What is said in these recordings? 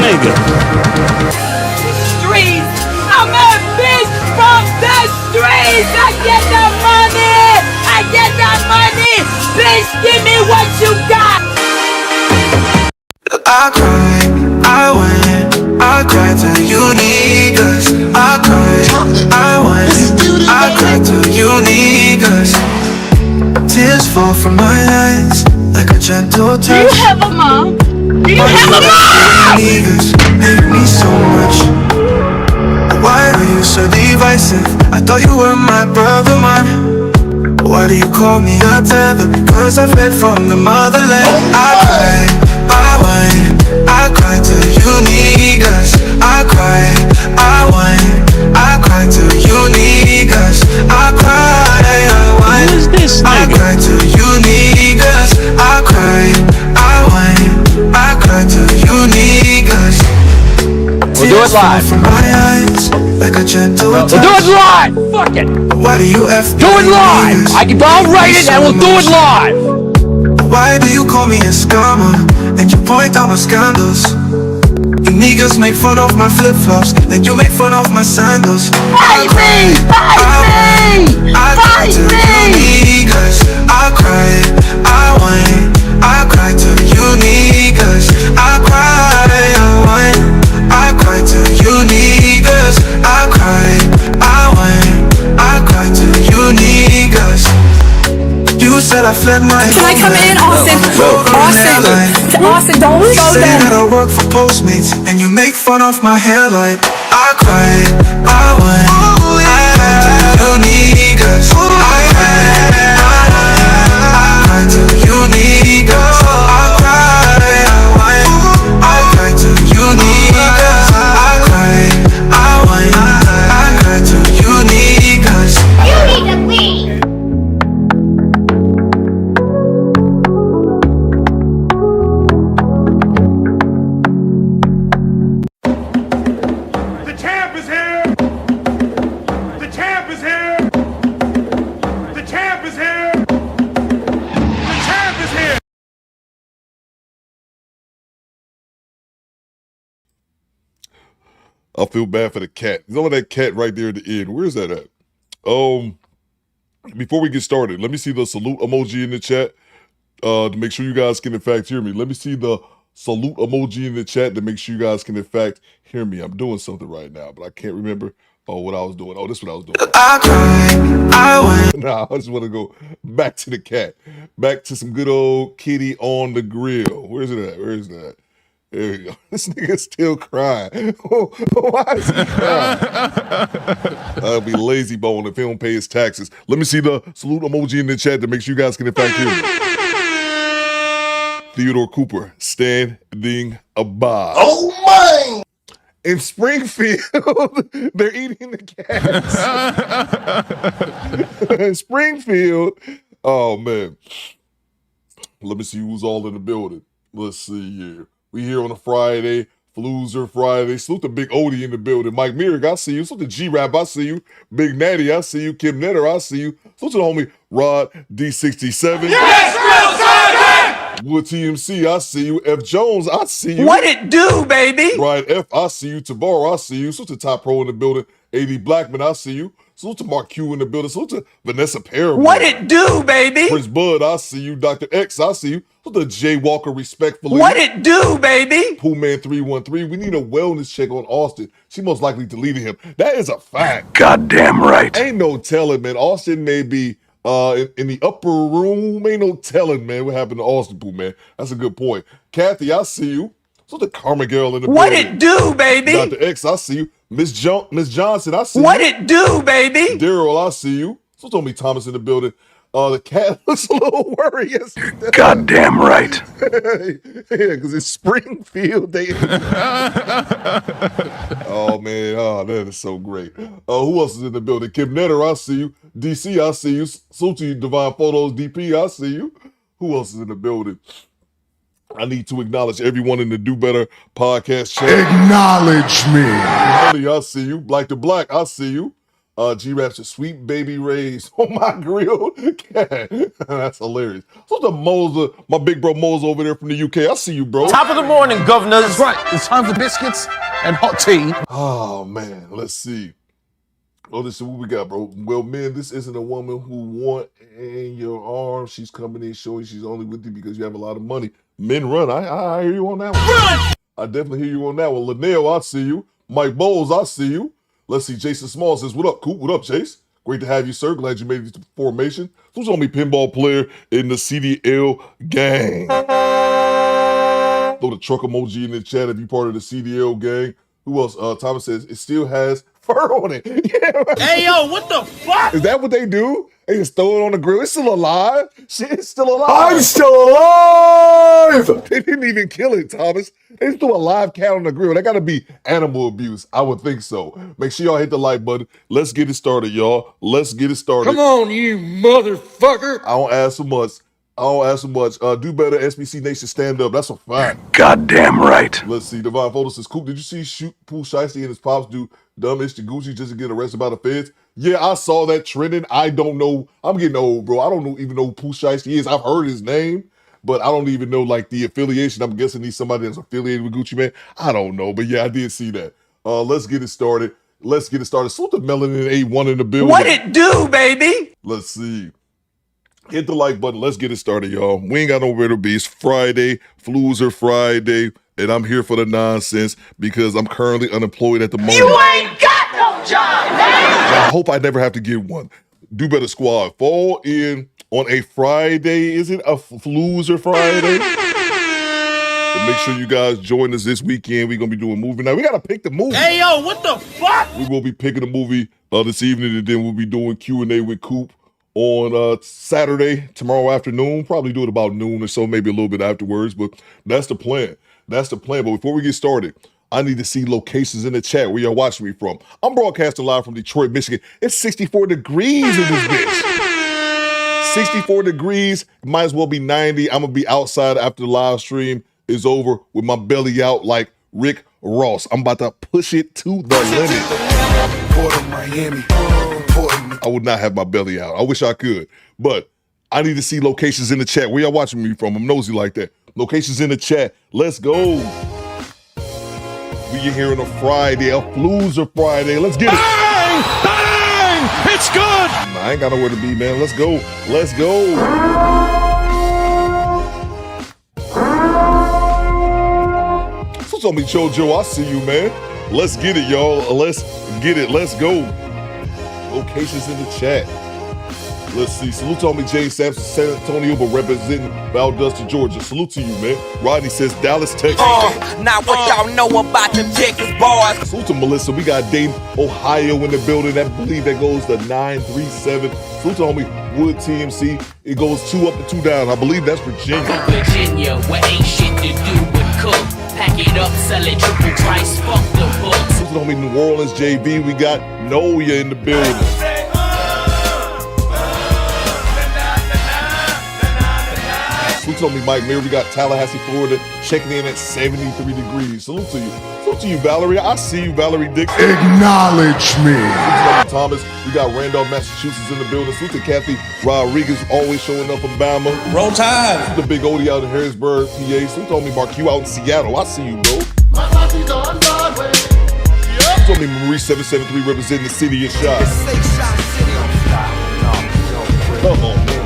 nigga? Streets. I'm a bitch from the streets. I get the money. I get the money. Bitch, give me what you got. I cry, I win, I cry till you need us. I cry, I win, I cry till you need us. Tears fall from my eyes like a gentle touch. Do you have a mom? Do you have a mom? Niggas hate me so much. Why are you so divisive? I thought you were my brother, man. Why do you call me a tether? Because I fled from the motherland. I cry, I whine, I cry till you need us. I cry, I whine, I cry till you need us. I cry, I whine, Who is this I nigga? cry till you need us. I cry, I whine, I cry till you need us. We'll do it live. From my eyes, like a gentle touch. We'll do it live. Fuck it. Why do you F Do it live. I'll write it and we'll do it live. Why do you call me a scammer and you point out my scandals? You niggas make fun of my flip-flops, then you make fun of my sandals. Fight me! Fight me! I cry Fight till you me! need us. I cry, I whine, I cry till you need us. I cry, I whine, I cry till you need us. I cry, I whine, I cry till you need us. You said I fled my Can I come in, Austin? Austin, don't slow say down. that I work for Postmates and you make fun of my hairline. I cry, I whine, I cry till you need us. I cry, I cry till you need us. I cry, I whine, I cry till you need us. I cry, I whine, I cry till you need us. You need to leave. The champ is here! The champ is here! The champ is here! The champ is here! I feel bad for the cat. There's only that cat right there at the end. Where's that at? Before we get started, let me see the salute emoji in the chat to make sure you guys can in fact hear me. Let me see the salute emoji in the chat to make sure you guys can in fact hear me. I'm doing something right now, but I can't remember what I was doing. Oh, this is what I was doing. I cry, I whine. Nah, I just want to go back to the cat. Back to some good old kitty on the grill. Where's it at? Where is that? There we go. This nigga's still crying. Why is he crying? I'll be lazy bone if he don't pay his taxes. Let me see the salute emoji in the chat to make sure you guys can in fact hear me. Theodore Cooper, standing by. Oh my! In Springfield, they're eating the cats. In Springfield, oh man. Let me see who's all in the building. Let's see here. We here on a Friday, Floozer Friday. Salute the Big Odie in the building. Mike Merrick, I see you. Salute the G-Rap, I see you. Big Natty, I see you. Kim Netter, I see you. Salute to the homie Rod D67. Yes, real Sergeant! Wood TMC, I see you. F Jones, I see you. What it do, baby? Brian F, I see you. Tabar, I see you. Salute to Top Pro in the building. AD Blackman, I see you. Salute to Mark Q in the building. Salute to Vanessa Parable. What it do, baby? Prince Bud, I see you. Dr. X, I see you. Salute to Jay Walker, respectfully. What it do, baby? Pool Man 313. We need a wellness check on Austin. She most likely deleted him. That is a fact. Goddamn right. Ain't no telling, man. Austin may be in the upper room. Ain't no telling, man, what happened to Austin, Pool Man. That's a good point. Kathy, I see you. So the Karma Girl in the What building. it do, baby? Dr. X, I see you. Miss Johnson, I see What you. it do, baby? Daryl, I see you. So Tommy Thomas in the building. The cat looks a little worried. Yes, Goddamn right. yeah, because it's Springfield. Oh, man. Oh, that is so great. Who else is in the building? Kim Netter, I see you. DC, I see you. Suchi, Divine Photos, DP, I see you. Who else is in the building? I need to acknowledge everyone in the Do Better podcast chat. Acknowledge me. Honey, I see you. Black to Black, I see you. G-Rap says, sweet baby rays on my grill. That's hilarious. So the Moser, my big bro Moser over there from the UK. I see you, bro. Top of the morning, governor. That's right. It's time for biscuits and hot tea. Oh, man. Let's see. Oh, this is what we got, bro. Well, man, this isn't a woman who want in your arms. She's coming in showing she's only with you because you have a lot of money. Men run. I hear you on that one. Run! I definitely hear you on that one. Linnell, I see you. Mike Bowles, I see you. Let's see. Jason Small says, what up, Coop? What up, Chase? Great to have you, sir. Glad you made it to formation. Who's on me pinball player in the CDL gang? Throw the truck emoji in the chat if you're part of the CDL gang. Who else? Thomas says, it still has fur on it. Yeah, right. Hey, yo, what the fuck? Is that what they do? They just throw it on the grill. It's still alive. Shit, it's still alive. I'm still alive! They didn't even kill it, Thomas. They just threw a live cat on the grill. That gotta be animal abuse. I would think so. Make sure y'all hit the like button. Let's get it started, y'all. Let's get it started. Come on, you motherfucker. I don't ask so much. Do better, SBC Nation, stand up. That's a fact. Goddamn right. Let's see. Divine Photo says, Coop, did you see Pooh Shiesty and his pops do dumb ish to Gucci just to get arrested by the feds? Yeah, I saw that trending. I don't know. I'm getting old, bro. I don't even know who Pooh Shiesty is. I've heard his name, but I don't even know like the affiliation. I'm guessing he's somebody that's affiliated with Gucci Mane. I don't know, but yeah, I did see that. Let's get it started. Salute to Melanin A1 in the building. What it do, baby? Let's see. Hit the like button. Let's get it started, y'all. We ain't got nowhere to be. It's Friday. Flus are Friday. And I'm here for the nonsense because I'm currently unemployed at the moment. You ain't got no job, man! I hope I never have to get one. Do better, squad. Fall in on a Friday. Is it a Flus or Friday? And make sure you guys join us this weekend. We're going to be doing movie night. We got to pick the movie. Hey, yo, what the fuck? We will be picking a movie this evening, and then we'll be doing Q&A with Coop on Saturday, tomorrow afternoon. Probably do it about noon or so, maybe a little bit afterwards, but that's the plan. But before we get started, I need to see locations in the chat where y'all watching me from. I'm broadcasting live from Detroit, Michigan. It's 64 degrees in this bitch. 64 degrees, might as well be 90. I'm gonna be outside after the live stream is over with my belly out like Rick Ross. I'm about to push it to the limit. I would not have my belly out. I wish I could, but I need to see locations in the chat. Where y'all watching me from? I'm nosy like that. Locations in the chat. Let's go. We get here on a Friday, a Floozer Friday. Let's get it. Bang! Bang! It's good. I ain't got nowhere to be, man. Let's go. Let's go. So tell me, Jojo, I see you, man. Let's get it, y'all. Let's get it. Let's go. Locations in the chat. Let's see. Salute to homie Jay Sampson, San Antonio, but representing Valdosta, Georgia. Salute to you, man. Rodney says Dallas, Texas. Now what y'all know about them Texas boys? Salute to Melissa. We got Dayton, Ohio in the building. I believe that goes to 937. Salute to homie Wood TMC. It goes 2 up and 2 down. I believe that's Virginia. Virginia, where ain't shit to do but cook. Pack it up, sell it triple price, fuck the books. Salute to homie New Orleans JV. We got Noya in the building. Salute to me, Mike Mayer. We got Tallahassee, Florida, checking in at 73 degrees. Salute to you. Salute to you, Valerie. I see you, Valerie Dixon. Acknowledge me. Salute to Thomas. We got Randolph, Massachusetts in the building. Salute to Kathy Rodriguez, always showing up from Bama. Roll Tide. Salute to Big Odie out in Harrisburg, PA. Salute to me, Mark Q out in Seattle. I see you, bro. Salute to me, Marie 773 representing the city of Shot. Come on, man.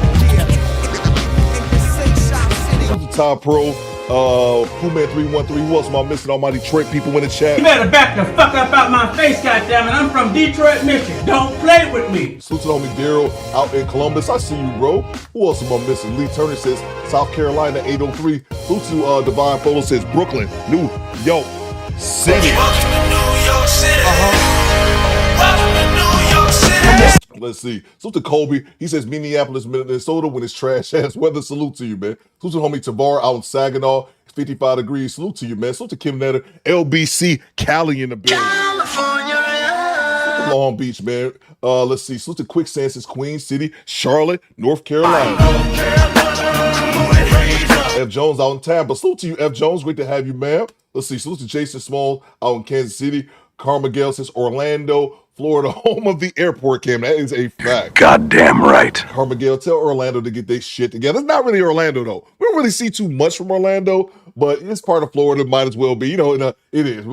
Top Pro, Poohman 313. Who else am I missing? All my Detroit people in the chat. You better back the fuck up out my face, goddammit. I'm from Detroit, Michigan. Don't play with me. Salute to homie Daryl out in Columbus. I see you, bro. Who else am I missing? Lee Turner says South Carolina 803. Salute to Divine Photo says Brooklyn, New York City. Let's see. Salute to Kobe. He says Minneapolis, Minnesota when it's trash ass weather. Salute to you, man. Salute to homie Tavar out in Saginaw. 55 degrees. Salute to you, man. Salute to Kim Netter. LBC Cali in the building. California. Long Beach, man. Let's see. Salute to Quicksand says Queen City, Charlotte, North Carolina. F. Jones out in Tampa. Salute to you, F. Jones. Great to have you, man. Let's see. Salute to Jason Small out in Kansas City. Carmigel says Orlando, Florida, home of the airport cam. That is a fact. Goddamn right. Carmigale, tell Orlando to get their shit together. It's not really Orlando, though. We don't really see too much from Orlando, but it's part of Florida. Might as well be. You know, it is.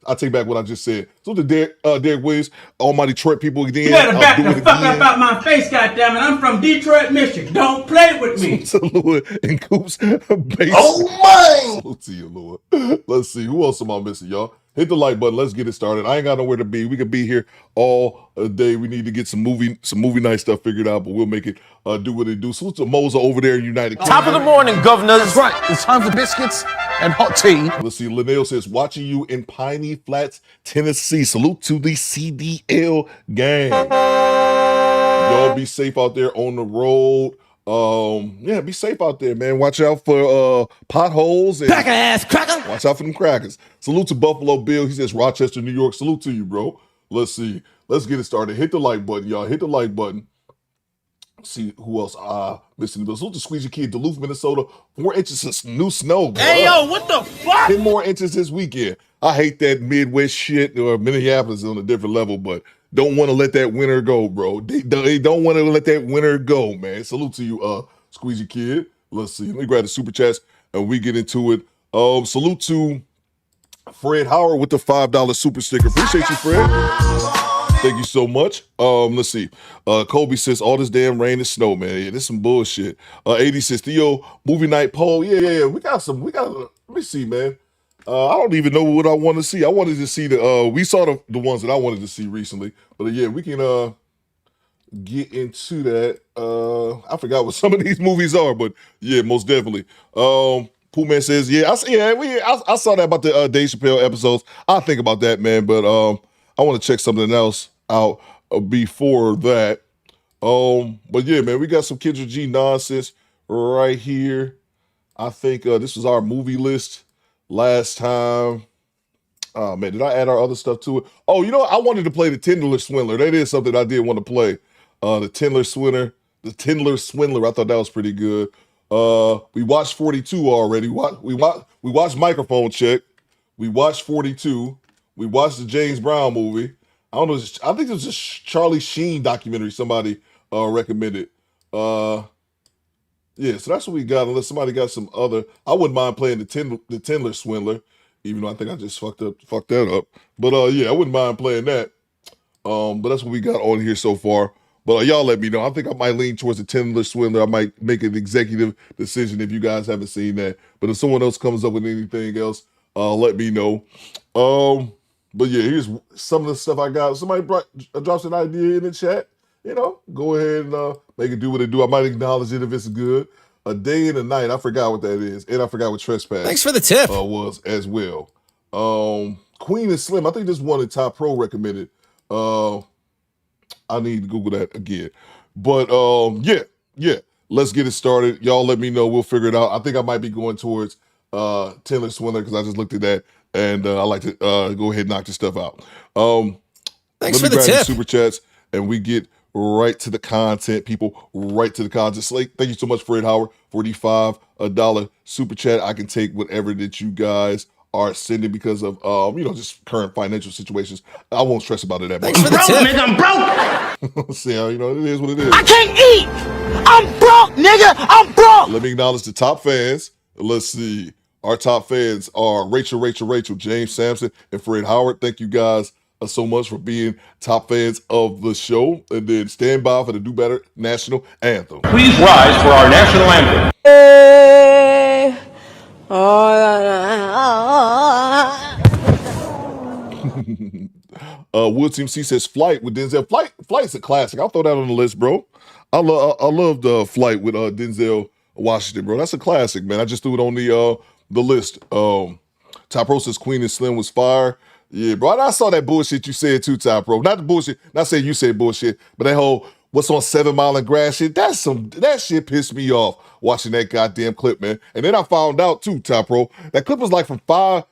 I'll take back what I just said. So the Derek Williams, all my Detroit people again. You better back the fuck up out my face, goddammit. I'm from Detroit, Michigan. Don't play with me. Salute and Coop's base. Oh my! Salute to you, Lord. Let's see. Who else am I missing, y'all? Hit the like button. Let's get it started. I ain't got nowhere to be. We could be here all day. We need to get some movie night stuff figured out, but we'll make it do what it do. Salute to Moza over there in United Kingdom. Top of the morning, governors. That's right. It's time for biscuits and hot tea. Let's see. Linnell says, watching you in Piney Flats, Tennessee. Salute to the CDL gang. Y'all be safe out there on the road. Yeah, be safe out there, man. Watch out for potholes and Cracker ass cracker. watch out for them crackers. Salute to Buffalo Bill. He says Rochester, New York. Salute to you, bro. Let's see. Let's get it started. Hit the like button, y'all. Hit the like button. See who else missing the bill. Salute to Squeezy Kid, Duluth, Minnesota. 4 inches of new snow, bro. Hey, yo, what the fuck? 10 more inches this weekend. I hate that Midwest shit, or Minneapolis is on a different level, but don't want to let that winter go, bro. They don't want to let that winter go, man. Salute to you, Squeezy Kid. Let's see. Let me grab the super chats and we get into it. Salute to Fred Howard with the $5 super sticker. Appreciate you, Fred. Thank you so much. Let's see. Kobe says, all this damn rain and snow, man. Yeah, this some bullshit. 80 says, Theo, movie night poll. Yeah. We got, let me see, man. I don't even know what I want to see. I wanted to see we saw the ones that I wanted to see recently. But yeah, we can get into that. I forgot what some of these movies are, but yeah, most definitely. Pooh Man says, yeah, I saw that about the Dave Chappelle episodes. I'll think about that, man. But I want to check something else out before that. But yeah, man, we got some Kendra G nonsense right here. I think this was our movie list last time. Oh man, did I add our other stuff to it? Oh, you know what? I wanted to play the Tindler Swindler. That is something I did want to play. The Tindler Swindler. I thought that was pretty good. We watched 42 already. We watched Microphone Check. We watched 42. We watched the James Brown movie. I don't know. I think it was just Charlie Sheen documentary somebody recommended. Yeah, so that's what we got. Unless somebody got some other, I wouldn't mind playing the Tindler Swindler, even though I think I just fucked that up. But yeah, I wouldn't mind playing that. But that's what we got on here so far. But y'all let me know. I think I might lean towards the Tindler Swindler. I might make an executive decision if you guys haven't seen that. But if someone else comes up with anything else, let me know. But yeah, here's some of the stuff I got. Somebody drops an idea in the chat. You know, go ahead and make it do what it do. I might acknowledge it if it's good. A Day and a Night. I forgot what that is. And I forgot what Trespass Thanks for the tip. was as well. Queen and Slim. I think this one that Top Pro recommended. I need to Google that again. But yeah. Let's get it started. Y'all let me know. We'll figure it out. I think I might be going towards Tindler Swindler because I just looked at that. And I like to go ahead and knock this stuff out. Thanks for the tip. Super chats and we get right to the content, people. Right to the content. Slate, thank you so much, Fred Howard, for the $5 super chat. I can take whatever that you guys are sending because of just current financial situations. I won't stress about it that much. Thanks for the tip. Nigga, I'm broke. See how it is what it is. I can't eat. I'm broke, nigga. I'm broke. Let me acknowledge the top fans. Let's see. Our top fans are Rachel, James Sampson, and Fred Howard. Thank you guys so much for being top fans of the show. And then stand by for the Do Better National Anthem. Please rise for our national anthem. Woods MC says Flight with Denzel. Flight's a classic. I'll throw that on the list, bro. I love the Flight with Denzel Washington, bro. That's a classic, man. I just threw it on the list. Top Pro says Queen and Slim was fire. Yeah, bro. I saw that bullshit you said too, Top Pro. Not the bullshit. Not saying you said bullshit, but that whole what's on 7 Mile and Grass shit. That shit pissed me off watching that goddamn clip, man. And then I found out too, Top Pro, that clip was like from 5.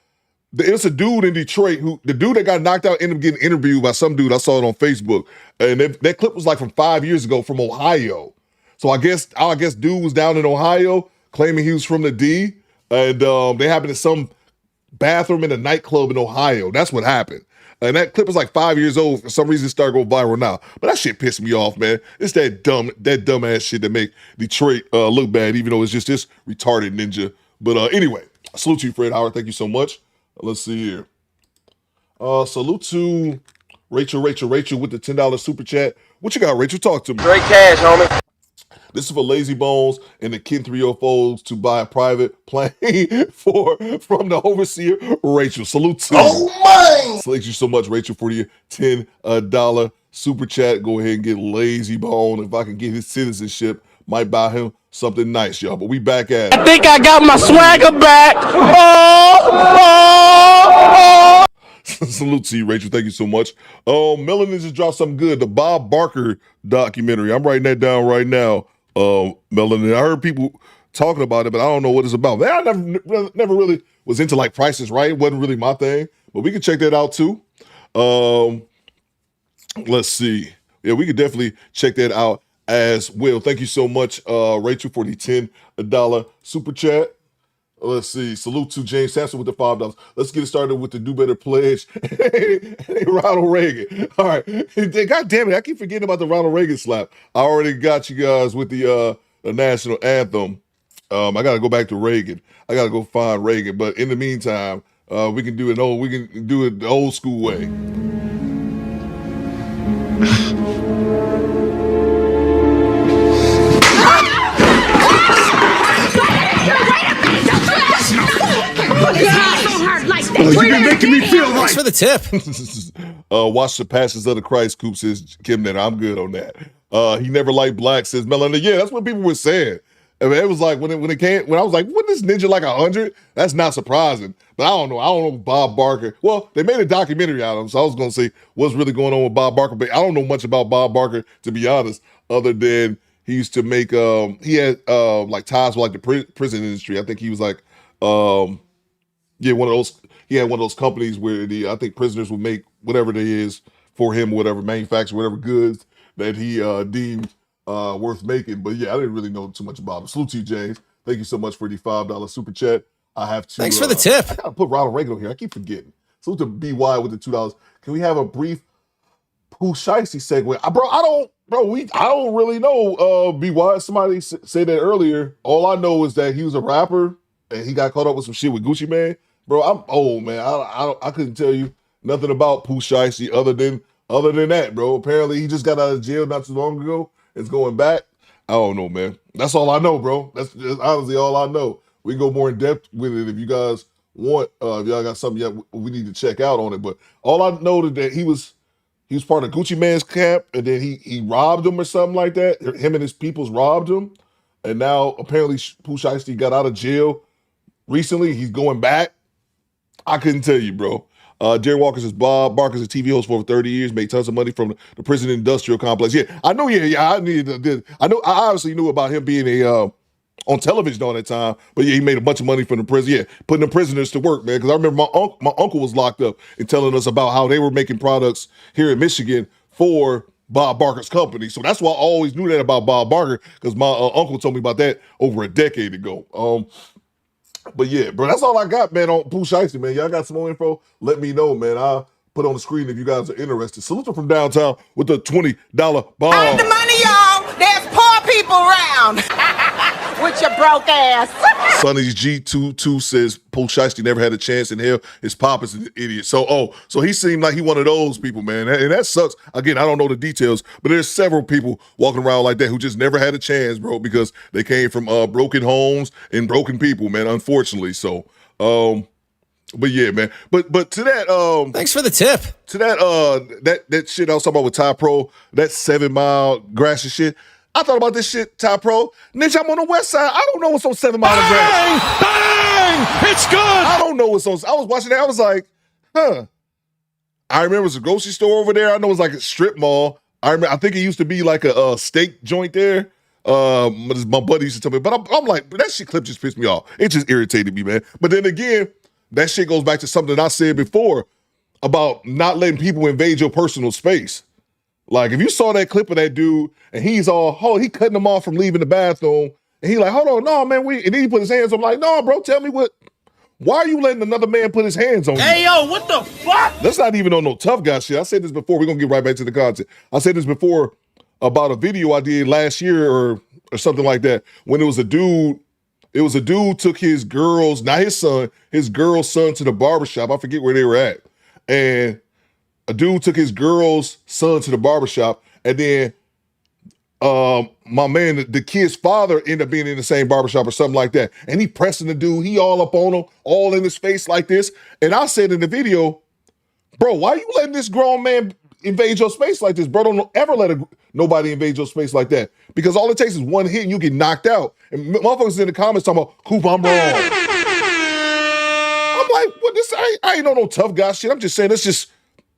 It's a dude in Detroit the dude that got knocked out ended up getting interviewed by some dude. I saw it on Facebook, and that clip was like from 5 years ago from Ohio. So I guess dude was down in Ohio claiming he was from the D, and they happened in some bathroom in a nightclub in Ohio. That's what happened. And that clip is like 5 years old. For some reason, it started going viral now. But that shit pissed me off, man. It's that dumb ass shit that make Detroit look bad, even though it's just this retarded ninja. But anyway, salute to you, Fred Howard. Thank you so much. Let's see here. Salute to Rachel with the $10 super chat. What you got, Rachel? Talk to me. Straight cash, homie. This is for Lazy Bones and the Kin 304s to buy a private plane from the overseer, Rachel. Salute to you. Oh my! Thank you so much, Rachel, for your $10 super chat. Go ahead and get Lazy Bone. If I can get his citizenship, might buy him something nice, y'all. But we back at it. I think I got my swagger back. Salute to you, Rachel. Thank you so much. Melanin just dropped something good. The Bob Barker documentary. I'm writing that down right now. Melanin. I heard people talking about it, but I don't know what it's about. Man, I never really was into like Price is Right. It wasn't really my thing, but we can check that out too. Let's see. Yeah, we could definitely check that out as well. Thank you so much, Rachel, for the $10 super chat. Let's see. Salute to James Sampson with the $5. Let's get started with the Do Better pledge. Hey, Ronald Reagan. All right. God damn it. I keep forgetting about the Ronald Reagan slap. I already got you guys with the national anthem. I got to go back to Reagan. I got to go find Reagan. But in the meantime, we can do it the old school way. You've been making me feel Thanks for the tip. Watch the Passions of the Christ, Coop says Kim Netter. I'm good on that. He never liked black, says Melanie. Yeah, that's what people were saying. I mean, it was like when I was like, what this ninja like 100? That's not surprising. But I don't know Bob Barker. Well, they made a documentary out of him, so I was gonna say what's really going on with Bob Barker, but I don't know much about Bob Barker, to be honest, other than he used to make he had like ties with like the prison industry. I think he was like yeah, he had one of those companies where I think prisoners would make whatever it is for him, whatever, manufacture whatever goods that he deemed worth making. But yeah, I didn't really know too much about him. Salute to you, James. Thank you so much for the $5 super chat. I have to. Thanks for the tip. I gotta put Ronald Reagan on here. I keep forgetting. Salute to BY with the $2. Can we have a brief Pooh Shiesty segue? I don't really know BY. Somebody said that earlier. All I know is that he was a rapper and he got caught up with some shit with Gucci Mane. Bro, I'm old, man. I couldn't tell you nothing about Pooh Shiesty other than that, bro. Apparently, he just got out of jail not too long ago. It's going back. I don't know, man. That's all I know, bro. That's honestly all I know. We can go more in depth with it if you guys want. If y'all got something we need to check out on it. But all I know is that he was part of Gucci Mane's camp, and then he robbed him or something like that. Him and his peoples robbed him, and now apparently Pooh Shiesty got out of jail recently. He's going back. I couldn't tell you, bro. Jerry Walker says Bob Barker's a TV host for over 30 years, made tons of money from the prison industrial complex. Yeah, I know. Yeah, I know. I obviously knew about him being on television all that time, but yeah, he made a bunch of money from the prison. Yeah, putting the prisoners to work, man. Because I remember my uncle was locked up and telling us about how they were making products here in Michigan for Bob Barker's company. So that's why I always knew that about Bob Barker, because my uncle told me about that over a decade ago. But yeah, bro, that's all I got, man, on Pooh Shiesty, man. Y'all got some more info? Let me know, man. I'll put it on the screen if you guys are interested. Salute from downtown with the $20 bomb. Hide the money, y'all. There's poor people around. With your broke ass. Sonny's G22 says Pooh Shiesty never had a chance in hell. His pop is an idiot. So he seemed like he one of those people, man. And that sucks. Again, I don't know the details, but there's several people walking around like that who just never had a chance, bro, because they came from broken homes and broken people, man, unfortunately. So, but yeah, man. But to that Thanks for the tip. To that shit I was talking about with Ty Pro, that 7 Mile grass and shit. I thought about this shit, Ty Pro. Ninja, I'm on the west side. I don't know what's on 7 Mile of grass. Bang! It's good! I don't know what's on. I was watching that. I was like, huh. I remember it's a grocery store over there. I know it's like a strip mall. I think it used to be like a steak joint there. My buddy used to tell me, but I'm like, that shit clip just pissed me off. It just irritated me, man. But then again, that shit goes back to something I said before about not letting people invade your personal space. Like, if you saw that clip of that dude and he cutting him off from leaving the bathroom, and he like, hold on, no, man, and then he put his hands up like, no, bro, tell me what Why are you letting another man put his hands on you? Hey, yo, what the fuck? That's not even on no tough guy shit. I said this before. We're going to get right back to the content. I said this before about a video I did last year or something like that when it was a dude took his girls, not his son, his girl's son to the barbershop. I forget where they were at. And a dude took his girl's son to the barbershop, and then my man, the kid's father ended up being in the same barbershop or something like that. And he pressing the dude, he all up on him, all in his face like this. And I said in the video, bro, why you letting this grown man invade your space like this, bro? Don't ever let nobody invade your space like that. Because all it takes is one hit and you get knocked out. And motherfuckers in the comments talking about, Coop, I'm wrong. I'm like, what this? I ain't no tough guy shit. I'm just saying that's just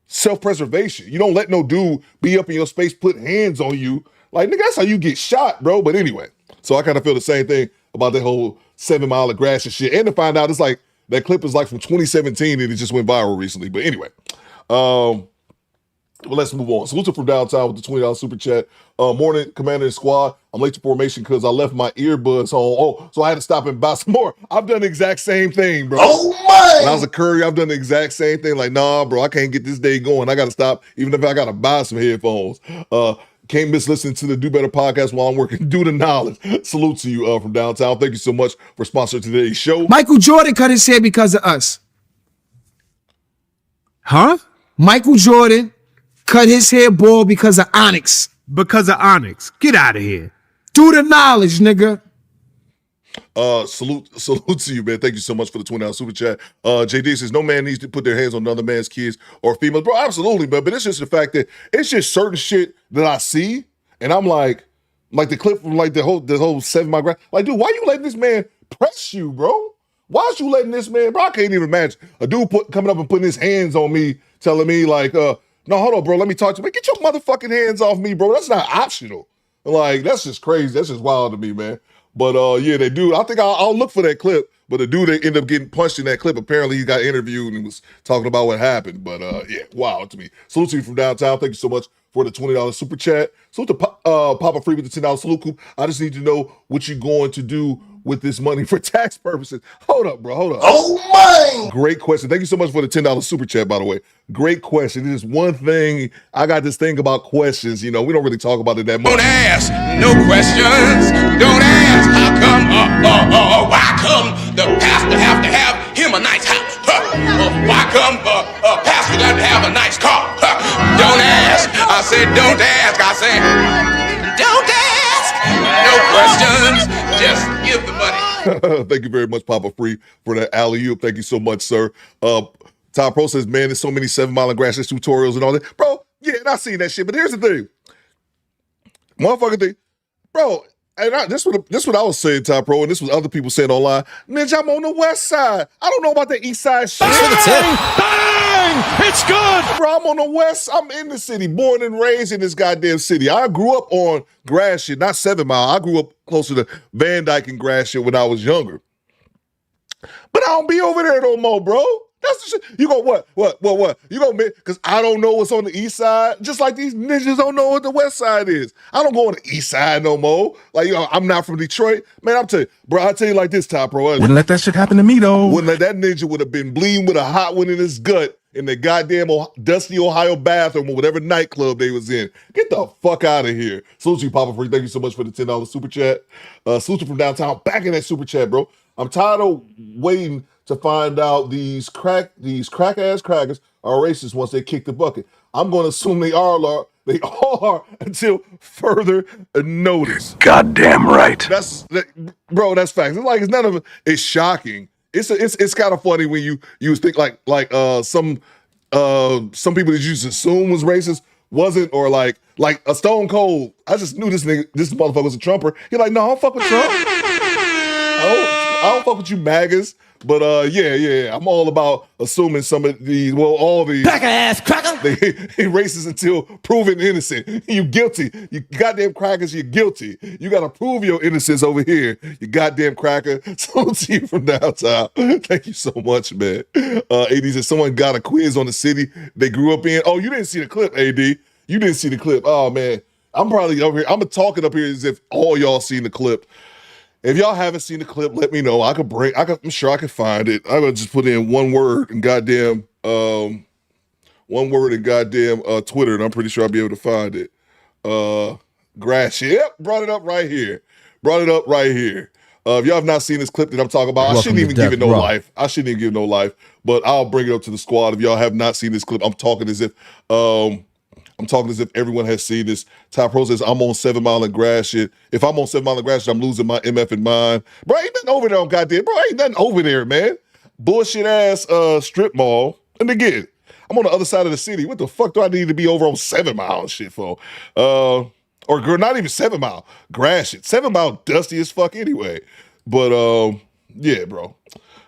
self-preservation. You don't let no dude be up in your space, put hands on you. Like, nigga, that's how you get shot, bro. But anyway, so I kind of feel the same thing about that whole 7 Mile of Grass and shit. And to find out it's like, that clip is like from 2017 and it just went viral recently. But anyway, well, let's move on. Salute from downtown with the $20 super chat. Morning, Commander and Squad. I'm late to formation because I left my earbuds home. Oh, so I had to stop and buy some more. I've done the exact same thing, bro. Oh, my. When I was a courier, I've done the exact same thing. Like, nah, bro, I can't get this day going. I got to stop, even if I got to buy some headphones. Can't miss listening to the Do Better podcast while I'm working. Do the knowledge. Salute to you from downtown. Thank you so much for sponsoring today's show. Michael Jordan cut his hair because of us. Huh? Michael Jordan cut his hair bald because of Onyx. Because of Onyx. Get out of here. Do the knowledge, nigga. Salute to you, man. Thank you so much for the $20 super chat. JD says, no man needs to put their hands on another man's kids or females. Bro, absolutely, man. But it's just the fact that it's just certain shit that I see, and I'm like the clip from like the whole 7 Mile Grass. Like, dude, why you letting this man press you, bro? Why is you letting this man, bro? I can't even imagine a dude coming up and putting his hands on me, telling me like, no, hold on, bro, let me talk to you. Man, get your motherfucking hands off me, bro. That's not optional. Like, that's just crazy. That's just wild to me, man. But yeah, they do. I think I'll look for that clip. But the dude that ended up getting punched in that clip, apparently he got interviewed and was talking about what happened. But yeah, wow to me. Salute to you from downtown. Thank you so much for the $20 super chat. Salute to Papa Free with the $10 salute. Coop. I just need to know what you're going to do with this money for tax purposes. Hold up, bro. Hold up. Oh, my. Great question. Thank you so much for the $10 super chat, by the way. Great question. It is one thing. I got this thing about questions. You know, we don't really talk about it that much. Don't ask no questions. Don't ask how come, why come the pastor have to have him a nice house? Why come pastor got to have a nice car? Don't ask. I said don't ask. I said don't ask. No questions. Just give the money. Thank you very much, Papa Free, for that alley-oop. Thank you so much, sir. Todd Pro says, man, there's so many 7 Mile and Grass tutorials and all that. Bro, yeah, and I seen that shit. But here's the thing. Motherfucking thing. Bro, and this what I was saying, Todd Pro, and this was other people saying online. Ninja, I'm on the west side. I don't know about the east side shit. Thanks for the tip. Bang! It's good! Bro, I'm on the west. I'm in the city, born and raised in this goddamn city. I grew up on Grass shit, not 7 Mile. I grew up closer to Van Dyke and Grass shit when I was younger. But I don't be over there no more, bro. That's the shit. You go, what? You go, man, because I don't know what's on the east side, just like these ninjas don't know what the west side is. I don't go on the east side no more. Like, you know, I'm not from Detroit. Man, I'm telling you, bro, I'll tell you like this, Top Pro. Wouldn't let that shit happen to me, though. Wouldn't let that ninja would have been bleeding with a hot one in his gut in the goddamn dusty Ohio bathroom or whatever nightclub they was in. Get the fuck out of here. Salute you, Papa Free. Thank you so much for the $10 super chat. Salute you from downtown. Back in that super chat, bro. I'm tired of waiting to find out these crack ass crackers are racist once they kick the bucket. I'm going to assume they are until further notice. Goddamn right. Bro, that's facts. It's like it's none of it. It's shocking. It's kind of funny when you think like some people that you just assume was racist wasn't, or like a Stone Cold. I just knew this motherfucker was a Trumper. You're like, no, I don't fuck with Trump. I don't fuck with you MAGAs. But yeah, I'm all about assuming some of these, all these cracker ass cracker. They racist until proven innocent. You guilty. You goddamn crackers, you're guilty. You gotta prove your innocence over here. You goddamn cracker. Salute to you from downtown. Thank you so much, man. AD said someone got a quiz on the city they grew up in. Oh, you didn't see the clip, AD. You didn't see the clip. Oh man. I'm probably over here. I'm talking up here as if all y'all seen the clip. If y'all haven't seen the clip, let me know. I'm sure I can find it. I'm gonna just put in one word and goddamn Twitter, and I'm pretty sure I'll be able to find it. Grass. Yep, brought it up right here. If y'all have not seen this clip that I'm talking about, I shouldn't even give it no life. But I'll bring it up to the squad. If y'all have not seen this clip, I'm talking as if everyone has seen this. Ty Pro says, I'm on 7 Mile and Grass shit. If I'm on 7 Mile and Grass shit, I'm losing my MF and mind. Bro, ain't nothing over there on goddamn. Bro, ain't nothing over there, man. Bullshit ass strip mall. And again, I'm on the other side of the city. What the fuck do I need to be over on 7 Mile and shit for? Or not even 7 Mile. Grass shit. 7 Mile dusty as fuck anyway. But yeah, bro.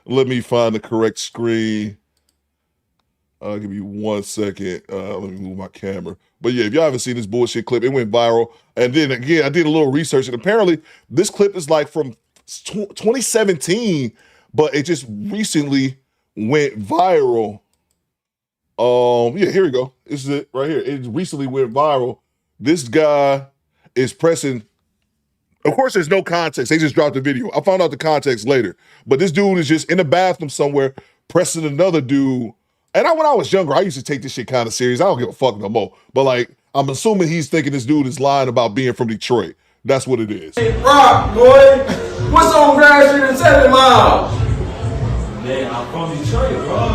Let me find the correct screen. Give me 1 second. Let me move my camera. But yeah, if y'all haven't seen this bullshit clip, it went viral. And then again, I did a little research, and apparently this clip is like from 2017, but it just recently went viral. Yeah, here we go. This is it right here. It recently went viral. This guy is pressing. Of course, there's no context. They just dropped the video. I found out the context later. But this dude is just in the bathroom somewhere pressing another dude. And when I was younger, I used to take this shit kind of serious. I don't give a fuck no more. But like, I'm assuming he's thinking this dude is lying about being from Detroit. That's what it is. Hey, Rock, boy. What's on Grass Street and 7 Mile? Man, I'm from Detroit, bro.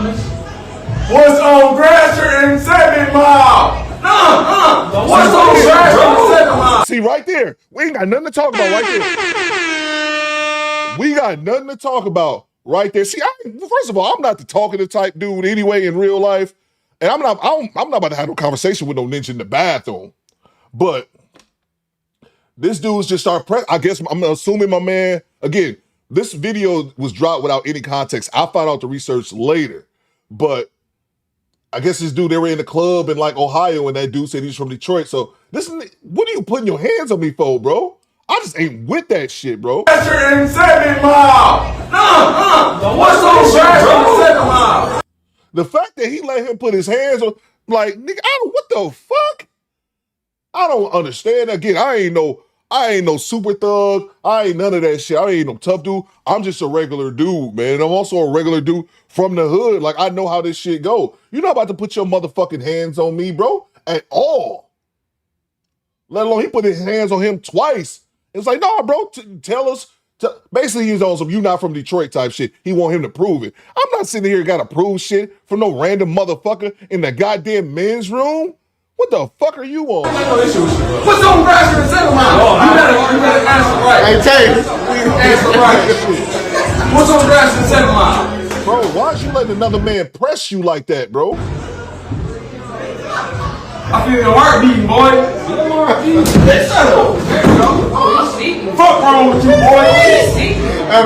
What's on Grass Street and 7 Mile? What's on Grass Street and 7 Mile? See, right there. We ain't got nothing to talk about right there. We got nothing to talk about right there. See, first of all, I'm not the talkative type dude anyway in real life. And I'm not about to have no conversation with no ninja in the bathroom. But this dude's just started pressing. I guess I'm assuming my man, again, this video was dropped without any context. I found out the research later. But I guess this dude, they were in the club in like Ohio, and that dude said he's from Detroit. So what are you putting your hands on me for, bro? I just ain't with that shit, bro. Grass Street and 7 Mile. What's on Grass Street and 7 Mile? The fact that he let him put his hands on, like, nigga, what the fuck? I don't understand. Again, I ain't no super thug. I ain't none of that shit. I ain't no tough dude. I'm just a regular dude, man. And I'm also a regular dude from the hood. Like, I know how this shit go. You're not about to put your motherfucking hands on me, bro, at all. Let alone he put his hands on him twice. It's like, nah, bro, tell us. Basically, he's on some "you not from Detroit" type shit. He want him to prove it. I'm not sitting here gotta prove shit from no random motherfucker in the goddamn men's room. What the fuck are you on? What's on Grass Street and 7 Mile? You better answer right. Hey, Tay. Answer right. What's on Grass Street and 7 Mile? Bro, why is you letting another man press you like that, bro? I feel your heart beating, boy. Shut up. There you go. Fuck wrong with you, boy?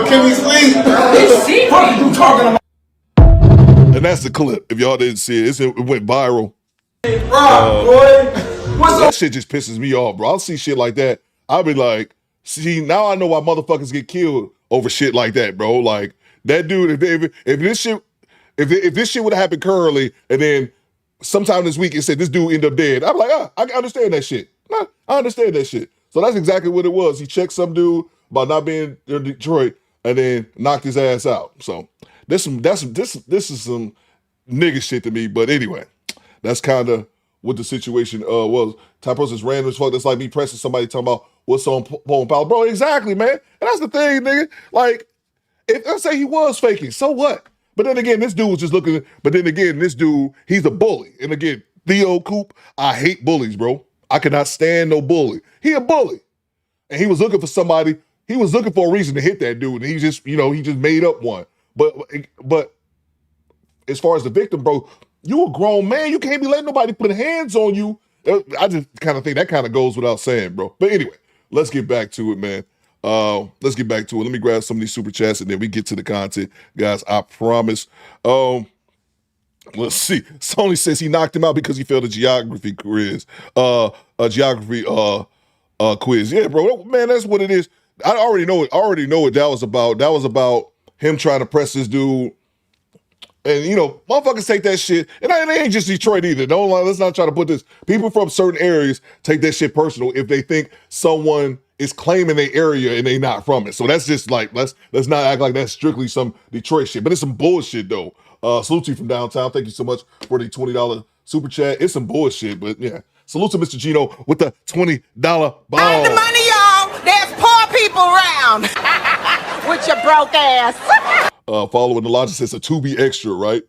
Can we sleep? Fuck you talking about? And that's the clip. If y'all didn't see it, it went viral. Rock, boy. What's That shit just pisses me off, bro. I'll see shit like that. I'll be like, see, now I know why motherfuckers get killed over shit like that, bro. Like, that dude, if this shit would have happened currently, and then sometime this week it said this dude ended up dead, I'm like, I understand that shit. I understand that shit. So that's exactly what it was. He checked some dude about not being in Detroit and then knocked his ass out. So this is some nigga shit to me. But anyway, that's kind of what the situation was. Type person's random as fuck. That's like me pressing somebody talking about what's on Pole Pal. Bro, exactly, man. And that's the thing, nigga. Like, if I say he was faking, so what? But then again, this dude was just looking. But then again, this dude, he's a bully. And again, Theo, Coop, I hate bullies, bro. I cannot stand no bully. He a bully. And he was looking for somebody. He was looking for a reason to hit that dude. And he just made up one. But as far as the victim, bro, you a grown man. You can't be letting nobody put hands on you. I just kind of think that kind of goes without saying, bro. But anyway, let's get back to it, man. Let's get back to it. Let me grab some of these super chats and then we get to the content, guys. I promise. Let's see. Sony says he knocked him out because he failed a geography quiz. Quiz. Yeah, bro. Man, that's what it is. I already know it. That was about him trying to press this dude. And motherfuckers take that shit. And it ain't just Detroit either. Let's not try to put this. People from certain areas take that shit personal if they think someone is claiming their area and they not from it. So that's just like let's not act like that's strictly some Detroit shit. But it's some bullshit though. Salute to you from downtown. Thank you so much for the $20 super chat. It's some bullshit, but yeah. Salute to Mr. Gino with the $20 ball. The money, y'all. There's poor people around. With your broke ass. Following the logic says a to be extra, right?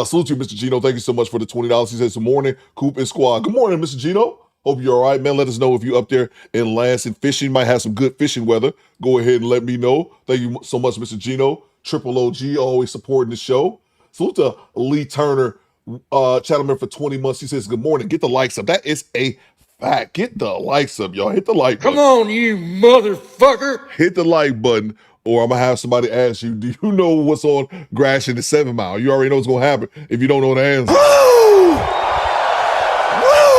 Salute to you, Mr. Gino. Thank you so much for the $20. He says, good morning, Coop and Squad. Good morning, Mr. Gino. Hope you're all right, man. Let us know if you're up there in Lansing fishing. Might have some good fishing weather. Go ahead and let me know. Thank you so much, Mr. Gino. Triple OG, always supporting the show. Salute to Lee Turner, channel member for 20 months. He says, good morning. Get the likes up. That is a fact. Get the likes up, y'all. Hit the like button. Come on, you motherfucker. Hit the like button, or I'm going to have somebody ask you, do you know what's on Gratiot and 7 Mile? You already know what's going to happen if you don't know the answer.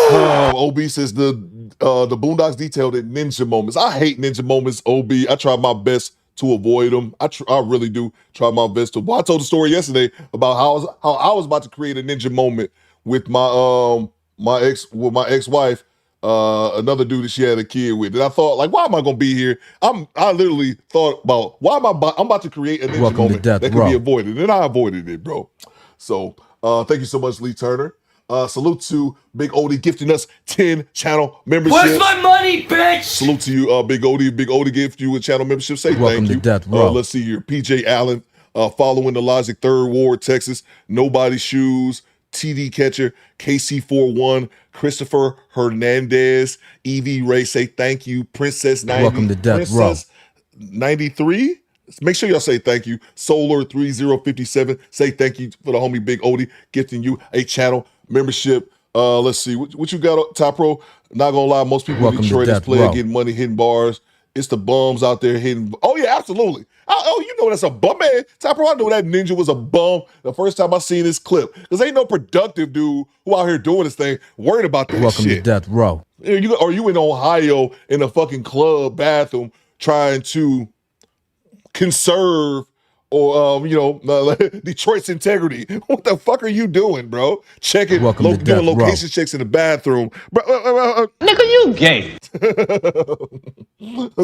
OB says the Boondocks detailed it ninja moments. I hate ninja moments, OB. I try my best to avoid them. I really do try my best to. Well, I told the story yesterday about how I was about to create a ninja moment with my ex-wife, another dude that she had a kid with. And I thought, like, why am I gonna be here? I literally thought about I'm about to create a ninja moment that can be avoided, and I avoided it, bro. So thank you so much, Lee Turner. Salute to Big Odie gifting us 10 channel memberships. Where's my money, bitch? Salute to you, Big Odie. Big Odie gift you a channel membership. Say Welcome thank you. to Death Row. Let's see here. PJ Allen, following the logic, 3rd Ward, Texas. Nobody Shoes, TD Catcher, KC41, Christopher Hernandez, Evie Ray, say thank you. Princess 90. Welcome to Death Row. Princess 93. Make sure y'all say thank you. Solar 3057, say thank you for the homie Big Odie gifting you a channel membership. Let's see what you got, Top Pro. Not gonna lie, most people in Detroit is playing, getting money, hitting bars. It's the bums out there hitting. Oh yeah, absolutely. Oh, you know that's a bum, man. Top Pro, I know that ninja was a bum the first time I seen this clip. Because ain't no productive dude who out here doing this thing worried about that Welcome shit. to Death Row. Are you in Ohio in a fucking club bathroom trying to conserve or Detroit's integrity? What the fuck are you doing, bro? Checking doing location checks in the bathroom, bro. Nigga, you gay.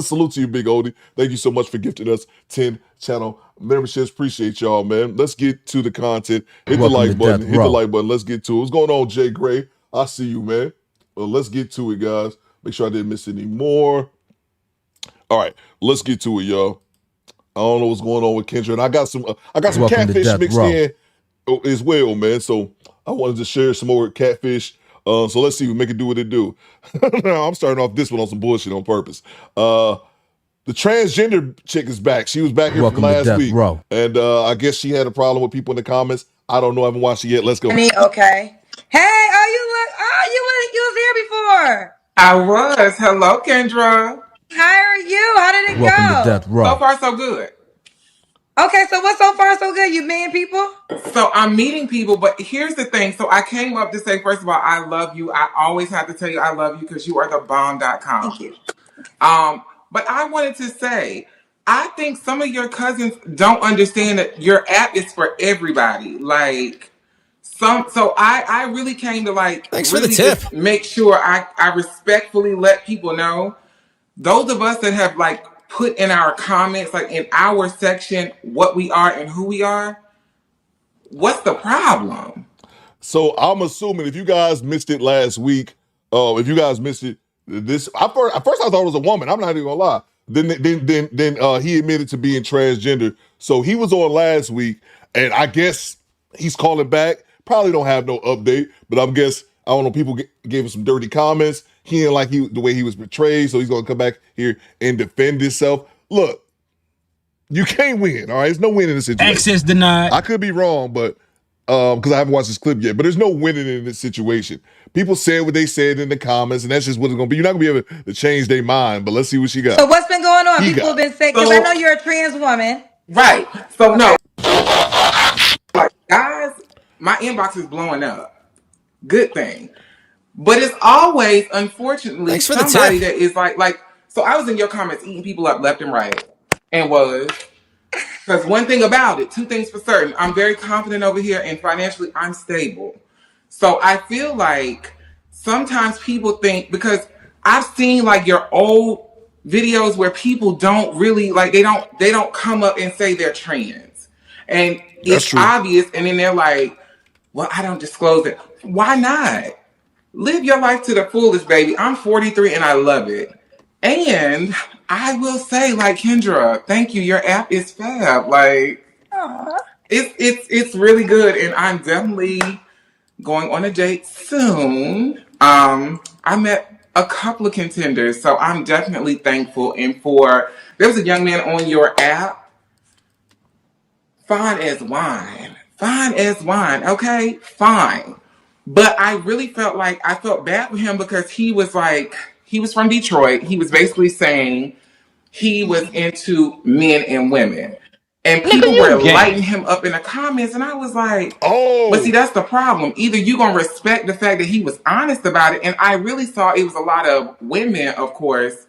Salute to you, Big Odie. Thank you so much for gifting us 10 channel memberships. Appreciate y'all, man. Let's get to the content. Hit the like button. Hit the like button. Let's get to it. What's going on, Jay Gray? I see you, man. Well, let's get to it, guys. Make sure I didn't miss any more. All right, let's get to it, y'all. I don't know what's going on with Kendra, and I got some catfish mixed in as well, man. So I wanted to share some more catfish. So let's see, we make it do what it do. Now I'm starting off this one on some bullshit on purpose. The transgender chick is back. She was back here from last week, and I guess she had a problem with people in the comments. I don't know. I haven't watched it yet. Let's go. Okay. Hey, you was here before. I was. Hello, Kendra. How are you? How did it go? So far, so good. Okay, so what's so far so good? You meeting people? So I'm meeting people, but here's the thing. So I came up to say, first of all, I love you. I always have to tell you I love you because you are the bomb.com. Thank you. But I wanted to say, I think some of your cousins don't understand that your app is for everybody. Like, so I really came to Thanks for the tip. Just make sure I respectfully let people know. Those of us that have put in our comments, in our section, what we are and who we are, what's the problem? So I'm assuming if you guys missed it last week, if you guys missed it, at first I thought it was a woman. I'm not even gonna lie. Then he admitted to being transgender. So he was on last week, and I guess he's calling back. Probably don't have no update, but I don't know. People gave him some dirty comments. He didn't like the way he was portrayed, so he's gonna come back here and defend himself. Look, you can't win. All right, there's no winning in this situation. Access denied. I could be wrong, but because I haven't watched this clip yet, but there's no winning in this situation. People said what they said in the comments, and that's just what it's gonna be. You're not gonna be able to change their mind, but let's see what she got. So what's been going on? People have been saying, because I know you're a trans woman. Right. So no, guys, my inbox is blowing up. Good thing. But it's always, unfortunately, somebody that is like, so I was in your comments eating people up left and right. And because one thing about it, two things for certain, I'm very confident over here and financially I'm stable. So I feel like sometimes people think, because I've seen your old videos where people don't really like they don't come up and say they're trans. And That's it's true. obvious, and then they're like, well, I don't disclose it. Why not? Live your life to the fullest, baby. I'm 43 and I love it. And I will say, like Kendra, thank you. Your app is fab. Like, it's really good, and I'm definitely going on a date soon. I met a couple of contenders, so I'm definitely thankful. And there was a young man on your app, fine as wine, okay, fine. But I really felt like I felt bad for him because he was from Detroit. He was basically saying he was into men and women. And people were lighting him up in the comments, and I was like, oh. But see, that's the problem. Either you're going to respect the fact that he was honest about it, and I really saw it was a lot of women, of course,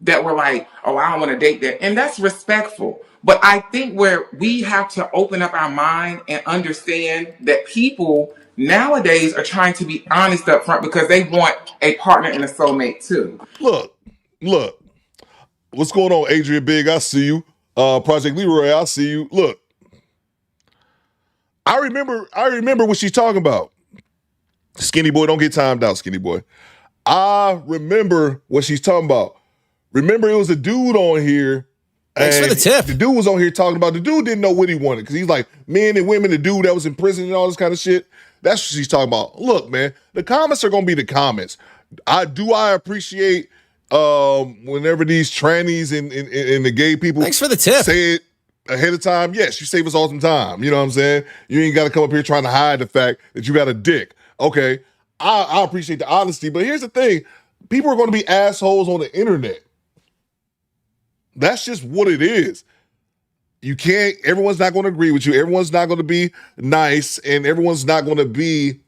that were like, oh, I don't want to date that. And that's respectful. But I think where we have to open up our mind and understand that people nowadays are trying to be honest up front because they want a partner and a soulmate too. Look. What's going on, Adrian Big? I see you. Project Leroy, I see you. Look. I remember what she's talking about. Skinny boy, don't get timed out, skinny boy. I remember what she's talking about. Remember, it was a dude on here. Thanks for the tip. The dude was on here talking about, the dude didn't know what he wanted because he's like, men and women, the dude that was in prison and all this kind of shit. That's what she's talking about. Look, man, the comments are going to be the comments. I appreciate whenever these trannies and the gay people Thanks for the tip. say it ahead of time. Yes, you save us all some time. You know what I'm saying? You ain't got to come up here trying to hide the fact that you got a dick. Okay, I appreciate the honesty, but here's the thing. People are going to be assholes on the internet. That's just what it is. Everyone's not going to agree with you. Everyone's not going to be nice, and everyone's not going to be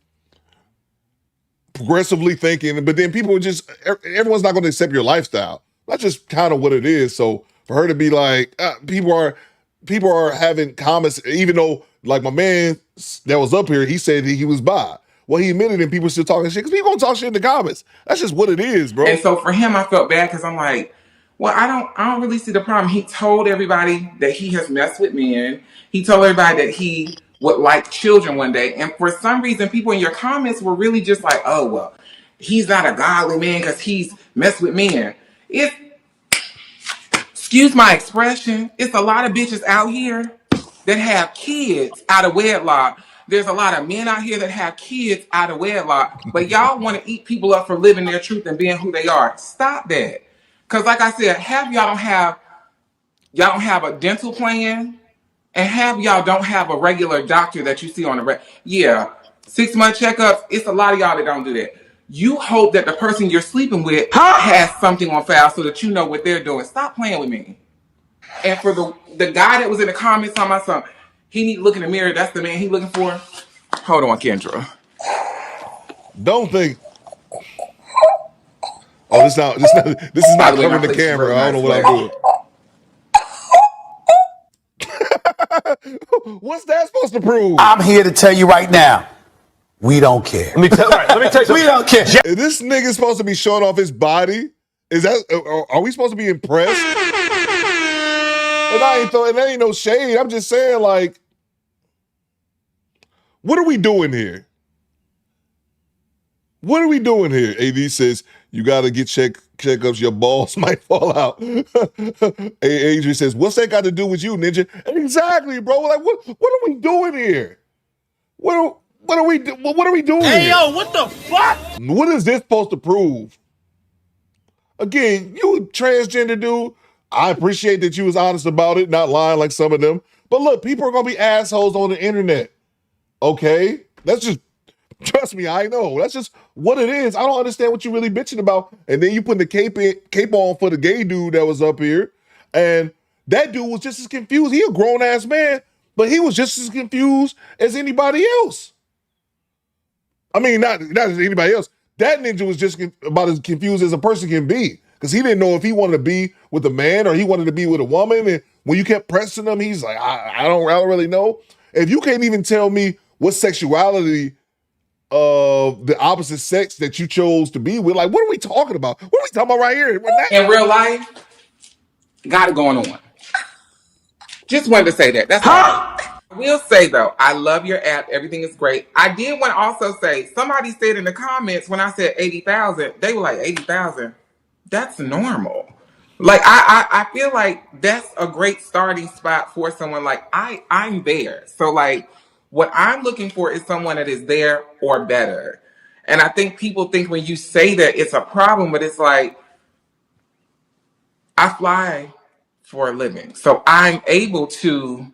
progressively thinking, but then everyone's not going to accept your lifestyle. That's just kind of what it is. So for her to be like, people are having comments, even though like my man that was up here, he said he was bi. Well, he admitted it, and people still talking shit because people gonna talk shit in the comments. That's just what it is, bro. And so for him, I felt bad because I'm like, well, I don't really see the problem. He told everybody that he has messed with men. He told everybody that he would like children one day. And for some reason, people in your comments were really just like, oh, well, he's not a godly man because he's messed with men. Excuse my expression, it's a lot of bitches out here that have kids out of wedlock. There's a lot of men out here that have kids out of wedlock, but y'all want to eat people up for living their truth and being who they are. Stop that. Because like I said, half y'all don't have a dental plan, and half y'all don't have a regular doctor that you see on the 6-month checkups. It's a lot of y'all that don't do that. You hope that the person you're sleeping with has something on file so that you know what they're doing. Stop playing with me. And for the guy that was in the comments on my son, he need to look in the mirror. That's the man he looking for. Hold on, Kendra. Don't think. Oh, this is not covering the camera. I don't know what I'm doing. What's that supposed to prove? I'm here to tell you right now, we don't care. Let me tell you. We don't care. Is this nigga supposed to be showing off his body? Are we supposed to be impressed? And that ain't no shade. I'm just saying, like, what are we doing here? What are we doing here? AD says, you got to get checkups. Your balls might fall out. Adrian says, what's that got to do with you, Ninja? Exactly, bro. Like, what are we doing here? What are we doing here? Hey, yo, what the fuck? What is this supposed to prove? Again, you a transgender dude. I appreciate that you was honest about it, not lying like some of them. But look, people are going to be assholes on the internet. Okay? That's just, trust me, I know. That's just what it is. I don't understand what you're really bitching about. And then you put the cape on for the gay dude that was up here. And that dude was just as confused. He a grown-ass man, but he was just as confused as anybody else. I mean, not as anybody else. That ninja was just about as confused as a person can be. Because he didn't know if he wanted to be with a man or he wanted to be with a woman. And when you kept pressing him, he's like, I don't really know. If you can't even tell me what sexuality the opposite sex that you chose to be with. Like, what are we talking about? What are we talking about right here? In real life, got it going on. Just wanted to say that. That's all. I will say though, I love your app. Everything is great. I did want to also say, somebody said in the comments when I said 80,000, they were like 80,000. That's normal. Like I feel like that's a great starting spot for someone. Like I'm there. So like what I'm looking for is someone that is there or better. And I think people think when you say that it's a problem, but it's like I fly for a living. So I'm able to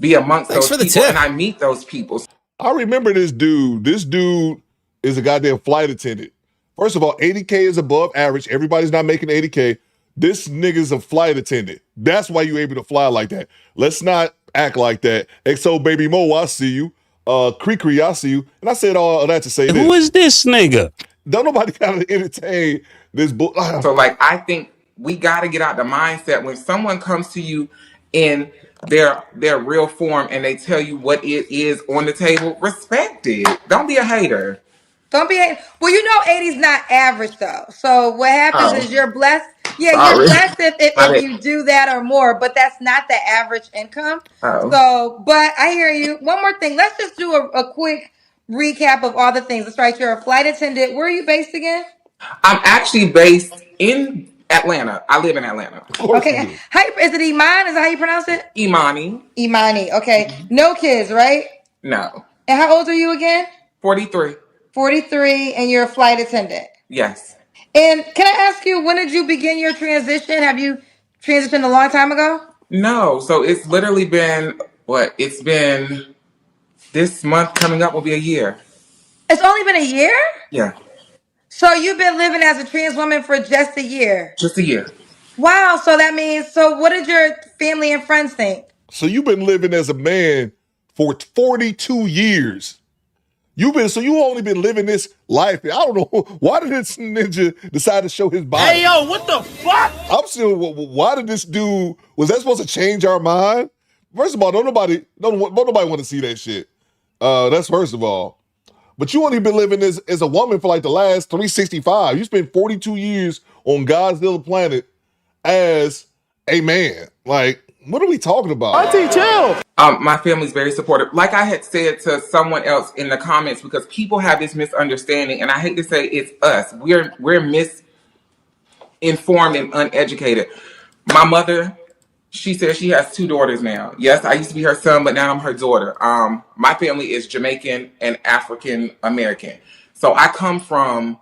be amongst those people and I meet those people. I remember this dude. This dude is a goddamn flight attendant. First of all, 80K is above average. Everybody's not making 80K. This nigga's a flight attendant. That's why you're able to fly like that. Let's not act like that. XO Baby Mo, I see you. Cree, I see you. And I said all of that to say this. Who is this nigga? Don't nobody gotta entertain this book. So like, I think we got to get out the mindset when someone comes to you in their real form and they tell you what it is on the table, respect it. Don't be a hater. Don't be well, you know 80's not average though. So what happens is you're blessed. Yeah, you're blessed if you do that or more, but that's not the average income. So, but I hear you. One more thing. Let's just do a quick recap of all the things. That's right. You're a flight attendant. Where are you based again? I'm actually based in Atlanta. I live in Atlanta. Okay. Is it Iman? Is that how you pronounce it? Imani. Okay. No kids, right? No. And how old are you again? 43. 43, and you're a flight attendant. Yes. And can I ask you, when did you begin your transition? Have you transitioned a long time ago? No. So it's literally been, it's been this month coming up will be a year. It's only been a year? Yeah. So you've been living as a trans woman for just a year? Just a year. Wow. So that means, so what did your family and friends think? So you've been living as a man for 42 years. You only been living this life. I don't know, why did this ninja decide to show his body? Hey, yo, what the fuck? I'm still, why did this dude, was that supposed to change our mind? First of all, don't nobody want to see that shit. That's first of all. But you only been living as a woman for like the last 365. You spent 42 years on God's little planet as a man. Like, what are we talking about? Auntie, chill. My family's very supportive. Like I had said to someone else in the comments, because people have this misunderstanding, and I hate to say it's us. We're misinformed and uneducated. My mother, she says she has 2 daughters now. Yes, I used to be her son, but now I'm her daughter. My family is Jamaican and African American. So I come from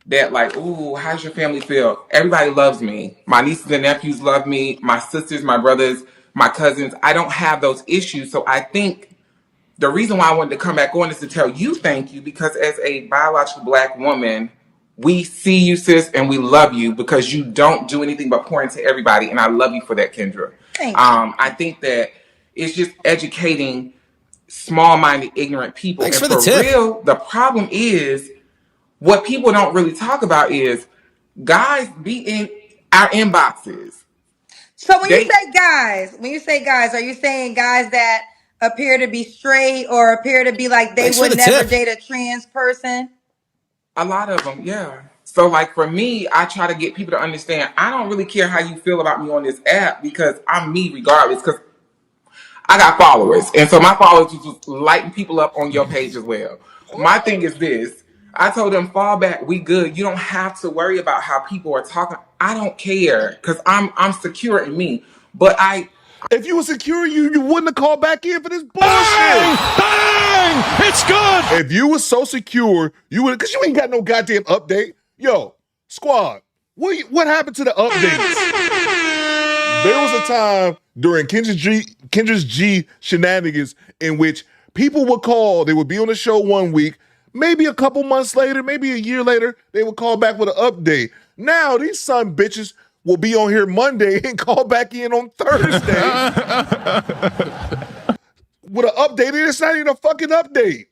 that, like, ooh, how does your family feel? Everybody loves me. My nieces and nephews love me. My sisters, my brothers, my cousins. I don't have those issues. So I think the reason why I wanted to come back on is to tell you thank you, because as a biological Black woman, we see you, sis, and we love you because you don't do anything but pour into everybody. And I love you for that, Kendra. Thank you. I think that it's just educating small-minded, ignorant people. Thanks and for the tip. real, the problem is, what people don't really talk about is guys be in our inboxes. So when you say guys, are you saying guys that appear to be straight or appear to be like they would never date a trans person? A lot of them, yeah. So like for me, I try to get people to understand I don't really care how you feel about me on this app, because I'm me regardless, because I got followers. And so my followers just lighting people up on your page as well. My thing is this. I told them, fall back, we good. You don't have to worry about how people are talking. I don't care, because I'm secure in me. But if you were secure, you wouldn't have called back in for this bullshit. Bang! It's good! If you were so secure, you would, because you ain't got no goddamn update. Yo, squad, what happened to the updates? There was a time during Kendra's G shenanigans in which people would call, they would be on the show one week, maybe a couple months later, maybe a year later, they would call back with an update. Now, these son bitches will be on here Monday and call back in on Thursday with an update, and it's not even a fucking update.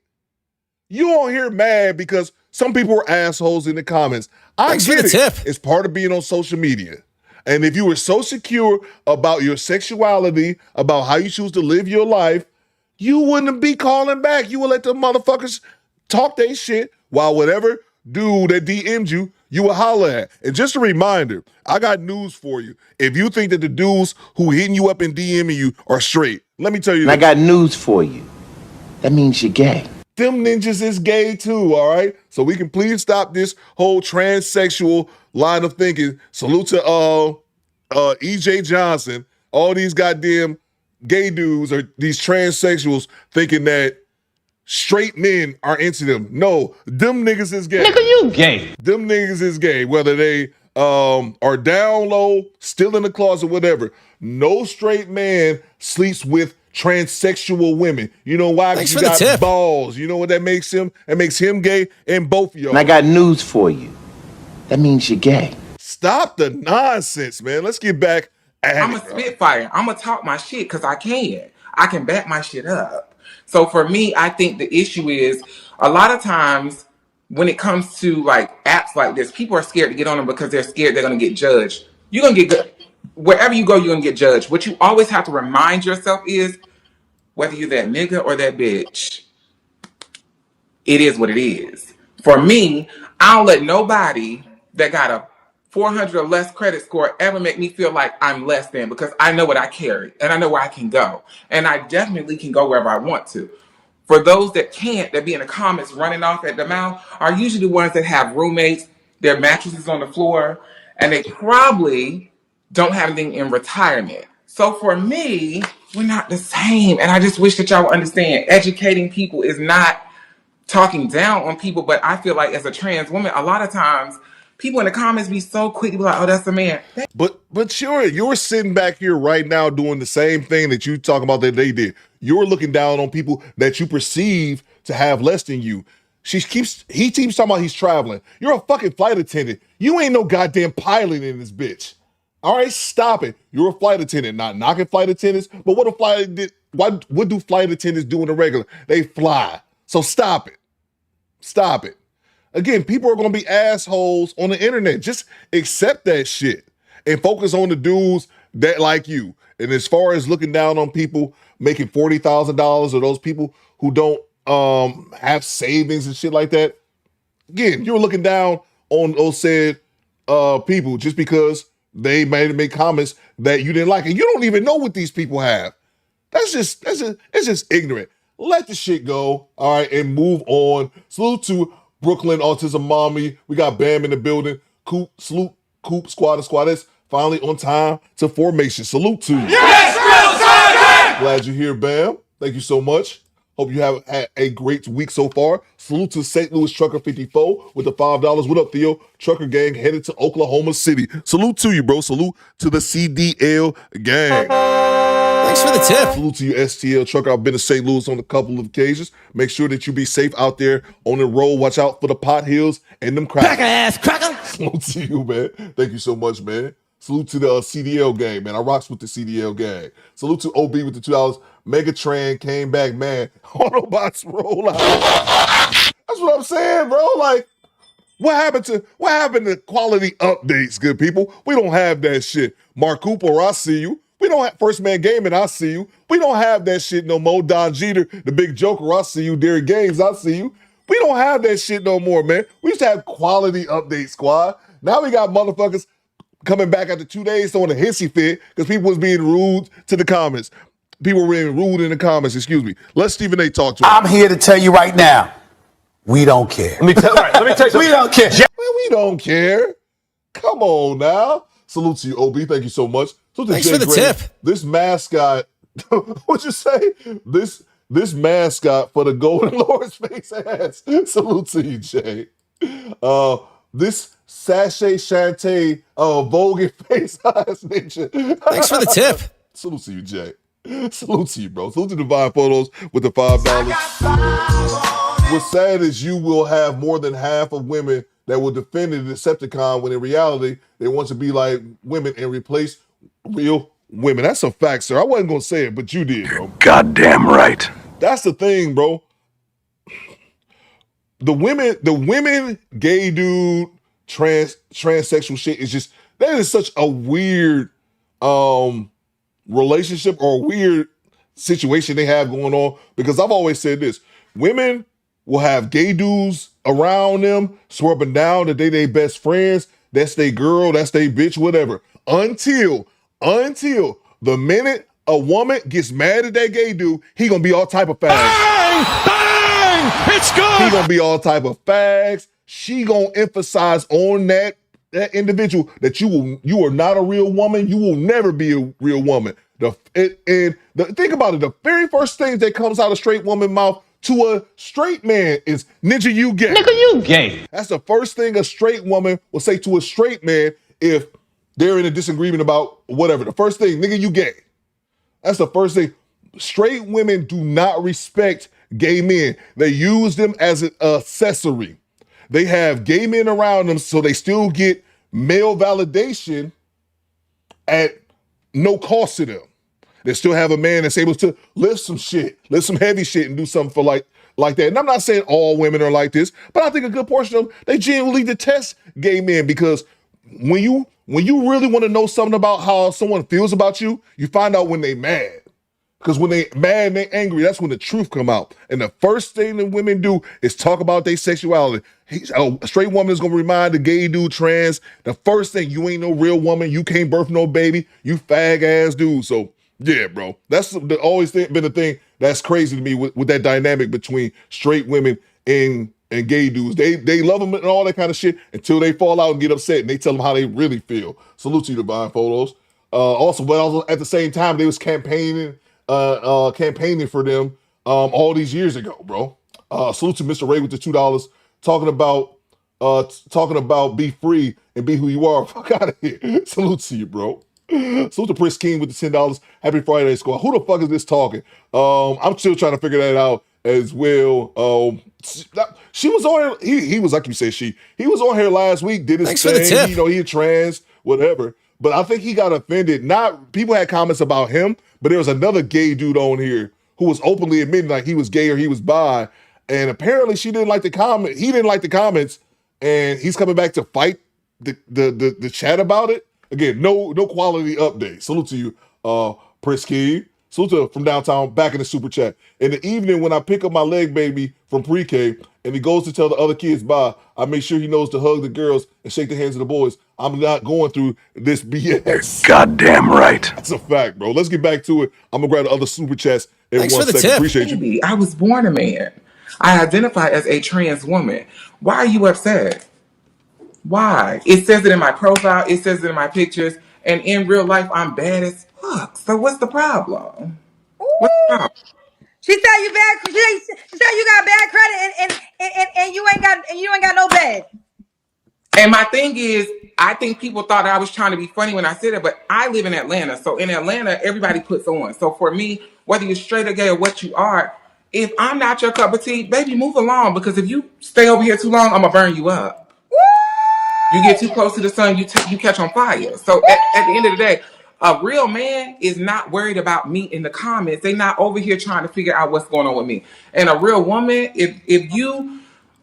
You on here mad because some people were assholes in the comments. I get it. It's part of being on social media. And if you were so secure about your sexuality, about how you choose to live your life, you wouldn't be calling back. You would let the motherfuckers talk they shit while whatever dude that DM'd you, you will holler at. And just a reminder, I got news for you. If you think that the dudes who hitting you up and DMing you are straight, let me tell you And this. I got news for you. That means you're gay. Them ninjas is gay too, all right? So we can please stop this whole transsexual line of thinking. Salute to EJ Johnson, all these goddamn gay dudes or these transsexuals thinking that straight men are into them. No, them niggas is gay. Nigga, you gay. Them niggas is gay, whether they are down low, still in the closet, whatever. No straight man sleeps with transsexual women. You know why? Because you got balls. You know what that makes him? It makes him gay and both of y'all. And I got news for you. That means you're gay. Stop the nonsense, man. Let's get back at I'm a spitfire. I'm going to talk my shit because I can. I can back my shit up. So for me, I think the issue is a lot of times when it comes to like apps like this, people are scared to get on them because they're scared they're going to get judged. You're going to get good. Wherever you go, you're going to get judged. What you always have to remind yourself is whether you're that nigga or that bitch, it is what it is. For me, I don't let nobody that got a 400 or less credit score ever make me feel like I'm less than, because I know what I carry and I know where I can go. And I definitely can go wherever I want to. For those that can't, that be in the comments running off at the mouth, are usually the ones that have roommates, their mattresses on the floor, and they probably don't have anything in retirement. So for me, we're not the same. And I just wish that y'all would understand, educating people is not talking down on people, but I feel like as a trans woman, a lot of times people in the comments be so quick to be like, oh, that's a man. But you're sitting back here right now doing the same thing that you talking about that they did. You're looking down on people that you perceive to have less than you. He keeps talking about he's traveling. You're a fucking flight attendant. You ain't no goddamn pilot in this bitch. All right, stop it. You're a flight attendant, not knocking flight attendants. But what do flight attendants do in the regular? They fly. So stop it. Stop it. Again, people are going to be assholes on the internet. Just accept that shit and focus on the dudes that like you. And as far as looking down on people making $40,000 or those people who don't have savings and shit like that, again, you're looking down on those said people just because they might have made comments that you didn't like. And you don't even know what these people have. It's just ignorant. Let the shit go, all right, and move on. Salute to Brooklyn Autism Mommy. We got Bam in the building. Coop, salute Coop, Squatters, finally on time to formation. Salute to you. Yes, real Sergeant! Glad you're here, Bam. Thank you so much. Hope you have had a great week so far. Salute to St. Louis Trucker 54 with the $5. What up, Theo? Trucker gang headed to Oklahoma City. Salute to you, bro. Salute to the CDL gang. Thanks for the tip. Salute to you, STL trucker. I've been to St. Louis on a couple of occasions. Make sure that you be safe out there on the road. Watch out for the pothills and them crackers. Cracker ass cracker. Salute to you, man. Thank you so much, man. Salute to the CDL gang, man. I rocks with the CDL gang. Salute to OB with the $2. Megatran came back, man. Autobots roll out. That's what I'm saying, bro. Like, what happened to quality updates, good people? We don't have that shit. Mark Cooper, I see you. We don't have First Man Gaming, I see you. We don't have that shit no more. Don Jeter, the big joker, I see you. Derek Games, I see you. We don't have that shit no more, man. We used to have quality update, squad. Now we got motherfuckers coming back after 2 days throwing a hissy fit because people was being rude to the comments. People were being rude in the comments, excuse me. Let Stephen A talk to him. I'm here to tell you right now, we don't care. Let me tell you We don't care. We don't care. Come on now. Salute to you, OB. Thank you so much. Thanks for the tip. This mascot, what'd you say? This mascot for the Golden Lord's face ass. Salute to you, Jay. This sachet Shantae Vogue face ass ninja. Thanks for the tip. Salute to you, Jay. Salute to you, bro. Salute to Divine Photos with the $5. What's sad is you will have more than half of women that will defend the Decepticon when in reality they want to be like women and replace real women. That's a fact, sir. I wasn't gonna say it, but you did, bro. Goddamn right. That's the thing, bro. The women, gay dude, transsexual shit is just, that is such a weird relationship or weird situation they have going on, because I've always said this: women will have gay dudes around them, swear up and down that they best friends, that's they girl, that's they bitch, whatever. Until the minute a woman gets mad at that gay dude, he gonna be all type of fags. Bang! Bang! It's good! He gonna be all type of fags. She gonna emphasize on that individual that you are not a real woman. You will never be a real woman. Think about it. The very first thing that comes out of straight woman mouth to a straight man is, "Nigga, you gay." Nigga, you gay. That's the first thing a straight woman will say to a straight man if they're in a disagreement about whatever. The first thing, "Nigga, you gay." That's the first thing. Straight women do not respect gay men. They use them as an accessory. They have gay men around them so they still get male validation at no cost to them. They still have a man that's able to lift some heavy shit and do something for like that. And I'm not saying all women are like this, but I think a good portion of them, they genuinely detest gay men because when you really want to know something about how someone feels about you, you find out when they mad. Because when they mad and they angry, that's when the truth come out. And the first thing that women do is talk about their sexuality. A straight woman is going to remind the gay dude, trans, the first thing, you ain't no real woman, you can't birth no baby, you fag ass dude. So yeah, bro, that's always been the thing that's crazy to me with that dynamic between straight women and gay dudes. They love them and all that kind of shit until they fall out and get upset and they tell them how they really feel. Salute to you, Divine Photos. Also at the same time, they was campaigning for them all these years ago, bro. Salute to Mr. Ray with the $2 talking about be free and be who you are. Fuck out of here. Salute to you, bro. Salute to Prince King with the $10. Happy Friday, squad. Who the fuck is this talking? I'm still trying to figure that out as well. She was on here. He was like you said. He was on here last week. Did his Thanks thing. for the tip. You know, he a trans, whatever. But I think he got offended. People had comments about him, but there was another gay dude on here who was openly admitting like he was gay or he was bi, and apparently she didn't like the comment. He didn't like the comments, and he's coming back to fight the chat about it. Again, no quality update. Salute to you, Prince King. Salute to from downtown, back in the super chat. In the evening when I pick up my leg baby from pre-K and he goes to tell the other kids bye, I make sure he knows to hug the girls and shake the hands of the boys. I'm not going through this BS. Goddamn right. That's a fact, bro. Let's get back to it. I'm gonna grab the other super chats in Thanks 1 for the second. tip. Appreciate you. Baby, I was born a man. I identify as a trans woman. Why are you upset? Why? It says it in my profile. It says it in my pictures. And in real life, I'm bad as fuck. So what's the problem? What's the problem? She said you bad. She said you got bad credit and you ain't got no bed. And my thing is, I think people thought I was trying to be funny when I said it, but I live in Atlanta. So in Atlanta, everybody puts on. So for me, whether you're straight or gay or what you are, if I'm not your cup of tea, baby, move along. Because if you stay over here too long, I'm going to burn you up. You get too close to the sun, you catch on fire. So at the end of the day, a real man is not worried about me in the comments. They're not over here trying to figure out what's going on with me. And a real woman,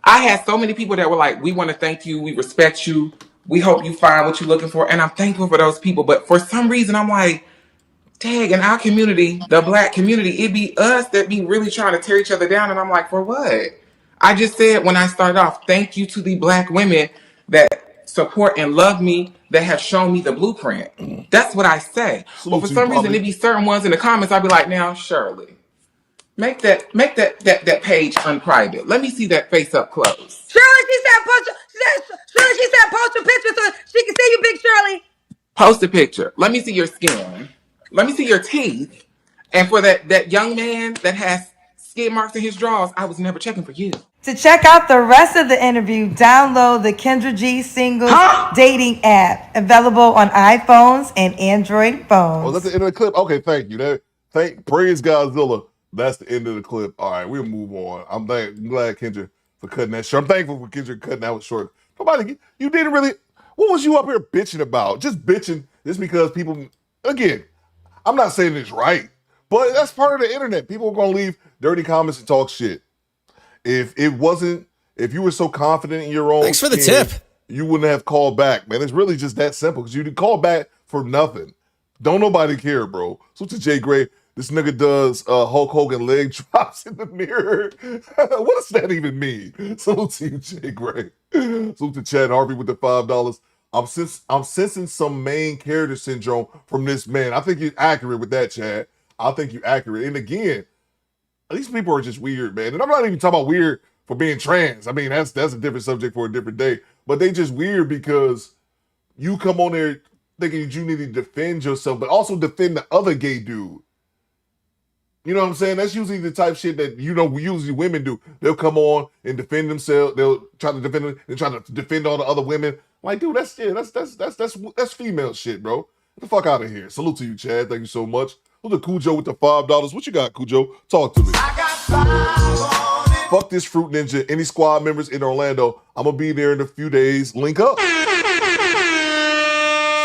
I had so many people that were like, we want to thank you, we respect you, we hope you find what you're looking for. And I'm thankful for those people. But for some reason, I'm like, dang, in our community, the black community, it be us that be really trying to tear each other down. And I'm like, for what? I just said when I started off, thank you to the black women that support and love me, that have shown me the blueprint. That's what I say. But for some reason, there be certain ones in the comments, I'd be like, now, Shirley, make that page unprivate. Let me see that face up close. Shirley, she said post a picture so she can see you, Big Shirley. Post a picture. Let me see your skin. Let me see your teeth. And for that young man that has skid marks in his drawers, I was never checking for you. To check out the rest of the interview, download the Kendra G Singles dating app, available on iPhones and Android phones. Oh, that's the end of the clip? Okay, thank you. Praise Godzilla. That's the end of the clip. All right, we'll move on. I'm glad Kendra for cutting that short. I'm thankful for Kendra cutting that short. You didn't really, what was you up here bitching about? Just bitching just because people, again, I'm not saying it's right, but that's part of the internet. People are going to leave dirty comments and talk shit. If you were so confident in your own Thanks for the skin, tip. you wouldn't have called back, man. It's really just that simple because you did call back for nothing. Don't nobody care, bro. So to Jay Gray, This nigga does Hulk Hogan leg drops in the mirror. What does that even mean? Salute to you, Jay Gray. Salute to Chad Harvey with the $5. I'm sensing some main character syndrome from this man. I think you're accurate with that, Chad. I think you're accurate. And again, these people are just weird, man. And I'm not even talking about weird for being trans. I mean, that's a different subject for a different day. But they just weird because you come on there thinking that you need to defend yourself, but also defend the other gay dude. You know what I'm saying? That's usually the type of shit that, usually women do. They'll come on and defend themselves. They'll try to defend them and try to defend all the other women. Like, dude, that's female shit, bro. Get the fuck out of here. Salute to you, Chad. Thank you so much. Look at Cujo with the $5. What you got, Cujo? Talk to me. Fuck this Fruit Ninja. Any squad members in Orlando, I'm gonna be there in a few days. Link up.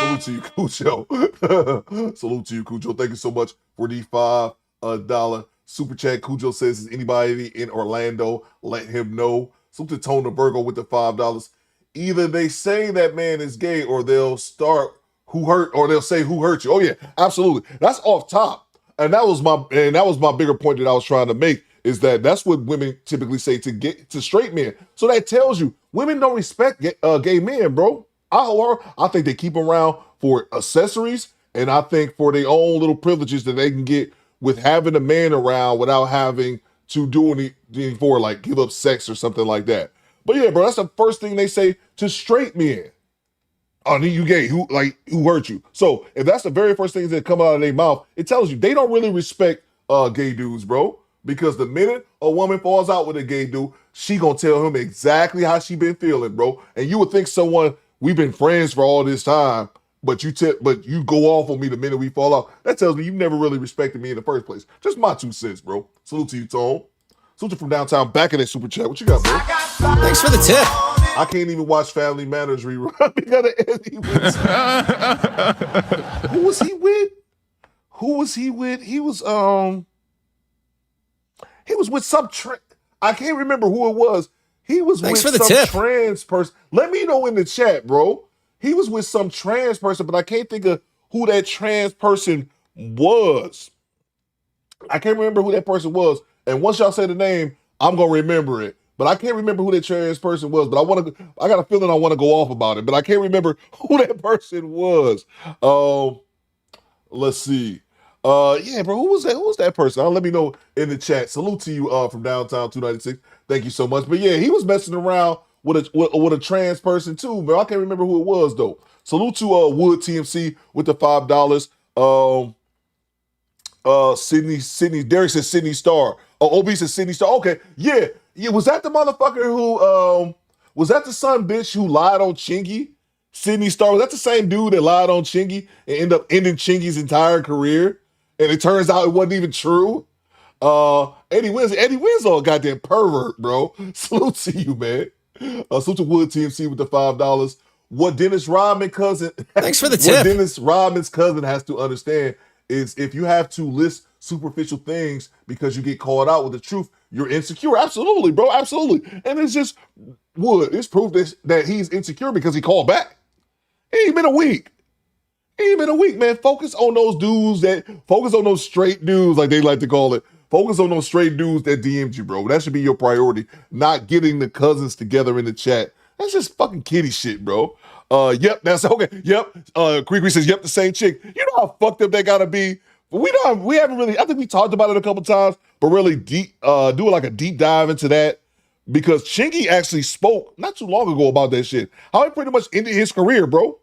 Salute to you, Cujo. Salute to you, Cujo. Thank you so much for the $5 super chat. Cujo says, is anybody in Orlando? Let him know. Salute to Tone the Virgo with the $5. Either they say that man is gay or they'll say who hurt you. Oh yeah, absolutely. That's off top. And that was my bigger point that I was trying to make, is that that's what women typically say to straight men. So that tells you women don't respect gay men, bro. I think they keep them around for accessories, and I think for their own little privileges that they can get with having a man around without having to do anything for, like, give up sex or something like that. But yeah, bro, that's the first thing they say to straight men. Oh, you gay, who hurt you? So if that's the very first things that come out of their mouth, it tells you they don't really respect gay dudes, bro. Because the minute a woman falls out with a gay dude, she gonna tell him exactly how she been feeling, bro. And you would think we've been friends for all this time, but you go off on me the minute we fall out. That tells me you never really respected me in the first place. Just my 2 cents, bro. Salute to you, Tone. Salute from downtown, back in that super chat. What you got, bro? Thanks for the tip. I can't even watch Family Matters rerun because of Eddie Wilson. Who was he with? He was with some I can't remember who it was. He was with some trans person. Let me know in the chat, bro. He was with some trans person, but I can't think of who that trans person was. I can't remember who that person was. And once y'all say the name, I'm gonna remember it. But I can't remember who that trans person was. But I got a feeling I want to go off about it. But I can't remember who that person was. Let's see. Yeah, bro, who was that? Who was that person? Let me know in the chat. Salute to you from downtown 296. Thank you so much. But yeah, he was messing around with a trans person too, but I can't remember who it was though. Salute to Wood TMC with the $5. Sydney. Derek says Sydney Star. OB says Sydney Star. Okay, yeah. Was that the motherfucker who was that the son bitch who lied on Chingy? Sydney Star. Was that the same dude that lied on Chingy and ended up ending Chingy's entire career? And it turns out it wasn't even true. Eddie Winslow, a goddamn pervert, bro. Salute to you, man. Salute to Wood TMC with the $5. What Dennis Rodman's cousin has to understand is if you have to list superficial things because you get called out with the truth, you're insecure. Absolutely, bro. Absolutely. And it's just Wood. It's proof that he's insecure because he called back. It ain't been a week. Man. Focus on those straight dudes, like they like to call it. Focus on those straight dudes that DM'd you, bro. That should be your priority. Not getting the cousins together in the chat. That's just fucking kiddie shit, bro. Yep, that's okay. Yep. Creek says, yep, the same chick. You know how fucked up that gotta be? We haven't really, I think we talked about it a couple times, but really do like a deep dive into that. Because Chingy actually spoke not too long ago about that shit. How he pretty much ended his career, bro.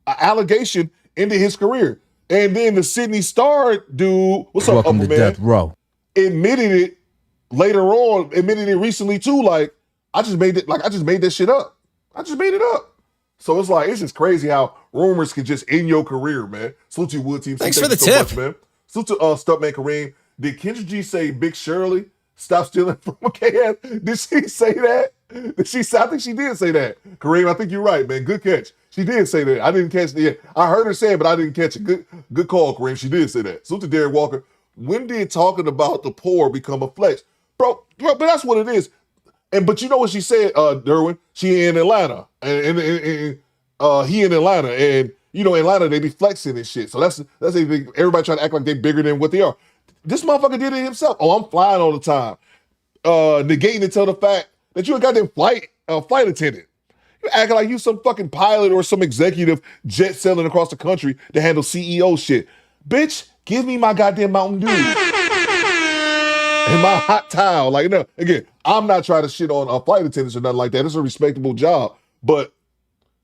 An allegation ended his career. And then the Sydney Star dude, what's up, Welcome to man? Death Row. Admitted it recently too. Like, I just made that shit up. I just made it up. So it's like, it's just crazy how rumors can just end your career, man. Salute to you, Wood Team. Thanks for the tip. Much, man. Salute to Stuntman Kareem. Did Kendra G say Big Shirley stop stealing from a KS? Did she say that? I think she did say that. Kareem, I think you're right, man. Good catch. She did say that. I didn't catch it yet. I heard her say it, but I didn't catch it. Good call, Kareem. She did say that. Salute to Derek Walker. When did talking about the poor become a flex? Bro, but that's what it is. But you know what she said, Derwin? She in Atlanta. And he in Atlanta. And, you know, Atlanta, they be flexing and shit. So that's everybody trying to act like they bigger than what they are. This motherfucker did it himself. Oh, I'm flying all the time. Negating it to the fact that you're a goddamn flight attendant. You're acting like you some fucking pilot or some executive jet sailing across the country to handle CEO shit. Bitch, give me my goddamn Mountain Dew. And my hot towel. Like, no, again, I'm not trying to shit on flight attendants or nothing like that. It's a respectable job. But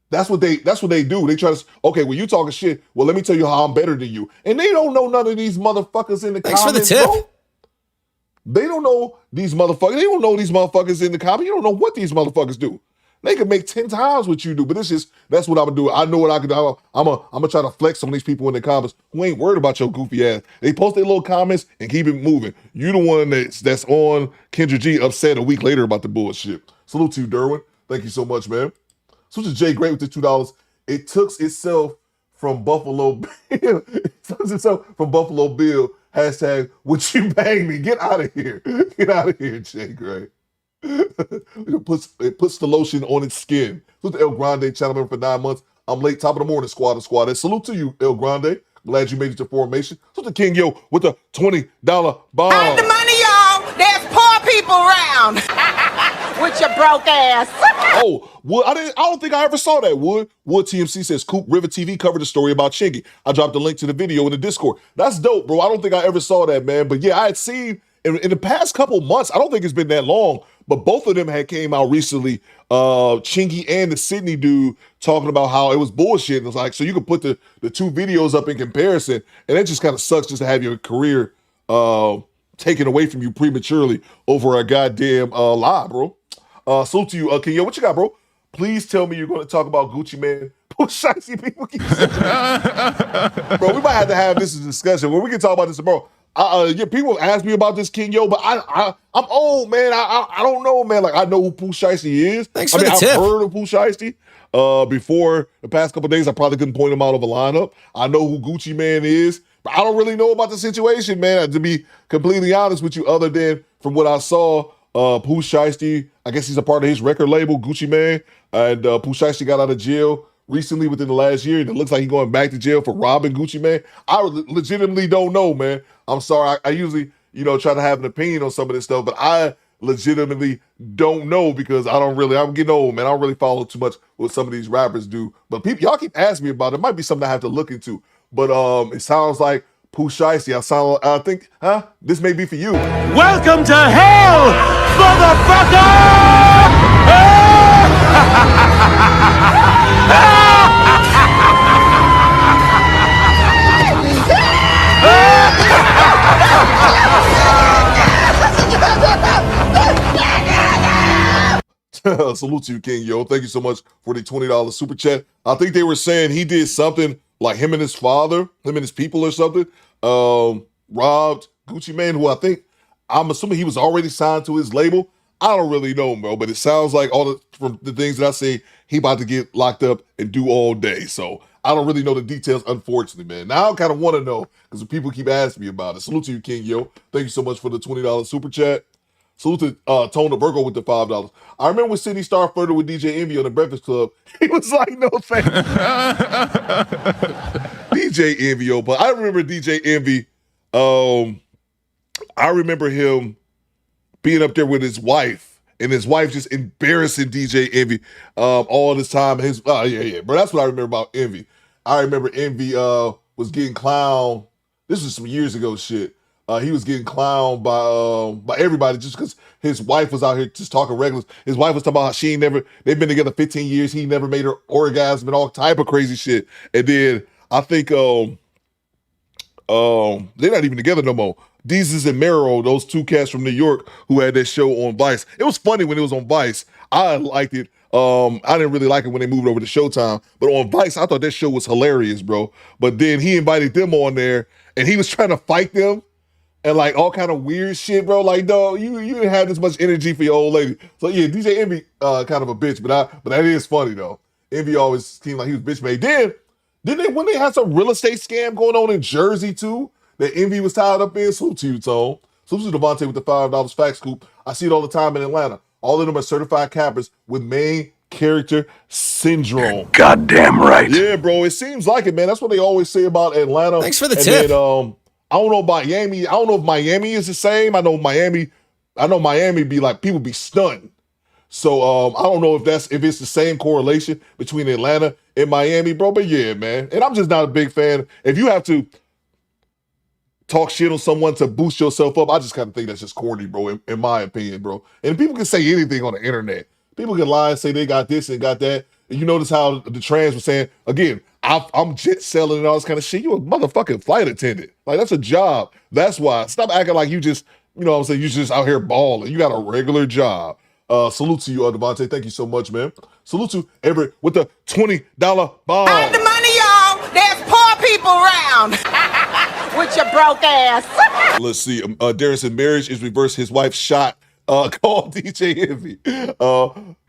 that's what they do. They try to, okay, well, you talking shit. Well, let me tell you how I'm better than you. And they don't know none of these motherfuckers in the comments, for the tip. bro. They don't know these motherfuckers. They don't know these motherfuckers in the comments. You don't know what these motherfuckers do. They can make 10 times what you do, but that's what I'm gonna do. I know what I can do. I'm gonna try to flex on these people in the comments who ain't worried about your goofy ass. They post their little comments and keep it moving. You the one that's on Kendra G upset a week later about the bullshit. Salute to you, Derwin. Thank you so much, man. Salute to Jay Great with the $2. It took itself from Buffalo Bill. It took itself from Buffalo Bill. Hashtag, would you bang me? Get out of here. Get out of here, Jay Gray. It puts the lotion on its skin. Salute to El Grande, channel member for 9 months. I'm late, top of the morning, squad. And salute to you, El Grande. Glad you made it to formation. Salute to King Yo with the $20 bomb. Find the money, y'all. There's poor people around. With your broke ass. Oh, Wood, I don't think I ever saw that, Wood. Wood TMC says, Coop River TV covered the story about Chingy. I dropped a link to the video in the Discord. That's dope, bro. I don't think I ever saw that, man. But yeah, I had seen, in the past couple months, I don't think it's been that long, but both of them had came out recently, Chingy and the Sydney dude, talking about how it was bullshit. And it's like, so you can put the two videos up in comparison, and it just kind of sucks just to have your career taken away from you prematurely over a goddamn lie, bro. Salute to you, Kenya. What you got, bro? Please tell me you're going to talk about Gucci Mane. Shicey people keep saying that. Bro, we might have to have this discussion where we can talk about this tomorrow. Yeah, people ask me about this King Yo, but I'm old, man. I don't know, man. Like, I know who Pooh Shiesty is. Thanks for the tip. I've heard of Pooh Shiesty. Before the past couple of days, I probably couldn't point him out of a lineup. I know who Gucci Mane is, but I don't really know about the situation, man. To be completely honest with you, other than from what I saw, Pooh Shiesty, I guess he's a part of his record label, Gucci Mane, and Pooh Shiesty got out of jail recently within the last year, and it looks like he's going back to jail for robbing Gucci Mane. I legitimately don't know, man. I'm sorry. I usually, try to have an opinion on some of this stuff, but I legitimately don't know because I'm getting old, man. I don't really follow too much what some of these rappers do. But y'all keep asking me about it. It might be something I have to look into. But it sounds like Pooh Shiesty. I think, this may be for you. Welcome to hell, Salute to you, King Yo. Thank you so much for the $20 super chat. I think they were saying he did something like him and his father, him and his people or something, robbed Gucci Mane, who I'm assuming he was already signed to his label. I don't really know, bro, but it sounds like from the things that I say, he about to get locked up and do all day. So I don't really know the details, unfortunately, man. Now I kind of want to know because people keep asking me about it. Salute to you, King Yo. Thank you so much for the $20 super chat. Salute to Tone Virgo with the $5. I remember when Sydney Star flirted with DJ Envy on the Breakfast Club. He was like, no thanks. DJ Envy, but I remember DJ Envy. I remember him being up there with his wife, and his wife just embarrassing DJ Envy all this time. Bro, that's what I remember about Envy. I remember Envy was getting clowned. This was some years ago shit. He was getting clowned by everybody just because his wife was out here just talking regular. His wife was talking about how they've been together 15 years. He never made her orgasm and all type of crazy shit. And then I think they're not even together no more. Deezus and Mero, those two cats from New York who had that show on Vice. It was funny when it was on Vice. I liked it. I didn't really like it when they moved over to Showtime. But on Vice, I thought that show was hilarious, bro. But then he invited them on there, and he was trying to fight them. And like all kind of weird shit, bro. Like, dog, you didn't have this much energy for your old lady. So yeah, DJ Envy, kind of a bitch, but that is funny though. Envy always seemed like he was bitch made. When they had some real estate scam going on in Jersey too, that Envy was tied up in. Salute to you, Tone. Salute to Devontae with the $5 fact scoop. I see it all the time in Atlanta. All of them are certified cappers with main character syndrome. You're goddamn right. Yeah, bro. It seems like it, man. That's what they always say about Atlanta. Thanks for the tip. Then, I don't know Miami. I don't know if Miami is the same. I know Miami be like, people be stunned. So I don't know if it's the same correlation between Atlanta and Miami, bro. But yeah, man. And I'm just not a big fan. If you have to talk shit on someone to boost yourself up, I just kind of think that's just corny, bro, in my opinion, bro. And people can say anything on the internet. People can lie and say they got this and got that. And you notice how the trans was saying, again, I'm jet selling and all this kind of shit. You a motherfucking flight attendant. Like, that's a job. That's why. Stop acting like you just, you know what I'm saying, you just out here balling. You got a regular job. Salute to you, Devontae. Thank you so much, man. Salute to Everett with the $20 bomb. I have the money, y'all. There's poor people around. With your broke ass. Let's see. Darren said marriage is reversed. His wife shot. Called DJ Envy.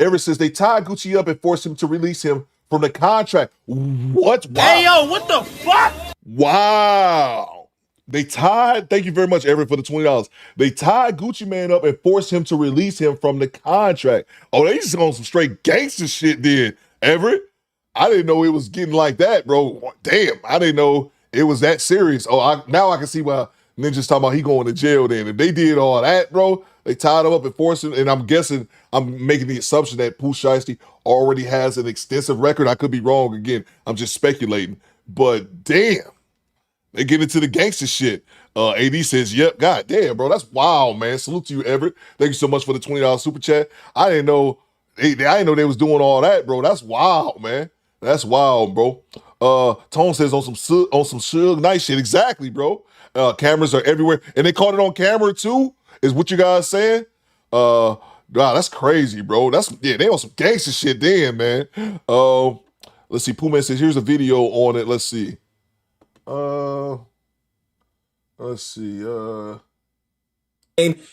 Ever since they tied Gucci up and forced him to release him from the contract. What? Wow. Hey, yo, what the fuck? Wow. Thank you very much, Everett, for the $20. They tied Gucci Mane up and forced him to release him from the contract. Oh, they just on some straight gangster shit then, Everett. I didn't know it was getting like that, bro. Damn, I didn't know it was that serious. Oh, now I can see why Ninja's talking about he going to jail then. If they did all that, bro, they tied him up and forced him, and I'm guessing, I'm making the assumption that Pooh Shiesty already has an extensive record. I could be wrong. Again, I'm just speculating. But damn, they get into the gangster shit. AD says, yep, god damn, bro, that's wild, man. Salute to you, Everett. Thank you so much for the $20 super chat. I didn't know they was doing all that, bro. That's wild, man. That's wild, bro. Tone says on some Suge Knight shit. Exactly, bro. Cameras are everywhere. And they caught it on camera too, is what you guys saying? Wow, that's crazy, bro. They on some gangster shit then, man. Let's see. Pooh Man says, here's a video on it. Let's see. And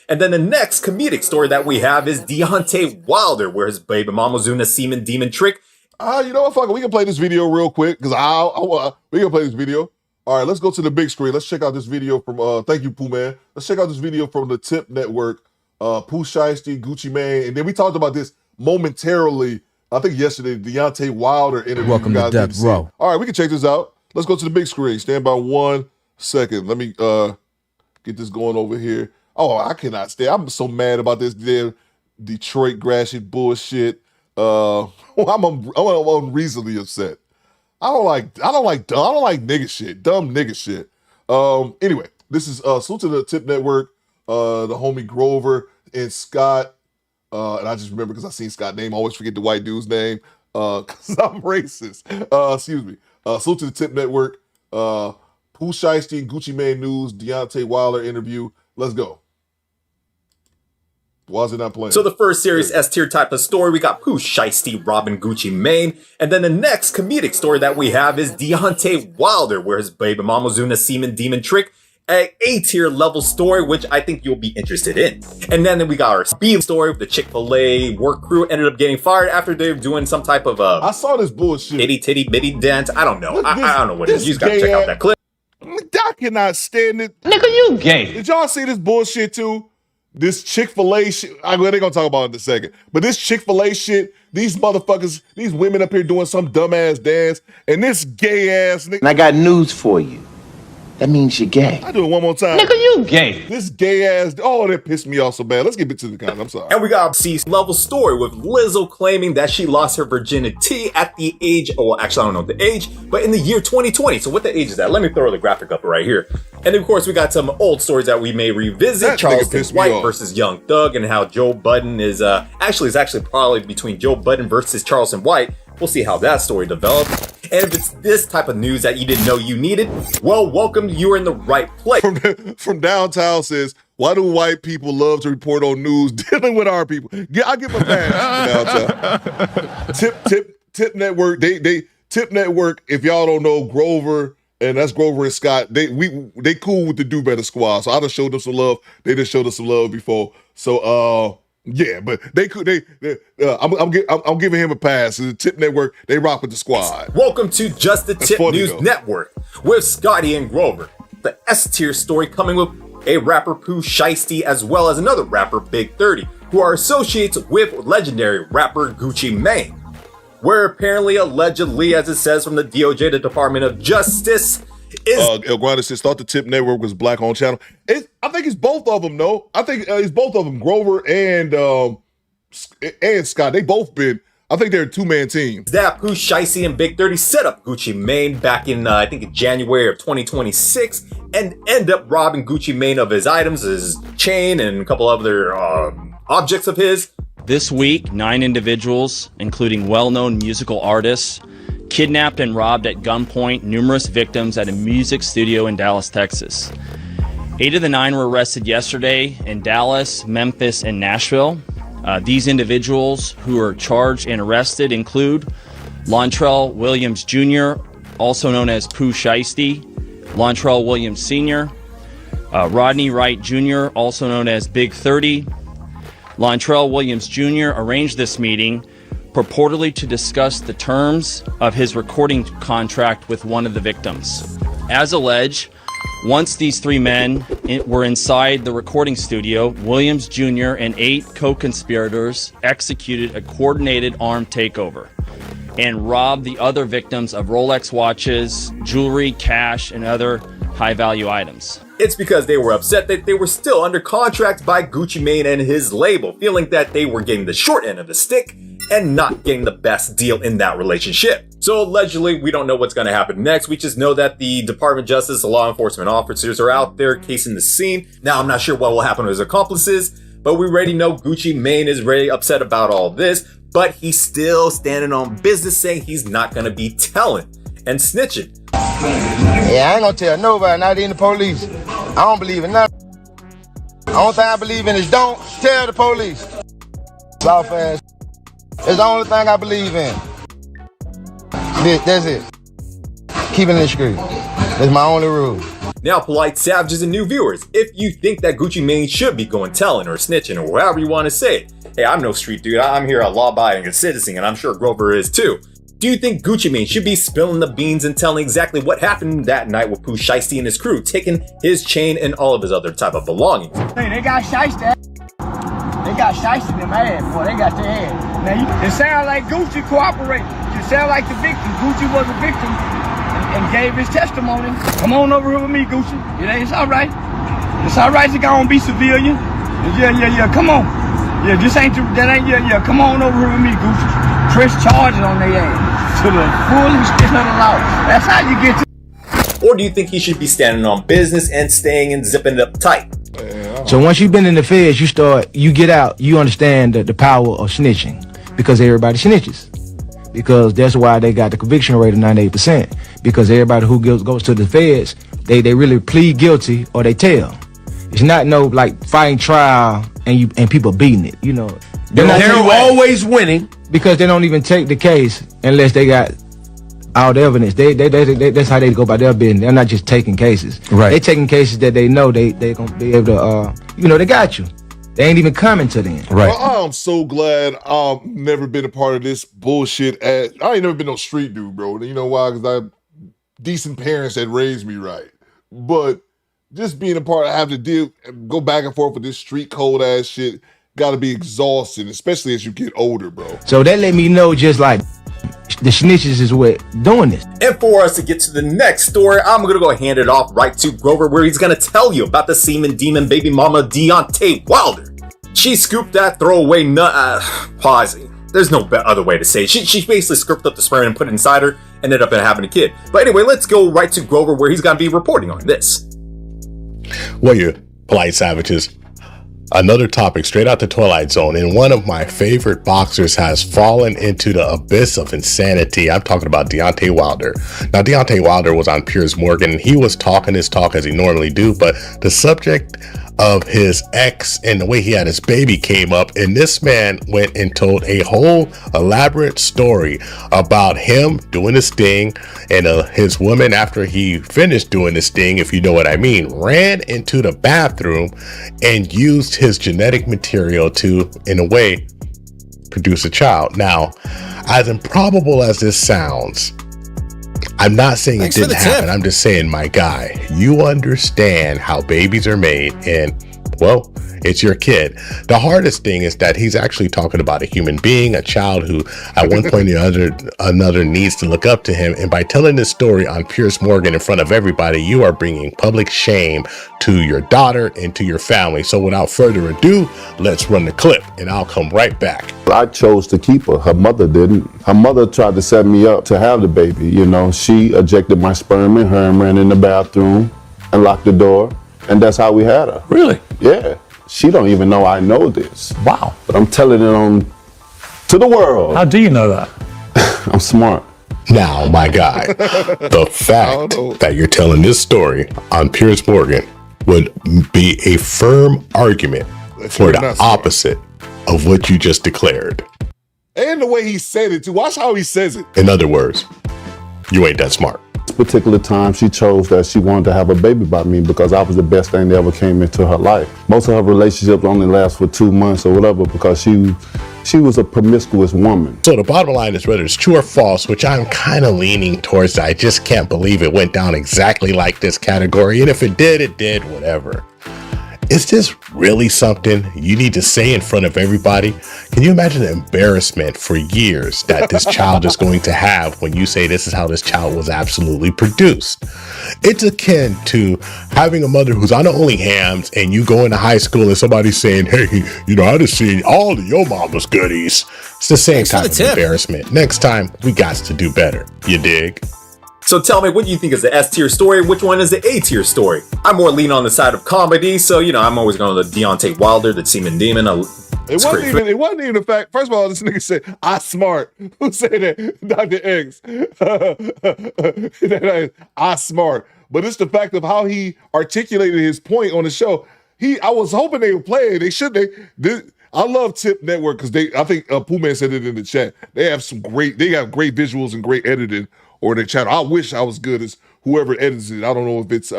then the next comedic story that we have is Deontay Wilder, where his baby mama's doing a semen demon trick. You know what, fuck it. We can play this video real quick, because we can play this video. All right, let's go to the big screen. Let's check out this video from, thank you, Pooh Man. Let's check out this video from the Tip Network, Pooh Shiesty, Gucci Mane. And then we talked about this momentarily, I think yesterday, Deontay Wilder interview. Welcome to Death Row. All right, we can check this out. Let's go to the big screen. Stand by 1 second. Let me get this going over here. Oh, I cannot stay. I'm so mad about this damn Detroit Gratiot bullshit. I'm unreasonably upset. I don't like nigga shit, dumb nigga shit. Anyway, this is salute to the Tip Network, the homie Grover and Scott. And I just remember because I seen Scott's name, I always forget the white dude's name, because I'm racist. Excuse me. Salute to the Tip Network, Pooh Shiesty and Gucci Mane news, Deontay Wilder interview. Let's go. Why is it not playing? So the first series S-tier type of story, we got Pooh Shiesty robbing Gucci Mane. And then the next comedic story that we have is Deontay Wilder, where his baby mama's doing a semen demon trick. A A-tier level story, which I think you'll be interested in. And then we got our B story with the Chick-fil-A work crew ended up getting fired after they were doing some type of I saw this bullshit. Itty titty bitty dance. I don't know. I don't know what it is. You just gotta check out that clip. I cannot stand it. Nigga, you gay. Did y'all see this bullshit too? This Chick-fil-A shit, they're gonna talk about it in a second. But this Chick-fil-A shit, these motherfuckers, these women up here doing some dumbass dance, and this gay ass nigga. And I got news for you. That means you're gay. I do it one more time. Nigga, you gay. This gay ass, oh, that pissed me off so bad. Let's get back to the comment, I'm sorry. And we got a C-level story with Lizzo claiming that she lost her virginity at the age, oh, well, actually, I don't know the age, but in the year 2020. So what the age is that? Let me throw the graphic up right here. And of course, we got some old stories that we may revisit. That Charleston White versus Young Thug, and how Joe Budden is, actually probably between Joe Budden versus Charleston White. We'll see how that story develops. And if it's this type of news that you didn't know you needed, well, welcome, you're in the right place. From downtown says, why do white people love to report on news dealing with our people? I give a pass. Tip Network, they Tip Network, if y'all don't know, Grover, and that's Grover and Scott, they cool with the Do Better squad. So I just showed them some love. They just showed us some love before. So yeah, but I'm giving him a pass. The Tip Network, they rock with the squad. Welcome to Just the Tip News Network with Scotty and Grover. The S-tier story coming with a rapper Pooh Shiesty as well as another rapper Big 30, who are associates with legendary rapper Gucci Mane. Where apparently, allegedly, as it says from the DOJ, the Department of Justice, El Grande said, start the Tip Network was black on channel. I think it's both of them, no? I think it's both of them, Grover and Scott. They both been, I think they're a two-man team. That Pooh Shiesty and Big 30 set up Gucci Mane back in, I think, in January of 2026 and end up robbing Gucci Mane of his items, his chain, and a couple other objects of his. This week, 9 individuals, including well-known musical artists, kidnapped and robbed at gunpoint numerous victims at a music studio in Dallas, Texas. 8 of the 9 were arrested yesterday in Dallas, Memphis, and Nashville. These individuals who are charged and arrested include Lontrell Williams Jr., also known as Pooh Shiesty, Lontrell Williams Sr., Rodney Wright Jr., also known as Big 30. Lontrell Williams Jr. arranged this meeting purportedly to discuss the terms of his recording contract with one of the victims. As alleged, once these 3 men were inside the recording studio, Williams Jr. and 8 co-conspirators executed a coordinated armed takeover and robbed the other victims of Rolex watches, jewelry, cash, and other high-value items. It's because they were upset that they were still under contract by Gucci Mane and his label, feeling that they were getting the short end of the stick and not getting the best deal in that relationship. So allegedly, we don't know what's going to happen next. We just know that the Department of Justice, the law enforcement officers are out there casing the scene. Now, I'm not sure what will happen to his accomplices, but we already know Gucci Mane is very upset about all this, but he's still standing on business saying he's not going to be telling and snitching. Yeah, I ain't gonna tell nobody, not even the police. I don't believe in nothing. The only thing I believe in is don't tell the police. Soft ass. It's the only thing I believe in. That's it. Keeping it discreet. That's my only rule. Now, polite savages and new viewers, if you think that Gucci Mane should be going telling or snitching or however you want to say it, hey, I'm no street dude. I'm here a law-abiding citizen, and I'm sure Grover is too. Do you think Gucci Mane should be spilling the beans and telling exactly what happened that night with Pooh Shiesty and his crew, taking his chain and all of his other type of belongings? Hey, they got Shiesty. They got Shiesty in their ass, boy. They got their ass. Now, it sounds like Gucci cooperated. It sounds like the victim. Gucci was a victim and gave his testimony. Come on over here with me, Gucci. It's all right. It's all right to go and be civilian. Yeah. Come on. Yeah, come on over here with me, Gucci. Press charges on their ass to the full extent of the law. That's how you get to. Or do you think he should be standing on business and staying and zipping it up tight? So once you've been in the feds, you get out, you understand the power of snitching because everybody snitches. Because that's why they got the conviction rate of 98%. Because everybody who goes to the feds, they really plead guilty or they tell. It's not no like fighting trial and people beating it, you know. They're always winning because they don't even take the case unless they got all the evidence. That's how they go by their business. They're not just taking cases. Right. They taking cases that they know they gonna be able to they got you. They ain't even coming to them. Right. Well, I'm so glad I've never been a part of this bullshit. I ain't never been no street dude, bro. You know why? Because I have decent parents that raised me right. But just being a part, I have to go back and forth with this street cold ass shit. Got to be exhausting, especially as you get older, bro. So that let me know just like the snitches is what doing this. And for us to get to the next story, I'm going to go hand it off right to Grover, where he's going to tell you about the semen demon baby mama Deontay Wilder. She scooped that throwaway nut. Pausing. There's no other way to say it. She basically scooped up the sperm and put it inside her, ended up having a kid. But anyway, let's go right to Grover, where he's going to be reporting on this. Well, you polite savages. Another topic straight out the Twilight Zone, and one of my favorite boxers has fallen into the abyss of insanity. I'm talking about Deontay Wilder. Now, Deontay Wilder was on Piers Morgan, and he was talking his talk as he normally do, but the subject of his ex and the way he had his baby came up, and this man went and told a whole elaborate story about him doing his thing, and his woman, after he finished doing his thing, if you know what I mean, ran into the bathroom and used his genetic material to, in a way, produce a child. Now, as improbable as this sounds, I'm not saying it didn't happen. I'm just saying, my guy, you understand how babies are made. And, well, It's your kid. The hardest thing is that he's actually talking about a human being, a child who at one point or another needs to look up to him. And by telling this story on Piers Morgan in front of everybody, you are bringing public shame to your daughter and to your family. So without further ado, let's run the clip and I'll come right back. I chose to keep her. Her mother didn't. Her mother tried to set me up to have the baby. You know, she ejected my sperm in her and ran in the bathroom and locked the door. And that's how we had her. Really? Yeah. She don't even know I know this. Wow. But I'm telling it on to the world. How do you know that? I'm smart. Now, my guy, the fact that you're telling this story on Piers Morgan would be a firm argument for the opposite of what you just declared. And the way he said it too. Watch how he says it. In other words, you ain't that smart. This particular time, she chose that she wanted to have a baby by me because I was the best thing that ever came into her life. Most of her relationships only last for 2 months or whatever because she was a promiscuous woman. So the bottom line is whether it's true or false, which I'm kind of leaning towards. I just can't believe it went down exactly like this category. And if it did, whatever. Is this really something you need to say in front of everybody? Can you imagine the embarrassment for years that this child is going to have when you say this is how this child was absolutely produced? It's akin to having a mother who's on the OnlyHams and you go into high school and somebody's saying, hey, you know, I just seen all of your mama's goodies. It's the same type of embarrassment. Next time, we got to do better. You dig? So tell me, what do you think is the S tier story? Which one is the A tier story? I'm more lean on the side of comedy, so you know I'm always going to the Deontay Wilder, the Seaman Demon. It wasn't even the fact. First of all, this nigga said, "I smart." Who said that? Dr. X. I smart. But it's the fact of how he articulated his point on the show. I was hoping they would play it. I love Tip Network because I think Pooh Man said it in the chat. They have great visuals and great editing on their channel. I wish I was good as whoever edits it. I don't know if it's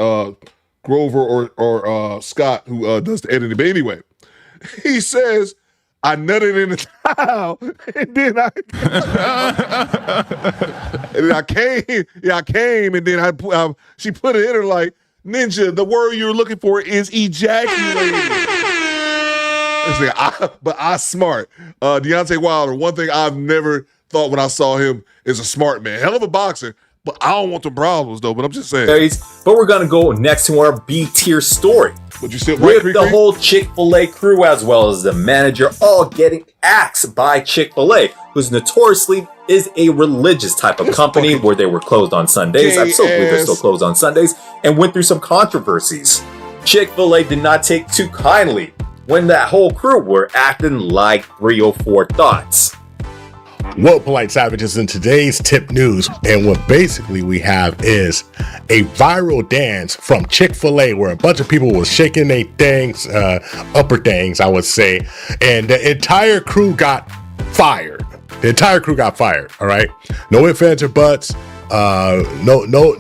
Grover or Scott who does the editing. But anyway, he says, I nutted in the towel, and then I came, and then she put it in her like, Ninja, the word you're looking for is ejaculating. But I smart. Deontay Wilder, one thing I've never thought when I saw him is a smart man. Hell of a boxer, but I don't want the problems though, but I'm just saying. But we're going to go next to our B tier story. But you still with the whole Chick-fil-A crew as well as the manager all getting axed by Chick-fil-A, who's notoriously is a religious type of company where they were closed on Sundays. I still believe they're still closed on Sundays and went through some controversies. Chick-fil-A did not take too kindly when that whole crew were acting like 304 thoughts. Well, polite savages, in today's tip news, and what basically we have is a viral dance from Chick-fil-A where a bunch of people was shaking their things, upper things, I would say, and the entire crew got fired. All right? No ifs, ands, or buts. No.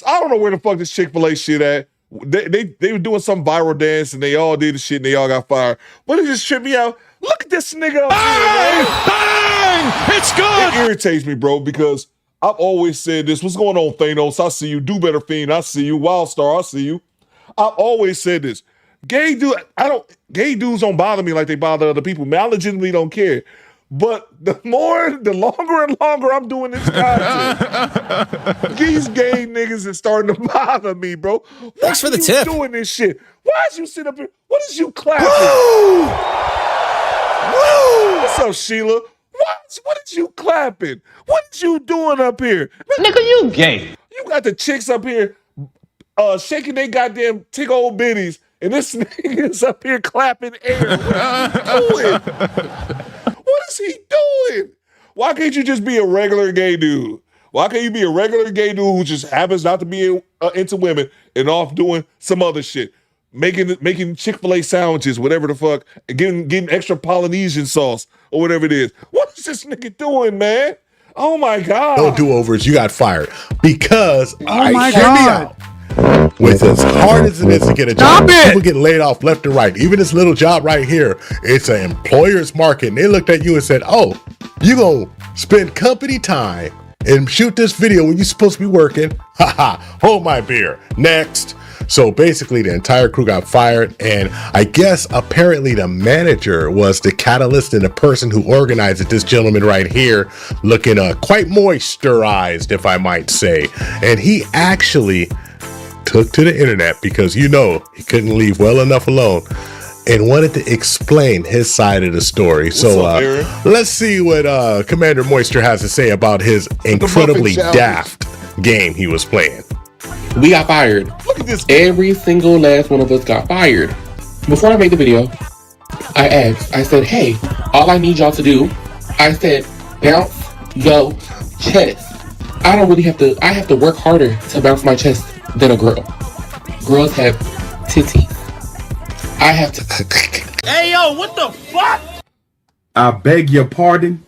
I don't know where the fuck this Chick-fil-A shit at. They were doing some viral dance and they all did the shit and they all got fired. But it just tripped me out. Look at this nigga up here, man. Bang! It's good! It irritates me, bro, because I've always said this. What's going on, Thanos? I see you. Do better, Fiend. I see you. Wildstar, I see you. I've always said this. Gay dudes don't bother me like they bother other people. Man, I legitimately don't care. But the longer and longer I'm doing this content, these gay niggas is starting to bother me, bro. Thanks for the tip. Doing this shit? Why is you sit up here? What is you clapping? Woo! What's up, Sheila? What is you clapping? What is you doing up here? Nigga, you gay. You got the chicks up here shaking their goddamn tick old bitties, and this nigga's up here clapping air. What is he doing? Why can't you just be a regular gay dude? Why can't you be a regular gay dude who just happens not to be into women and off doing some other shit? Making Chick-fil-A sandwiches, whatever the fuck, and getting extra Polynesian sauce or whatever it is. What is this nigga doing, man? Oh my God. No do-overs, you got fired. Because, my hear me God. out. With as hard as it is to get a job, people get laid off left and right. Even this little job right here, it's an employer's market. And they looked at you and said, oh, you gonna spend company time and shoot this video when you're supposed to be working. Haha, hold my beer. Next. So basically the entire crew got fired, and I guess apparently the manager was the catalyst and the person who organized it. This gentleman right here looking quite moisturized, if I might say. And he actually took to the internet because he couldn't leave well enough alone and wanted to explain his side of the story. Let's see what Commander Moisture has to say about his incredibly daft game he was playing. We got fired. Look at this. Every single last one of us got fired. Before I made the video, I said, hey, all I need y'all to do, I said, bounce yo chest. I have to work harder to bounce my chest than a girl. Girls have titties. I have to. Hey, yo, what the fuck? I beg your pardon?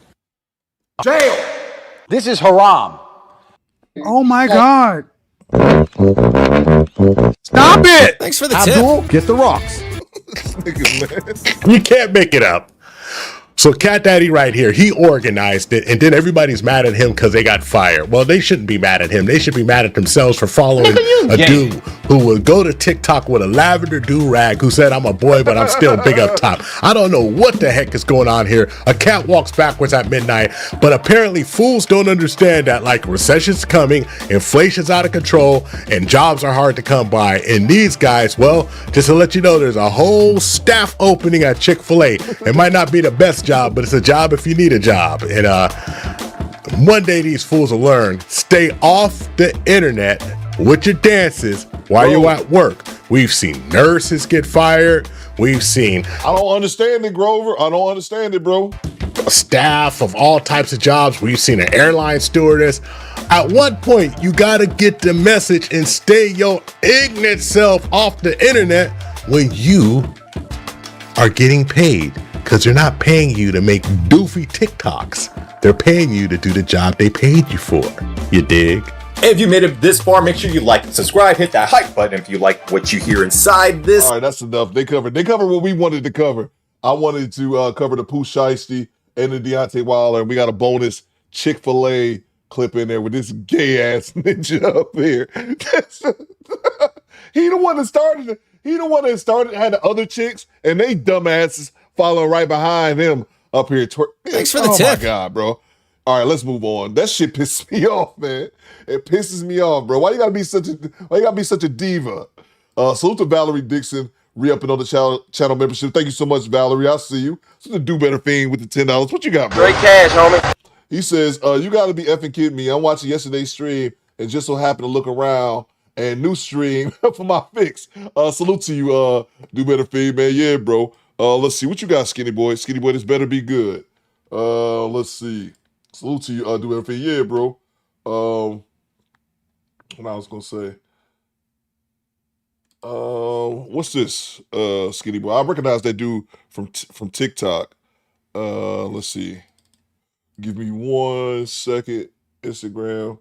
Jail. This is haram. Oh my God. Stop it! Thanks for the Abdul, tip. get the rocks. You can't make it up. So Cat Daddy right here, he organized it, and then everybody's mad at him because they got fired. Well, they shouldn't be mad at him. They should be mad at themselves for following a dude who would go to TikTok with a lavender do-rag who said, I'm a boy, but I'm still big up top. I don't know what the heck is going on here. A cat walks backwards at midnight, but apparently fools don't understand that, like, recession's coming, inflation's out of control, and jobs are hard to come by. And these guys, well, just to let you know, there's a whole staff opening at Chick-fil-A. It might not be the best job, but it's a job if you need a job. And one day these fools will learn. Stay off the internet with your dances while you're at work. We've seen nurses get fired. We've seen... I don't understand it, Grover. I don't understand it, bro. Staff of all types of jobs. We've seen an airline stewardess. At one point, you gotta get the message and stay your ignorant self off the internet when you are getting paid. Because they're not paying you to make doofy TikToks. They're paying you to do the job they paid you for. You dig? If you made it this far, make sure you like and subscribe. Hit that hype button if you like what you hear inside this. All right, that's enough. They covered what we wanted to cover. I wanted to cover the Pooh Shiesty and the Deontay Wilder, and we got a bonus Chick-fil-A clip in there with this gay-ass ninja up here. He the one that started it. He the one that had the other chicks, and they dumbasses following right behind him up here. Thanks for the tip. Oh my God, bro. All right, let's move on. That shit pisses me off, man. It pisses me off, bro. Why you gotta be such a diva? Salute to Valerie Dixon, re-upping on the channel membership. Thank you so much, Valerie. I see you. So the Do Better Fiend with the $10. What you got, bro? Great cash, homie. He says, you gotta be effing kidding me. I'm watching yesterday's stream and just so happened to look around and new stream for my fix. Salute to you, Do Better Fiend, man. Yeah, bro. Let's see. What you got, Skinny Boy? Skinny Boy, this better be good. Let's see. Salute to you, Do Better Fiend. Yeah, bro. What I was gonna say. What's this, Skinny Boy? I recognize that dude from TikTok. Let's see. Give me 1 second. Instagram.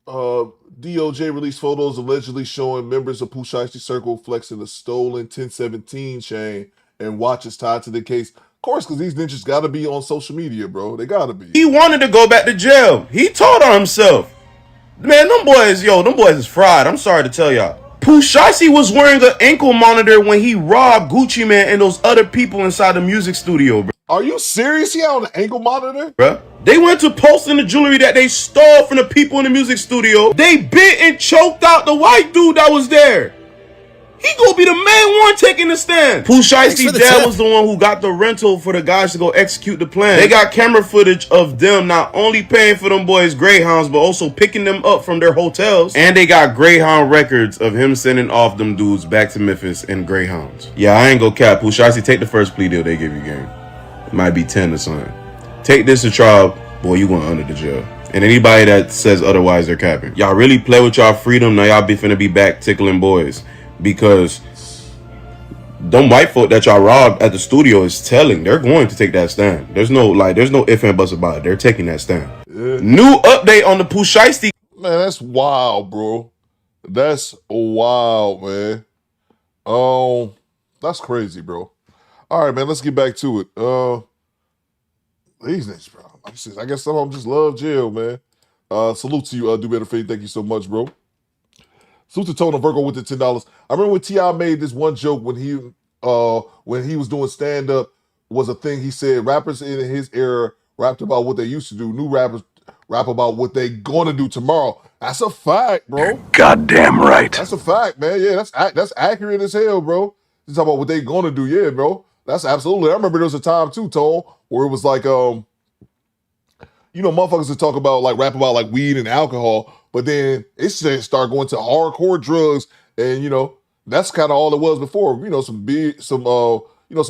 DOJ released photos allegedly showing members of Pooh Shiesty Circle flexing a stolen 1017 chain and watches tied to the case. Of course, because these ninjas got to be on social media, bro. They got to be. He wanted to go back to jail. He told on himself. Man, them boys is fried. I'm sorry to tell y'all. Pooh Shiesty was wearing an ankle monitor when he robbed Gucci Man and those other people inside the music studio, bro. Are you serious? He had on an ankle monitor? Bruh. They went to posting the jewelry that they stole from the people in the music studio. They bit and choked out the white dude that was there. He gonna be the main one taking the stand. Pooh Shiesty's dad was the one who got the rental for the guys to go execute the plan. They got camera footage of them not only paying for them boys' Greyhounds, but also picking them up from their hotels. And they got Greyhound records of him sending off them dudes back to Memphis in Greyhounds. Yeah, I ain't gonna cap. Pooh Shiesty, take the first plea deal they give you, gang. It might be 10 or something. Take this to trial, boy, you going under the jail. And anybody that says otherwise, they're capping. Y'all really play with y'all freedom, now y'all be finna be back tickling boys. Because them white folk that y'all robbed at the studio is telling, they're going to take that stand. There's no if and buts about it. They're taking that stand. Yeah. New update on the Pooh Shiesty. Man, that's wild, bro. That's wild, man. That's crazy, bro. All right, man, let's get back to it. These niggas, bro. I guess some of them just love jail, man. Salute to you, Do Better Faith. Thank you so much, bro. Salute to Tona Virgo with the $10. I remember when T.I. made this one joke when he was doing stand-up was a thing. He said rappers in his era rapped about what they used to do. New rappers rap about what they gonna do tomorrow. That's a fact, bro. Goddamn right. That's a fact, man. Yeah, that's accurate as hell, bro. You talk about what they gonna do, yeah, bro. That's absolutely. I remember there was a time too, Tone, where it was like, motherfuckers would talk about like rap about like weed and alcohol, but then it just start going to hardcore drugs, and that's kind of all it was before. Some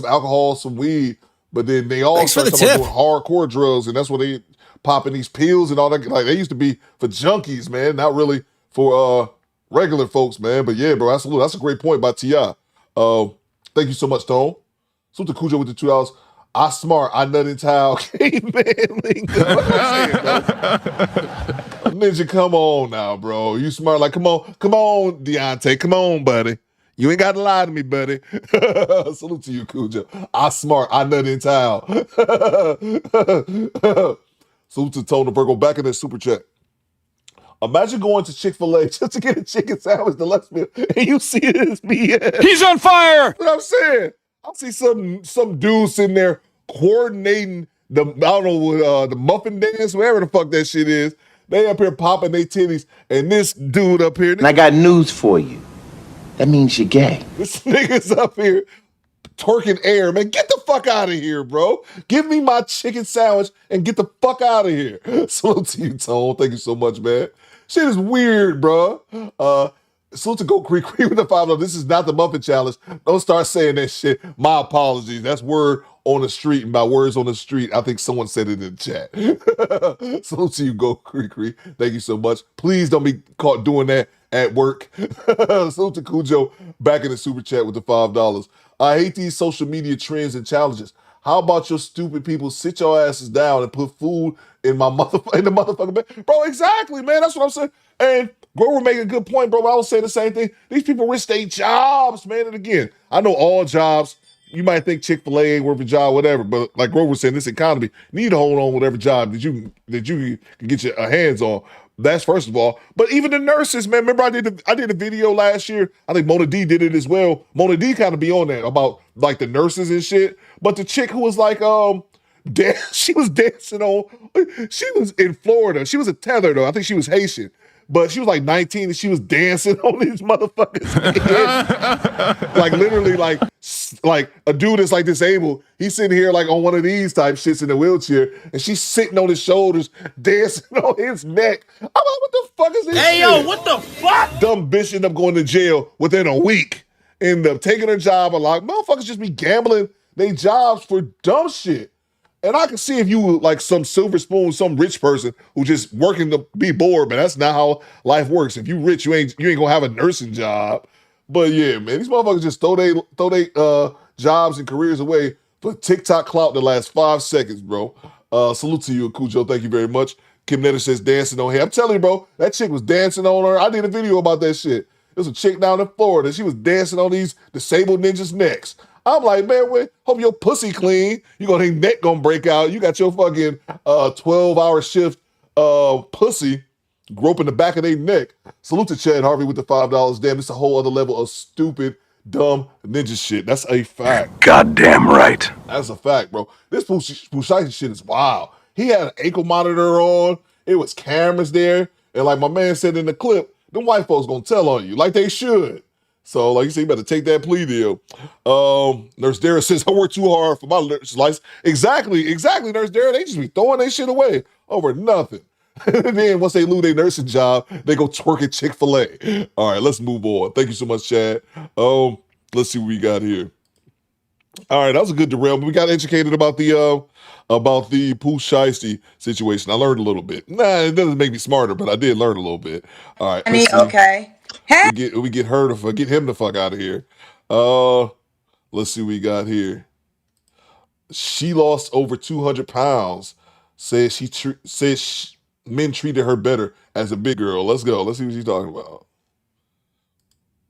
alcohol, some weed, but then they all started doing hardcore drugs, and that's when they popping these pills and all that. Like they used to be for junkies, man, not really for regular folks, man. But yeah, bro, absolutely, that's a great point by T.I. Thank you so much, Tone. Salute to Cujo with the $2. I smart, I nut in towel, caveman lingo. Ninja, come on now, bro. You smart, like, come on, Deontay, come on, buddy. You ain't got to lie to me, buddy. Salute to you, Cujo. I smart, I nut in towel. Salute to Tony Virgo, back in that super chat. Imagine going to Chick-fil-A just to get a chicken sandwich, deluxe meal, and you see this BS. He's on fire! That's what I'm saying. I see some dude sitting there coordinating the muffin dance, whatever the fuck that shit is. They up here popping their titties, and this dude up here. And I got news for you. That means you're gay. This nigga's up here twerking air, man. Get the fuck out of here, bro. Give me my chicken sandwich and get the fuck out of here. Salute to you, Tone. Thank you so much, man. Shit is weird, bro. Salute to Go Creek with the $5. This is not the Muffin Challenge. Don't start saying that shit. My apologies. That's word on the street, and by words on the street, I think someone said it in the chat. Salute to you, Go Creek. Thank you so much. Please don't be caught doing that at work. Salute to Cujo back in the super chat with the $5. I hate these social media trends and challenges. How about your stupid people sit your asses down and put food in the motherfucking bed? Bro, exactly, man. That's what I'm saying. And Grover made a good point, bro. I was saying the same thing. These people risk their jobs, man. And again, I know all jobs, you might think Chick-fil-A ain't worth a job, whatever, but like Grover was saying, this economy, you need to hold on whatever job that you can get your hands on. That's first of all. But even the nurses, man, remember I did a video last year. I think Mona D did it as well. Mona D kind of be on that about like the nurses and shit. But the chick who was like, she was dancing on, she was in Florida. She was a tether though. I think she was Haitian. But she was like 19 and she was dancing on these motherfuckers. Like literally like a dude that's like disabled. He's sitting here like on one of these type shits in a wheelchair and she's sitting on his shoulders dancing on his neck. I'm like, what the fuck is this shit? Yo, what the fuck? Dumb bitch ended up going to jail within a week. End up taking her job a lot. Motherfuckers just be gambling their jobs for dumb shit. And I can see if you like some silver spoon, some rich person who just working to be bored, but that's not how life works. If you rich, you ain't gonna have a nursing job. But yeah, man, these motherfuckers just throw they jobs and careers away for TikTok clout the last 5 seconds, bro. Salute to you, Cujo. Thank you very much. Kim Netter says dancing on here. I'm telling you, bro, that chick was dancing on her. I did a video about that shit. There's a chick down in Florida. She was dancing on these disabled ninjas' necks. I'm like, man, hope your pussy clean. Your neck gonna break out. You got your fucking 12-hour shift pussy groping the back of their neck. Salute to Chad Harvey with the $5. Damn, it's a whole other level of stupid, dumb ninja shit. That's a fact. Goddamn right. That's a fact, bro. This Pushaiki shit is wild. He had an ankle monitor on. It was cameras there. And like my man said in the clip, them white folks gonna tell on you like they should. So, like you said, you better take that plea deal. Nurse Dara says, I work too hard for my nurse license. Exactly, Nurse Dara. They just be throwing their shit away over nothing. And then once they lose their nursing job, they go twerk at Chick-fil-A. All right, let's move on. Thank you so much, Chad. Let's see what we got here. All right, that was a good derailment. We got educated about the Pooh Shiesty situation. I learned a little bit. Nah, it doesn't make me smarter, but I did learn a little bit. All right. Okay. Hey. We get him the fuck out of here. Let's see what we got here. She lost over 200 pounds. Says men treated her better as a big girl. Let's go. Let's see what she's talking about.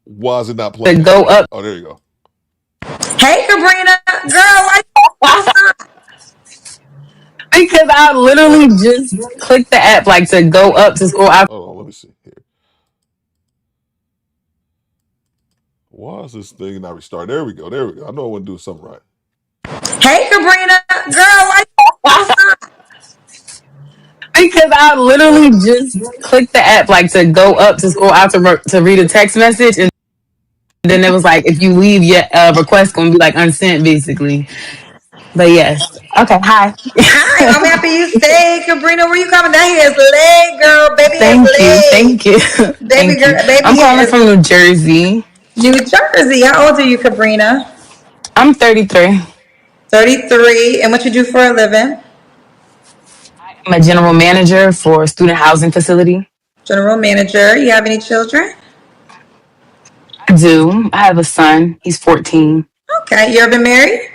Why is it not playing? Go up. Oh, there you go. Hey, Sabrina, girl, Because I literally just clicked the app like to go up to scroll out. Hold on, let me see here. Why is this thing not restarting? There we go. There we go. I know I want to do something right. Hey, Sabrina, girl, why you stop? Because I literally just clicked the app like to go up to scroll out to read a text message, and then it was like if you leave your request gonna be like unsent basically. But yes, okay. Hi. Hi, I'm happy you stayed, Sabrina. Where you coming down here? It's late, girl. Baby, Thank you. it's late. Thank you. Baby Thank you. girl, baby I'm calling is from New Jersey. New Jersey. How old are you, Sabrina? I'm 33. 33. And what you do for a living? I'm a general manager for a student housing facility. General manager. You have any children? I do. I have a son. He's 14. Okay. You ever been married?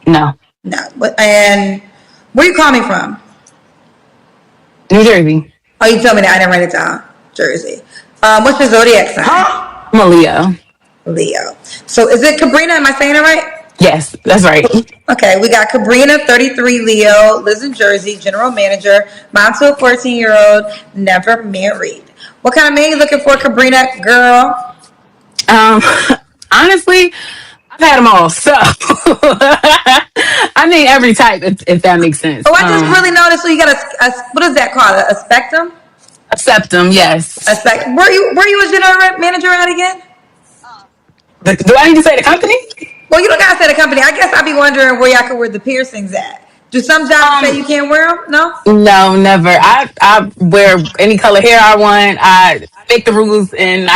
No. No. And where you calling from? New Jersey. Oh, you told me that. I didn't write it down. Jersey. What's your zodiac sign? I'm a Leo. Leo. So is it Sabrina? Am I saying it right? Yes, that's right. Okay, we got Sabrina, 33, Leo, lives in Jersey, general manager, mom to a 14-year-old, never married. What kind of man you looking for, Sabrina, girl? Honestly, I've had them all. So I mean every type, if that makes sense. Oh, I just really noticed. So you got a what is that called? A spectrum? A septum, yes. A spectrum. Were you a general manager at again? Do I need to say the company? Well, you don't gotta say the company. I guess I'd be wondering where y'all could wear the piercings at. Do some jobs say you can't wear them? No. No, never. I wear any color hair I want. I make the rules, and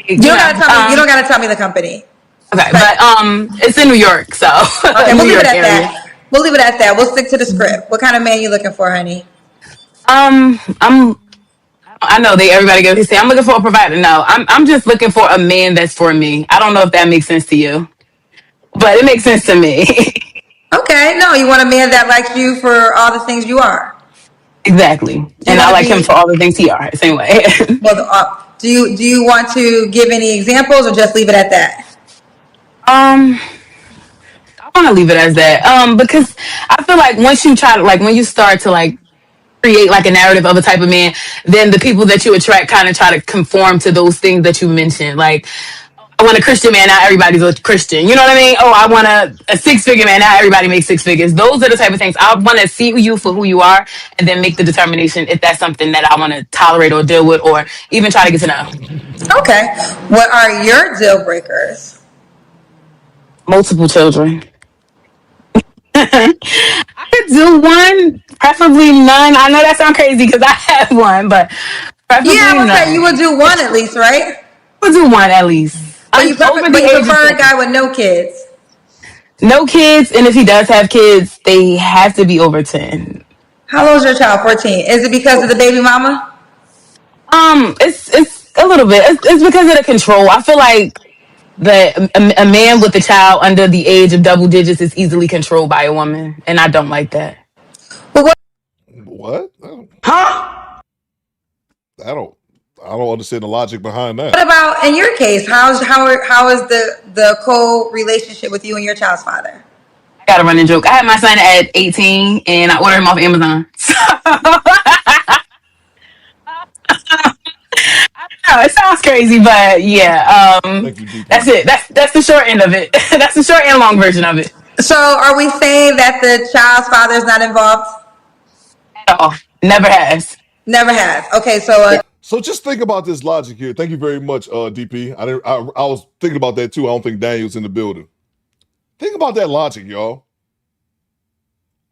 You don't gotta tell me. You don't gotta tell me the company. Okay, but it's in New York, so okay, we'll leave it at area. that. We'll leave it at that. We'll stick to the script. What kind of man you looking for, honey? I know everybody goes to say I'm looking for a provider. No, I'm just looking for a man that's for me. I don't know if that makes sense to you, but it makes sense to me. Okay, no, you want a man that likes you for all the things you are. Exactly, and I like him for all the things he are. Same way. Well, do you want to give any examples or just leave it at that? I want to leave it as that. Because I feel like once you try to when you start to create a narrative of a type of man, then the people that you attract kind of try to conform to those things that you mentioned. Like, I want a Christian man, now everybody's a Christian. You know what I mean? Oh, I want a six-figure man, now everybody makes six figures. Those are the type of things. I want to see you for who you are and then make the determination if that's something that I want to tolerate or deal with or even try to get to know. Okay. What are your deal breakers? Multiple children. I could do one, preferably none. I know that sounds crazy because I have one, but preferably I would none. say you would do one at least, right? I would do one at least. But you prefer a guy with no kids? No kids, and if he does have kids, they have to be over 10. How old is your child? 14. Is it because of the baby mama? It's a little bit. It's because of the control. I feel like that a man with a child under the age of double digits is easily controlled by a woman, and I don't like that. What? Huh? I don't understand the logic behind that. What about in your case? How is the co-relationship with you and your child's father? I got a running joke. I had my son at 18, and I ordered him off Amazon. It sounds crazy, but yeah, that's it. That's the short end of it. That's the short and long version of it. So, are we saying that the child's father is not involved? At all. Never has. Never has. Okay, so. So just think about this logic here. Thank you very much, DP. I was thinking about that too. I don't think Daniel's in the building. Think about that logic, y'all.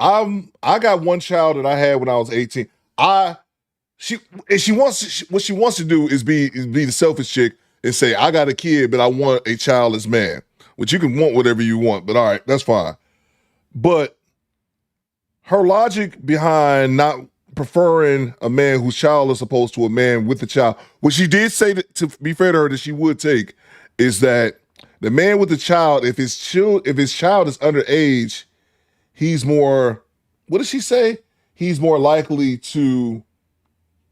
I got one child that I had when I was 18. What she wants to do is be the selfish chick and say, I got a kid, but I want a childless man. Which you can want whatever you want, but all right, that's fine. But her logic behind not preferring a man who's childless opposed to a man with a child, what she did say to be fair to her that she would take, is that the man with the child, if his child is underage, he's more, what did she say? He's more likely to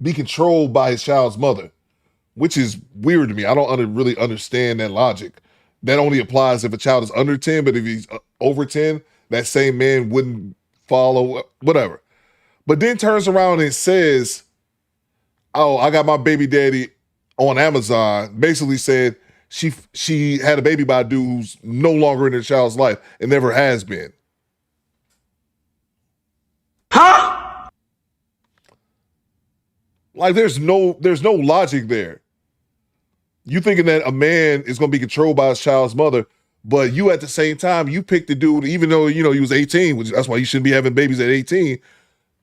be controlled by his child's mother, which is weird to me. I don't really understand that logic. That only applies if a child is under 10, but if he's over 10, that same man wouldn't follow, whatever. But then turns around and says, oh, I got my baby daddy on Amazon. Basically said she had a baby by a dude who's no longer in the child's life and never has been. Huh? Like there's no logic there. You thinking that a man is going to be controlled by his child's mother, but you at the same time, you picked the dude, even though, he was 18, which that's why you shouldn't be having babies at 18.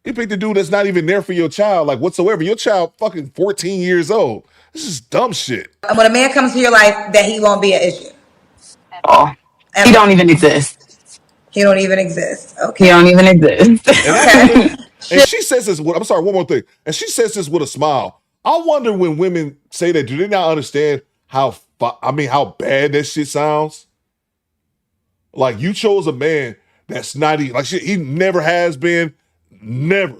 You picked the dude that's not even there for your child, like whatsoever. Your child fucking 14 years old. This is dumb shit. When a man comes to your life, that he won't be an issue. At all. He don't even exist. He don't even exist. Okay. He don't even exist. And she says this, I'm sorry, one more thing. And she says this with a smile. I wonder when women say that, do they not understand how bad that shit sounds? Like you chose a man that's not even, like shit, he never has been, never.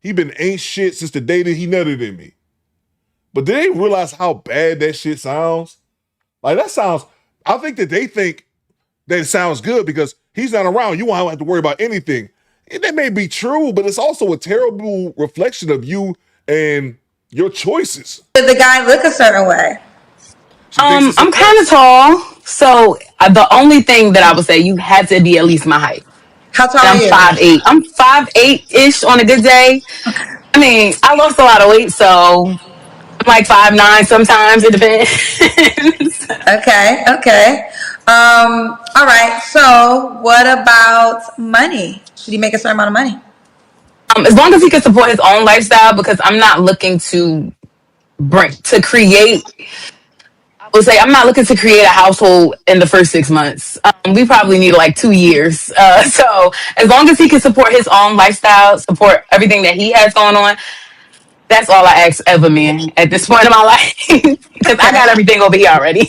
He been ain't shit since the day that he nutted in me. But do they realize how bad that shit sounds? Like that sounds, I think that they think that it sounds good because he's not around. You won't have to worry about anything. And that may be true, but it's also a terrible reflection of you and your choices. Did the guy look a certain way? I'm kind of tall, so the only thing that I would say, you had to be at least my height. How tall are you? I'm 5'8". I'm 5'8" on a good day. I mean, I lost a lot of weight, so I'm like 5'9" sometimes. It depends. Okay. All right. So, what about money? Should he make a certain amount of money? As long as he can support his own lifestyle, because I'm not looking to create. I would say I'm not looking to create a household in the first 6 months. We probably need like 2 years. So as long as he can support his own lifestyle, support everything that he has going on, that's all I ask of a man at this point in my life. Because I got everything over here already.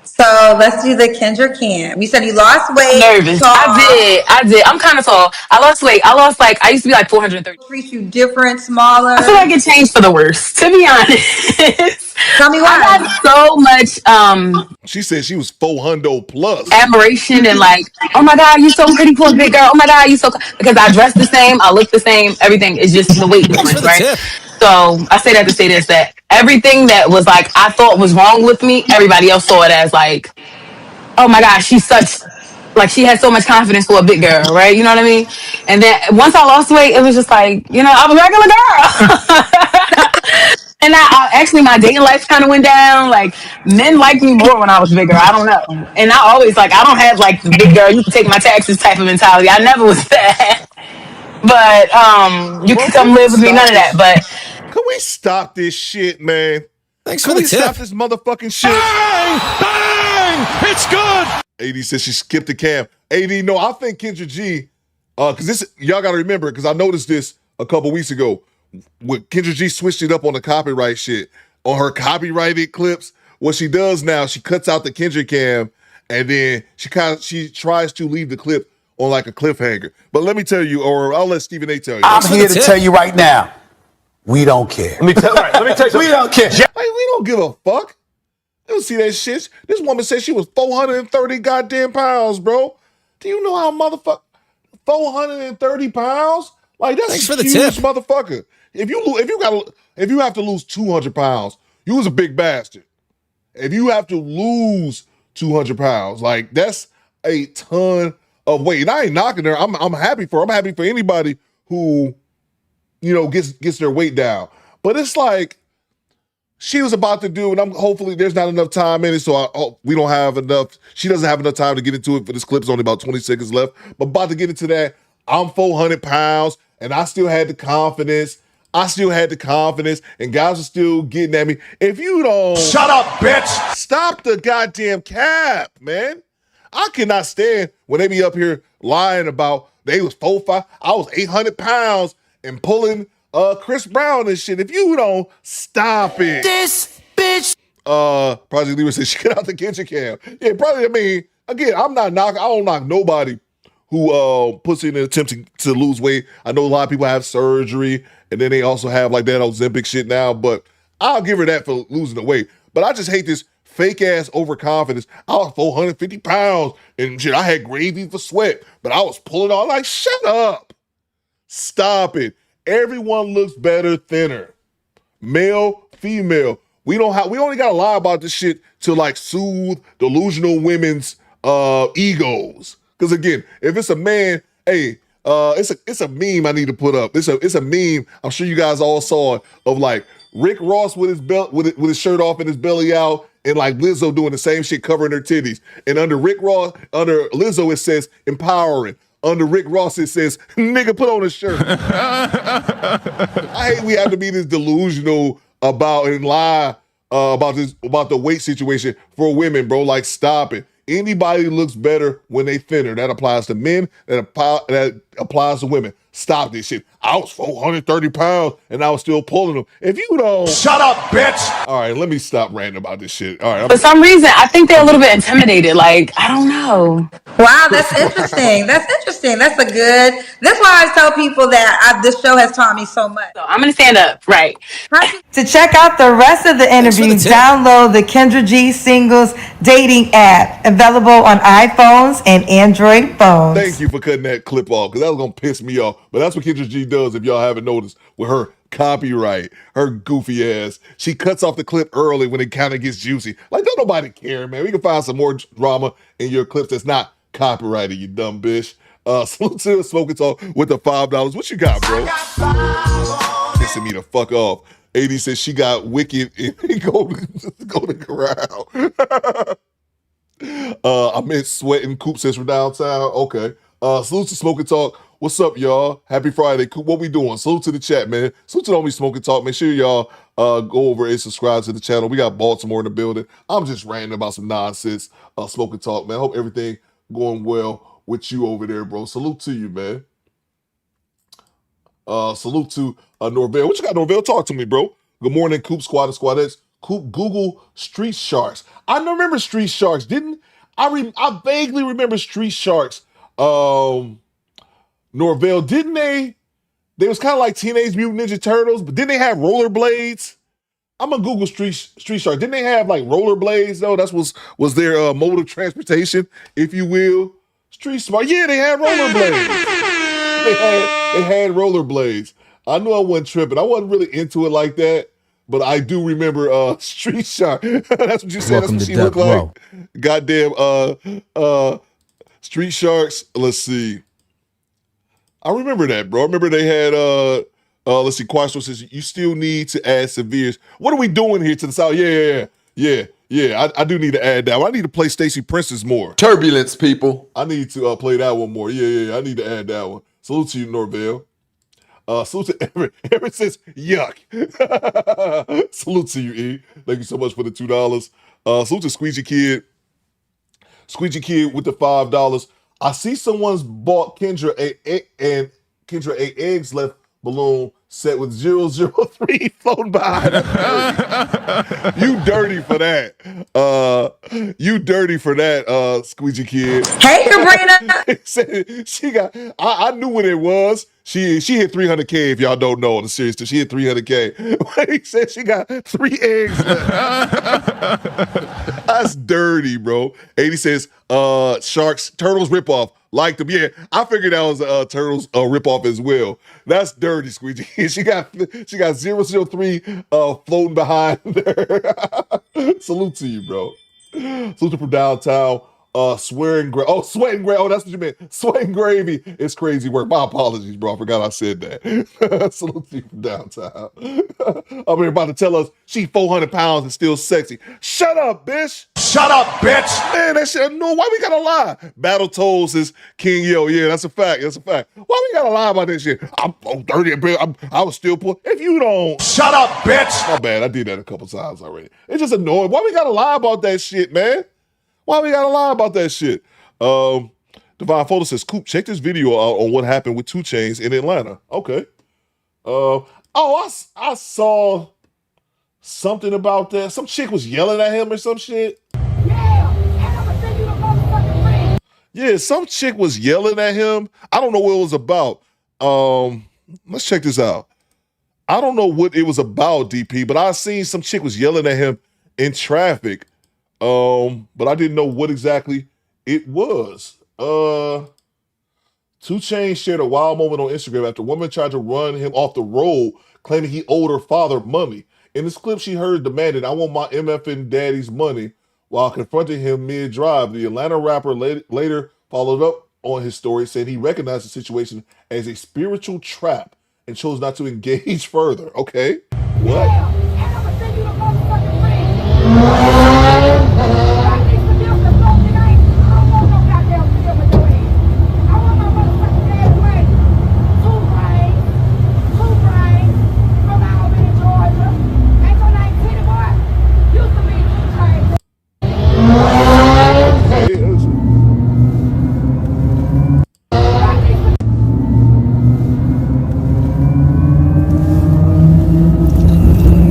So let's do the Kendra Cam. You said you lost weight. I'm nervous. Tall. I did. I'm kind of tall. I lost weight. I used to be like 430. Treat you different, smaller. I feel like it changed for the worse, to be honest. Tell me why. I got so much she said she was 400 plus admiration and like, oh my God, you're so pretty for a big girl. Oh my God, because I dress the same, I look the same, everything is just the weight difference, right? So I say that to say this, that everything that was like I thought was wrong with me, everybody else saw it as like, oh my gosh, she has so much confidence for a big girl, right? You know what I mean? And then once I lost weight, it was just like, I was a regular girl. And actually my dating life kind of went down. Like men liked me more when I was bigger. I don't know. And I always I don't have like the big girl, you can take my taxes type of mentality. I never was that. But you can come live with me, none of that. But can we stop this shit, man? Thanks can for the we tip. stop this motherfucking shit? Bang! Bang! It's good! AD says she skipped the cam. AD, no, I think Kendra G, because this, y'all got to remember, because I noticed this a couple weeks ago, when Kendra G switched it up on the copyright shit, on her copyrighted clips, what she does now, she cuts out the Kendra cam, and then she tries to leave the clip on like a cliffhanger. But let me tell you, or I'll let Stephen A tell you. I'm here to tell you right now, we don't care. Let me tell you something. We don't care. Like, we don't give a fuck. You don't see that shit. This woman said she was 430 goddamn pounds, bro. Do you know how motherfucker 430 pounds? Like that's Thanks a for the huge tip. motherfucker. If you have to lose 200 pounds, you was a big bastard. If you have to lose 200 pounds, like that's a ton of weight. And I ain't knocking her. I'm happy for her. I'm happy for anybody who, gets their weight down. But it's like she was about to do, and hopefully there's not enough time in it, so we don't have enough. She doesn't have enough time to get into it for this clip. It's only about 20 seconds left. But about to get into that, I'm 400 pounds, and I still had the confidence. And guys are still getting at me. If you don't Shut up, bitch! Stop the goddamn cap, man. I cannot stand when they be up here lying about they was 4'5". I was 800 pounds and pulling Chris Brown and shit. If you don't stop it. This bitch. Project Leader said she got out the kitchen cam. Yeah, probably. I mean, again, I don't knock nobody who puts in an attempt to lose weight. I know a lot of people have surgery and then they also have like that Ozempic shit now, but I'll give her that for losing the weight. But I just hate this fake ass overconfidence. I was 450 pounds and shit. I had gravy for sweat, but I was pulling on like, shut up. Stop it. Everyone looks better thinner. Male, female. We only gotta lie about this shit to like soothe delusional women's egos. Because again, if it's a man, hey, it's a meme I need to put up. It's a meme. I'm sure you guys all saw it of like Rick Ross with his belt with his shirt off and his belly out, and like Lizzo doing the same shit, covering her titties. And under Lizzo it says empowering. Under Rick Ross it says nigga put on a shirt. I hate we have to be this delusional about and lie about the weight situation for women, bro. Like, stop it. Anybody looks better when they thinner. That applies to men. That applies to women. Stop this shit. I was 430 pounds and I was still pulling them. If you don't Shut up, bitch! All right, let me stop ranting about this shit. All right. For some reason, I think they're a little bit intimidated. Like, I don't know. Wow, that's interesting. That's interesting. That's why I tell people that this show has taught me so much. So I'm gonna stand up, right? To check out the rest of the interview, download the Kendra G Singles dating app, available on iPhones and Android phones. Thank you for cutting that clip off, because that was going to piss me off. But that's what Kendra G does, if y'all haven't noticed, with her copyright, her goofy ass. She cuts off the clip early when it kind of gets juicy. Like, don't nobody care, man. We can find some more drama in your clips that's not copyrighted, you dumb bitch. Salute to Smoking Talk with the $5. What you got, bro? Pissing me the fuck off. 80 says she got wicked and go to ground. I meant sweating. Coop says from downtown. Okay. Salute to Smoking Talk. What's up, y'all? Happy Friday. Coop, what we doing? Salute to the chat, man. Salute to Don't Be Smoking Talk. Make sure y'all go over and subscribe to the channel. We got Baltimore in the building. I'm just ranting about some nonsense. Smoking Talk, man. Hope everything going well with you over there, bro. Salute to you, man. Salute to Norvell. What you got, Norvell? Talk to me, bro. Good morning, Coop Squad and Squadettes. Coop, Google Street Sharks. I remember Street Sharks. I vaguely remember Street Sharks. Norvell, didn't they? They was kind of like Teenage Mutant Ninja Turtles, but didn't they have rollerblades? I'm gonna Google Street Sharks. Didn't they have like rollerblades though? That was their mode of transportation, if you will. Street Smart. Yeah, they had rollerblades. They had rollerblades. I knew I wasn't tripping. I wasn't really into it like that, but I do remember Street Shark. That's what you said. That's what she looked like. Goddamn Street Sharks. Let's see. I remember that, bro. I remember they had let's see, Quastro says you still need to add Severes. What are we doing here to the south? Yeah. I do need to add that. I need to play Stacey Princess more. Turbulence, people. I need to play that one more. Yeah. I need to add that one. Salute to you, Norvell. Salute to Everett says, yuck. Salute to you, E. Thank you so much for the $2. Salute to Squeegee Kid. Squeegee Kid with the $5. I see someone's bought Kendra a eggs left balloon set with 003 floating behind. You dirty for that. You dirty for that, Squeegee Kid. Hey, Sabrina. She got. I knew what it was. She hit 300K. If y'all don't know, on the series, she hit 300K. He said she got 3 eggs left. That's dirty, bro. 80 says, Turtles ripoff. Like them. Yeah, I figured that was a Turtles ripoff as well. That's dirty, Squeegee. She got 003 floating behind there. Salute to you, bro. Salute to from downtown. Sweating gravy. Oh, sweating gravy. Oh, that's what you meant. Sweating gravy. It's crazy work. My apologies, bro. I forgot I said that. Salute to you from downtown. I'm here about to tell us she 400 pounds and still sexy. Shut up, bitch. Shut up, bitch. Man, that shit. No, why we gotta lie? Battle Toes is King Yo. Yeah, that's a fact. That's a fact. Why we gotta lie about this shit? I'm 30, I was still poor. If you don't. Shut up, bitch. My bad. I did that a couple times already. It's just annoying. Why we gotta lie about that shit, man? Why we gotta lie about that shit? Divine Photo says, Coop, check this video out on what happened with 2 Chainz in Atlanta. Okay. I saw something about that. Some chick was yelling at him or some shit. Yeah, some chick was yelling at him. I don't know what it was about. Let's check this out. I don't know what it was about, DP, but I seen some chick was yelling at him in traffic. But I didn't know what exactly it was. 2 Chainz shared a wild moment on Instagram after a woman tried to run him off the road, claiming he owed her father money. In this clip, she heard demanding, "I want my MFN daddy's money," while confronting him mid-drive. The Atlanta rapper later followed up on his story, saying he recognized the situation as a spiritual trap and chose not to engage further. Okay, what?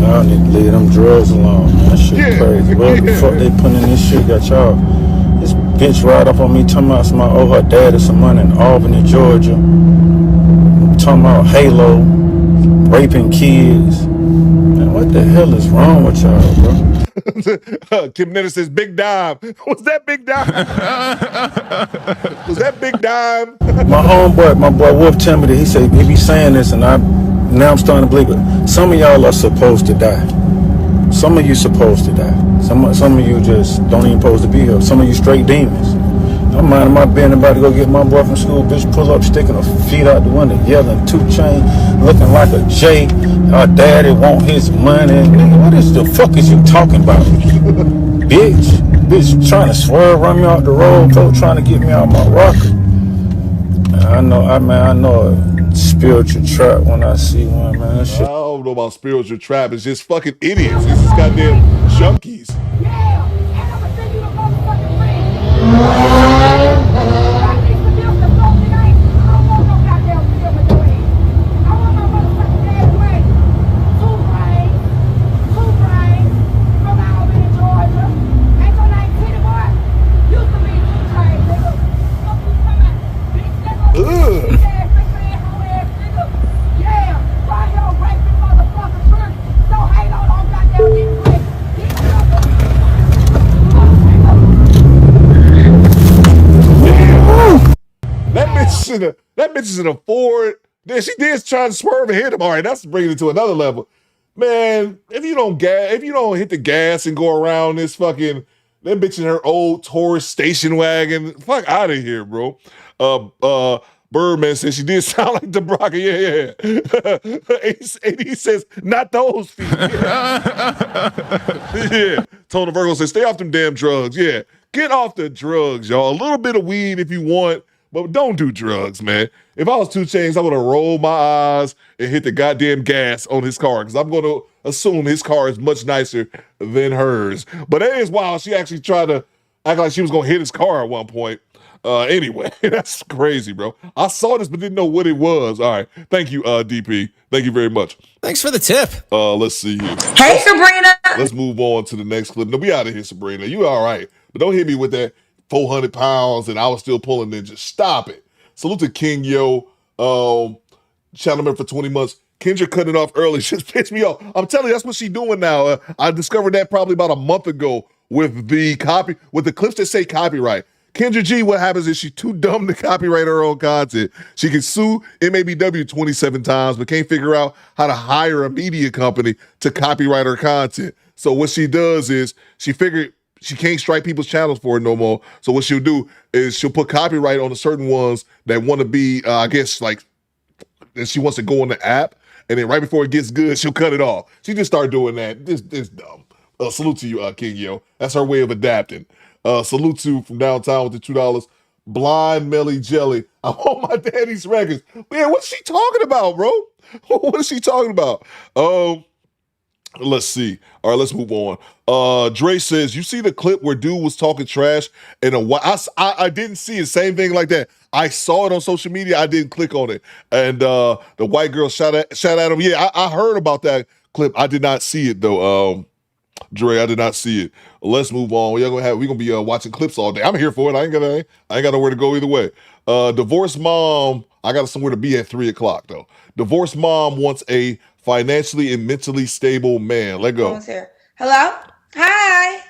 Y'all need to leave them drugs alone, man. That shit crazy. What the fuck they putting in this shit? Got y'all. This bitch right up on me talking about some owe her daddy some money in Albany, Georgia. Talking about Halo, raping kids. Man, what the hell is wrong with y'all, bro? Kim Netter says, "Big Dime." Was that Big Dime? Was that Big Dime? My boy Wolf tell me that he said he be saying this, and now I'm starting to believe it. Some of y'all are supposed to die. Some of you supposed to die. Some of you just don't even supposed to be here. Some of you straight demons. I'm minding my business, about to go get my boy from school. Bitch pull up, sticking her feet out the window, yelling 2 Chainz, looking like a J. Her daddy want his money. Nigga, what is the fuck is you talking about? Bitch trying to swerve, run me off the road, folks trying to get me out my rocker. I know a spiritual trap when I see one, man. That shit. I don't know about spiritual trap. It's just fucking idiots. It's just goddamn junkies. That bitch is in a Ford. She did try to swerve and hit him. All right, that's bringing it to another level. Man, if you don't hit the gas and go around this fucking that bitch in her old Taurus station wagon, fuck out of here, bro. Birdman says she did sound like the Brock. Yeah. And he says, not those feet. Yeah. Tony Virgo says, stay off them damn drugs. Yeah. Get off the drugs, y'all. A little bit of weed if you want, but don't do drugs, man. If I was 2 Chainz, I would have rolled my eyes and hit the goddamn gas on his car because I'm going to assume his car is much nicer than hers. But it is wild. She actually tried to act like she was going to hit his car at one point. Anyway, that's crazy, bro. I saw this but didn't know what it was. All right. Thank you, DP. Thank you very much. Thanks for the tip. Let's see here. Hey, Sabrina. Let's move on to the next clip. No, we out of here, Sabrina. You all right. But don't hit me with that 400 pounds and I was still pulling in. Just stop it. Salute to King Yo. Channel member for 20 months. Kendra cutting it off early. Just pissed me off. I'm telling you, that's what she's doing now. I discovered that probably about a month ago with the clips that say copyright. Kendra G, what happens is she's too dumb to copyright her own content. She can sue MABW 27 times, but can't figure out how to hire a media company to copyright her content. So what she does is she figured she can't strike people's channels for it no more. So what she'll do is she'll put copyright on the certain ones that want to be, I guess, like, and she wants to go on the app, and then right before it gets good, she'll cut it off. She just started doing that. This dumb. Salute to you, King Yo. That's her way of adapting. Salute to from downtown with the $2. Blind Melly Jelly. I want my daddy's records. Man, what's she talking about, bro? What is she talking about? Let's see. All right, let's move on. Dre says, you see the clip where dude was talking trash and I didn't see it. Same thing like that. I saw it on social media. I didn't click on it. And the white girl shot at him. Yeah, I heard about that clip. I did not see it though. Dre, I did not see it. Let's move on. We're gonna be watching clips all day. I'm here for it. I ain't got nowhere to go either way. Divorced mom. I got somewhere to be at 3:00 though. Divorced mom wants a financially and mentally stable man. Let go. Here. Hello. Hi.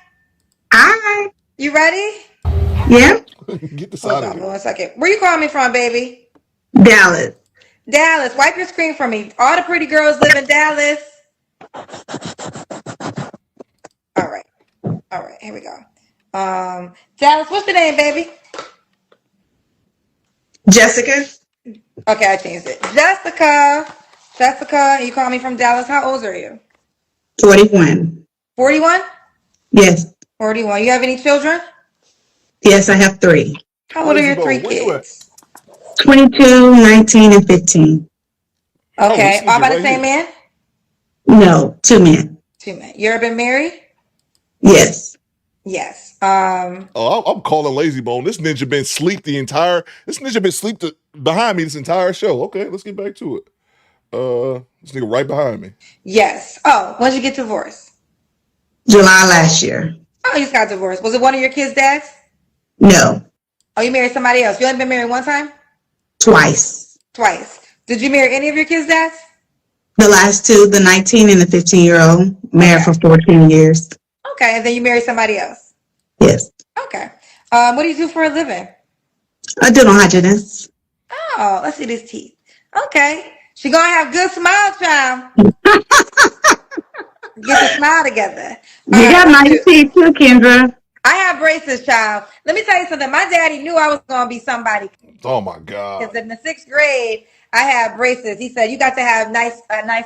Hi. You ready? Yeah. Get this Hold out of on here. 1 second. Where you calling me from, baby? Dallas. Dallas. Wipe your screen for me. All the pretty girls live in Dallas. All right. All right. Here we go. Dallas, what's your name, baby? Jessica. Okay, I changed it. Jessica. Jessica, you call me from Dallas. How old are you? 41. 41? Yes. 41. You have any children? Yes, I have 3. How old are Lazy your 3 Bone, where you at? kids? 22, 19, and 15. Oh, we Okay. All sneaking by the right same here. man? No, 2 men. 2 men. You ever been married? Yes. Yes. Oh, I'm calling Lazy Bone. This ninja been asleep behind me this entire show. Okay, let's get back to it. This nigga right behind me. Yes. Oh, when did you get divorced? July last year. Oh, you just got divorced. Was it one of your kids' dads? No, Oh, you married somebody else. You only been married one time? twice. Twice. Did you marry any of your kids' dads? The last 2, the 19 and the 15-year-old, married for 14 years. Okay, and then you married somebody else. Yes. Okay. What do you do for a living? A dental hygienist. Oh, let's see these teeth. Okay. She gonna have good smile, child. Get your smile together. All You right, got let's nice do. teeth too, Kendra. I have braces, child. Let me tell you something. My daddy knew I was gonna be somebody. Oh my God. Because in the 6th grade, I had braces. He said, you got to have a nice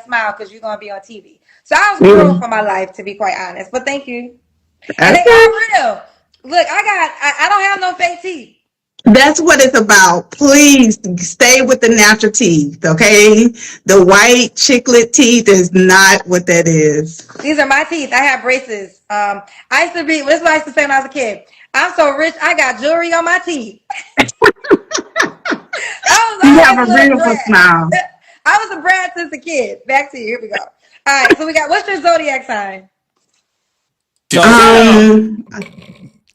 smile because you're going to be on TV. So I was groomed for my life, to be quite honest. But thank you. And they Okay. are real. Look, I don't have no fake teeth. That's what it's about. Please stay with the natural teeth, okay? The white chiclet teeth is not what that is. These are my teeth. I have braces. I used to be, this is what I used to say when I was a kid. I'm so rich, I got jewelry on my teeth. I was You always have a a little beautiful brat. smile. I was a brat since a kid. Back to you. Here we go. All right, so we got, what's your zodiac sign? It's okay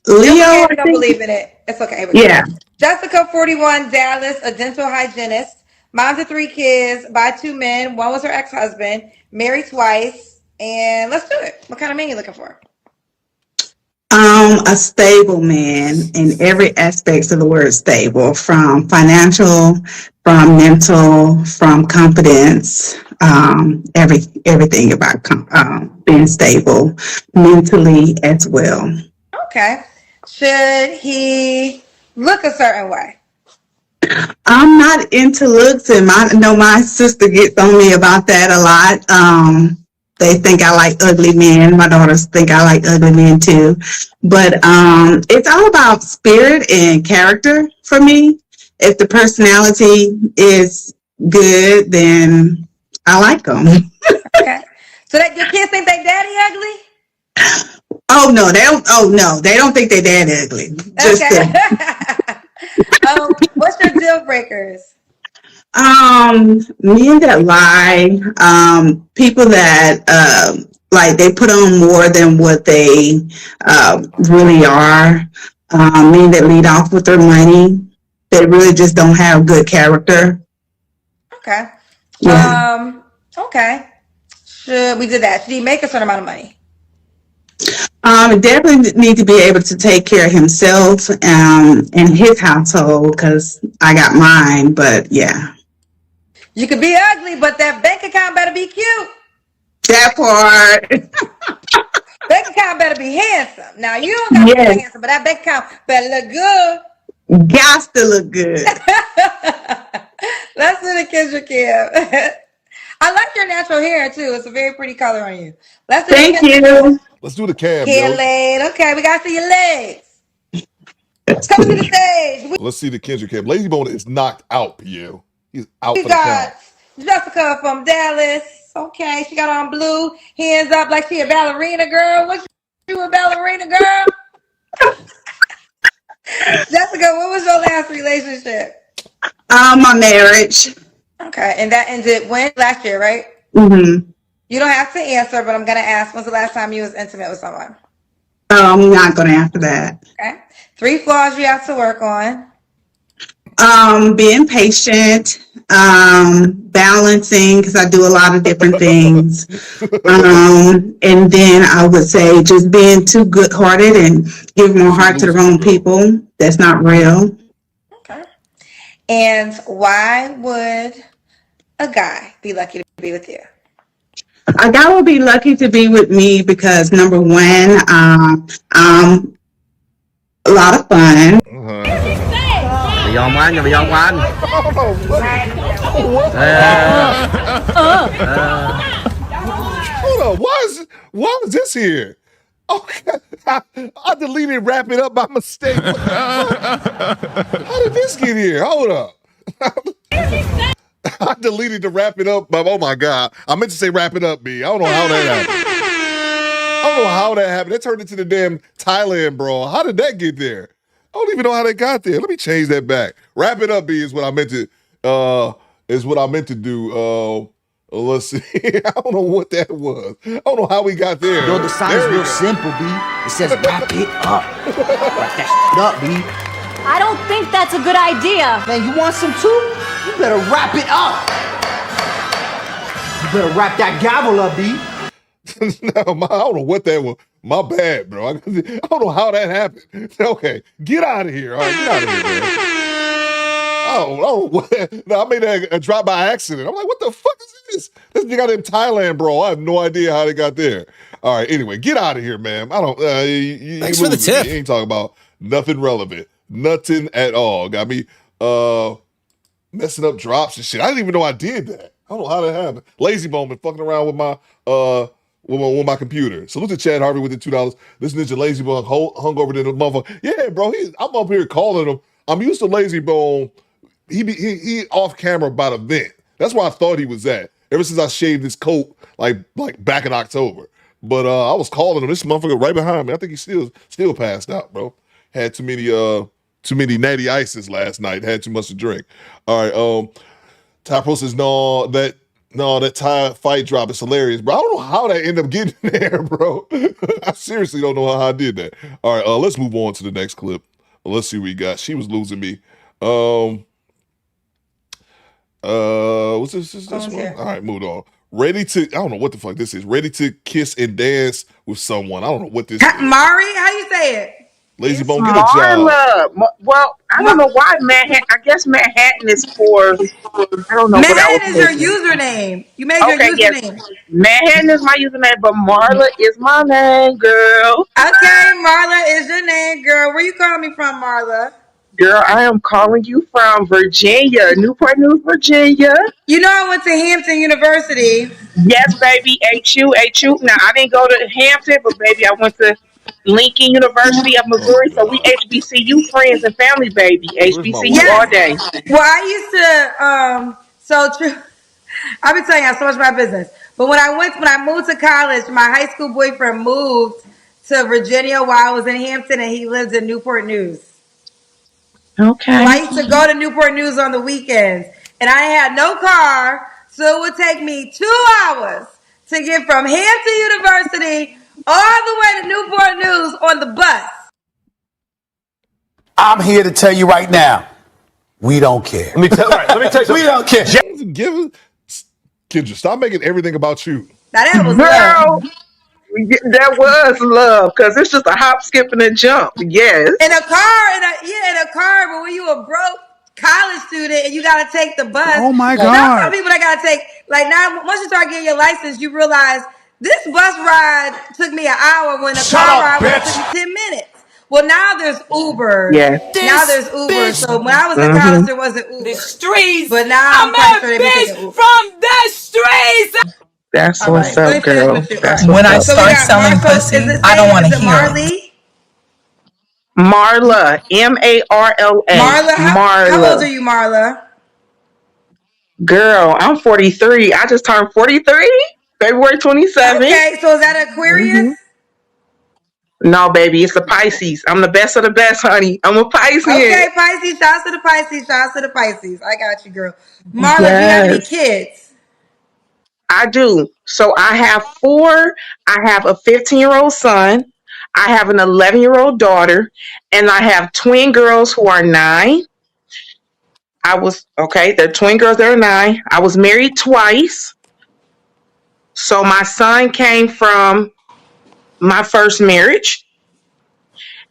Leo, if I you don't think. believe in it. It's okay. Here we go. Yeah. Jessica, 41, Dallas, a dental hygienist. Mom to 3 kids by 2 men. One was her ex-husband. Married twice. And let's do it. What kind of man you looking for? A stable man in every aspect of the word stable, from financial, from mental, from confidence, everything about being stable mentally as well. Okay. Should he look a certain way? I'm not into looks, and I know my sister gets on me about that a lot. They think I like ugly men. My daughters think I like ugly men too. But it's all about spirit and character for me. If the personality is good, then I like them. Okay. So that your kids think they daddy ugly? Oh no, they don't. Oh no, they don't think they're that ugly. Just Okay. What's your deal breakers? Men that lie, people that like they put on more than what they really are, men that lead off with their money, they really just don't have good character. Okay. Yeah. Okay. We did that. Should he make a certain amount of money? Definitely need to be able to take care of himself and his household, because I got mine. But yeah, You could be ugly, but that bank account better be cute. that part. Bank account better be handsome. Now you don't got to be that Yes, handsome, but that bank account better look good. got to look good. Let's do the Kendra Kim. I like your natural hair too. It's a very pretty color on you. Let's do the Thank Kendra Kim. you. Let's do the cam, Hair yo. laid. Okay, we gotta see your legs. Come to the stage. Let's see the Kendrick cam. Lazy Bone is knocked out, Pierre. He's out We for the count. got Jessica from Dallas. Okay, she got on blue, hands up like she a ballerina girl. What you a ballerina girl? Jessica, what was your last relationship? My marriage. Okay, and that ended when? Last year, right? Mm-hmm. You don't have to answer, but I'm gonna ask. When's the last time you was intimate with someone? I'm not going to answer that. Okay. 3 flaws you have to work on. Being patient, balancing, because I do a lot of different things. And then I would say just being too good-hearted and giving my heart to the wrong people. That's not real. Okay. And why would a guy be lucky to be with you? A guy will be lucky to be with me because number one, I'm a lot of fun. Vì ông anh, vì ông anh. Hold on, why is this here? Okay, I deleted wrap it up by mistake. How did this get here? Hold up. I deleted the wrap it up, but oh my god, I meant to say wrap it up, B. I don't know how that happened. I don't know how that happened. That turned into the damn Thailand brawl. How did that get there? I don't even know how that got there. Let me change that back. Wrap it up, B, is what I meant to do. Let's see. I don't know what that was. I don't know how we got there. Yo, the sign is real simple, B. It says wrap it up. Wrap that shit up, B. I don't think that's a good idea. Man, you want some too? You better wrap it up. You better wrap that gavel up, B. No, I don't know what that was. My bad, bro. I don't know how that happened. Okay, get out of here. All right, get out of here, man. I made that drop by accident. I'm like, what the fuck is this? This nigga got in Thailand, bro. I have no idea how they got there. All right, anyway, get out of here, man. I don't. Thanks for the tip. You ain't talking about nothing relevant, nothing at all. Got me messing up drops and shit. I didn't even know I did that. I don't know how that happened. Lazy Bone been fucking around with my with my computer. Salute to Chad Harvey with the $2. This ninja Lazy Bone hung over to the motherfucker. Yeah, bro. I'm up here calling him. I'm used to Lazy Bone. He off camera by the vent. That's where I thought he was at. Ever since I shaved his coat like back in October. But I was calling him. This motherfucker right behind me. I think he's still passed out, bro. Had too many natty ices last night. Had too much to drink. All right. Ty Pro says that Ty fight drop is hilarious, bro. I don't know how that ended up getting there, bro. I seriously don't know how I did that. All right, let's move on to the next clip. Let's see what we got. She was losing me. What's this one? All right, moved on. I don't know what the fuck this is. Ready to kiss and dance with someone. I don't know what this is. Mari, how you say it? Lazy Bone, get a job. Well, I don't know why Manhattan. I guess Manhattan is for. I don't know. Manhattan is your username. You made your username. Yes. Manhattan is my username, but Marla is my name, girl. Okay, Marla is your name, girl. Where you calling me from, Marla? Girl, I am calling you from Virginia, Newport News, Virginia. You know I went to Hampton University. Yes, baby, HU. Now, I didn't go to Hampton, but baby, I went to Lincoln University of Missouri, so we HBCU friends and family, baby. HBCU all day. Well, I used to, so true. I've been telling you so much about business. But when I moved to college, my high school boyfriend moved to Virginia while I was in Hampton, and he lives in Newport News. Okay. So I used to go to Newport News on the weekends, and I had no car, so it would take me 2 hours to get from Hampton University all the way to Newport News on the bus. I'm here to tell you right now, we don't care. Let me tell you, we don't care. Kendra, stop making everything about you. Now that was love. That was love, because it's just a hop, skip, and a jump. Yes. In a car, but when you a broke college student and you got to take the bus. Oh my God. Now some people that got to take, now once you start getting your license, you realize this bus ride took me an hour when a car ride would took me 10 minutes. Well, now there's Uber. Yes. Now there's Uber. So when I was in college, there wasn't Uber. The streets. But now I'm a bitch from the streets. That's what's up, girl. That's when I up. start selling pussy, I don't want to hear it. Marla, Marla. Marla, how old are you, Marla? Girl, I'm 43. I just turned 43, February 27th. Okay, so is that Aquarius? Mm-hmm. No, baby, it's a Pisces. I'm the best of the best, honey. I'm a Pisces. Okay, Pisces. Shouts to the Pisces. Shouts to the Pisces. I got you, girl. Marla, do you have any kids? I do. So I have 4. I have a 15-year-old son. I have an 11-year-old daughter. And I have twin girls who are 9. I they're twin girls, they're 9. I was married twice. So my son came from my first marriage.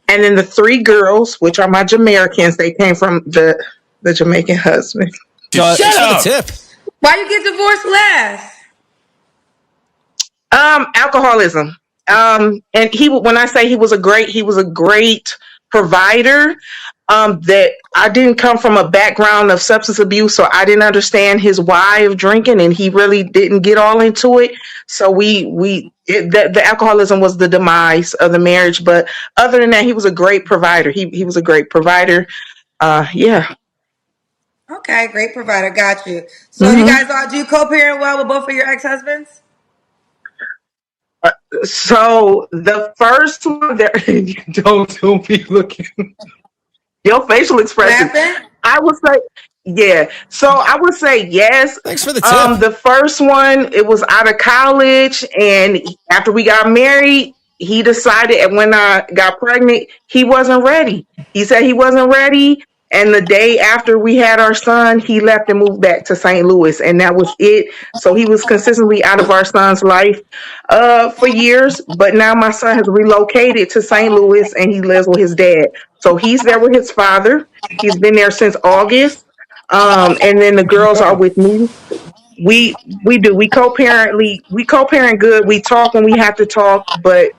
And then the 3 girls, which are my Jamaicans, they came from the Jamaican husband. Shut up. Why you get divorced last? Alcoholism. And when I say he was a great provider. That I didn't come from a background of substance abuse, so I didn't understand his why of drinking, and he really didn't get all into it. So the alcoholism was the demise of the marriage. But other than that, he was a great provider. He was a great provider. Yeah. Okay, great provider. Got you. So you guys do you co-parent well with both of your ex-husbands? So the first one there, don't be looking. Your facial expression. I would say, yeah. So I would say yes. Thanks for the tip. The first one, it was out of college, and after we got married, he decided, and when I got pregnant, he wasn't ready. He said he wasn't ready, and the day after we had our son, he left and moved back to St. Louis, and that was it. So he was consistently out of our son's life for years, but now my son has relocated to St. Louis, and he lives with his dad. So he's there with his father. He's been there since August. And then the girls are with me. We co-parent good. We talk when we have to talk, but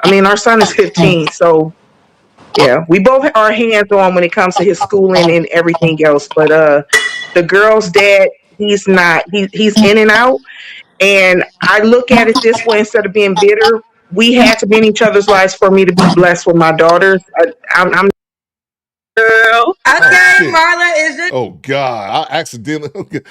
I mean our son is 15, so yeah, we both are hands on when it comes to his schooling and everything else. But the girl's dad, he's not. He's in and out. And I look at it this way: instead of being bitter, we had to be in each other's lives for me to be blessed with my daughters. I'm girl. Okay, Marla, is it? Oh God, I accidentally.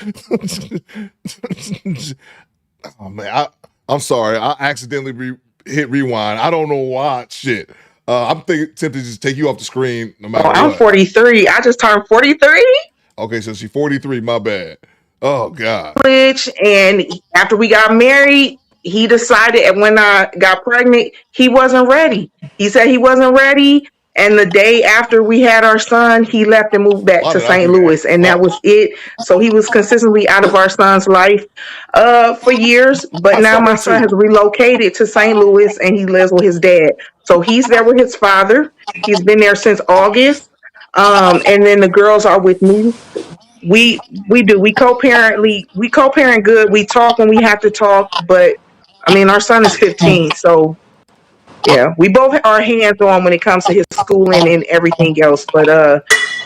Oh man, I'm sorry. I accidentally hit rewind. I don't know why. Shit. I'm tempted to just take you off the screen no matter what. I'm 43. I just turned 43. Okay, so she's 43. My bad. Oh God. And after we got married, he decided, and when I got pregnant, he wasn't ready. He said he wasn't ready. And the day after we had our son, he left and moved back to St. Louis, and that was it. So he was consistently out of our son's life for years. But now my son has relocated to St. Louis, and he lives with his dad. So he's there with his father. He's been there since August. And then the girls are with me. We co-parent good. We talk when we have to talk, but I mean our son is 15, so yeah, we both are hands on when it comes to his schooling and everything else. But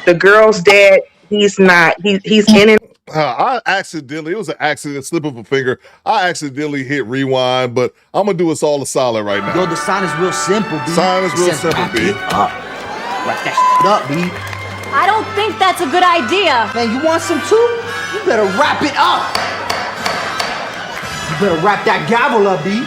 the girl's dad, he's not. He's in and. It was an accident, slip of a finger. I accidentally hit rewind, but I'm gonna do us all a solid right now. Yo, the sign is real simple, B. Sign is real simple, B. Wrap that shit up, B. I don't think that's a good idea. Man, you want some too? You better wrap it up. You better wrap that gavel up, B.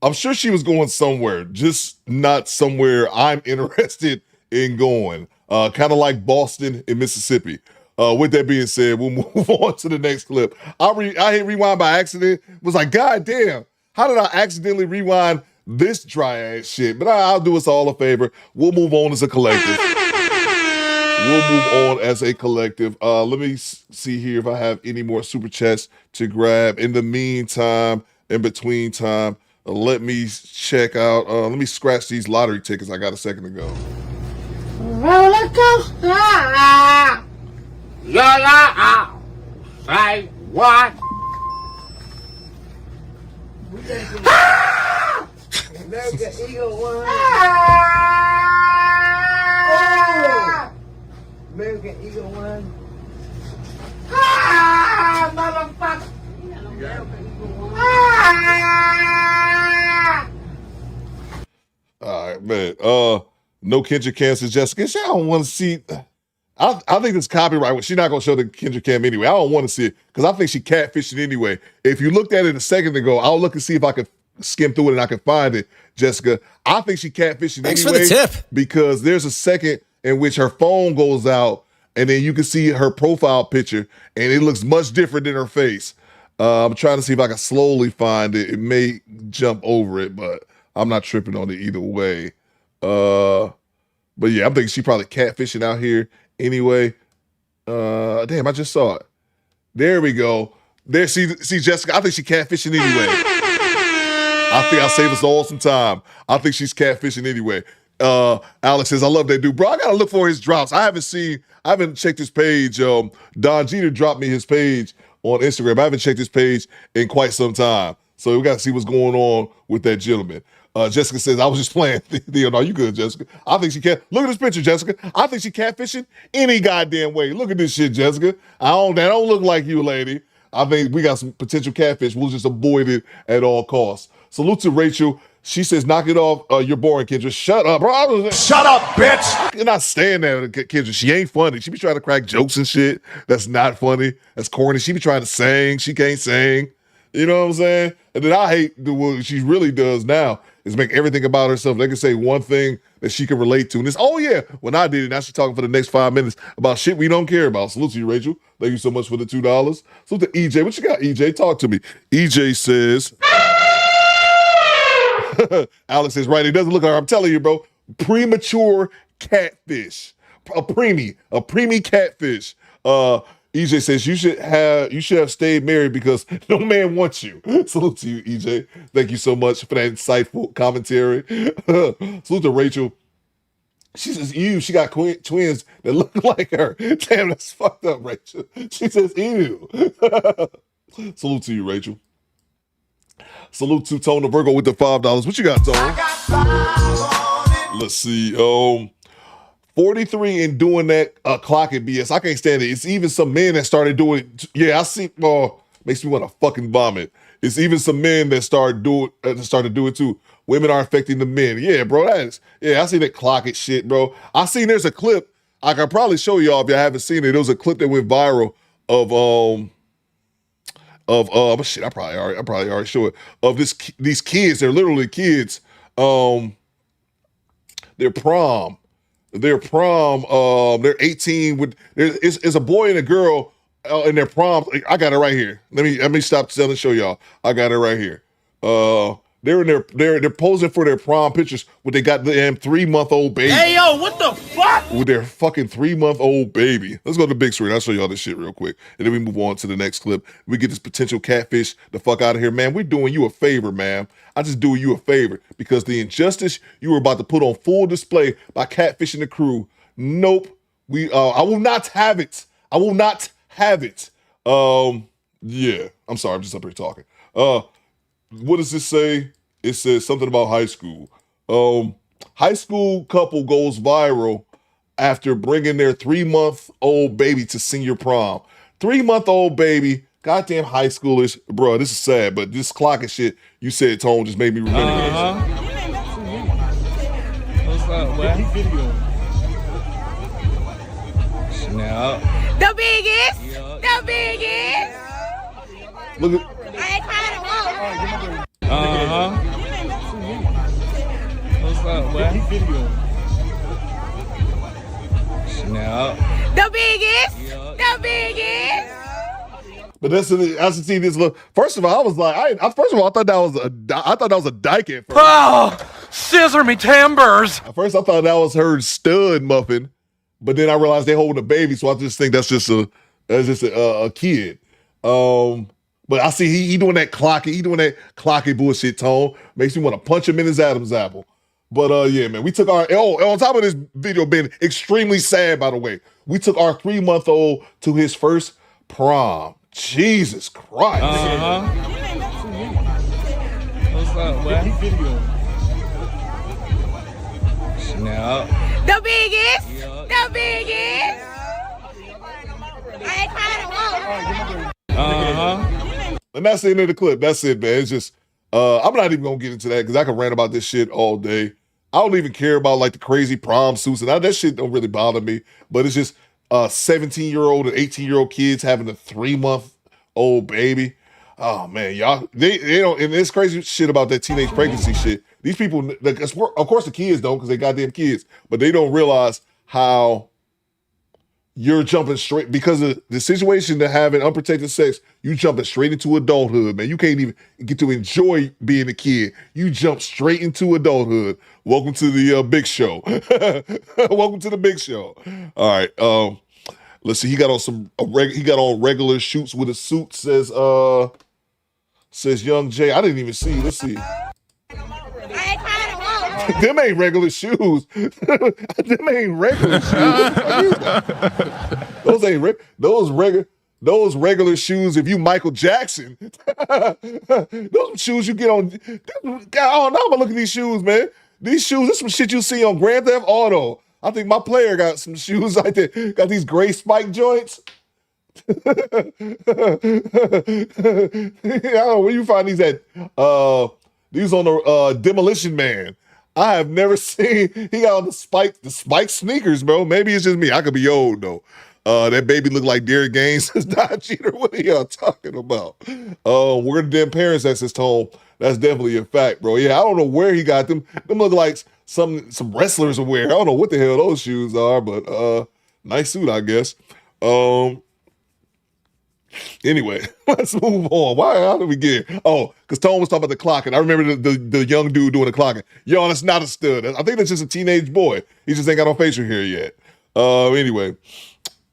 I'm sure she was going somewhere, just not somewhere I'm interested in going. Kind of like Boston in Mississippi. With that being said, we'll move on to the next clip. I hit rewind by accident. Was like, God damn, how did I accidentally rewind this dry ass shit? But I'll do us all a favor. We'll move on as a collective. Let me see here if I have any more super chats to grab. In the meantime, in between time, let me check out. Let me scratch these lottery tickets I got a second ago. Roller coaster. Yola. Say what? American Eagle one. American Eagle one. Motherfucker. All right, man. No Kendra Cam says Jessica. I don't want to see. I think it's copyright. She's not gonna show the Kendra Cam anyway. I don't want to see it because I think she catfishing anyway. If you looked at it a second ago, I'll look and see if I can skim through it and I can find it, Jessica. I think she catfishing Thanks anyway. for the tip. Because there's a second in which her phone goes out and then you can see her profile picture and it looks much different than her face. I'm trying to see if I can slowly find it. It may jump over it, but I'm not tripping on it either way. But yeah, I'm thinking she probably catfishing out here anyway. Damn, I just saw it. There we go. There, see Jessica. I think she catfishing anyway. I think I'll save us all some time. I think she's catfishing anyway. Alex says, I love that dude. Bro, I gotta look for his drops. I haven't checked his page. Don Jeter dropped me his page on Instagram. I haven't checked his page in quite some time. So we gotta see what's going on with that gentleman. Jessica says, I was just playing. Theo, no, you good, Jessica. I think she can't. Look at this picture, Jessica. I think she catfishing any goddamn way. Look at this shit, Jessica. That don't look like you, lady. I think we got some potential catfish. We'll just avoid it at all costs. Salute to Rachel. She says, knock it off. You're boring, Kendra. Shut up, bro. Shut up, bitch. You're not staying there, Kendra. She ain't funny. She be trying to crack jokes and shit. That's not funny. That's corny. She be trying to sing. She can't sing. You know what I'm saying? And then I hate what she really does now is make everything about herself. They can say one thing that she can relate to. And it's, oh yeah, when I did it, now she's talking for the next 5 minutes about shit we don't care about. Salute to you, Rachel. Thank you so much for the $2. Salute to EJ. What you got, EJ? Talk to me. EJ says, Alex says, right, it doesn't look like, I'm telling you, bro, premature catfish. A preemie catfish. EJ says you should have stayed married because no man wants you. Salute to you, EJ. Thank you so much for that insightful commentary. Salute to Rachel. She says, ew, she got twins that look like her. Damn, that's fucked up, Rachel. She says, ew. Salute to you, Rachel. Salute to Tone the Virgo with the $5. What you got, Tone? Let's see. 43 and doing that clocking BS. I can't stand it. It's even some men that started doing it. Yeah, I see. Makes me want to fucking vomit. It's even some men that started to do it too. Women are affecting the men. Yeah, bro. I see that clocking shit, bro. I seen there's a clip. I can probably show y'all if y'all haven't seen it. There was a clip that went viral of shit. I probably already show it of these kids. They're literally kids. Their prom. They're 18 it's a boy and a girl in their prom. I got it right here. Let me stop telling show y'all. I got it right here. They're posing for their prom pictures with they got the 3-month-old baby. Hey, yo, what the fuck? With their fucking 3-month-old baby. Let's go to the big screen. I'll show y'all this shit real quick. And then we move on to the next clip. We get this potential catfish the fuck out of here. Man, we're doing you a favor, man. I just doing you a favor because the injustice you were about to put on full display by catfishing the crew. Nope. I will not have it. I will not have it. Yeah. I'm sorry. I'm just up here talking. What does this say? It says something about high school. High school couple goes viral after bringing their 3-month-old baby to senior prom. 3-month-old baby, goddamn high schoolers. Bro, this is sad, but this clocking shit you said, Tone, just made me remember this. What's up, man? Snap. The biggest. The biggest. Look at. What's up, man? Snap. The biggest. The biggest. But that's I see this look. First of all, I was like, I thought that was a dyke at first. Oh, scissor me timbers. At first, I thought that was her stud muffin, but then I realized they holding a baby, so I just think that's just a kid. But I see he doing that clocky bullshit, Tone. Makes me want to punch him in his Adam's apple. But yeah, man, we took our on top of this video being extremely sad, by the way, we took our 3-month-old to his first prom. Jesus Christ. What's up, man? Snap. The biggest. The biggest. And that's the end of the clip. That's it, man. It's just, I'm not even gonna get into that because I can rant about this shit all day. I don't even care about like the crazy prom suits and that shit don't really bother me. But it's just 17-year-old and 18-year-old kids having a 3-month-old baby. Oh man, y'all, they don't, and it's crazy shit about that teenage pregnancy shit. These people, of course the kids don't because they goddamn kids, but they don't realize how you're jumping straight because of the situation to having unprotected sex. You jumping straight into adulthood, man. You can't even get to enjoy being a kid. You jump straight into adulthood. Welcome to the big show. Welcome to the big show. All right. Let's see. He got on regular shoots with a suit. Says Young Jay. I didn't even see. Let's see. Them ain't regular shoes. Them ain't regular shoes. Those ain't those regular shoes. If you Michael Jackson, those shoes you get on. God, now I'm gonna look at these shoes, man. These shoes, this is some shit you see on Grand Theft Auto. I think my player got some shoes like that. Got these gray spike joints. I don't know where you find these at. These on the Demolition Man. I have never seen. He got on the spike sneakers, bro. Maybe it's just me. I could be old though. That baby look like Derrick Gaines is not cheater. What are y'all talking about? We're the damn parents at his home. That's definitely a fact, bro. Yeah, I don't know where he got them. Them look like some wrestlers wear. I don't know what the hell those shoes are, but nice suit, I guess. Anyway, let's move on. How did we get here? Oh, because Tone was talking about the clocking. I remember the young dude doing the clocking. Yo, that's not a stud. I think that's just a teenage boy. He just ain't got no facial hair yet. Anyway,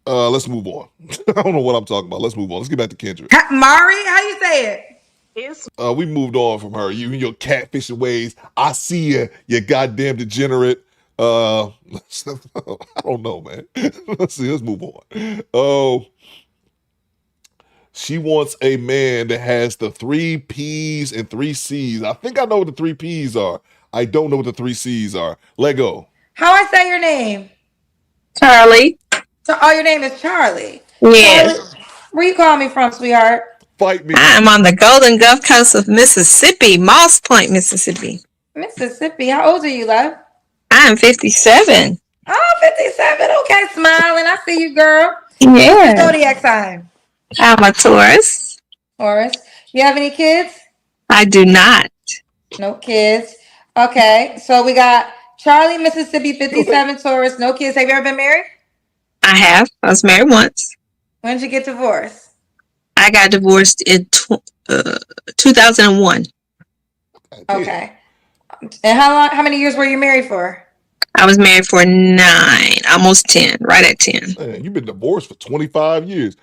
let's move on. I don't know what I'm talking about. Let's move on. Let's get back to Kendra. Mari, how you say it? We moved on from her. You and your catfishing ways. I see you goddamn degenerate. I don't know, man. Let's see. Let's move on. She wants a man that has the 3 P's and 3 C's. I think I know what the 3 P's are. I don't know what the 3 C's are. Let go. How I say your name? Charlie. Oh, your name is Charlie. Yes. Charlie, where you calling me from, sweetheart? Fight me. I am on the Golden Gulf Coast of Mississippi, Moss Point, Mississippi. Mississippi. How old are you, love? I am 57. Oh, 57. Okay, smiling. I see you, girl. Yeah. What's your zodiac sign? I'm a Taurus. Taurus. You have any kids? I do not. No kids. Okay, so we got Charlie, Mississippi, 57, Taurus, no kids. Have you ever been married? I have. I was married once. When did you get divorced? I got divorced in 2001. Okay. And how many years were you married for? I was married for 9, almost 10, right at 10. Man, you've been divorced for 25 years.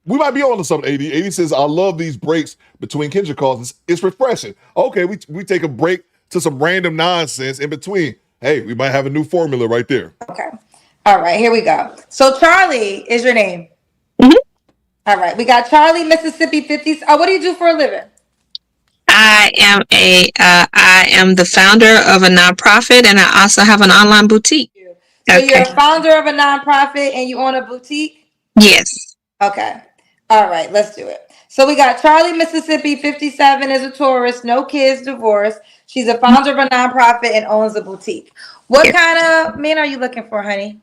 We might be on to something, 80. 80 says, I love these breaks between Kendra calls. It's refreshing. Okay, we take a break to some random nonsense in between. Hey, we might have a new formula right there. Okay. All right, here we go. So Charlie is your name. Mm-hmm. All right, we got Charlie, Mississippi, 50. Oh, what do you do for a living? I am the founder of a nonprofit, and I also have an online boutique. So you're a founder of a nonprofit and you own a boutique? Yes. Okay. All right, let's do it. So we got Charlie, Mississippi, 57, is a Taurus, no kids, divorced. She's a founder of a nonprofit and owns a boutique. What kind of man are you looking for, honey?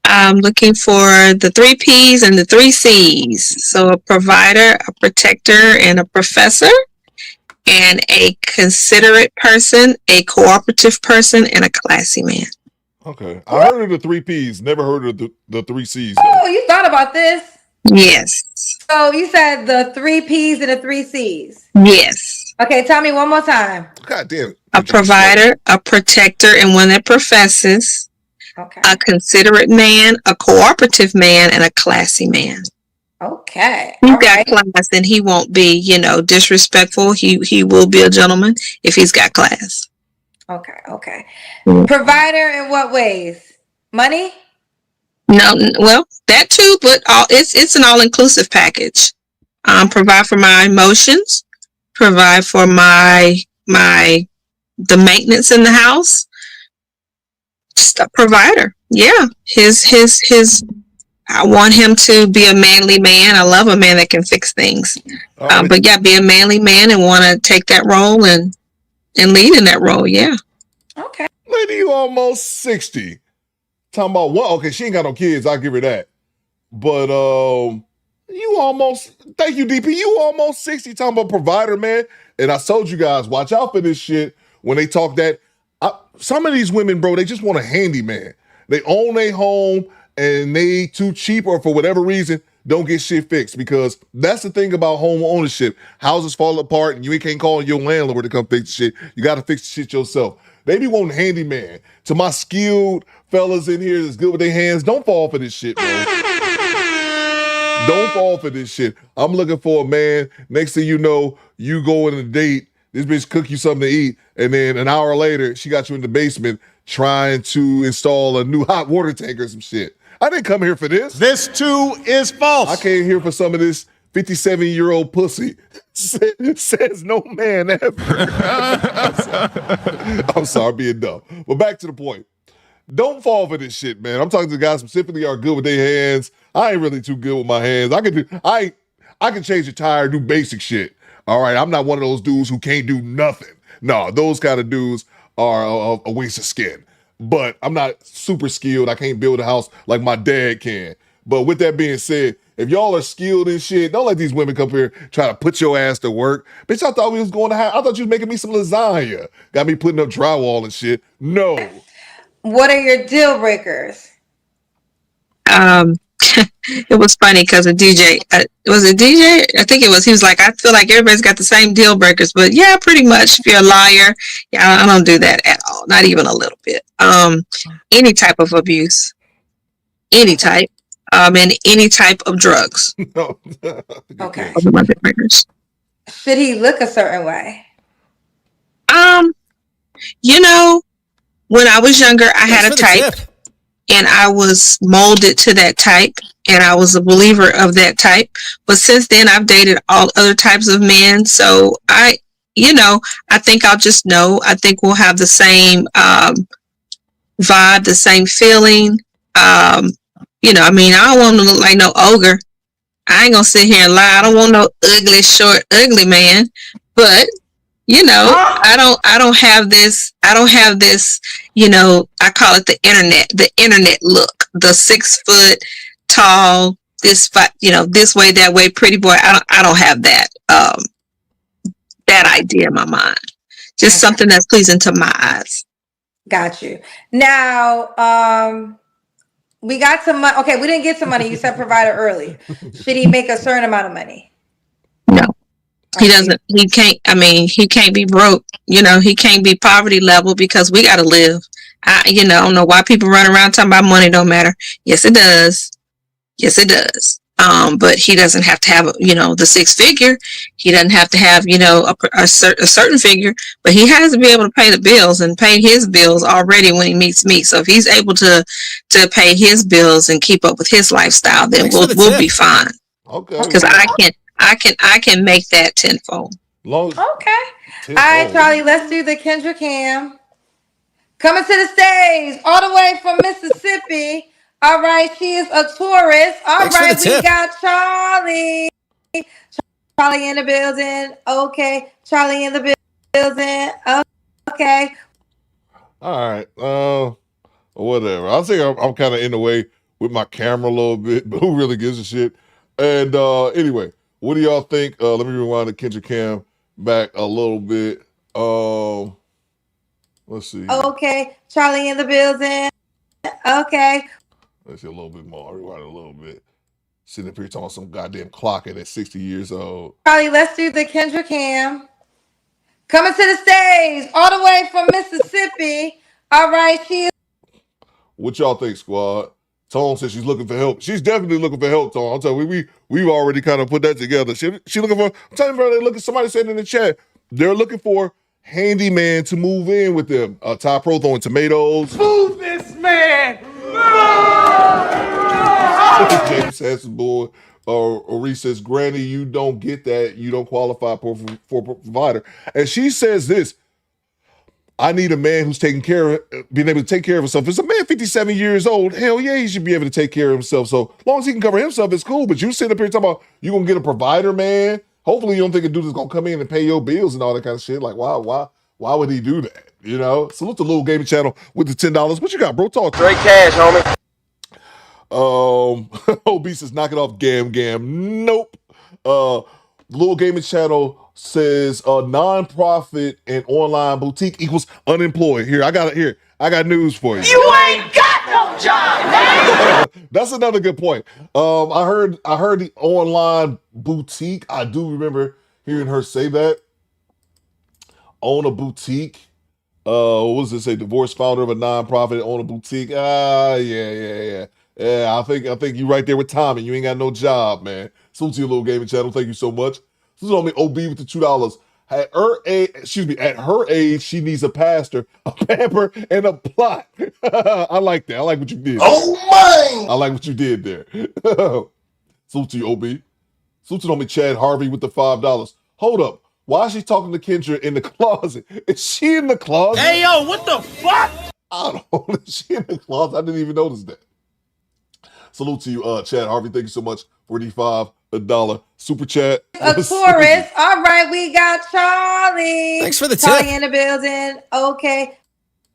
I'm looking for the 3 P's and the 3 C's. So a provider, a protector, and a professor, and a considerate person, a cooperative person, and a classy man. Okay. I heard of the 3 P's, never heard of the 3 C's. Though. Oh, you thought about this? Yes. So you said the 3 P's and the 3 C's? Yes. Okay, tell me one more time. God damn it. A provider, a protector, and one that professes. Okay. A considerate man, a cooperative man, and a classy man. Okay. He's got class, and he won't be, disrespectful. He will be a gentleman if he's got class. Okay. Provider in what ways? Money? No, well, that too, but it's an all-inclusive package. Provide for my emotions, provide for the maintenance in the house. Just a provider. Yeah. I want him to be a manly man. I love a man that can fix things. But yeah, be a manly man and want to take that role and lead in that role. Yeah. Okay. Lady, you almost 60. Talking about what? Okay, she ain't got no kids. I'll give her that. But you almost, thank you, DP. You almost 60. Talking about provider, man. And I told you guys, watch out for this shit when they talk that. Some of these women, bro, they just want a handyman. They own their home and they too cheap or for whatever reason don't get shit fixed, because that's the thing about home ownership. Houses fall apart and you can't call your landlord to come fix the shit. You got to fix the shit yourself. They be wanting handyman. To my skilled fellas in here that's good with their hands, don't fall for this shit, bro. Don't fall for this shit. I'm looking for a man. Next thing you know, you go on a date. This bitch cook you something to eat, and then an hour later, she got you in the basement trying to install a new hot water tank or some shit. I didn't come here for this. This too is false. I came here for some of this 57-year-old pussy. Says no man ever. I'm sorry, being dumb. But back to the point. Don't fall for this shit, man. I'm talking to guys specifically are good with their hands. I ain't really too good with my hands. I can change a tire, do basic shit. All right, I'm not one of those dudes who can't do nothing. No, those kind of dudes are a waste of skin. But I'm not super skilled. I can't build a house like my dad can. But with that being said, if y'all are skilled in shit, don't let these women come here try to put your ass to work. Bitch, I thought we was going to have, I thought you was making me some lasagna. Got me putting up drywall and shit. No. What are your deal breakers? It was funny because a DJ, was it DJ? I think it was. He was like, I feel like everybody's got the same deal breakers, but yeah, pretty much. If you're a liar, yeah, I don't do that at all, not even a little bit. Any type of abuse, any type, and any type of drugs. Okay. Those are my deal breakers. Should he look a certain way? You know, when I was younger, I had a type. And I was molded to that type, and I was a believer of that type. But since then, I've dated all other types of men. So I think I'll just know. I think we'll have the same vibe, the same feeling. I don't want to look like no ogre. I ain't gonna sit here and lie. I don't want no ugly, short, ugly man. But I don't have this, I call it the internet look, the 6 foot tall, this way, that way, pretty boy. I don't have that, that idea in my mind. Just something that's pleasing to my eyes. Got you. Now, we got some money. Okay, we didn't get some money. You said provider early. Should he make a certain amount of money? No. He doesn't, he can't be broke, he can't be poverty level because we got to live. I don't know why people run around talking about money don't matter. Yes, it does. But he doesn't have to have, the 6 figure. He doesn't have to have, a certain figure, but he has to be able to pay the bills and pay his bills already when he meets me. So if he's able to pay his bills and keep up with his lifestyle, then we'll be fine. Okay. Because I can make that tenfold. Okay. All right, Charlie, let's do the Kendra Cam. Coming to the stage, all the way from Mississippi. All right, she is a tourist. All right, we got Charlie. Charlie in the building. Okay. Charlie in the building. Okay. All right. Whatever. I think I'm kind of in the way with my camera a little bit, but who really gives a shit? And anyway, what do y'all think? Let me rewind the Kendra Cam back a little bit. Let's see. Okay. Charlie in the building. Okay. Let's see a little bit more. Rewind a little bit. Sitting up here talking some goddamn clocking at 60 years old. Charlie, let's do the Kendra Cam. Coming to the stage, all the way from Mississippi. All right, she is. What y'all think, squad? Tone says she's looking for help. She's definitely looking for help, Tone. I'm telling you, we've already kind of put that together. She looking for, I'm telling you, somebody said in the chat, they're looking for handyman to move in with them. Ty Pro throwing tomatoes. Move this man! James Hasselboy or Reese says, Granny, you don't get that. You don't qualify for a provider. And she says this, I need a man who's being able to take care of himself. If it's a man 57 years old, hell yeah, he should be able to take care of himself. So as long as he can cover himself, it's cool. But you sit up here talking about you gonna get a provider, man. Hopefully you don't think a dude is gonna come in and pay your bills and all that kind of shit. Like, why would he do that? Salute the Little Gaming Channel with the $10. What you got, bro? Talk. Straight cash, homie. Obese is knocking off Gam. Nope. Little Gaming Channel says non-profit and online boutique equals unemployed. I got news for you. You ain't got no job, man! That's another good point. I heard the online boutique. I do remember hearing her say that. Own a boutique. What does it say? Divorced founder of a nonprofit, own a boutique. Yeah. Yeah, I think you right there with Tommy. You ain't got no job, man. Salute to your little gaming channel. Thank you so much. Salute on me, OB with the $2. At her age, she needs a pastor, a pamper, and a plot. I like that. I like what you did. Oh my! I like what you did there. Salute to you, OB. Salute to me, Chad Harvey with the $5. Hold up. Why is she talking to Kendra in the closet? Is she in the closet? Hey, yo, what the fuck? I don't know. Is she in the closet? I didn't even notice that. Salute to you, Chad Harvey. Thank you so much for the $5 super chat. A tourist. All right, we got Charlie. Thanks for the Charlie tip. in the building. Okay.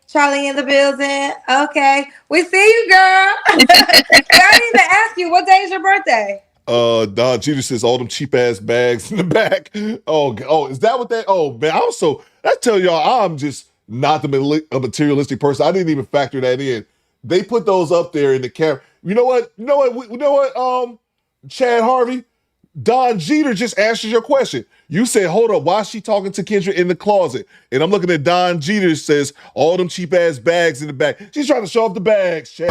Charlie in the building. Okay. We see you, girl. I didn't even ask you, what day is your birthday? Don Jeter says all them cheap ass bags in the back. Oh, is that what that? Oh man, I tell y'all, I'm just not a materialistic person. I didn't even factor that in. They put those up there in the camera. You know what? Chad Harvey, Don Jeter just answered your question. You said, hold up, why is she talking to Kendra in the closet? And I'm looking at Don Jeter says all them cheap ass bags in the back. She's trying to show off the bags, Chad.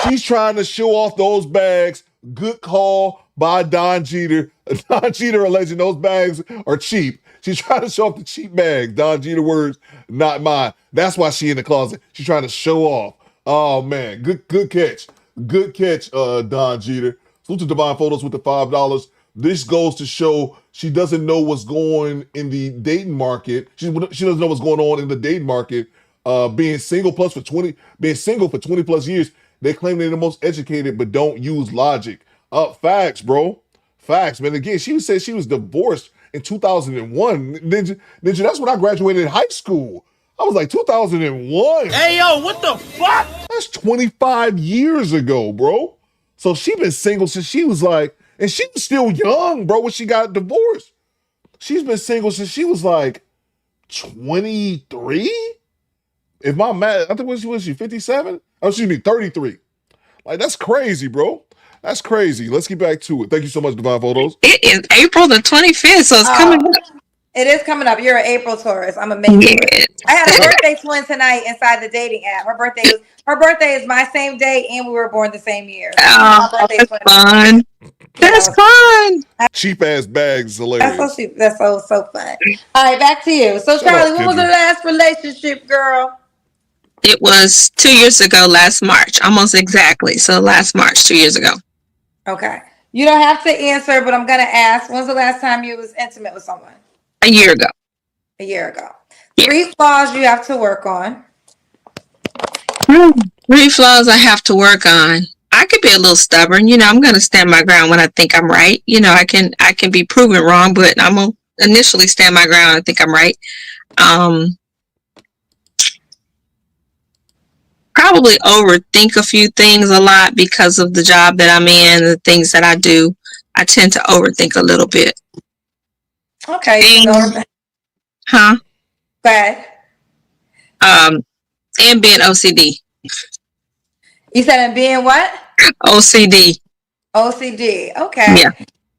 She's trying to show off those bags. Good call by Don Jeter. Don Jeter alleging those bags are cheap. She's trying to show off the cheap bags. Don Jeter words, not mine. That's why she in the closet. She's trying to show off. Oh man, good catch. Good catch, Don Jeter. Salute to Divine Photos with the $5. This goes to show she doesn't know what's going in the dating market. She doesn't know what's going on in the dating market. Being single for 20 plus years. They claim they're the most educated, but don't use logic. Facts, bro. Facts, man. Again, she said she was divorced in 2001. Ninja, that's when I graduated high school. I was like 2001. Hey, yo, what the fuck? That's 25 years ago, bro. So she been single since she was like, and she was still young, bro, when she got divorced. She's been single since she was like 23? If my math, I think was she 57? Oh, excuse me, 33. Like, that's crazy, bro. That's crazy. Let's get back to it. Thank you so much, Divine Photos. It is April the 25th, so it's coming up. It is coming up. You're an April tourist. I'm amazing. Yes. I had a birthday twin tonight inside the dating app. Her birthday is my same day, and we were born the same year. Oh, that's fun. That's fun. Cheap ass bags, hilarious. That's so cheap. That's so fun. All right, back to you. So, Charlie, what was the last relationship, girl? It was 2 years ago, last March, almost exactly. So last March, 2 years ago. Okay. You don't have to answer, but I'm gonna ask. When's the last time you was intimate with someone? A year ago. A year ago. Yeah. 3 flaws you have to work on. 3 flaws I have to work on. I could be a little stubborn. I'm going to stand my ground when I think I'm right. I can be proven wrong, but I'm going to initially stand my ground. I think I'm right. Probably overthink a few things a lot because of the job that I'm in, the things that I do. I tend to overthink a little bit. Okay. Huh? Go ahead. And being OCD. You said I'm being what? OCD. OCD. Okay. Yeah.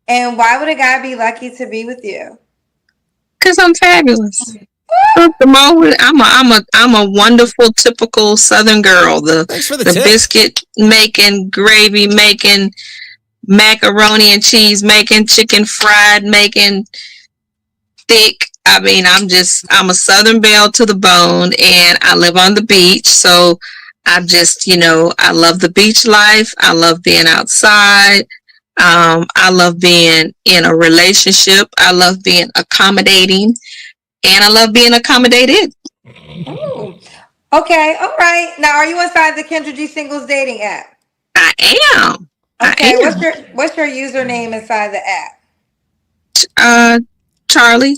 And why would a guy be lucky to be with you? Because I'm fabulous. I'm a wonderful, typical Southern girl. The biscuit making, gravy making, macaroni and cheese making, chicken fried making, thick. I mean, I'm a Southern belle to the bone, and I live on the beach. So I love the beach life. I love being outside. I love being in a relationship. I love being accommodating. And I love being accommodated. Ooh. Okay, all right. Now, are you inside the Kendra G Singles dating app? I am. Okay, what's your username inside the app? Charlie.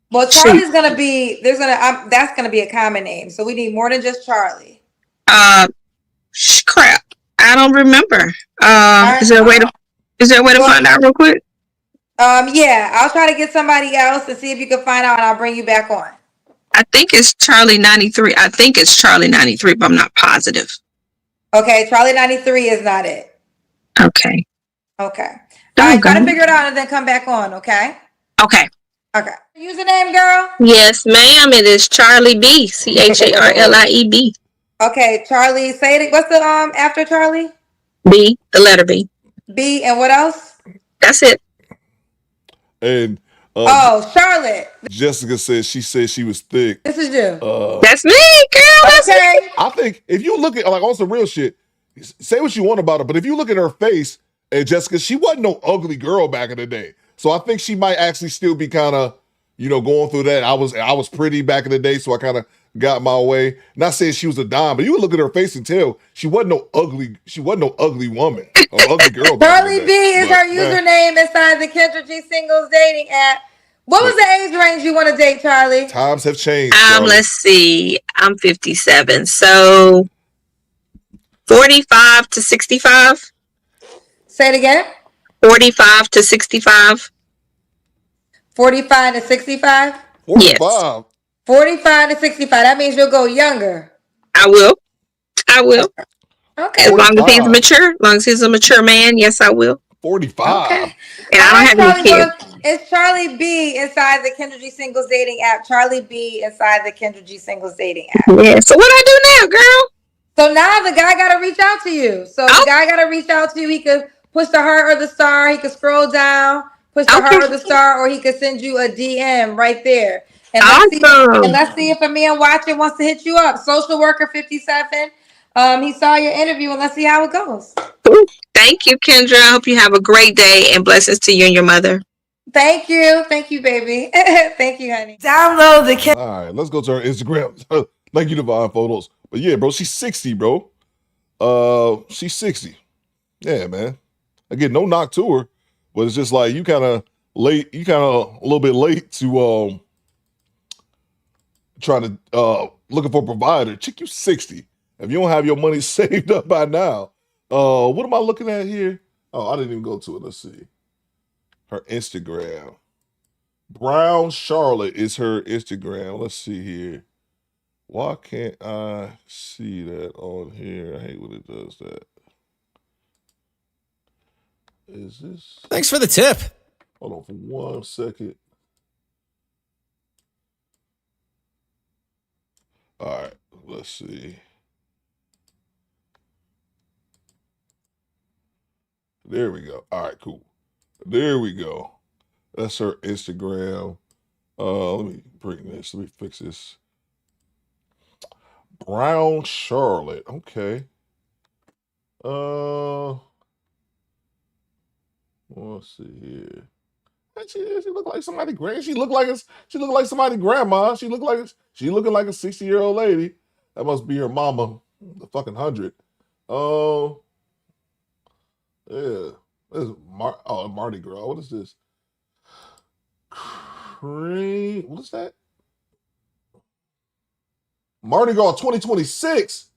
Well, Charlie's gonna be that's gonna be a common name, so we need more than just Charlie. Crap. I don't remember. Is there a way to find out real quick? Yeah, I'll try to get somebody else to see if you can find out, and I'll bring you back on. I think it's Charlie 93. I think it's Charlie 93, but I'm not positive. Okay, Charlie 93 is not it. Okay. Okay. All right, try to figure it out and then come back on, okay? Okay. Okay. Username, girl? Yes, ma'am. It is Charlie B. CHARLIEB. Okay, Charlie, say it. What's the after Charlie? B, the letter B. B, and what else? That's it. And Charlotte. Jessica said she was thick. This is you. That's me, girl. That's me. I think if you look at like on some real shit, say what you want about her, but if you look at her face, and Jessica, she wasn't no ugly girl back in the day. So I think she might actually still be kind of, going through that. I was pretty back in the day, so I kind of got my way. Not saying she was a dime, but you would look at her face and tell she wasn't no ugly woman or ugly girl. Charlie B is her username inside the Kendra G Singles dating app. What was the age range you want to date, Charlie? Times have changed. Let's see. I'm 57, so 45 to 65. Say it again. 45 to 65. 45 to 65? 45. Yes. 45 to 65. That means you'll go younger. I will. Okay. As long as he's mature. As long as he's a mature man, yes, I will. 45. Okay. And I don't have any kids. It's Charlie B inside the Kendra G Singles dating app. Charlie B inside the Kendra G Singles dating app. Yeah. So what I do now, girl? So now the guy got to reach out to you. So the guy got to reach out to you. He could push the heart or the star. He could scroll down, push the heart or the star, or he could send you a DM right there. And let's see if a man watching wants to hit you up. Social worker 57. He saw your interview, and let's see how it goes. Thank you, Kendra. I hope you have a great day, and blessings to you and your mother. Thank you, baby. Thank you, honey. Download the. All right, let's go to her Instagram. Thank you, Divine Photos. But yeah, bro, she's 60, bro. She's 60. Yeah, man. Again, no knock to her, but it's just like you kind of late. You kind of a little bit late to trying to looking for a provider. Chick, you 60. If you don't have your money saved up by now, what am I looking at here? Oh, I didn't even go to it. Let's see. Her Instagram. Brown Charlotte is her Instagram. Let's see here. Why can't I see that on here? I hate when it does that. Is this? Thanks for the tip. Hold on for 1 second. All right, let's see. There we go. All right, cool. There we go. That's her Instagram. Let me bring this. Let me fix this. Brown Charlotte. Okay. Let's see here. She look like somebody grand. She look like somebody grandma. She looking like a 60-year-old lady. That must be her mama. The fucking 100. Yeah. This is Mardi Gras. What is this? What is that? Mardi Gras 2026.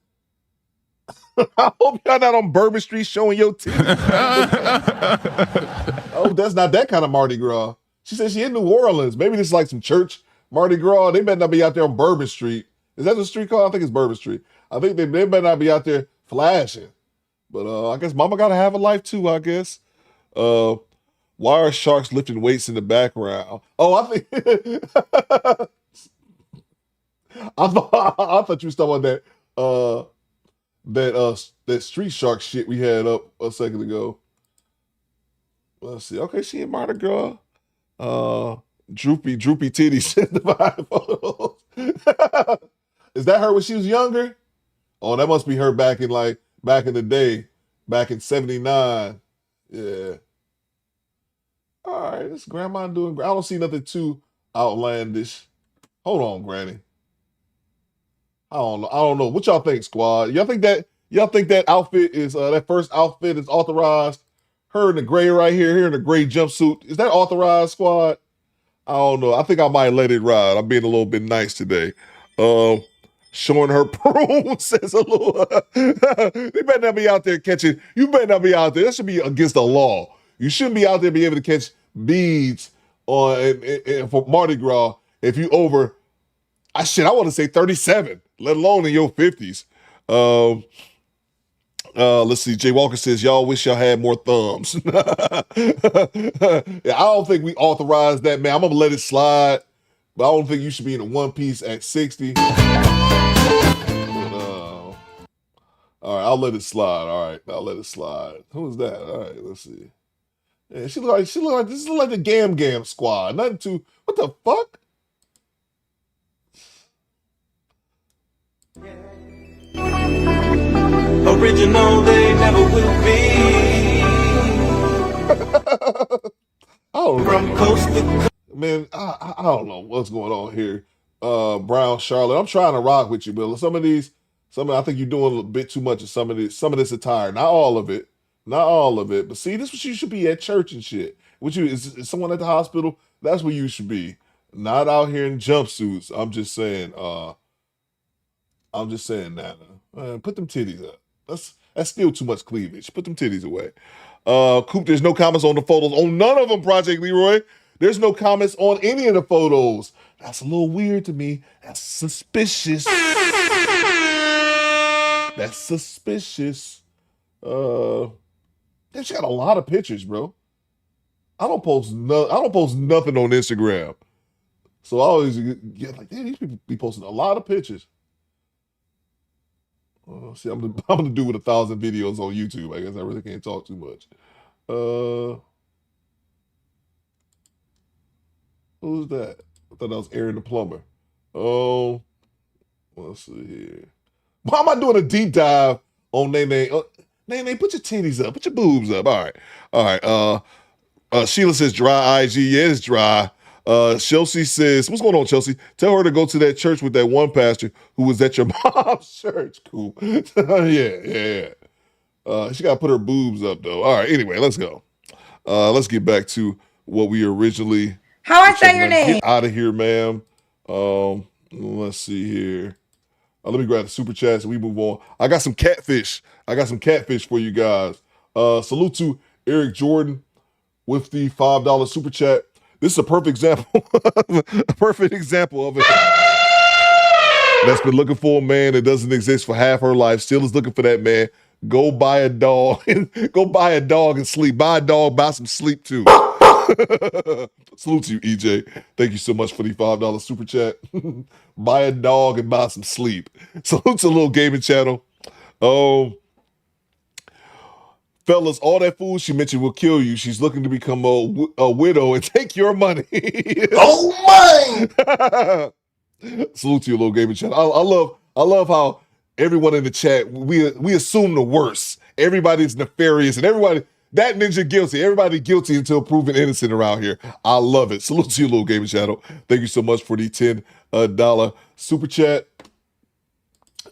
I hope y'all not on Bourbon Street showing your teeth. Oh, that's not that kind of Mardi Gras. She said she in New Orleans. Maybe this is like some church Mardi Gras. They better not be out there on Bourbon Street. Is that the street called? I think it's Bourbon Street. I think they better not be out there flashing. But I guess mama gotta have a life too, I guess. Why are sharks lifting weights in the background? Oh, I think I thought you was talking about that street shark shit we had up a second ago. Let's see. Okay, she in Mardi Gras. Droopy titties in the Bible. Is that her when she was younger? Oh, that must be her back in the day, back in 79. Yeah. All right, this grandma doing. I don't see nothing too outlandish. Hold on, Granny. I don't know. What y'all think, squad? Y'all think that outfit is that first outfit is authorized? Her in the gray right here in the gray jumpsuit. Is that authorized, squad? I don't know. I think I might let it ride. I'm being a little bit nice today. Showing her prunes says a little. They better not be out there catching. You better not be out there. That should be against the law. You shouldn't be out there be able to catch beads for Mardi Gras if you over. I want to say 37, let alone in your 50s. Let's see. Jay Walker says, y'all wish y'all had more thumbs. Yeah, I don't think we authorized that, man. I'm going to let it slide, but I don't think you should be in a one piece at 60. But, All right, I'll let it slide. All right, I'll let it slide. Who's that? All right, let's see. Yeah, she look like this is like the Gam Gam squad. Nothing too. What the fuck? Original, they never will be. I don't know. From coast to coast. Man, I don't know what's going on here. Brown Charlotte, I'm trying to rock with you, Bill. I think you're doing a bit too much of some of this attire. Not all of it. Not all of it. But see, this is what you should be at church and shit. What you is someone at the hospital, that's where you should be. Not out here in jumpsuits. I'm just saying, Nana. Put them titties up. That's still too much cleavage. Put them titties away. Coop, there's no comments on the photos. On none of them, Project Leroy. There's no comments on any of the photos. That's a little weird to me. That's suspicious. That's suspicious. Damn, she got a lot of pictures, bro. I don't post nothing on Instagram. So I always get like, damn, these people be posting a lot of pictures. See, I'm gonna do with 1,000 videos on YouTube. I guess I really can't talk too much. Who's that? I thought that was Aaron the plumber. Oh, let's see here. Why am I doing a deep dive on Nene? Nene, put your titties up. Put your boobs up. All right. Sheila says dry IG. Yeah, it's dry. Chelsea says, what's going on, Chelsea? Tell her to go to that church with that one pastor who was at your mom's church. Cool. Yeah. She got to put her boobs up, though. All right, anyway, let's go. Let's get back to what we originally... How I say your name? Get out of here, ma'am. Let's see here. Let me grab the super chats and we move on. I got some catfish. For you guys. Salute to Eric Jordan with the $5 super chat. This is a perfect example. Of it. That's been looking for a man that doesn't exist for half her life. Still is looking for that man. Go buy a dog. Go buy a dog and sleep. Buy a dog, buy some sleep too. Salute to you, EJ. Thank you so much for the $5 super chat. Buy a dog and buy some sleep. Salute to Little Gaming Channel. Fellas, all that food she mentioned will kill you. She's looking to become a widow and take your money. Oh my! Salute to you, Little Gaming Channel. I love how everyone in the chat, we assume the worst. Everybody's nefarious and everybody... That ninja guilty. Everybody guilty until proven innocent around here. I love it. Salute to you, Little Gaming Shadow. Thank you so much for the $10 super chat.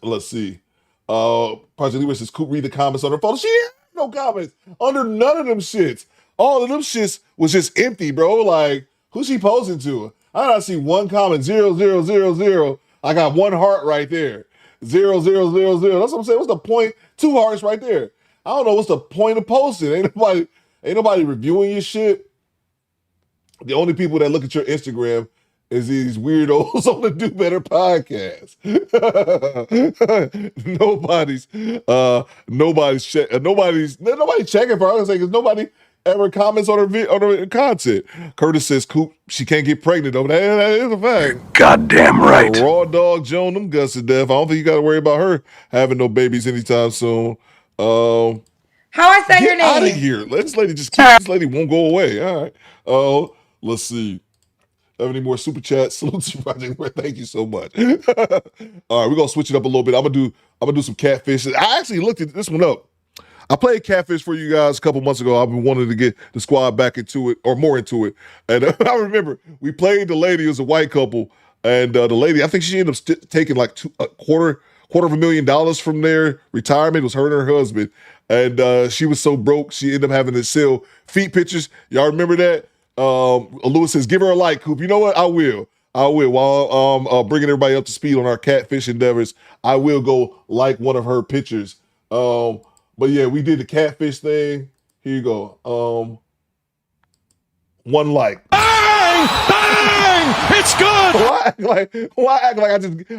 Let's see. Project Leroy says, Coop, read the comments on her photo. She had no comments under none of them shits. All of them shits was just empty, bro. Like, who's she posing to? I don't see one comment. 0, I got one heart right there. 0. That's what I'm saying. What's the point? 2 hearts right there. I don't know what's the point of posting. Ain't nobody reviewing your shit. The only people that look at your Instagram is these weirdos on the Do Better podcast. Nobody's checking for her. I was saying because nobody ever comments on her content. Curtis says, Coop, she can't get pregnant though. That is a fact. Goddamn right. Raw dog Joan, them guts to death. I don't think you got to worry about her having no babies anytime soon. How I say your name? Get out of here. This lady won't go away. All right. Let's see. Have any more super chats? Salute to Project. Thank you so much. All right, we're gonna switch it up a little bit. I'm gonna do some catfish. I actually looked at this one up. I played catfish for you guys a couple months ago. I've been wanting to get the squad back into it or more into it. And I remember we played the lady. It was a white couple, and the lady, I think she ended up taking like a quarter of $1,000,000 from their retirement. It was her and her husband. And she was so broke, she ended up having to sell feet pictures. Y'all remember that? Lewis says, give her a like, Coop. You know what? I will. While bringing everybody up to speed on our catfish endeavors, I will go like one of her pictures. But yeah, we did the catfish thing. Here you go. One like. Bang! Bang! It's good! Why act like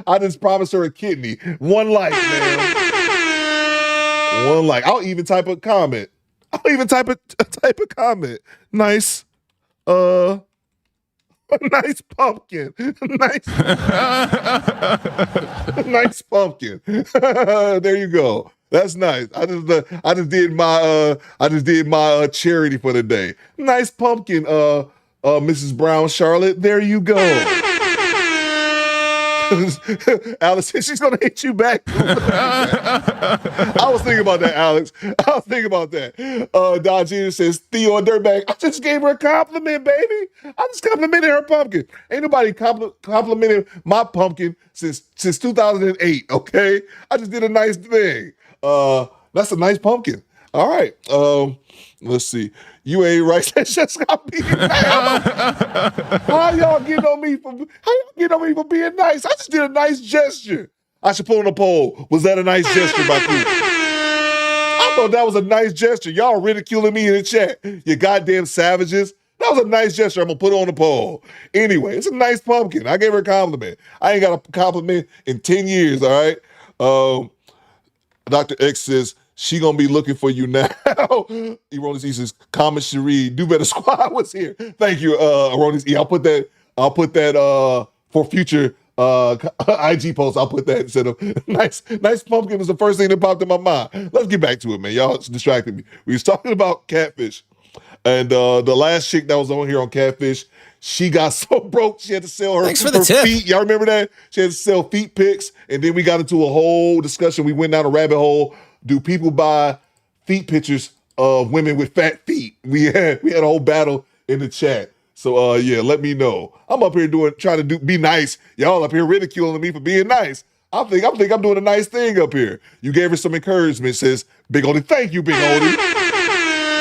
I just promised her a kidney? One like, man. One like. I'll even type a comment. Type a comment. Nice. Nice pumpkin. Nice pumpkin. There you go. That's nice. I just did my charity for the day. Nice pumpkin, Mrs. Brown Charlotte. There you go. Alex said she's gonna hit you back. I was thinking about that, Alex. I was thinking about that. Dodgy says Theo a dirtbag. I just gave her a compliment, baby. I just complimented her pumpkin. Ain't nobody complimented my pumpkin since 2008. Okay, I just did a nice thing. That's a nice pumpkin. All right. Let's see. You ain't right. That's just got me. How y'all getting on me for being nice? I just did a nice gesture. I should put on a poll. Was that a nice gesture by Coop? I thought that was a nice gesture. Y'all ridiculing me in the chat. You goddamn savages. That was a nice gesture. I'm gonna put it on the poll. Anyway, it's a nice pumpkin. I gave her a compliment. I ain't got a compliment in 10 years, all right? Dr. X says, she gonna be looking for you now. Erroneous E says, comment Cherie, Do Better Squad was here. Thank you, Erroneous E. I'll put that for future IG posts. I'll put that instead of nice pumpkin is the first thing that popped in my mind. Let's get back to it, man. Y'all distracted me. We was talking about catfish. And the last chick that was on here on catfish, she got so broke she had to sell her feet. Y'all remember that? She had to sell feet pics. And then we got into a whole discussion. We went down a rabbit hole. Do people buy feet pictures of women with fat feet? We had a whole battle in the chat. So yeah, let me know. I'm up here trying to be nice. Y'all up here ridiculing me for being nice. I think I'm doing a nice thing up here. You gave her some encouragement. Says Big Oldie, thank you, Big Oldie.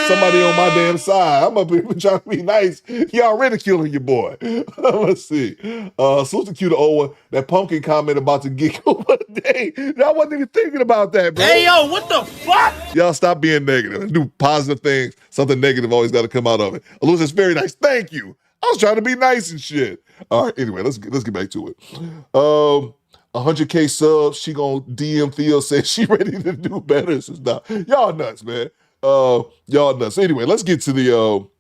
Somebody on my damn side. I'm up here trying to be nice. Y'all ridiculing your boy. Let's see. Salute to Q to Owen. That pumpkin comment about to giggle one day. I wasn't even thinking about that, bro. Hey, yo, what the fuck? Y'all stop being negative. Do positive things. Something negative always got to come out of it. Alou says, very nice. Thank you. I was trying to be nice and shit. All right, anyway, let's get back to it. 100K subs. She gonna DM Theo, say she ready to do better. Says, nah. Y'all nuts, man. Y'all nuts. Anyway, let's get to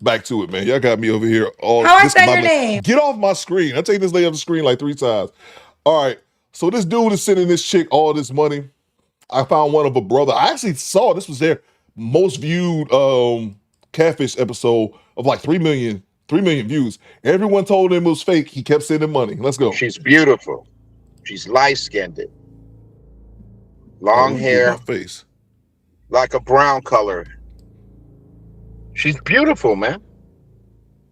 back to it, man. Y'all got me over here. How I say your name? Get off my screen. I take this lady off the screen like 3 times. All right. So this dude is sending this chick all this money. I found one of a brother. I actually saw this was their most viewed catfish episode of like 3 million views. Everyone told him it was fake. He kept sending money. Let's go. She's beautiful. She's light-skinned. Long hair. Face. Like a brown color. She's beautiful, man.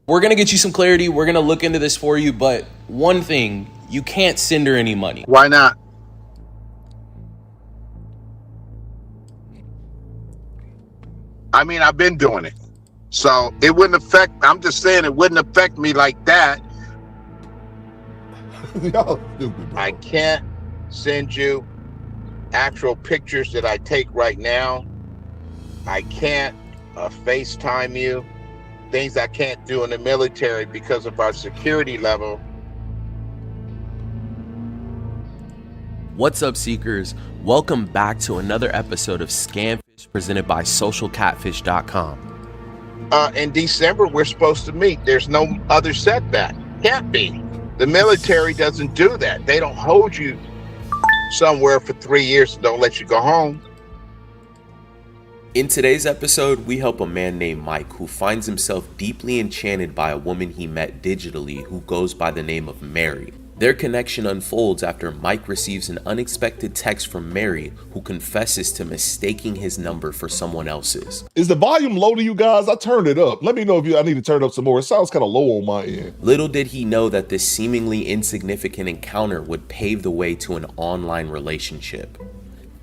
We're going to get you some clarity. We're going to look into this for you. But one thing, you can't send her any money. Why not? I mean, I've been doing it. So it wouldn't affect, I'm just saying it wouldn't affect me like that. Y'all stupid, bro. I can't send you actual pictures that I take right now. I can't FaceTime you. Things I can't do in the military because of our security level. What's up, Seekers? Welcome back to another episode of Scamfish presented by socialcatfish.com. In December, we're supposed to meet. There's no other setback. Can't be. The military doesn't do that. They don't hold you somewhere for 3 years and don't let you go home. In today's episode, we help a man named Mike who finds himself deeply enchanted by a woman he met digitally who goes by the name of Mary. Their connection unfolds after Mike receives an unexpected text from Mary, who confesses to mistaking his number for someone else's. Is the volume low to you guys? I turned it up. Let me know if I need to turn it up some more. It sounds kind of low on my end. Little did he know that this seemingly insignificant encounter would pave the way to an online relationship.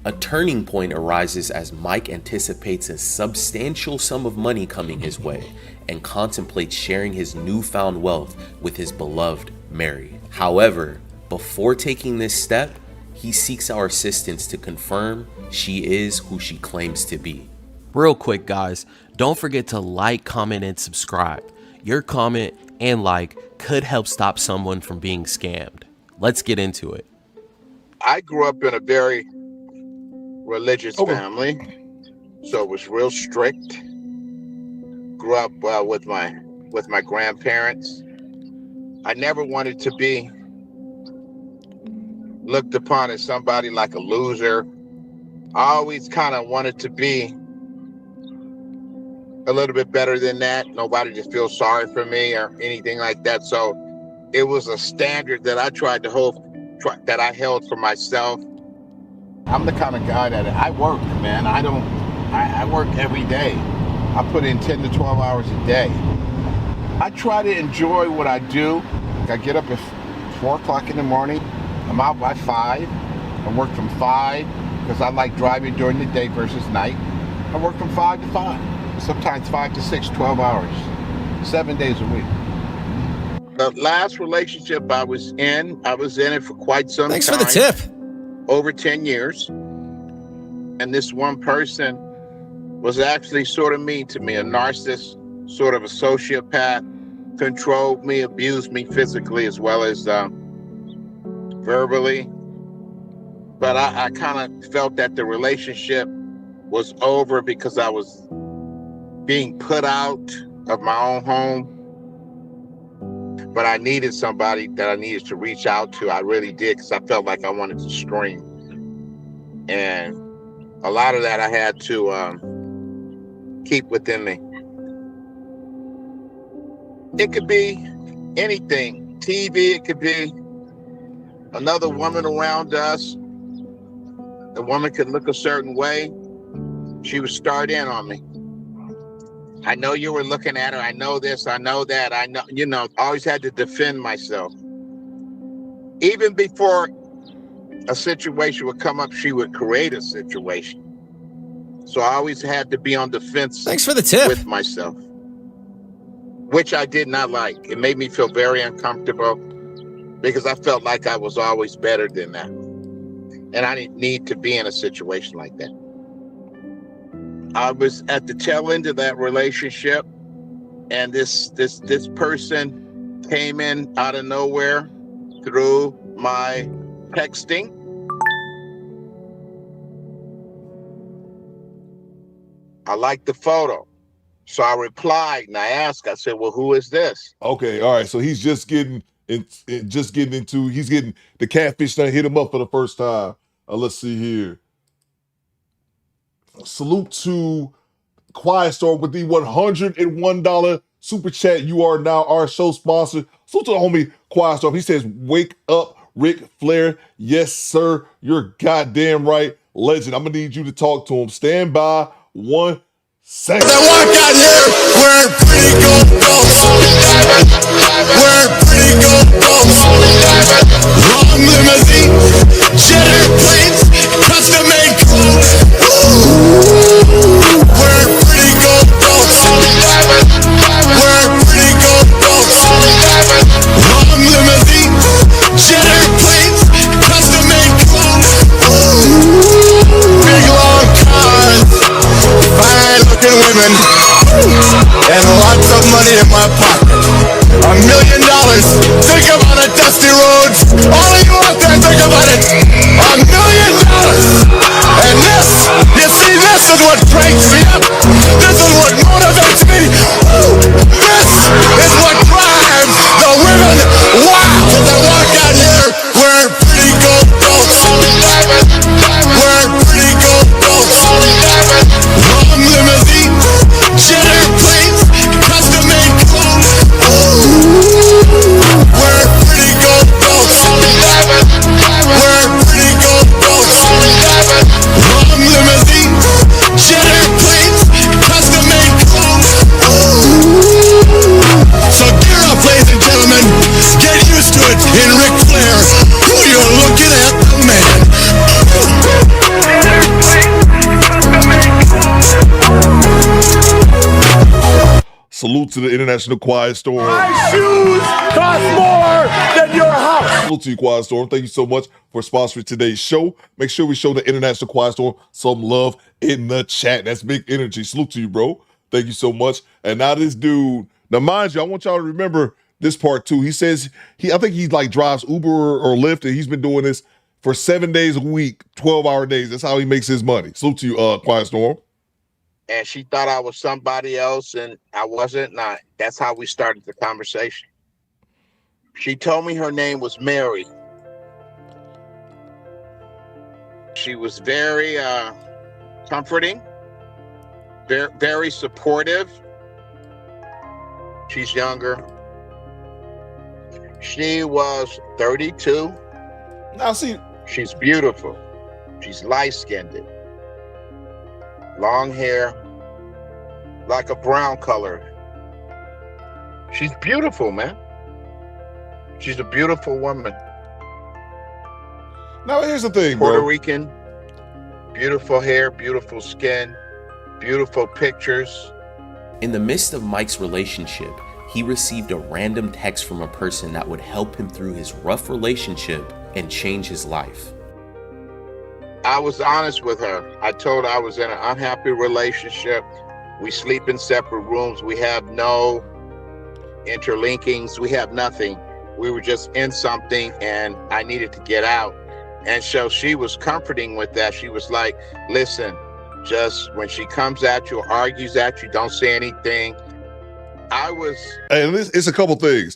A turning point arises as Mike anticipates a substantial sum of money coming his way and contemplates sharing his newfound wealth with his beloved Mary. However, before taking this step, he seeks our assistance to confirm she is who she claims to be. Real quick, guys, don't forget to like, comment, and subscribe. Your comment and like could help stop someone from being scammed. Let's get into it. I grew up in a very religious family, so it was real strict. Grew up with my grandparents. I never wanted to be looked upon as somebody like a loser. I always kind of wanted to be a little bit better than that. Nobody to feel sorry for me or anything like that. So it was a standard that I tried to hold, that I held for myself. I'm the kind of guy that I work, man. I work every day. I put in 10 to 12 hours a day. I try to enjoy what I do. I get up at 4 o'clock in the morning. I'm out by 5. I work from 5 because I like driving during the day versus night. I work from 5 to 5. Sometimes 5 to 6, 12 hours, 7 days a week. The last relationship I was in it for quite some time. Thanks for the tip. Over 10 years. And this one person was actually sort of mean to me, a narcissist, sort of a sociopath, controlled me, abused me physically as well as verbally. But I kind of felt that the relationship was over because I was being put out of my own home. But I needed somebody that I needed to reach out to. I really did, because I felt like I wanted to scream. And a lot of that I had to keep within me. It could be anything. TV, it could be another woman around us. The woman could look a certain way. She would start in on me. I know you were looking at her. I know this. I know that. I know, I always had to defend myself. Even before a situation would come up, she would create a situation. So I always had to be on defense. Thanks for the tip. With myself, which I did not like. It made me feel very uncomfortable because I felt like I was always better than that. And I didn't need to be in a situation like that. I was at the tail end of that relationship, and this person came in out of nowhere through my texting. I liked the photo. So I replied and I asked, I said, well, who is this? Okay, all right. So he's just getting the catfish that hit him up for the first time. Let's see here. Salute to Quiet Storm with the $101 super chat. You are now our show sponsor. Salute to the homie Quiet Storm. He says, wake up, Ric Flair. Yes, sir. You're goddamn right. Legend. I'm going to need you to talk to him. Stand by 1 second. They walk out here wearing pretty gold belts. Wearing pretty gold belts. Long limousine, jet airplanes, custom made clothes. Wearing pretty gold belts. Wearing pretty gold belts. Long limousine, jet airplanes, custom made clothes. Big long cars, fine looking women, and lots of money in my pocket. $1 million. Think about it, dusty roads. All of you out there, think about it. $1 million. And this, you see, this is what cranks me up. This is what motivates me. This is what drives the women wild. They walk out here wearing pretty gold belts. Wearing pretty gold belts. Long limousine, jet airplanes, custom made clothes. Wearing pretty gold belts. Wearing pretty gold belts. Long limousine, jet airplanes, custom made clothes. So gear up, ladies and gentlemen. Get used to it in Ric Flair. Who you're looking at, the man. Salute to the International Quiet Storm. My shoes cost more than your house. Salute to you, Quiet Storm. Thank you so much for sponsoring today's show. Make sure we show the International Quiet Storm some love in the chat. That's big energy. Salute to you, bro. Thank you so much. And now this dude, now mind you, I want y'all to remember this part too. He says, I think he like drives Uber or Lyft, and he's been doing this for 7 days a week, 12-hour days. That's how he makes his money. Salute to you, Quiet Storm. And she thought I was somebody else, and I wasn't. And that's how we started the conversation. She told me her name was Mary. She was very comforting, very, very supportive. She's younger. She was 32. Now see, she's beautiful. She's light-skinned, long hair, like a brown color. She's beautiful, man. She's a beautiful woman. Now here's the thing, Puerto bro. Rican, beautiful hair, beautiful skin, beautiful pictures. In the midst of Mike's relationship, he received a random text from a person that would help him through his rough relationship and change his life. I was honest with her. I told her I was in an unhappy relationship. We sleep in separate rooms. We have no interlinkings. We have nothing. We were just in something and I needed to get out. And so she was comforting with that. She was like, listen, just when she comes at you or argues at you, don't say anything. And it's a couple things.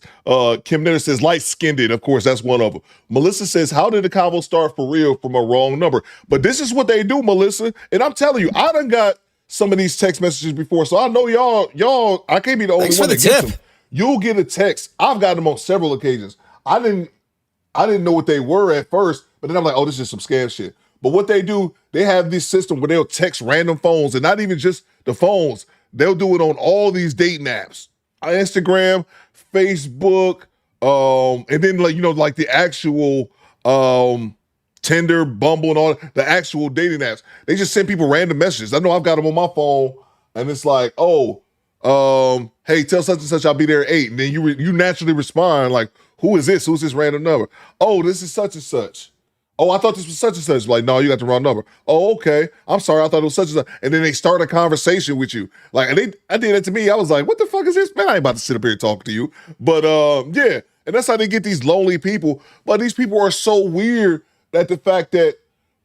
Kim Nitter says light-skinned. Of course, that's one of them. Melissa says, how did the convo start for real from a wrong number? But this is what they do, Melissa. And I'm telling you, I done got some of these text messages before. So I know y'all, I can't be the only one that gets them. You'll get a text. I've gotten them on several occasions. I didn't know what they were at first, but then I'm like, oh, this is some scam shit. But what they do, they have this system where they'll text random phones, and not even just the phones. They'll do it on all these dating apps, Instagram, Facebook, and then like the actual Tinder, Bumble, and all the actual dating apps. They just send people random messages. I know I've got them on my phone, and it's like, oh, hey, tell such and such I'll be there at 8, and then you naturally respond like, who is this? Who's this random number? Oh, this is such and such. Oh, I thought this was such and such. Like, no, you got the wrong number. Oh, okay. I'm sorry. I thought it was such and such. And then they start a conversation with you. Like, and I did that to me. I was like, what the fuck is this? Man, I ain't about to sit up here and talk to you. But yeah. And that's how they get these lonely people. But these people are so weird that the fact that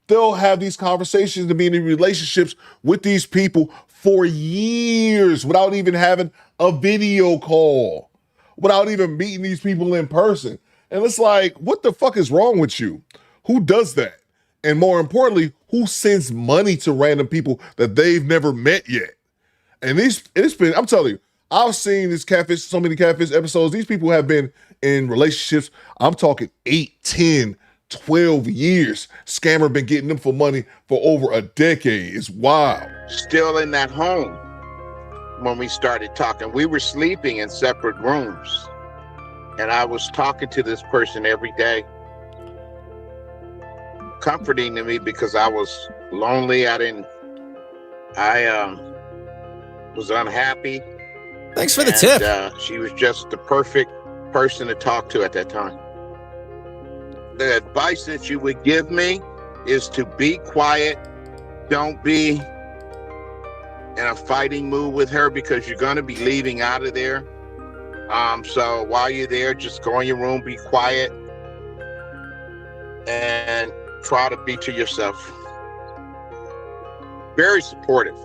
they'll have these conversations and be in relationships with these people for years without even having a video call, without even meeting these people in person. And it's like, what the fuck is wrong with you? Who does that? And more importantly, who sends money to random people that they've never met yet? And it's been, I'm telling you, I've seen this catfish, so many catfish episodes. These people have been in relationships, I'm talking 8, 10, 12 years. Scammer been getting them for money for over a decade. It's wild. Still in that home when we started talking. We were sleeping in separate rooms. And I was talking to this person every day, comforting to me because I was lonely. I was unhappy. Thanks for the tip. She was just the perfect person to talk to at that time. The advice that you would give me is to be quiet. Don't be in a fighting mood with her because you're going to be leaving out of there. So while you're there, just go in your room, be quiet, and try to be to yourself. Very supportive.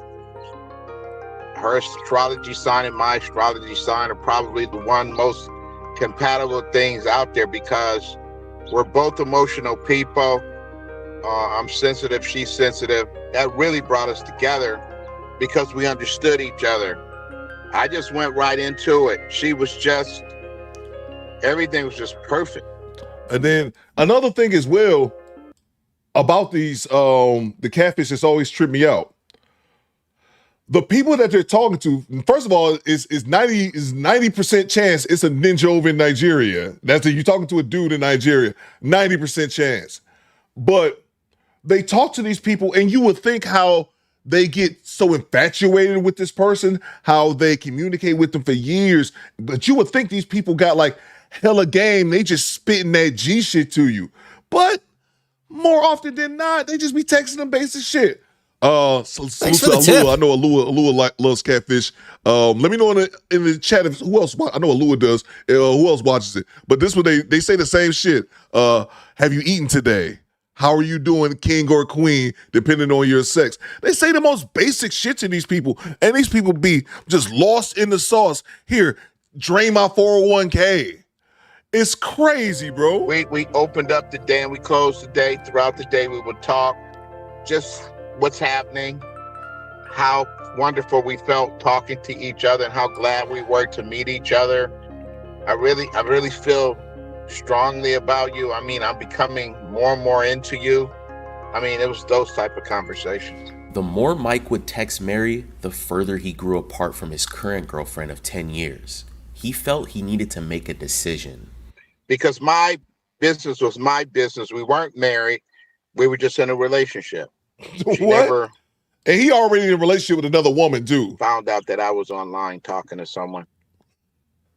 Her astrology sign and my astrology sign are probably the one most compatible things out there because we're both emotional people. I'm sensitive, she's sensitive. That really brought us together because we understood each other. I just went right into it. She was just, everything was just perfect. And then another thing as well about these, the catfish that's always tripped me out. The people that they're talking to, first of all, is 90% chance it's a ninja over in Nigeria. You're talking to a dude in Nigeria, 90% chance. But they talk to these people and you would think how they get so infatuated with this person, how they communicate with them for years. But you would think these people got like hella game. They just spitting that G shit to you. But more often than not, they just be texting them basic shit. Thanks for the tip. I know Alua loves catfish. Let me know in the chat if who else. I know Alua does. Who else watches it? But this one they say the same shit. Have you eaten today? How are you doing, king or queen, depending on your sex? They say the most basic shit to these people, and these people be just lost in the sauce. Here, drain my 401k. It's crazy, bro. We opened up the day and we closed the day. Throughout the day, we would talk. just what's happening, how wonderful we felt talking to each other, and how glad we were to meet each other. I really feel strongly about you. I mean, I'm becoming more and more into you. I mean, it was those type of conversations. The more Mike would text Mary, the further he grew apart from his current girlfriend of 10 years. He felt he needed to make a decision. Because my business was my business. We weren't married. We were just in a relationship. She never And he already in a relationship with another woman, too. found out that I was online talking to someone.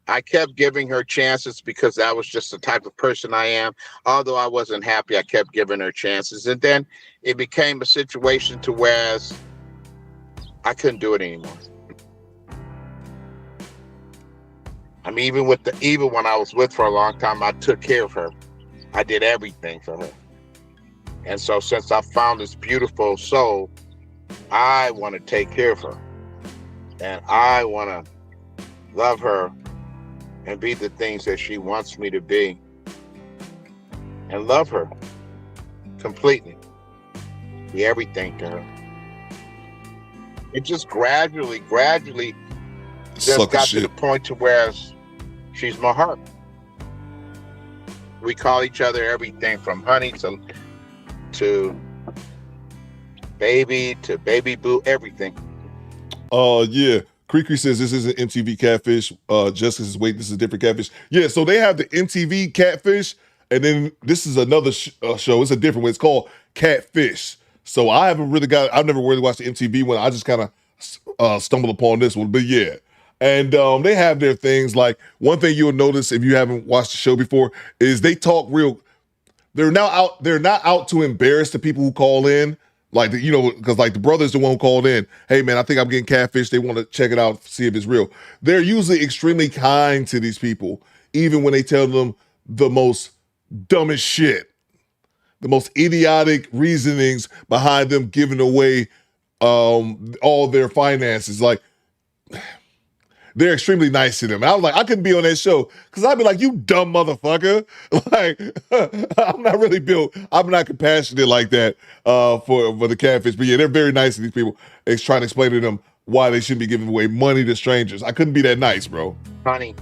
I kept giving her chances because that was just the type of person I am. Although I wasn't happy, I kept giving her chances. And then it became a situation to where I couldn't do it anymore. I mean, even when I was with for a long time, I took care of her. I did everything for her. And so since I found this beautiful soul, I want to take care of her. And I want to love her and be the things that she wants me to be. And love her completely. Be everything to her. It just gradually just got to the point to where she's my heart. We call each other everything from honey to baby boo, everything. Yeah. Creaky says this isn't MTV Catfish. Justice is wait, this is a different Catfish. Yeah, so they have the MTV Catfish, and then this is another show. It's a different one. It's called Catfish. So I've never really watched the MTV one. I just kind of stumbled upon this one. But yeah. And they have their things. Like, one thing you'll notice if you haven't watched the show before is they talk real. They're not out to embarrass the people who call in. Like, because like the brother's the one who called in. Hey, man, I think I'm getting catfish. They want to check it out, see if it's real. They're usually extremely kind to these people, even when they tell them the most dumbest shit, the most idiotic reasonings behind them giving away all their finances. Like, they're extremely nice to them. And I was like, I couldn't be on that show because I'd be like, you dumb motherfucker. Like, I'm not really built. I'm not compassionate like that for the catfish. But yeah, they're very nice to these people. It's trying to explain to them why they shouldn't be giving away money to strangers. I couldn't be that nice, bro. Honey,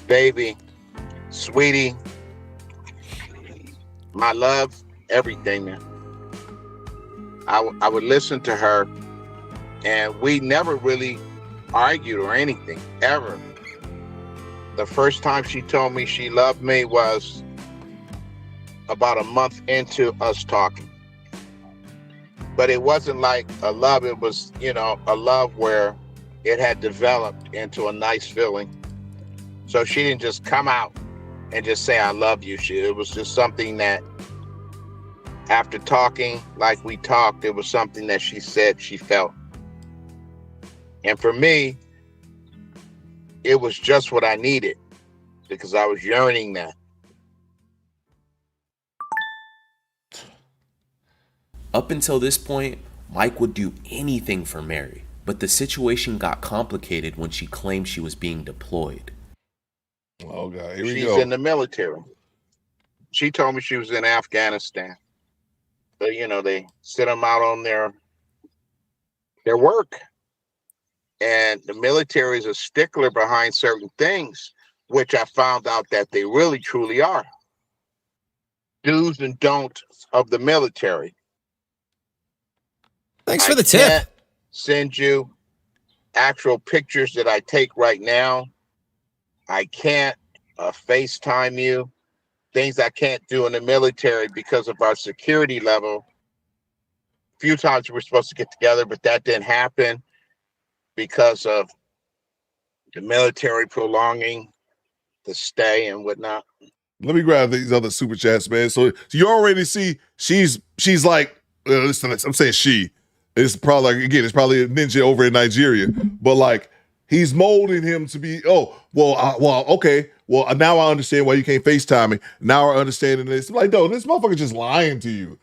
baby, sweetie, my love, everything, man. I would listen to her, and we never really argued or anything, ever. The first time she told me she loved me was about a month into us talking. But it wasn't like a love, it was, a love where it had developed into a nice feeling. So she didn't just come out and just say, I love you. It was just something that after talking like we talked, it was something that she said she felt. And for me, it was just what I needed because I was yearning that. Up until this point, Mike would do anything for Mary, but the situation got complicated when she claimed she was being deployed. Oh, God, here we She's go. in the military. She told me she was in Afghanistan. But, they sit them out on their work. And the military is a stickler behind certain things, which I found out that they really, truly are. Do's and don'ts of the military. Thanks for the tip. Can't send you actual pictures that I take right now. I can't FaceTime you. Things I can't do in the military because of our security level. A few times we were supposed to get together, but that didn't happen because of the military prolonging the stay and whatnot. Let me grab these other super chats, man. So you already see she's like, listen, I'm saying she. It's probably like, again, it's probably a ninja over in Nigeria, but like he's molding him to be. Okay. Well, now I understand why you can't FaceTime me. Now I understand this. I'm like, no, this motherfucker just lying to you.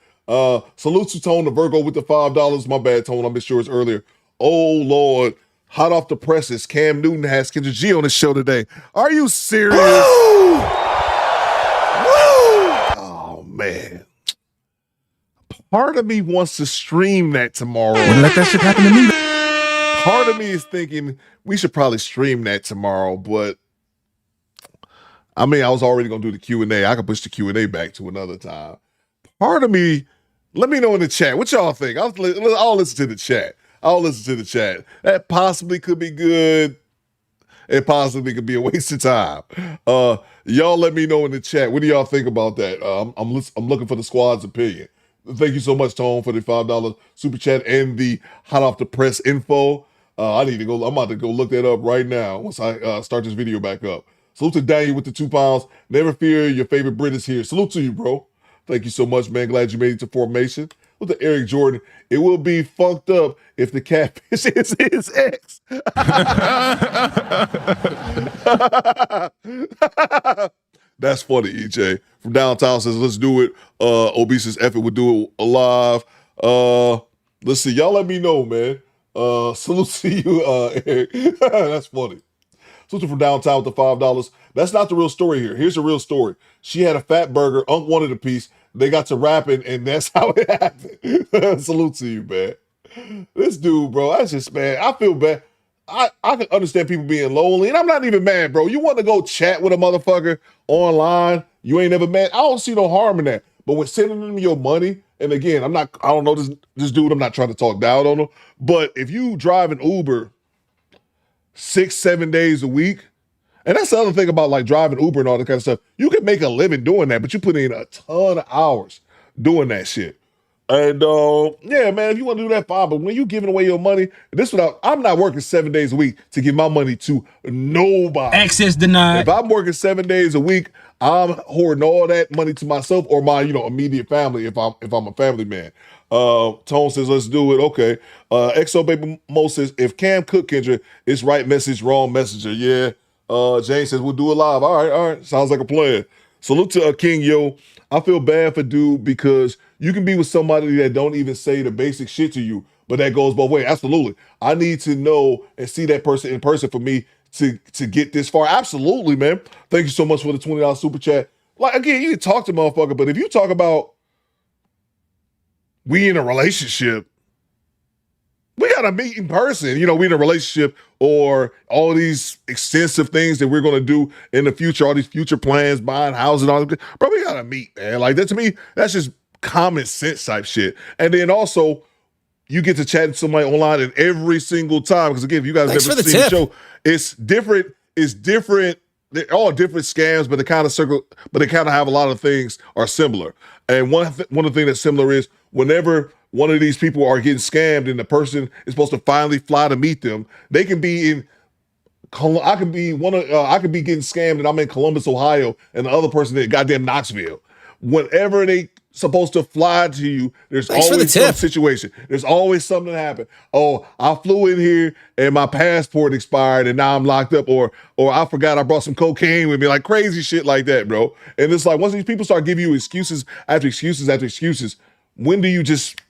Salute to Tone the Virgo with the $5. My bad, Tone. I missed yours earlier. Oh Lord, hot off the presses. Cam Newton has Kendra G on the show today. Are you serious? Woo! Oh man. Part of me wants to stream that tomorrow. Wouldn't let that shit happen to me. Part of me is thinking we should probably stream that tomorrow, but I mean, I was already gonna do the Q&A. I could push the Q&A back to another time. Part of me, let me know in the chat what y'all think. I'll listen to the chat. That possibly could be good. It possibly could be a waste of time. Y'all let me know in the chat. What do y'all think about that? I'm looking for the squad's opinion. Thank you so much, Tone, for the $5 super chat and the hot off the press info. I'm about to go look that up right now once I start this video back up. Salute to Daniel with the £2. Never fear, your favorite Brit is here. Salute to you, bro. Thank you so much, man. Glad you made it to formation. With the Eric Jordan, it will be funked up if the catfish is his ex. That's funny, EJ. From downtown says, let's do it. Obese's effort would do it alive. Let's see. Y'all let me know, man. Salute to you, Eric. That's funny. Salute from downtown with the $5. That's not the real story here. Here's the real story. She had a fat burger. Unc wanted a piece. They got to rapping, and that's how it happened. Salute to you, man. This dude, bro, I feel bad. I can understand people being lonely, and I'm not even mad, bro. You want to go chat with a motherfucker online, you ain't never mad. I don't see no harm in that. But when sending them your money, and again, I don't know this dude, I'm not trying to talk down on him, but if you drive an Uber 6-7 days a week, and that's the other thing about like driving Uber and all that kind of stuff, you can make a living doing that, but you put in a ton of hours doing that shit. And yeah, man, if you want to do that, fine. But when you giving away your money, I'm not working 7 days a week to give my money to nobody. Access denied. If I'm working 7 days a week, I'm hoarding all that money to myself or my, immediate family. If I'm a family man. Tone says, let's do it. Okay. XO Baby Mo says, if Cam cook Kendra, it's right message, wrong messenger. Yeah. Jane says, we'll do it live. All right. Sounds like a plan. Salute to King Yo. I feel bad for dude because you can be with somebody that don't even say the basic shit to you, but that goes both ways. Absolutely. I need to know and see that person in person for me to get this far. Absolutely, man. Thank you so much for the $20 super chat. Like, again, you can talk to motherfucker, but if you talk about we in a relationship, we got to meet in person. We in a relationship or all these extensive things that we're going to do in the future, all these future plans, buying houses and all that. Bro, we got to meet, man. Like, that to me, that's just common sense type shit. And then also, you get to chat to somebody online and every single time, because again, if you guys never seen the show, it's different. They're all different scams, but they kind of have a lot of things are similar. And one of the things that's similar is whenever one of these people are getting scammed and the person is supposed to finally fly to meet them, they can be in. I could be getting scammed and I'm in Columbus, Ohio, and the other person in goddamn Knoxville. Whenever they supposed to fly to you, there's always some situation. There's always something that happened. Oh, I flew in here and my passport expired and now I'm locked up, or I forgot I brought some cocaine with me, like crazy shit like that, bro. And it's like once these people start giving you excuses after excuses after excuses, when do you just,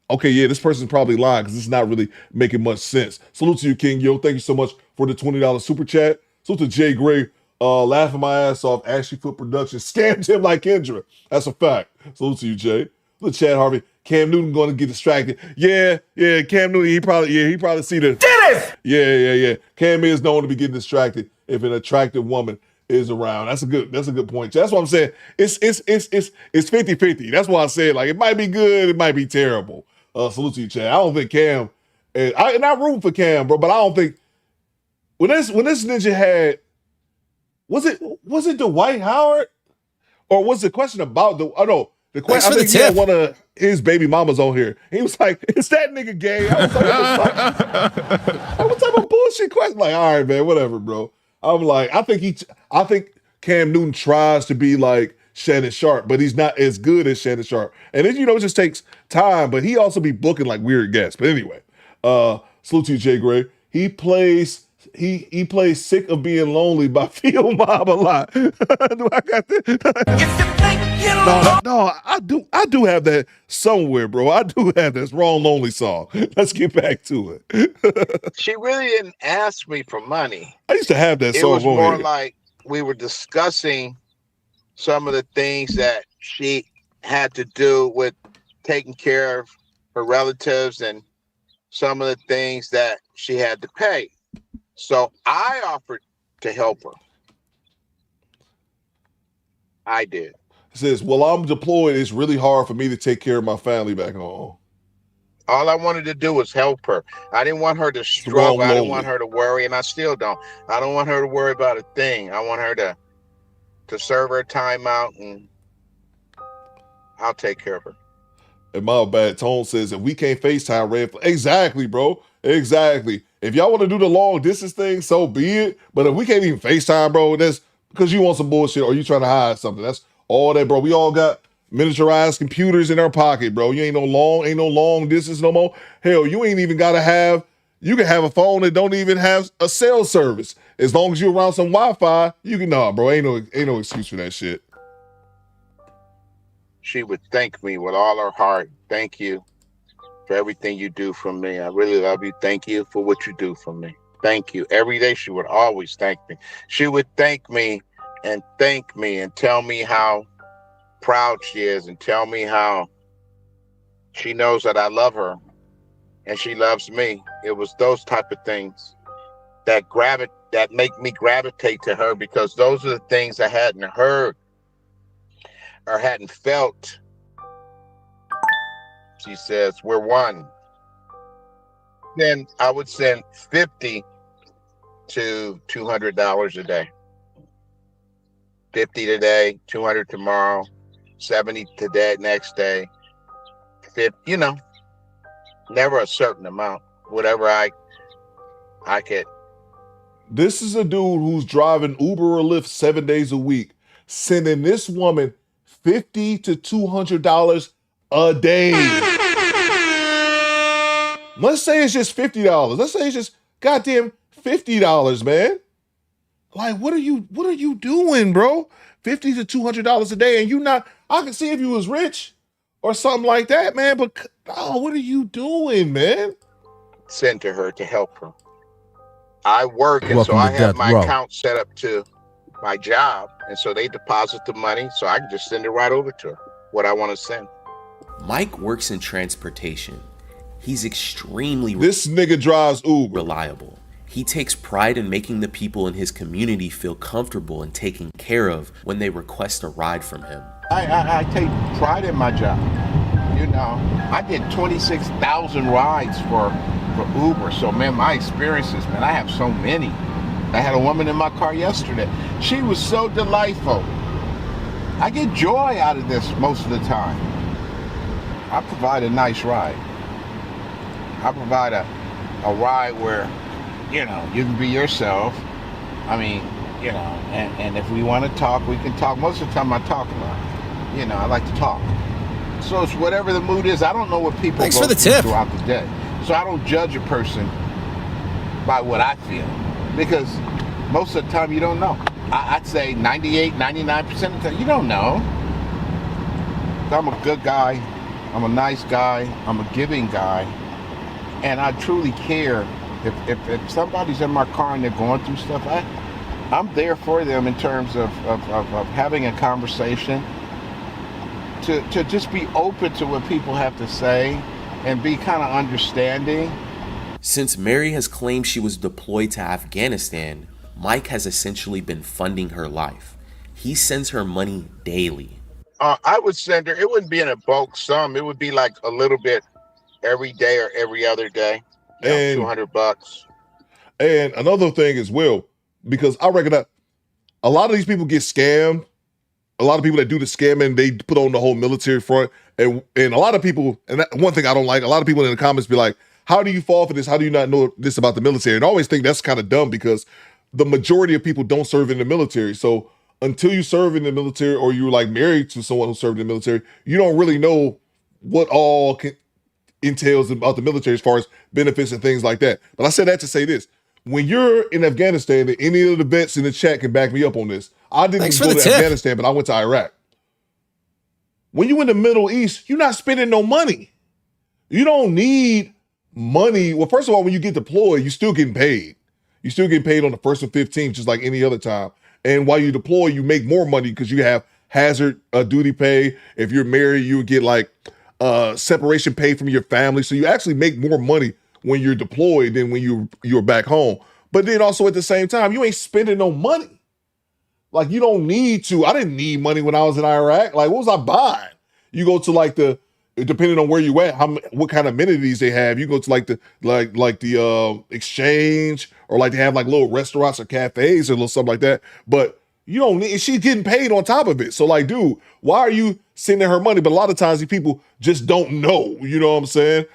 okay, yeah, this person's probably lying because it's not really making much sense. Salute to you, King Yo. Thank you so much for the $20 super chat. Salute to Jay Gray. Laughing my ass off. Ashley Foot Productions scammed him like Kendra. That's a fact. Salute to you, Jay. Look, Chad Harvey. Cam Newton going to get distracted. Yeah. Cam Newton. He probably see the. Dennis. Yeah. Cam is known to be getting distracted if an attractive woman is around. That's a good point. That's what I'm saying. It's 50-50. That's why I said like it might be good, it might be terrible. Salute to you, Chad. I don't think Cam. And I root for Cam, bro. But I don't think when this ninja had. Was it Dwight Howard, or was the question about the? Oh no, the question. I think he had one of his baby mamas on here. He was like, "Is that nigga gay?" I was like, what type of bullshit question? Like, all right, man, whatever, bro. I'm like, I think Cam Newton tries to be like Shannon Sharp, but he's not as good as Shannon Sharp. And then it just takes time. But he also be booking like weird guests. But anyway, salute to you, Jay Gray. He plays Sick of Being Lonely by Theo Mob a lot. Do I got that? No, I do have that somewhere, bro. I do have this Wrong Lonely song. Let's get back to it. She really didn't ask me for money. I used to have that song. It was more like we were discussing some of the things that she had to do with taking care of her relatives and some of the things that she had to pay. So I offered to help her. I did. It says, well, I'm deployed. It's really hard for me to take care of my family back home. All I wanted to do was help her. I didn't want her to struggle. I didn't want her to worry, and I still don't. I don't want her to worry about a thing. I want her to serve her time out, and I'll take care of her. And my bad tone says, if we can't FaceTime, red flag. Exactly, bro. Exactly. If y'all want to do the long distance thing, so be it. But if we can't even FaceTime, bro, that's because you want some bullshit or you trying to hide something. That's all that, bro. We all got miniaturized computers in our pocket, bro. You ain't no long distance no more. Hell, you ain't even gotta have. You can have a phone that don't even have a cell service. As long as you're around some Wi-Fi, you can. Nah, bro. Ain't no excuse for that shit. She would thank me with all her heart. Thank you for everything you do for me. I really love you. Thank you for what you do for me. Thank you. Every day she would always thank me. She would thank me and tell me how proud she is and tell me how she knows that I love her and she loves me. It was those type of things that make me gravitate to her, because those are the things I hadn't heard or hadn't felt. She says, we're one. Then I would send $50 to $200 a day. 50 today, 200 tomorrow, 70 today, next day. 50, never a certain amount. Whatever I could. This is a dude who's driving Uber or Lyft 7 days a week, sending this woman $50 to $200 a day. Let's say it's just $50. Let's say it's just goddamn $50, man. Like, what are you doing, bro? $50 to $200 a day, and you not. I can see if you was rich or something like that, man. But what are you doing, man? Send to her to help her. I work, and so I have my account set up to my job, and so they deposit the money, so I can just send it right over to her. What I want to send. Mike works in transportation. He's extremely this nigga drives Uber. Reliable. He takes pride in making the people in his community feel comfortable and taken care of when they request a ride from him. I take pride in my job. I did 26,000 rides for Uber. So, man, my experiences, man, I have so many. I had a woman in my car yesterday. She was so delightful. I get joy out of this most of the time. I provide a nice ride. I provide a ride where, you can be yourself. I mean, and if we want to talk, we can talk. Most of the time I talk a lot. I like to talk. So it's whatever the mood is. I don't know what people go through throughout the day. So I don't judge a person by what I feel, because most of the time you don't know. I'd say 98, 99% of the time, you don't know. I'm a good guy. I'm a nice guy. I'm a giving guy. And I truly care. If somebody's in my car and they're going through stuff, I'm there for them in terms of having a conversation, to just be open to what people have to say and be kind of understanding. Since Mary has claimed she was deployed to Afghanistan, Mike has essentially been funding her life. He sends her money daily. I would send her, it wouldn't be in a bulk sum. It would be like a little bit every day or every other day. And $200. And another thing as well, because I reckon that a lot of these people get scammed. A lot of people that do the scamming, they put on the whole military front. And a lot of people, and one thing I don't like, a lot of people in the comments be like, how do you fall for this? How do you not know this about the military? And I always think that's kind of dumb, because the majority of people don't serve in the military. So until you serve in the military, or you're like married to someone who served in the military, you don't really know what all entails about the military as far as benefits and things like that. But I said that to say this. When you're in Afghanistan, and any of the vets in the chat can back me up on this. I didn't go to Afghanistan, but I went to Iraq. When you in the Middle East, you're not spending no money. You don't need money. Well, first of all, when you get deployed, you're still getting paid. You still get paid on the 1st and 15th, just like any other time. And while you deploy, you make more money because you have hazard duty pay. If you're married, you would get like, separation pay from your family. So you actually make more money when you're deployed than when you're back home. But then also at the same time, you ain't spending no money. Like you don't need to. I didn't need money when I was in Iraq. Like what was I buying? You go to like depending on where you at, what kind of amenities they have. You go to like the exchange, or like they have like little restaurants or cafes or little something like that. But you don't need. She's getting paid on top of it. So like, dude, why are you sending her money? But a lot of times these people just don't know. You know what I'm saying?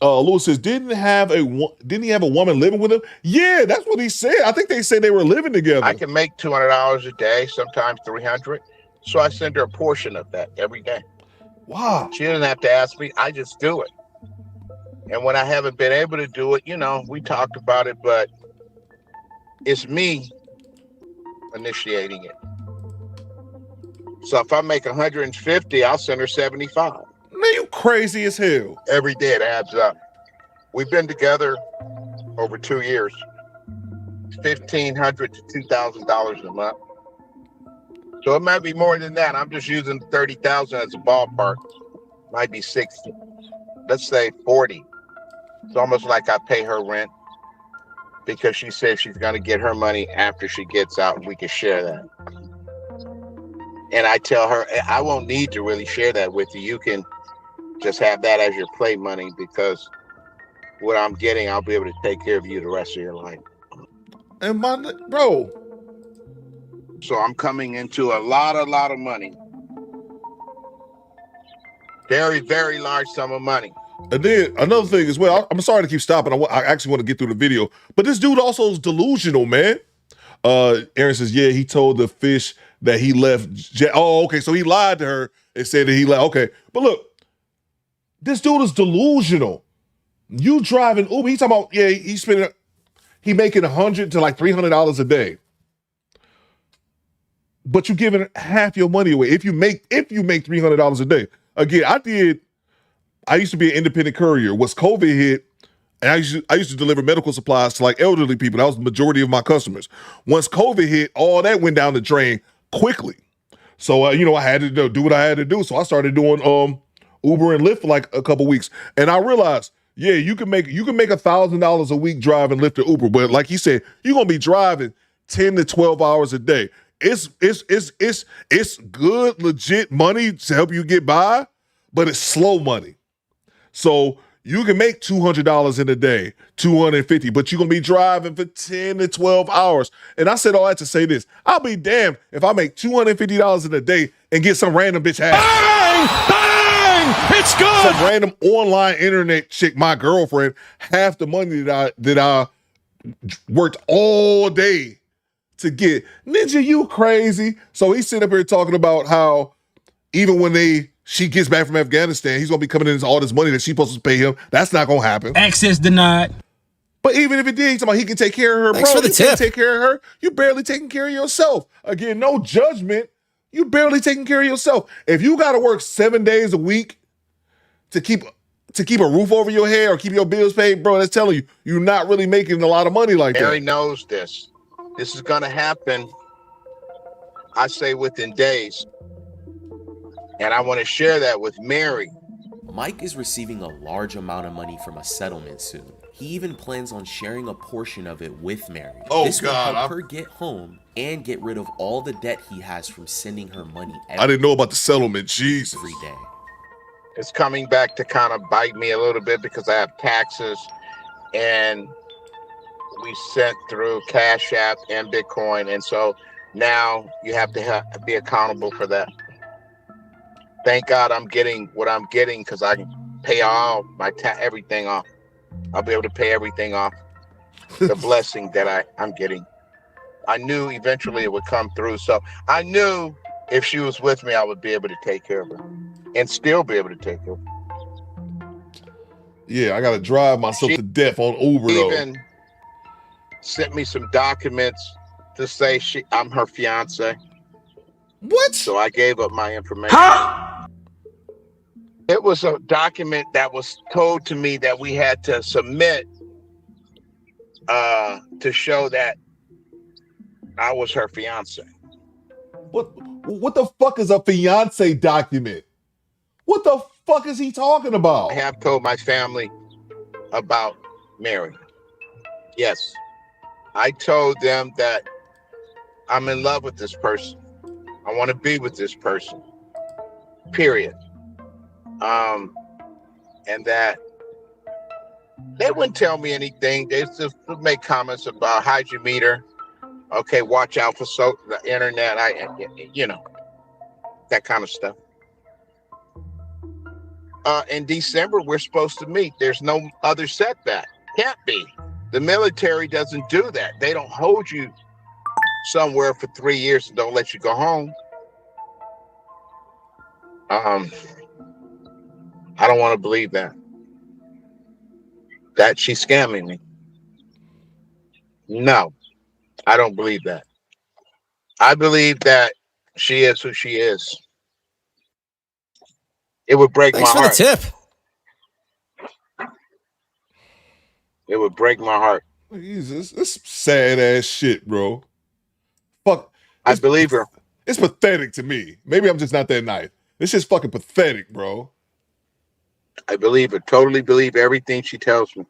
Lewis says, didn't he have a woman living with him? Yeah, that's what he said. I think they said they were living together. I can make $200 a day, sometimes $300. So I send her a portion of that every day. Wow. She doesn't have to ask me. I just do it. And when I haven't been able to do it, we talked about it, but it's me initiating it. So if I make 150, I'll send her 75. Man, you crazy as hell. Every day it adds up. We've been together over 2 years. $1,500 to $2,000 a month. So it might be more than that. I'm just using 30,000 as a ballpark. Might be 60. Let's say 40. It's almost like I pay her rent because she says she's going to get her money after she gets out, and we can share that. And I tell her, I won't need to really share that with you. You can just have that as your play money, because what I'm getting, I'll be able to take care of you the rest of your life. And bro. So I'm coming into a lot of money. Very, very large sum of money. And then another thing as well, I'm sorry to keep stopping. I actually want to get through the video, but this dude also is delusional, man. Aaron says, yeah, he told the fish that he left. Oh, okay. So he lied to her and said that he left. Okay. But look, this dude is delusional. You driving Uber, he's talking about, yeah, he making $100 to like $300 a day. But you're giving half your money away if you make $300 a day. Again, I used to be an independent courier. Once COVID hit, and I used to deliver medical supplies to like elderly people. That was the majority of my customers. Once COVID hit, all that went down the drain quickly. So I had to do what I had to do. So I started doing Uber and Lyft for like a couple weeks, and I realized, yeah, you can make $1,000 a week driving Lyft or Uber, but like he said, you're gonna be driving 10 to 12 hours a day. It's good, legit money to help you get by, but it's slow money. So you can make $200 in a day, $250, but you're going to be driving for 10 to 12 hours. And I said all that to say this. I'll be damned if I make $250 in a day and get some random bitch half. Bang! It's good! Some random online internet chick, my girlfriend, half the money that I worked all day to get. Ninja, you crazy. So he's sitting up here talking about how even when she gets back from Afghanistan, he's going to be coming in all this money that she's supposed to pay him. That's not going to happen. Access denied. But even if it did, he's talking about he can take care of her. Thanks bro, for the you tip. can't take care of her. You barely taking care of yourself. Again, no judgment. You barely taking care of yourself. If you got to work 7 days a week to keep a roof over your head or keep your bills paid, bro, that's telling you, you're not really making a lot of money like Mary that. knows this. This is going to happen, I say, within days. And I want to share that with Mary. Mike is receiving a large amount of money from a settlement soon. He even plans on sharing a portion of it with Mary. Oh, this will God, help her get home and get rid of all the debt he has from sending her money I didn't know about the settlement. Jesus. every day. It's coming back to kind of bite me a little bit because I have taxes, and we sent through Cash App and Bitcoin. And so now you have to be accountable for that. Thank God I'm getting what I'm getting, because I can pay all my everything off. I'll be able to pay everything off. The blessing that I'm getting. I knew eventually it would come through. So I knew if she was with me, I would be able to take care of her and still be able to take care of her. Yeah, I got to drive myself to death on Uber, though. Even sent me some documents to say I'm her fiance. What? So I gave up my information. It was a document that was told to me that we had to submit to show that I was her fiance. What the fuck is a fiance document? What the fuck is he talking about? I have told my family about Mary. Yes. I told them that I'm in love with this person. I want to be with this person. Period. And that they wouldn't tell me anything. They just would make comments about how'd you meet her? Okay, watch out for the internet. That kind of stuff. In December, we're supposed to meet. There's no other setback. Can't be. The military doesn't do that. They don't hold you somewhere for 3 years and don't let you go home. I don't want to believe that she's scamming me. No, I don't believe that. I believe that she is who she is. It would break my heart. Thanks for the tip. It would break my heart. Jesus, this sad ass shit, bro. Fuck. I believe her. It's pathetic to me. Maybe I'm just not that nice. It's just fucking pathetic, bro. I believe her. Totally believe everything she tells me.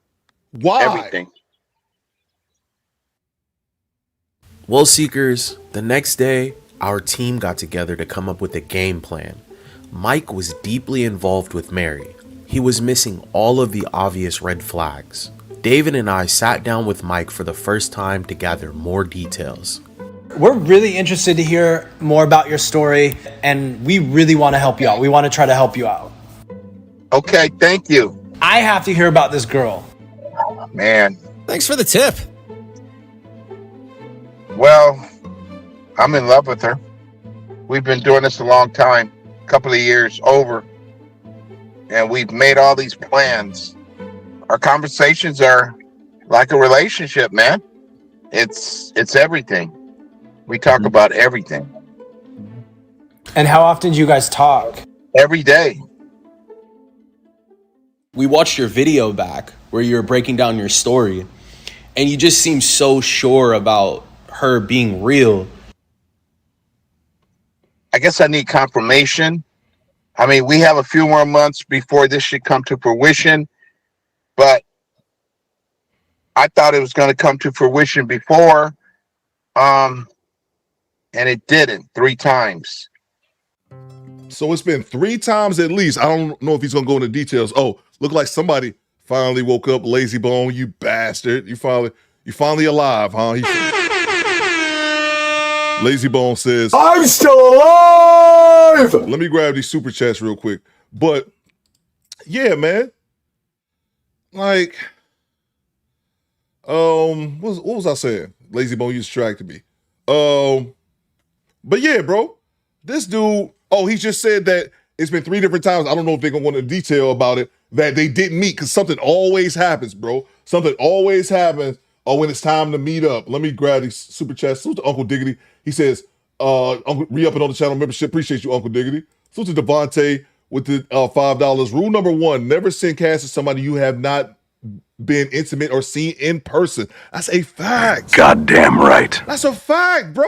Why? Everything. Well, Seekers, the next day, our team got together to come up with a game plan. Mike was deeply involved with Mary. He was missing all of the obvious red flags. David and I sat down with Mike for the first time to gather more details. We're really interested to hear more about your story, and we really want to help you out. We want to try to help you out. Okay, thank you. I have to hear about this girl. Man. Thanks for the tip. Well, I'm in love with her. We've been doing this a long time, a couple of years over, and we've made all these plans. Our conversations are like a relationship, man. It's everything. We talk about everything. And how often do you guys talk? Every day. We watched your video back where you were breaking down your story, and you just seem so sure about her being real. I guess I need confirmation. I mean, we have a few more months before this should come to fruition, but I thought it was going to come to fruition before, and it didn't 3 times. So it's been 3 times at least. I don't know if he's gonna go into details. Oh, look like somebody finally woke up. Lazy Bone, you bastard! You finally alive, huh? Lazy Bone says, I'm still alive! Let me grab these super chats real quick. But yeah, man. Like, what was I saying? Lazy Bone, you distracted me. But yeah, bro. This dude, he just said that it's been 3 different times. I don't know if they're gonna go into detail about it, that they didn't meet, because something always happens, bro. Something always happens when it's time to meet up. Let me grab these super chats. Salute to Uncle Diggity. He says, Uncle re-upping on the channel membership. Appreciate you, Uncle Diggity. Salute to Devontae with the $5. Rule number 1, never send cash to somebody you have not been intimate or seen in person. That's a fact. Goddamn right. That's a fact, bro.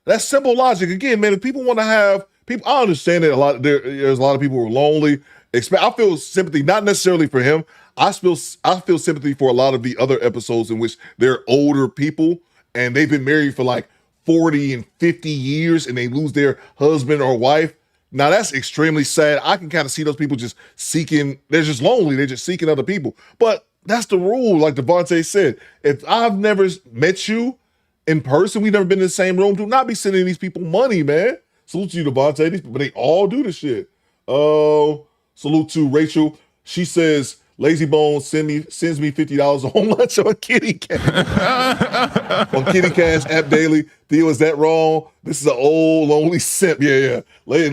That's simple logic. Again, man, if people want to have people, I understand that there's a lot of people who are lonely. I feel sympathy, not necessarily for him. I feel sympathy for a lot of the other episodes in which they're older people and they've been married for like 40 and 50 years and they lose their husband or wife. Now that's extremely sad. I can kind of see those people just seeking, they're just lonely. They're just seeking other people. But that's the rule, like Devontae said. If I've never met you in person, we've never been in the same room, do not be sending these people money, man. Salute to you, Devontae. But they all do this shit. Salute to Rachel. She says, Lazy Bone sends me $50 on lunch on Kitty Cash. On Kitty Cash app daily. Theo, is that wrong? This is an old lonely simp. Yeah. Where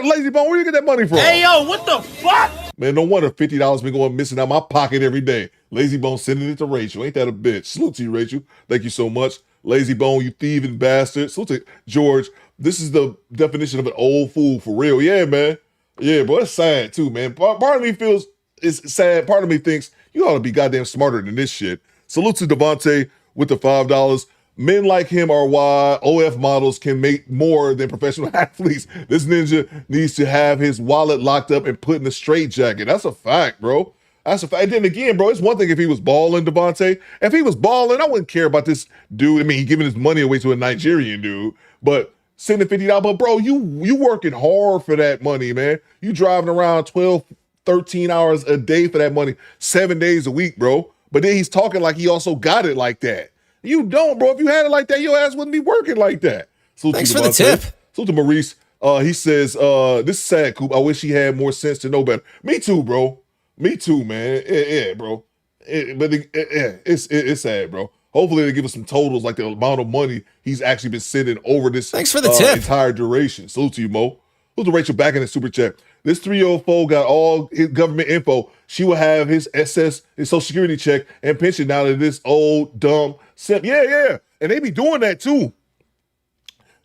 Lazy Bone? Where you get that money from? Hey, yo, what the fuck? Man, no wonder $50 been going missing out my pocket every day. Lazy Bone sending it to Rachel. Ain't that a bitch? Salute to you, Rachel. Thank you so much. Lazy Bone, you thieving bastard. Salute to George. This is the definition of an old fool for real. Yeah, man. Yeah, bro, it's sad too, man. Part of me feels it's sad. Part of me thinks you ought to be goddamn smarter than this shit. Salute to Devontae with the $5. Men like him are why OF models can make more than professional athletes. This ninja needs to have his wallet locked up and put in a straitjacket. That's a fact, bro. That's a fact. And then again, bro, it's one thing if he was balling, Devontae. If he was balling, I wouldn't care about this dude. I mean, he giving his money away to a Nigerian dude, but sending $50. But bro, you working hard for that money, man. You driving around 12, 13 hours a day for that money, 7 days a week, bro. But then he's talking like he also got it like that. You don't, bro. If you had it like that, your ass wouldn't be working like that. Thanks for the tip. So to Maurice, he says, this is sad, Coop. I wish he had more sense to know better. Me too, bro. Me too, man. Yeah, bro. It's sad, bro. Hopefully they give us some totals, like the amount of money he's actually been sending over this Thanks for the tip. entire duration. Salute to you, Mo. Salute to Rachel back in the super chat. This 3-year-old fool got all his government info. She will have his SS, his social security check, and pension now that this old, dumb simp. Yeah. And they be doing that too.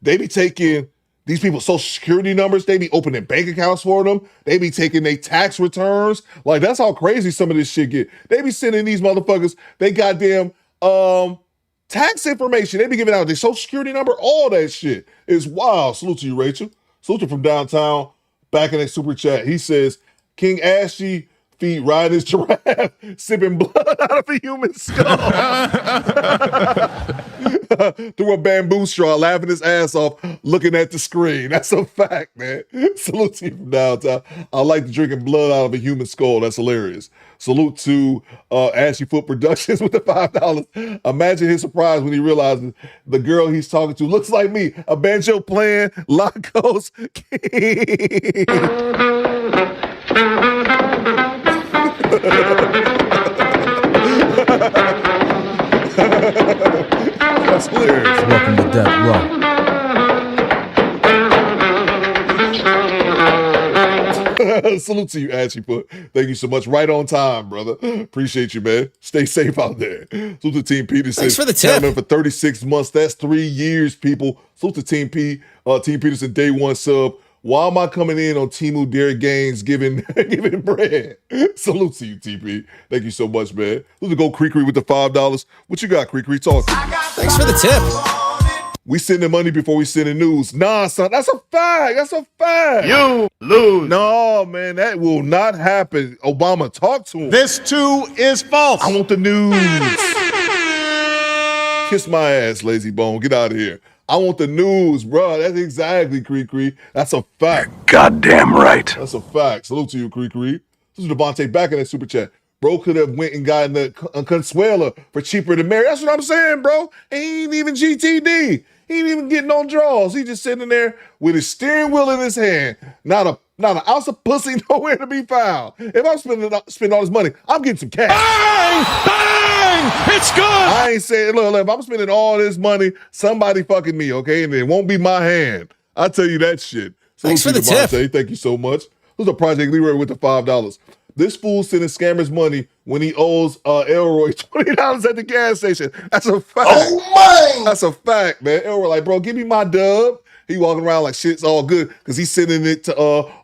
They be taking these people's social security numbers. They be opening bank accounts for them. They be taking their tax returns. Like, that's how crazy some of this shit get. They be sending these motherfuckers, they goddamn tax information. They be giving out their social security number, all that shit. It's wild. Salute to you, Rachel. Salute to from downtown. Back in that super chat, he says, King Ashy feet riding his giraffe, sipping blood out of a human skull. Through a bamboo straw, laughing his ass off, looking at the screen. That's a fact, man. Salute to you from downtown. I like the drinking blood out of a human skull. That's hilarious. Salute to Ashy Foot Productions with the $5. Imagine his surprise when he realizes the girl he's talking to looks like me, a banjo playing Lacos King. That's hilarious. Welcome to Death Row. Salute to you, Ashy Foot. Thank you so much. Right on time, brother. Appreciate you, man. Stay safe out there. Salute to Team Peterson. Thanks for the tip. For 36 months. That's 3 years, people. Salute to Team P. Team Peterson, day one sub. Why am I coming in on Timu Derek Gaines giving bread? Salute to you, TP. Thank you so much, man. Let's go Creekery with the $5. What you got, Creekery? Talk to me. Thanks for the tip. We sending money before we sending news. Nah, son, that's a fact. That's a fact. You lose. No, man, that will not happen. Obama, talk to him. This too is false. I want the news. Kiss my ass, lazy bone. Get out of here. I want the news, bro. That's exactly, Cree. That's a fact. Goddamn right. That's a fact. Salute to you, Cree. This is Devontae back in that super chat. Bro could have went and gotten a Consuela for cheaper than Mary. That's what I'm saying, bro. And he ain't even GTD. He ain't even getting on draws. He just sitting there with his steering wheel in his hand. Not an ounce of pussy nowhere to be found. If I'm spending all this money, I'm getting some cash. Bang! Bang! It's good! I ain't saying, look, if I'm spending all this money, somebody fucking me, okay? And it won't be my hand. I'll tell you that shit. Thanks for the tip. Thank you so much. Who's a Project Leroy with the $5? This fool sending scammers money when he owes Elroy $20 at the gas station. That's a fact. Oh, man! That's a fact, man. Elroy like, bro, give me my dub. He walking around like shit's all good because he's sending it to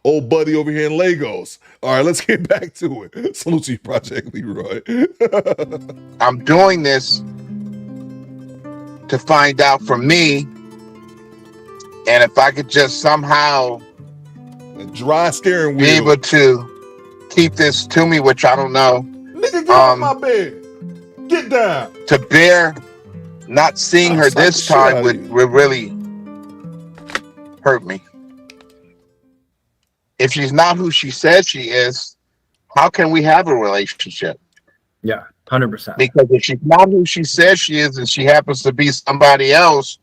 old buddy over here in Lagos. All right, let's get back to it. Salute to you, Project Leroy. I'm doing this to find out for me, and if I could just somehow a dry steering wheel be able to keep this to me, which I don't know. Nigga, get off my bed. Get down. To bear not seeing her this time would really hurt me. If she's not who she says she is, how can we have a relationship? Yeah, 100%. Because if she's not who she says she is, and she happens to be somebody else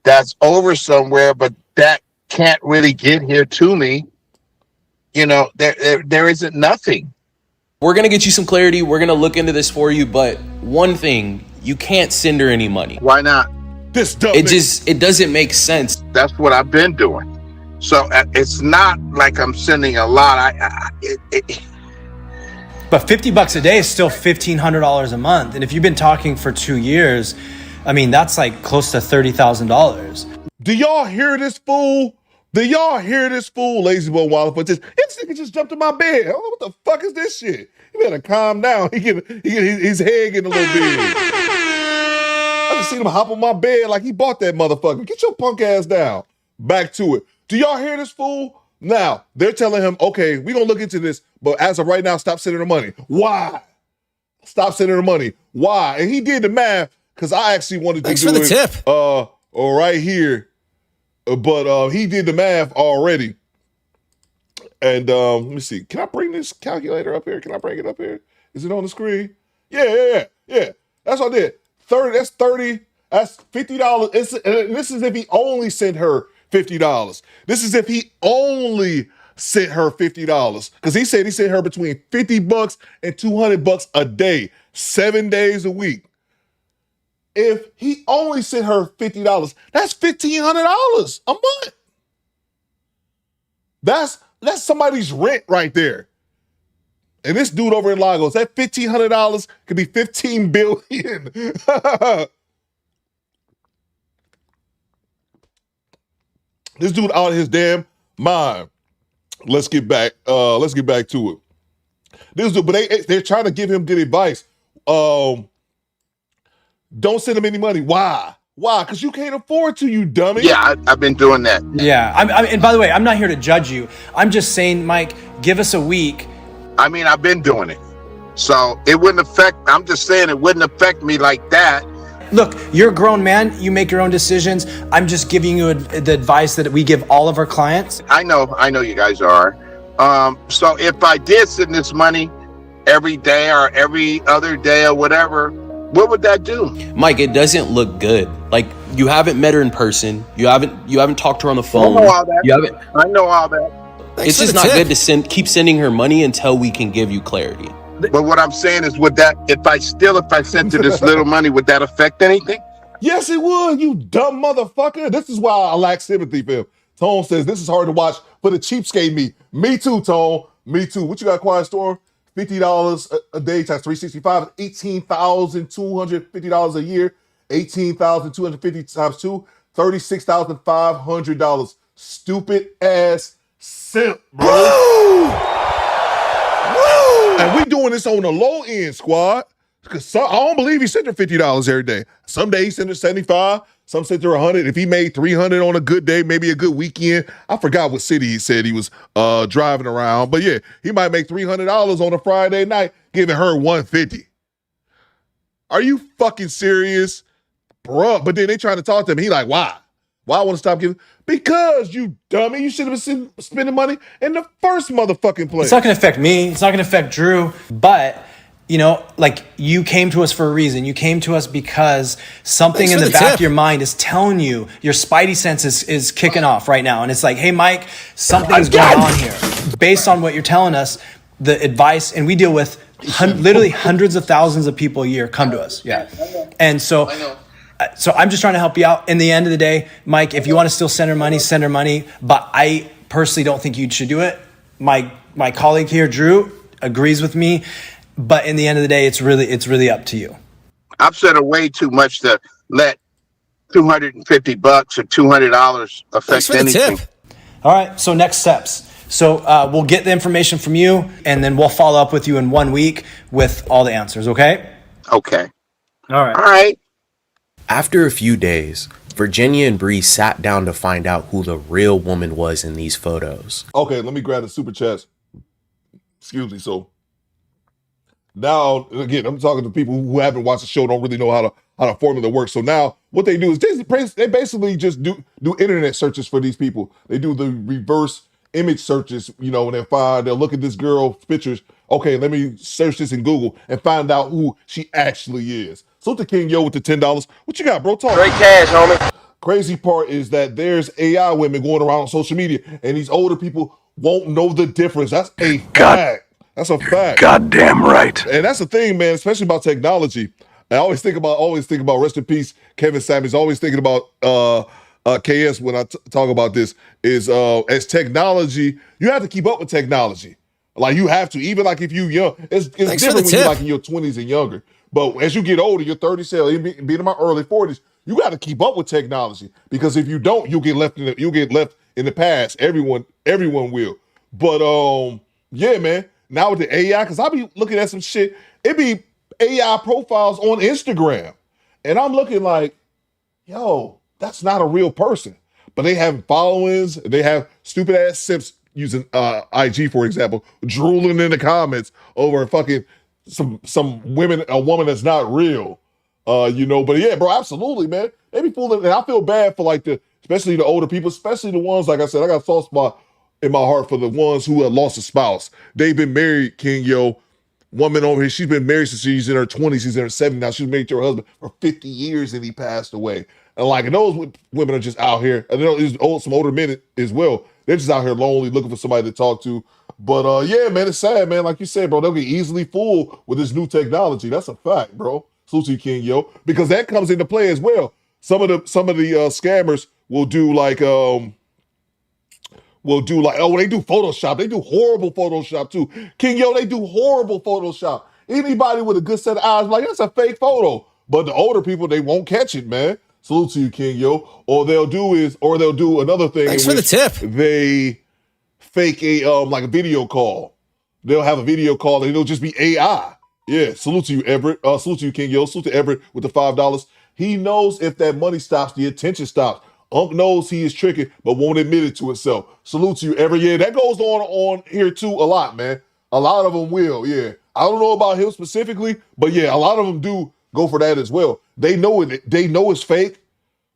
that's over somewhere, but that can't really get here to me, you know, there isn't nothing. We're going to get you some clarity. We're going to look into this for you. But one thing, you can't send her any money. Why not? It doesn't make sense. That's what I've been doing. So it's not like I'm sending a lot. But $50 a day is still $1,500 a month. And if you've been talking for 2 years, I mean, that's like close to $30,000. Do y'all hear this fool? Lazy boy Wildfoot? This nigga just jumped in my bed. I don't know what the fuck is this shit. You better calm down. He get his head getting a little big. just seen him hop on my bed like he bought that motherfucker. Get your punk ass down. Back to it. Do y'all hear this fool? Now, they're telling him, okay, we're going to look into this, but as of right now, stop sending her money. Why? Stop sending her money. Why? And he did the math because I actually wanted to do it. Thanks for the tip. Right here. But he did the math already. And let me see. Can I bring this calculator up here? Can I bring it up here? Is it on the screen? Yeah. That's what I did. 30. That's 30. That's $50. This is if he only sent her $50. This is if he only sent her $50. Because he said he sent her between $50 and $200 a day, 7 days a week. If he only sent her $50, that's $1,500 a month. That's somebody's rent right there. And this dude over in Lagos, that $1,500 could be $15 billion. This dude out of his damn mind. Let's get back to it. This dude, but they're trying to give him good advice. Don't send him any money. Why? Because you can't afford to, you dummy. Yeah, I've been doing that. Yeah, and by the way, I'm not here to judge you. I'm just saying, Mike, give us a week. I mean, I've been doing it. So it wouldn't affect, I'm just saying it wouldn't affect me like that. Look, you're a grown man. You make your own decisions. I'm just giving you the advice that we give all of our clients. I know you guys are. So if I did send this money every day or every other day or whatever, what would that do? Mike, it doesn't look good. Like, you haven't met her in person. You haven't talked to her on the phone. I know all that. I know all that. It's just not good to keep sending her money until we can give you clarity. But what I'm saying is, would that, if I sent her this little money, would that affect anything? Yes, it would, you dumb motherfucker. This is why I lack sympathy for him. Tone says, this is hard to watch for the cheapskate me. Me too, Tone. Me too. What you got, Quiet Storm? $50 a day times 365 is $18,250 a year. 18,250 times 2, $36,500. Stupid ass simp, bro. Woo! And we doing this on the low end, squad. Because I don't believe he sent her $50 every day. Some days he sent her 75, some sent her 100. If he made 300 on a good day, maybe a good weekend. I forgot what city he said he was driving around. But yeah, he might make $300 on a Friday night, giving her $150. Are you fucking serious? Bruh. But then they trying to talk to him. He like, why? Why I want to stop giving? Because, you dummy. You should have been spending money in the first motherfucking place. It's not going to affect me. It's not going to affect Drew. But, you know, like, you came to us for a reason. You came to us because something in the back of your mind is telling you, your spidey sense is kicking off right now. And it's like, hey, Mike, something's going on here. Based on what you're telling us, the advice, and we deal with literally hundreds of thousands of people a year come to us. Yeah. And so I'm just trying to help you out. In the end of the day, Mike, if you want to still send her money, send her money. But I personally don't think you should do it. My colleague here, Drew, agrees with me. But in the end of the day, it's really up to you. I've said way too much to let $250 or $200 affect anything. All right. So next steps. So we'll get the information from you, and then we'll follow up with you in 1 week with all the answers. Okay? Okay. All right. All right. After a few days, Virginia and Bree sat down to find out who the real woman was in these photos. Okay, let me grab the super chats. Excuse me. So now, again, I'm talking to people who haven't watched the show, don't really know how the formula works. So now what they do is they basically just do internet searches for these people. They do the reverse image searches, you know, and they'll look at this girl's pictures. Okay, let me search this in Google and find out who she actually is. Salute King Yo with the $10. What you got, bro? Talk. Great cash, homie. Crazy part is that there's AI women going around on social media, and these older people won't know the difference. That's a fact. That's a fact. Goddamn right. And that's the thing, man, especially about technology. I always think about rest in peace, Kevin Samuels. Always thinking about KS when I talk about this is as technology, you have to keep up with technology. Like you have to, even like if you young, it's different when you're like in your 20s and younger. But as you get older, you're 30, being in my early 40s, you got to keep up with technology because if you don't, you'll get left in the past. Everyone will. But yeah, man. Now with the AI, because I be looking at some shit, it be AI profiles on Instagram. And I'm looking like, yo, that's not a real person. But they have followings. They have stupid ass simps using IG, for example, drooling in the comments over fucking some a woman that's not real. But yeah, bro, absolutely, man. They be fooling, and I feel bad for like especially the older people, especially the ones, like I said, I got a soft spot in my heart for the ones who have lost a spouse. They've been married, King Yo. Woman over here, she's been married since she's in her 20s, she's in her 70s now. She's married to her husband for 50 years and he passed away. And those women are just out here, and there's some older men as well. They're just out here lonely, looking for somebody to talk to. But yeah, man, it's sad, man. Like you said, bro, they'll get easily fooled with this new technology. That's a fact, bro. Salute to you, King Yo, because that comes into play as well. Some of the scammers will do like they do Photoshop. They do horrible Photoshop too. King Yo, they do horrible Photoshop. Anybody with a good set of eyes, like, that's a fake photo. But the older people, they won't catch it, man. Salute to you, King Yo. Or they'll do another thing. Thanks for the tip. They fake a video call. They'll have a video call and it'll just be AI. Yeah, salute to you, Everett. Salute to you, King Yo. Salute to Everett with the $5. He knows if that money stops, the attention stops. Unc knows he is tricking, but won't admit it to himself. Salute to you, Everett. Yeah, that goes on here too a lot, man. A lot of them will, yeah. I don't know about him specifically, but yeah, a lot of them do go for that as well. They know it. They know it's fake,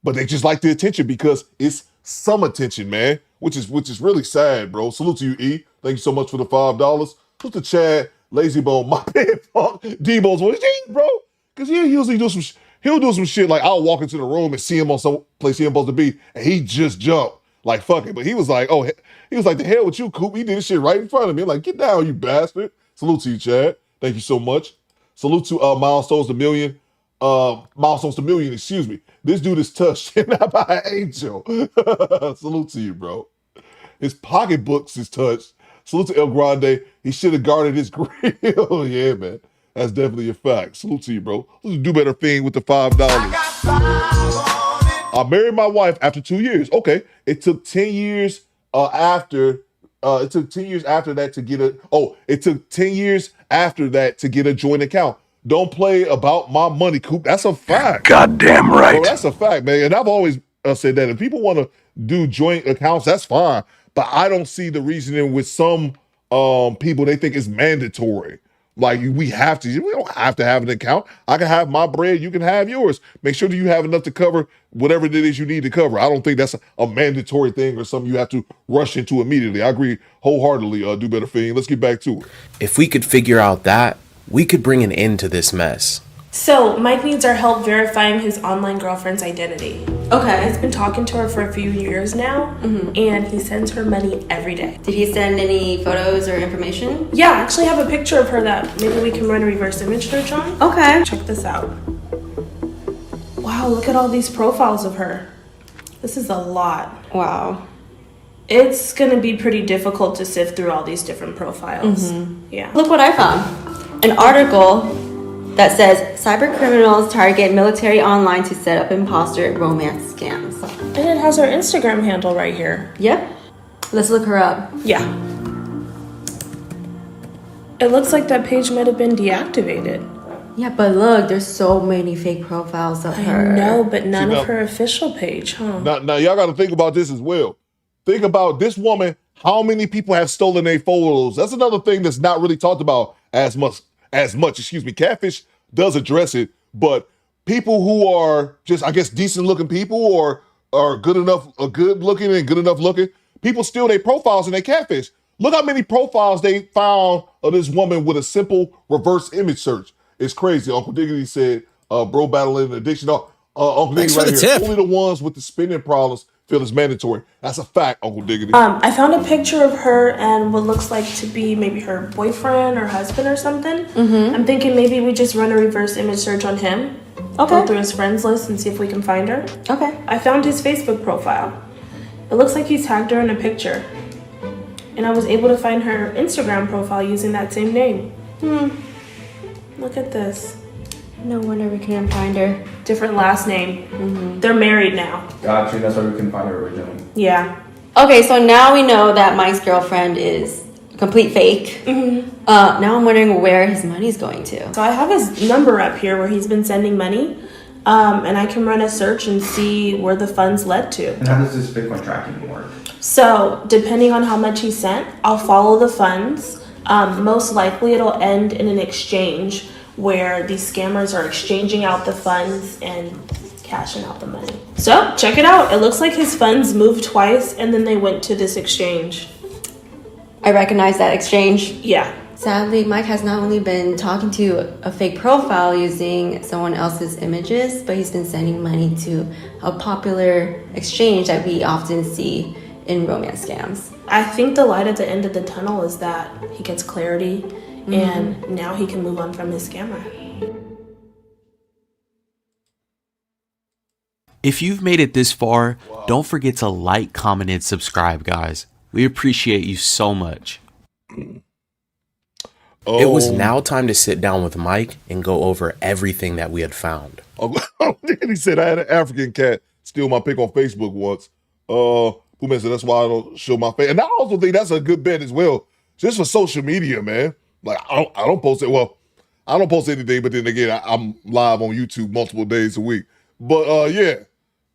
but they just like the attention because it's some attention, man. Which is really sad, bro. Salute to you, E. Thank you so much for the $5. Salute to Chad, Lazy Bone, my bad, fuck, D-Bone's voice, bro. Because he usually do some. He'll do some shit like I'll walk into the room and see him on some place he ain't supposed to be, and he just jumped like fuck it. But he was like, the hell with you, Coop. He did this shit right in front of me. I'm like, get down, you bastard. Salute to you, Chad. Thank you so much. Salute to Milestones to Million. Milestones to Million, excuse me. This dude is touched not by an angel. Salute to you, bro. His pocketbooks is touched. Salute to El Grande. He should have guarded his grill. Yeah, man. That's definitely a fact. Salute to you, bro. Let's do better thing with the $5. I married my wife after 2 years. Okay. It took 10 years after that to get it took 10 years after that to get a joint account. Don't play about my money, Coop. That's a fact. Goddamn right. Bro, that's a fact, man. And I've always said that if people want to do joint accounts, that's fine. But I don't see the reasoning with some people. They think it's mandatory. Like we don't have to have an account. I can have my bread, you can have yours. Make sure that you have enough to cover whatever it is you need to cover. I don't think that's a mandatory thing or something you have to rush into immediately. I agree wholeheartedly, Do Better Fiend. Let's get back to it. If we could figure out that, we could bring an end to this mess. So, Mike needs our help verifying his online girlfriend's identity. Okay. He's been talking to her for a few years now, and he sends her money every day. Did he send any photos or information? Yeah, I actually have a picture of her that maybe we can run a reverse image search on. Okay. Check this out. Wow, look at all these profiles of her. This is a lot. Wow. It's gonna be pretty difficult to sift through all these different profiles. Yeah. Look what I found. An article that says cyber criminals target military online to set up imposter romance scams. And it has her Instagram handle right here. Yep. Let's look her up. Yeah. It looks like that page might have been deactivated. Yeah, but look, there's so many fake profiles of her. I know, but none of her official page, huh? Now y'all got to think about this as well. Think about this woman. How many people have stolen their photos? That's another thing that's not really talked about as much. Catfish does address it, but people who are just, I guess, decent looking people or are good looking and good enough looking, people steal their profiles and they catfish. Look how many profiles they found of this woman with a simple reverse image search. It's crazy. Uncle Diggity said, bro battling addiction. Uncle Diggity right here. Only the ones with the spending problems feel it's mandatory. That's a fact, Uncle Diggity. I found a picture of her and what looks like to be maybe her boyfriend or husband or something. I'm thinking maybe we just run a reverse image search on him. Okay. Go through his friends list and see if we can find her. Okay. I found his Facebook profile. It looks like he's tagged her in a picture. And I was able to find her Instagram profile using that same name. Look at this. No wonder we couldn't find her. Different last name. They're married now. Gotcha, that's why we couldn't find her originally. Yeah. Okay, so now we know that Mike's girlfriend is a complete fake. Now I'm wondering where his money's going to. So I have his number up here where he's been sending money. and I can run a search and see where the funds led to. And how does this Bitcoin tracking work? So, depending on how much he sent, I'll follow the funds. Most likely, it'll end in an exchange where these scammers are exchanging out the funds and cashing out the money. So, check it out. It looks like his funds moved twice and then they went to this exchange. I recognize that exchange. Yeah. Sadly, Mike has not only been talking to a fake profile using someone else's images, but he's been sending money to a popular exchange that we often see in romance scams. I think the light at the end of the tunnel is that he gets clarity and now he can move on from his scammer. If you've made it this far, don't forget to like, comment, and subscribe, guys. We appreciate you so much. It was now time to sit down with Mike and go over everything that we had found. He said I had an African cat steal my pic on Facebook once. Who said that's why I don't show my face. And I also think that's a good bet as well. Just for social media, man. Like I don't post it. Well, I don't post anything, but then again, I'm live on YouTube multiple days a week. But yeah,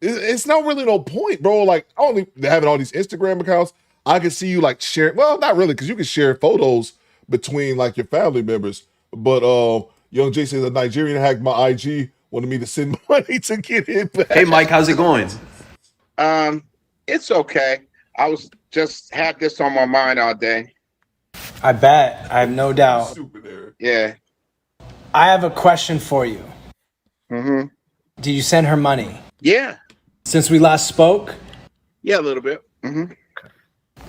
it's not really no point, bro. Like only having all these Instagram accounts, I can see you like share. Well, not really, because you can share photos between like your family members. But Young Jay says a Nigerian hacked my IG, wanted me to send money to get it back. Hey Mike, how's it going? It's okay. I was just had this on my mind all day. I bet. I have no doubt. Yeah. I have a question for you. Mm-hmm. Did you send her money? Yeah. Since we last spoke? Yeah, a little bit. Mm-hmm.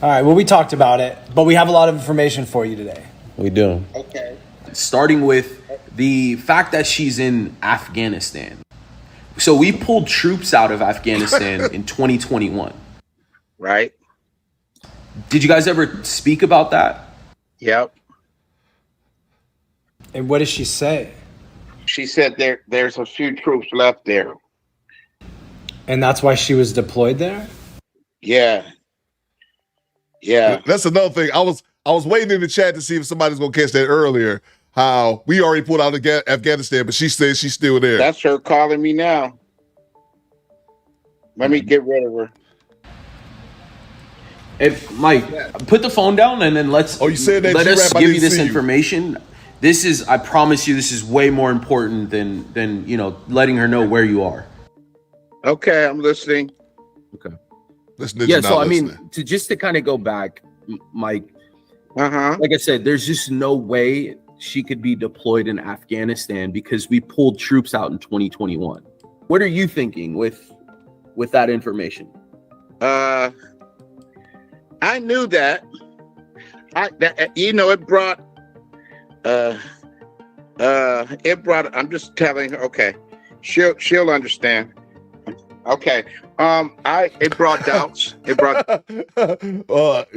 All right, well, we talked about it, but we have a lot of information for you today. We do. Okay. Starting with the fact that she's in Afghanistan. So we pulled troops out of Afghanistan in 2021. Right. Did you guys ever speak about that? Yep. And what did she say? She said there's a few troops left there. And that's why she was deployed there? Yeah. Yeah. That's another thing. I was waiting in the chat to see if somebody's gonna catch that earlier. How we already pulled out of Afghanistan, but she says she's still there. That's her calling me now. Let me get rid of her. If Mike, put the phone down and then let's. Oh, you said that. Let us G-Rap, give you this information. This is, I promise you, this is way more important than letting her know where you are. Okay, I'm listening. Okay. Yeah. So I mean, to kind of go back, Mike. Like I said, there's just no way she could be deployed in Afghanistan because we pulled troops out in 2021. What are you thinking with that information? I knew that. It brought. I'm just telling her. Okay, she'll understand. Okay. It brought doubts. It brought.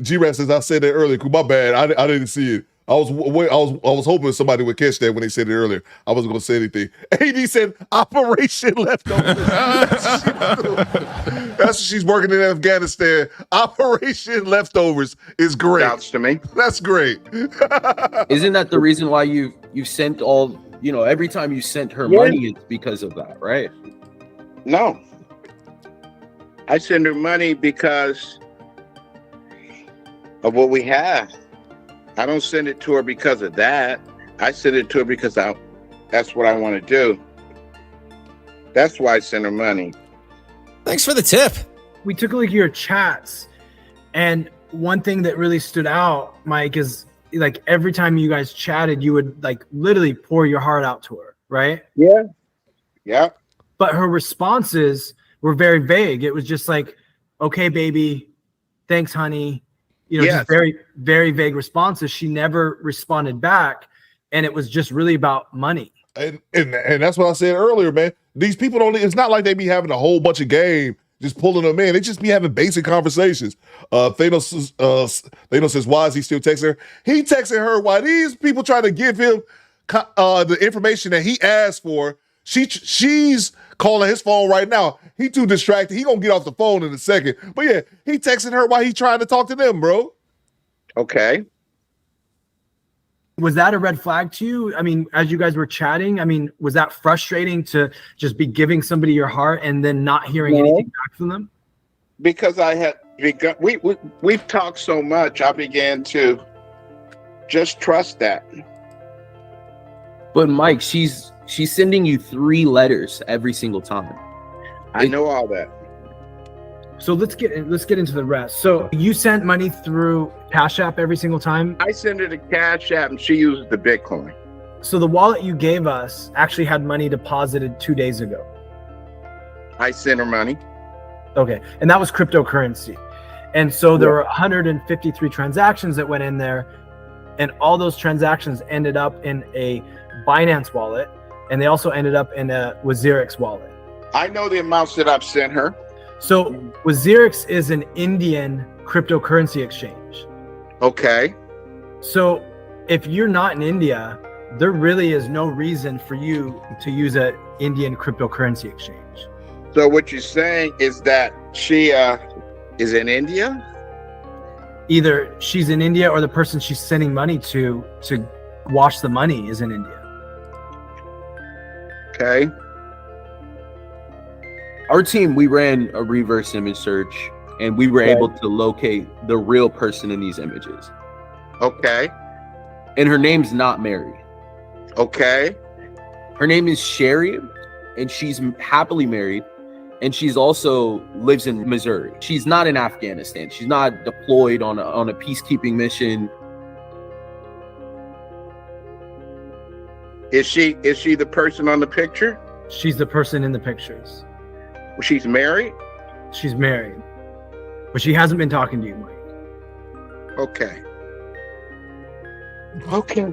G-Rat says I said that earlier. My bad. I didn't see it. I was hoping somebody would catch that when they said it earlier. I wasn't gonna say anything. AD said Operation Leftovers. That's what she's working in Afghanistan. Operation Leftovers is great. Doubts to me. That's great. Isn't that the reason why you sent all? Every time you sent her money, it's because of that, right? No. I send her money because of what we have. I don't send it to her because of that. I send it to her because that's what I want to do. That's why I send her money. Thanks for the tip. We took a look at your chats, and one thing that really stood out, Mike, is like every time you guys chatted, you would like literally pour your heart out to her, right? Yeah. Yeah. But her responses were very vague. It was just like, okay, baby, thanks, honey. Just very, very vague responses. She never responded back. And it was just really about money. And that's what I said earlier, man. These people it's not like they be having a whole bunch of game, just pulling them in. They just be having basic conversations. Thanos says, why is he still texting her? He texting her while these people trying to give him the information that he asked for. She's calling his phone right now. He too distracted. He gonna get off the phone in a second. But yeah, he texting her while he trying to talk to them, bro. Okay. Was that a red flag to you? I mean, as you guys were chatting, I mean, was that frustrating to just be giving somebody your heart and then not hearing anything back from them? Because I had begun, we've talked so much, I began to just trust that. But Mike, she's sending you 3 letters every single time. I know all that. So let's get into the rest. So you sent money through Cash App every single time? I sent her the Cash App and she used the Bitcoin. So the wallet you gave us actually had money deposited 2 days ago. I sent her money. Okay, and that was cryptocurrency. And so there were 153 transactions that went in there, and all those transactions ended up in a Binance wallet, and they also ended up in a Wazirix wallet. I know the amounts that I've sent her. So Wazirix is an Indian cryptocurrency exchange. Okay. So if you're not in India, there really is no reason for you to use an Indian cryptocurrency exchange. So what you're saying is that she is in India? Either she's in India or the person she's sending money to wash the money is in India. Okay. Our team, we ran a reverse image search and we were able to locate the real person in these images. Okay. And her name's not Mary. Okay. Her name is Sherry, and she's happily married, and she's also lives in Missouri. She's not in Afghanistan. She's not deployed on a peacekeeping mission. Is she the person on the picture? She's the person in the pictures. She's married? She's married. But she hasn't been talking to you, Mike. Okay. Okay.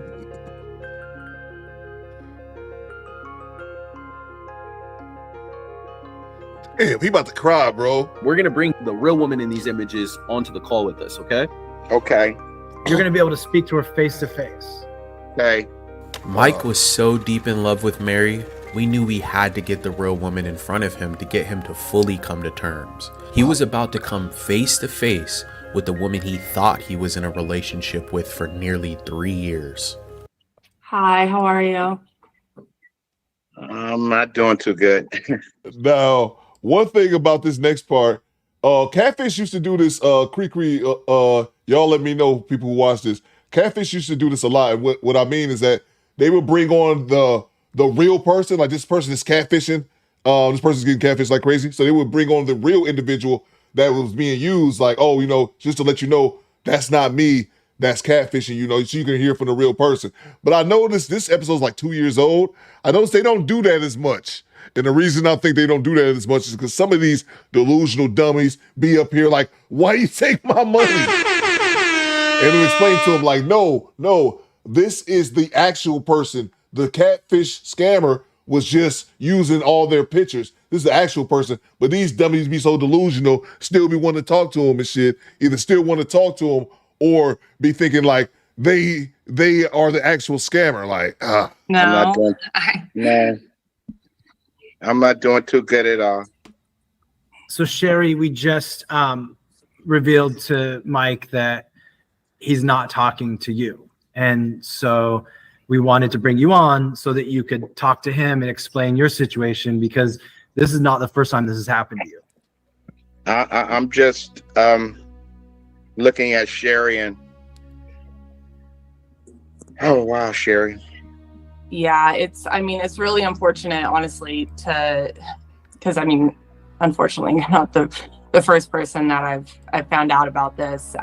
Damn, he about to cry, bro. We're gonna bring the real woman in these images onto the call with us, okay? Okay. You're gonna be able to speak to her face to face. Okay. Mike was so deep in love with Mary, we knew we had to get the real woman in front of him to get him to fully come to terms. He was about to come face to face with the woman he thought he was in a relationship with for nearly 3 years. Hi, how are you? I'm not doing too good. Now, one thing about this next part, Catfish used to do this, y'all let me know, people who watch this. Catfish used to do this a lot. And what I mean is that they would bring on the real person, like this person is catfishing, this person's getting catfished like crazy. So they would bring on the real individual that was being used, like, oh, you know, just to let you know, that's not me, that's catfishing, you know, so you can hear from the real person. But I noticed this episode's like 2 years old. I noticed they don't do that as much. And the reason I think they don't do that as much is because some of these delusional dummies be up here like, why you take my money? And then explain to them like, no, this is the actual person. The catfish scammer was just using all their pictures. This is the actual person. But these dummies be so delusional, still be wanting to talk to them and shit. Either still want to talk to them or be thinking like they are the actual scammer. Like, No. I'm not doing too good at all. So Sherry, we just revealed to Mike that he's not talking to you. And so we wanted to bring you on so that you could talk to him and explain your situation, because this is not the first time this has happened to you. I'm just looking at Sherry and oh wow, Sherry. Yeah, it's really unfortunate, honestly, because unfortunately, you're not the first person that I've found out about this.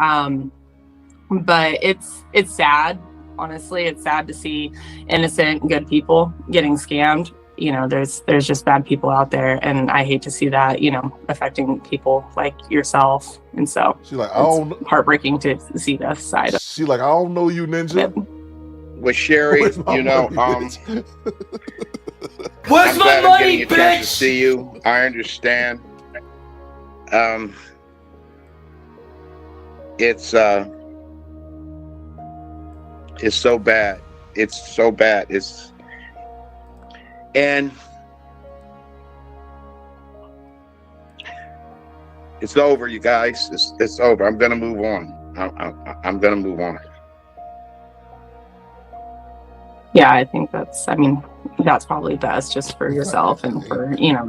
But it's sad. Honestly, it's sad to see innocent, good people getting scammed. You know, there's just bad people out there, and I hate to see that, you know, affecting people like yourself. And so she's like, it's heartbreaking to see this side. She's like, I don't know you, ninja. With Sherry, you know, where's my money, bitch? To see you, I understand. It's so bad. It's so bad. It's over, you guys. It's over. I'm gonna move on. I'm gonna move on. Yeah, I think that's that's probably best just for yourself and for, Yeah.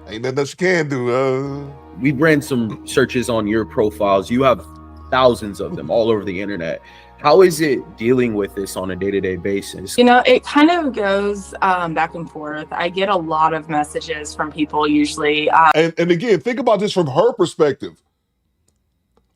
Ain't nothing else you can do. We ran some searches on your profiles. You have thousands of them all over the internet. How is it dealing with this on a day-to-day basis? It kind of goes back and forth. I get a lot of messages from people usually. And again, think about this from her perspective.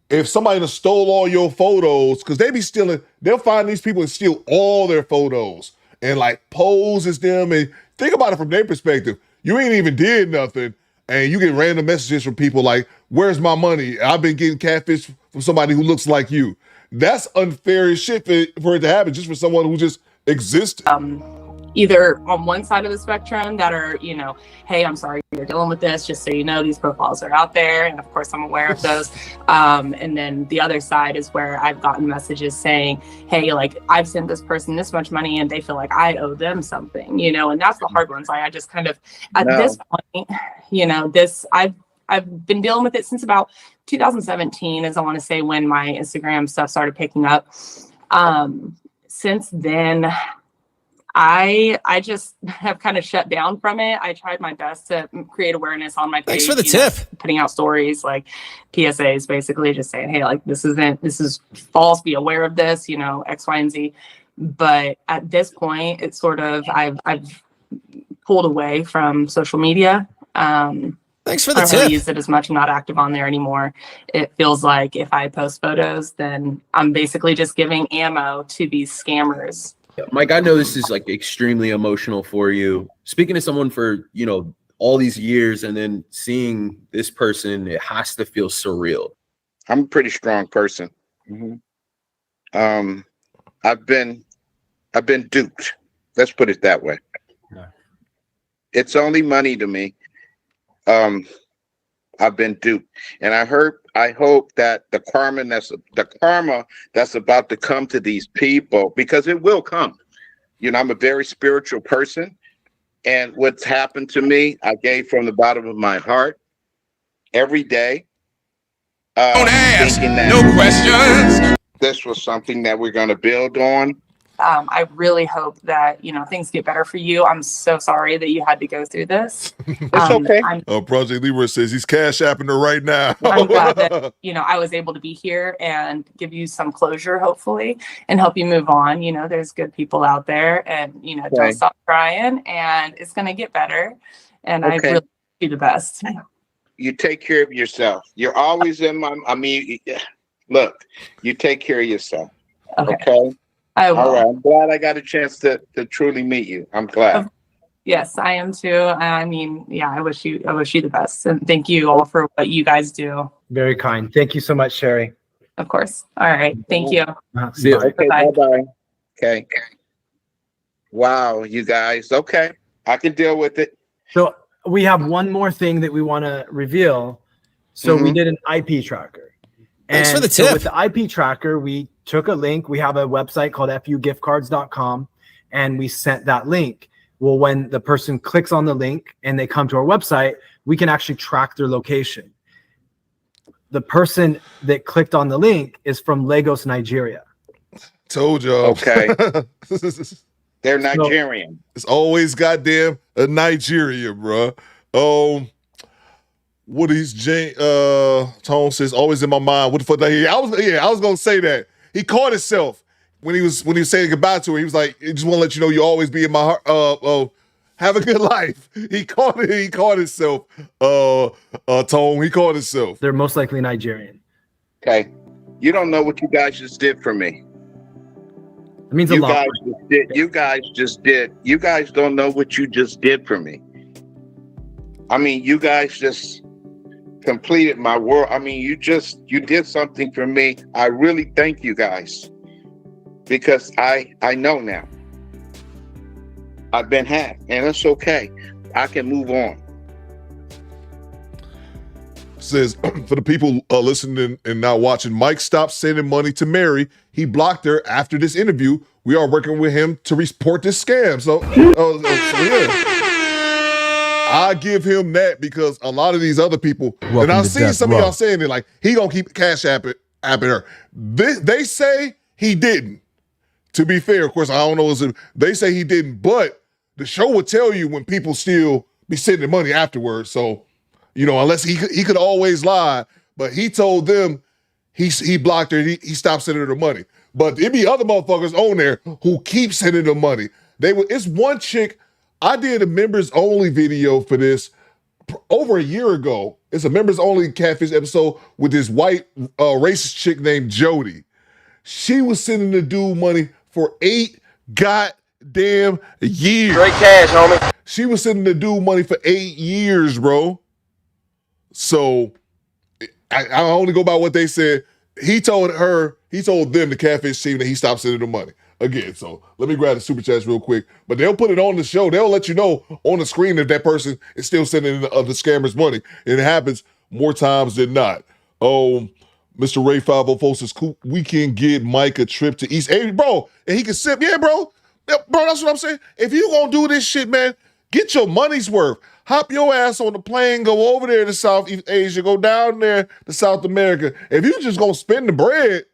If somebody done stole all your photos, because they be stealing, they'll find these people and steal all their photos and like pose as them. And think about it from their perspective. You ain't even did nothing, and you get random messages from people like, "Where's my money? I've been getting catfish from somebody who looks like you." That's unfair as shit for it to happen just for someone who just existed. Either on one side of the spectrum that are, hey, I'm sorry you're dealing with this, just so you know, these profiles are out there. And of course, I'm aware of those. And then the other side is where I've gotten messages saying, hey, like, I've sent this person this much money and they feel like I owe them something, and that's the hard ones. I just kind of, at this point, I've been dealing with it since about 2017, as I want to say, when my Instagram stuff started picking up. Since then, I just have kind of shut down from it. I tried my best to create awareness on my page. Thanks for the tip. Putting out stories like PSAs, basically just saying, hey, like, this is false. Be aware of this, X, Y, and Z. But at this point, it's sort of, I've pulled away from social media. Thanks for the I don't tip. really use it as much. I'm not active on there anymore. It feels like if I post photos, then I'm basically just giving ammo to these scammers. Mike, I know this is like extremely emotional for you. Speaking to someone for, all these years and then seeing this person, it has to feel surreal. I'm a pretty strong person. I've been duped. Let's put it that way. Yeah. It's only money to me. I've been duped, and I hope that the karma that's about to come to these people, because it will come. I'm a very spiritual person, and what's happened to me, I gave from the bottom of my heart every day. Don't ask, That no questions. This was something that we're going to build on. I really hope that, things get better for you. I'm so sorry that you had to go through this. It's okay. Project Libra says he's cash apping her right now. I'm glad that, I was able to be here and give you some closure, hopefully, and help you move on. There's good people out there, and, don't stop trying, and it's going to get better. And I really do the best. You take care of yourself. You're always look, you take care of yourself. Okay? I will. All right. I'm glad I got a chance to truly meet you. I'm glad. Yes, I am too. I wish you the best, and thank you all for what you guys do. Very kind. Thank you so much, Sherry. Of course. All right. Thank you. See you. Okay. Bye-bye. Okay. Wow, you guys. Okay. I can deal with it. So we have one more thing that we want to reveal. So we did an IP tracker. Thanks for the tip. So with the IP tracker, we took a link. We have a website called fugiftcards.com, and we sent that link. Well, when the person clicks on the link and they come to our website, we can actually track their location. The person that clicked on the link is from Lagos, Nigeria. Told y'all. Okay. They're Nigerian. It's always goddamn a Nigeria, bro. What is Tone says always in my mind. What the fuck did I hear? I was gonna say that. He caught himself when he was saying goodbye to her. He was like, I just want to let you know you always be in my heart. Have a good life. He caught himself. Tone, he caught himself. They're most likely Nigerian. Okay. You don't know what you guys just did for me. It means a lot. You guys just did. You guys don't know what you just did for me. I mean, you guys just completed my world. I mean, you did something for me. I really thank you guys, because I know now I've been hacked, and it's okay. I can move on. Says for the people listening and not watching, Mike stopped sending money to Mary. He blocked her after this interview. We are working with him to report this scam. So yeah. I give him that, because a lot of these other people, and I've seen some of y'all saying it, like, he gonna keep cash apping her. They say he didn't. To be fair, of course, I don't know. They say he didn't, but the show would tell you when people still be sending money afterwards. So, unless he could always lie, but he told them he blocked her. He stopped sending her the money. But it be other motherfuckers on there who keep sending them money. It's one chick. I did a members only video for this over a year ago. It's a members only catfish episode with this white racist chick named Jody. She was sending the dude money for 8 goddamn years. Straight cash, homie. She was sending the dude money for 8 years, bro. So I only go by what they said. He told them, the catfish team, that he stopped sending them money. Again, so let me grab the super chats real quick. But they'll put it on the show. They'll let you know on the screen if that person is still sending the scammers money. And it happens more times than not. Mr. Ray 504 says, Coop, we can get Mike a trip to East Asia. Bro, and he can sip. Yeah, bro. Yeah, bro, that's what I'm saying. If you gonna do this shit, man, get your money's worth. Hop your ass on the plane, go over there to Southeast Asia, go down there to South America. If you just gonna spend the bread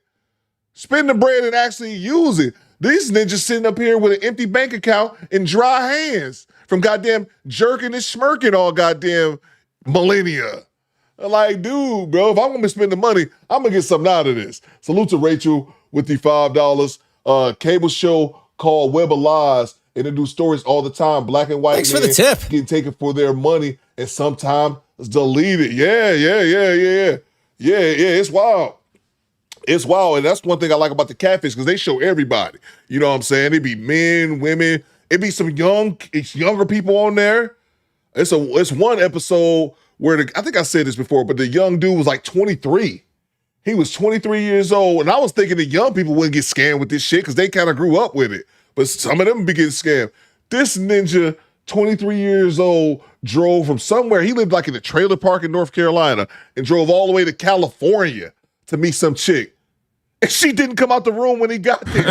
and actually use it. These ninjas sitting up here with an empty bank account and dry hands from goddamn jerking and smirking all goddamn millennia. Like, dude, bro, if I'm gonna spend the money, I'm gonna get something out of this. Salute to Rachel with the $5. Cable show called Web of Lies, and they do stories all the time. Black and white. Thanks for the tip. Getting taken for their money and sometimes deleted. Yeah. It's wild. It's wild, and that's one thing I like about the catfish, because they show everybody. You know what I'm saying? It be men, women. It be some younger people on there. It's one episode where I think I said this before, but the young dude was like 23. He was 23 years old, and I was thinking the young people wouldn't get scammed with this shit because they kind of grew up with it. But some of them be getting scammed. This ninja, 23 years old, drove from somewhere. He lived like in a trailer park in North Carolina and drove all the way to California to meet some chick. And she didn't come out the room when he got there.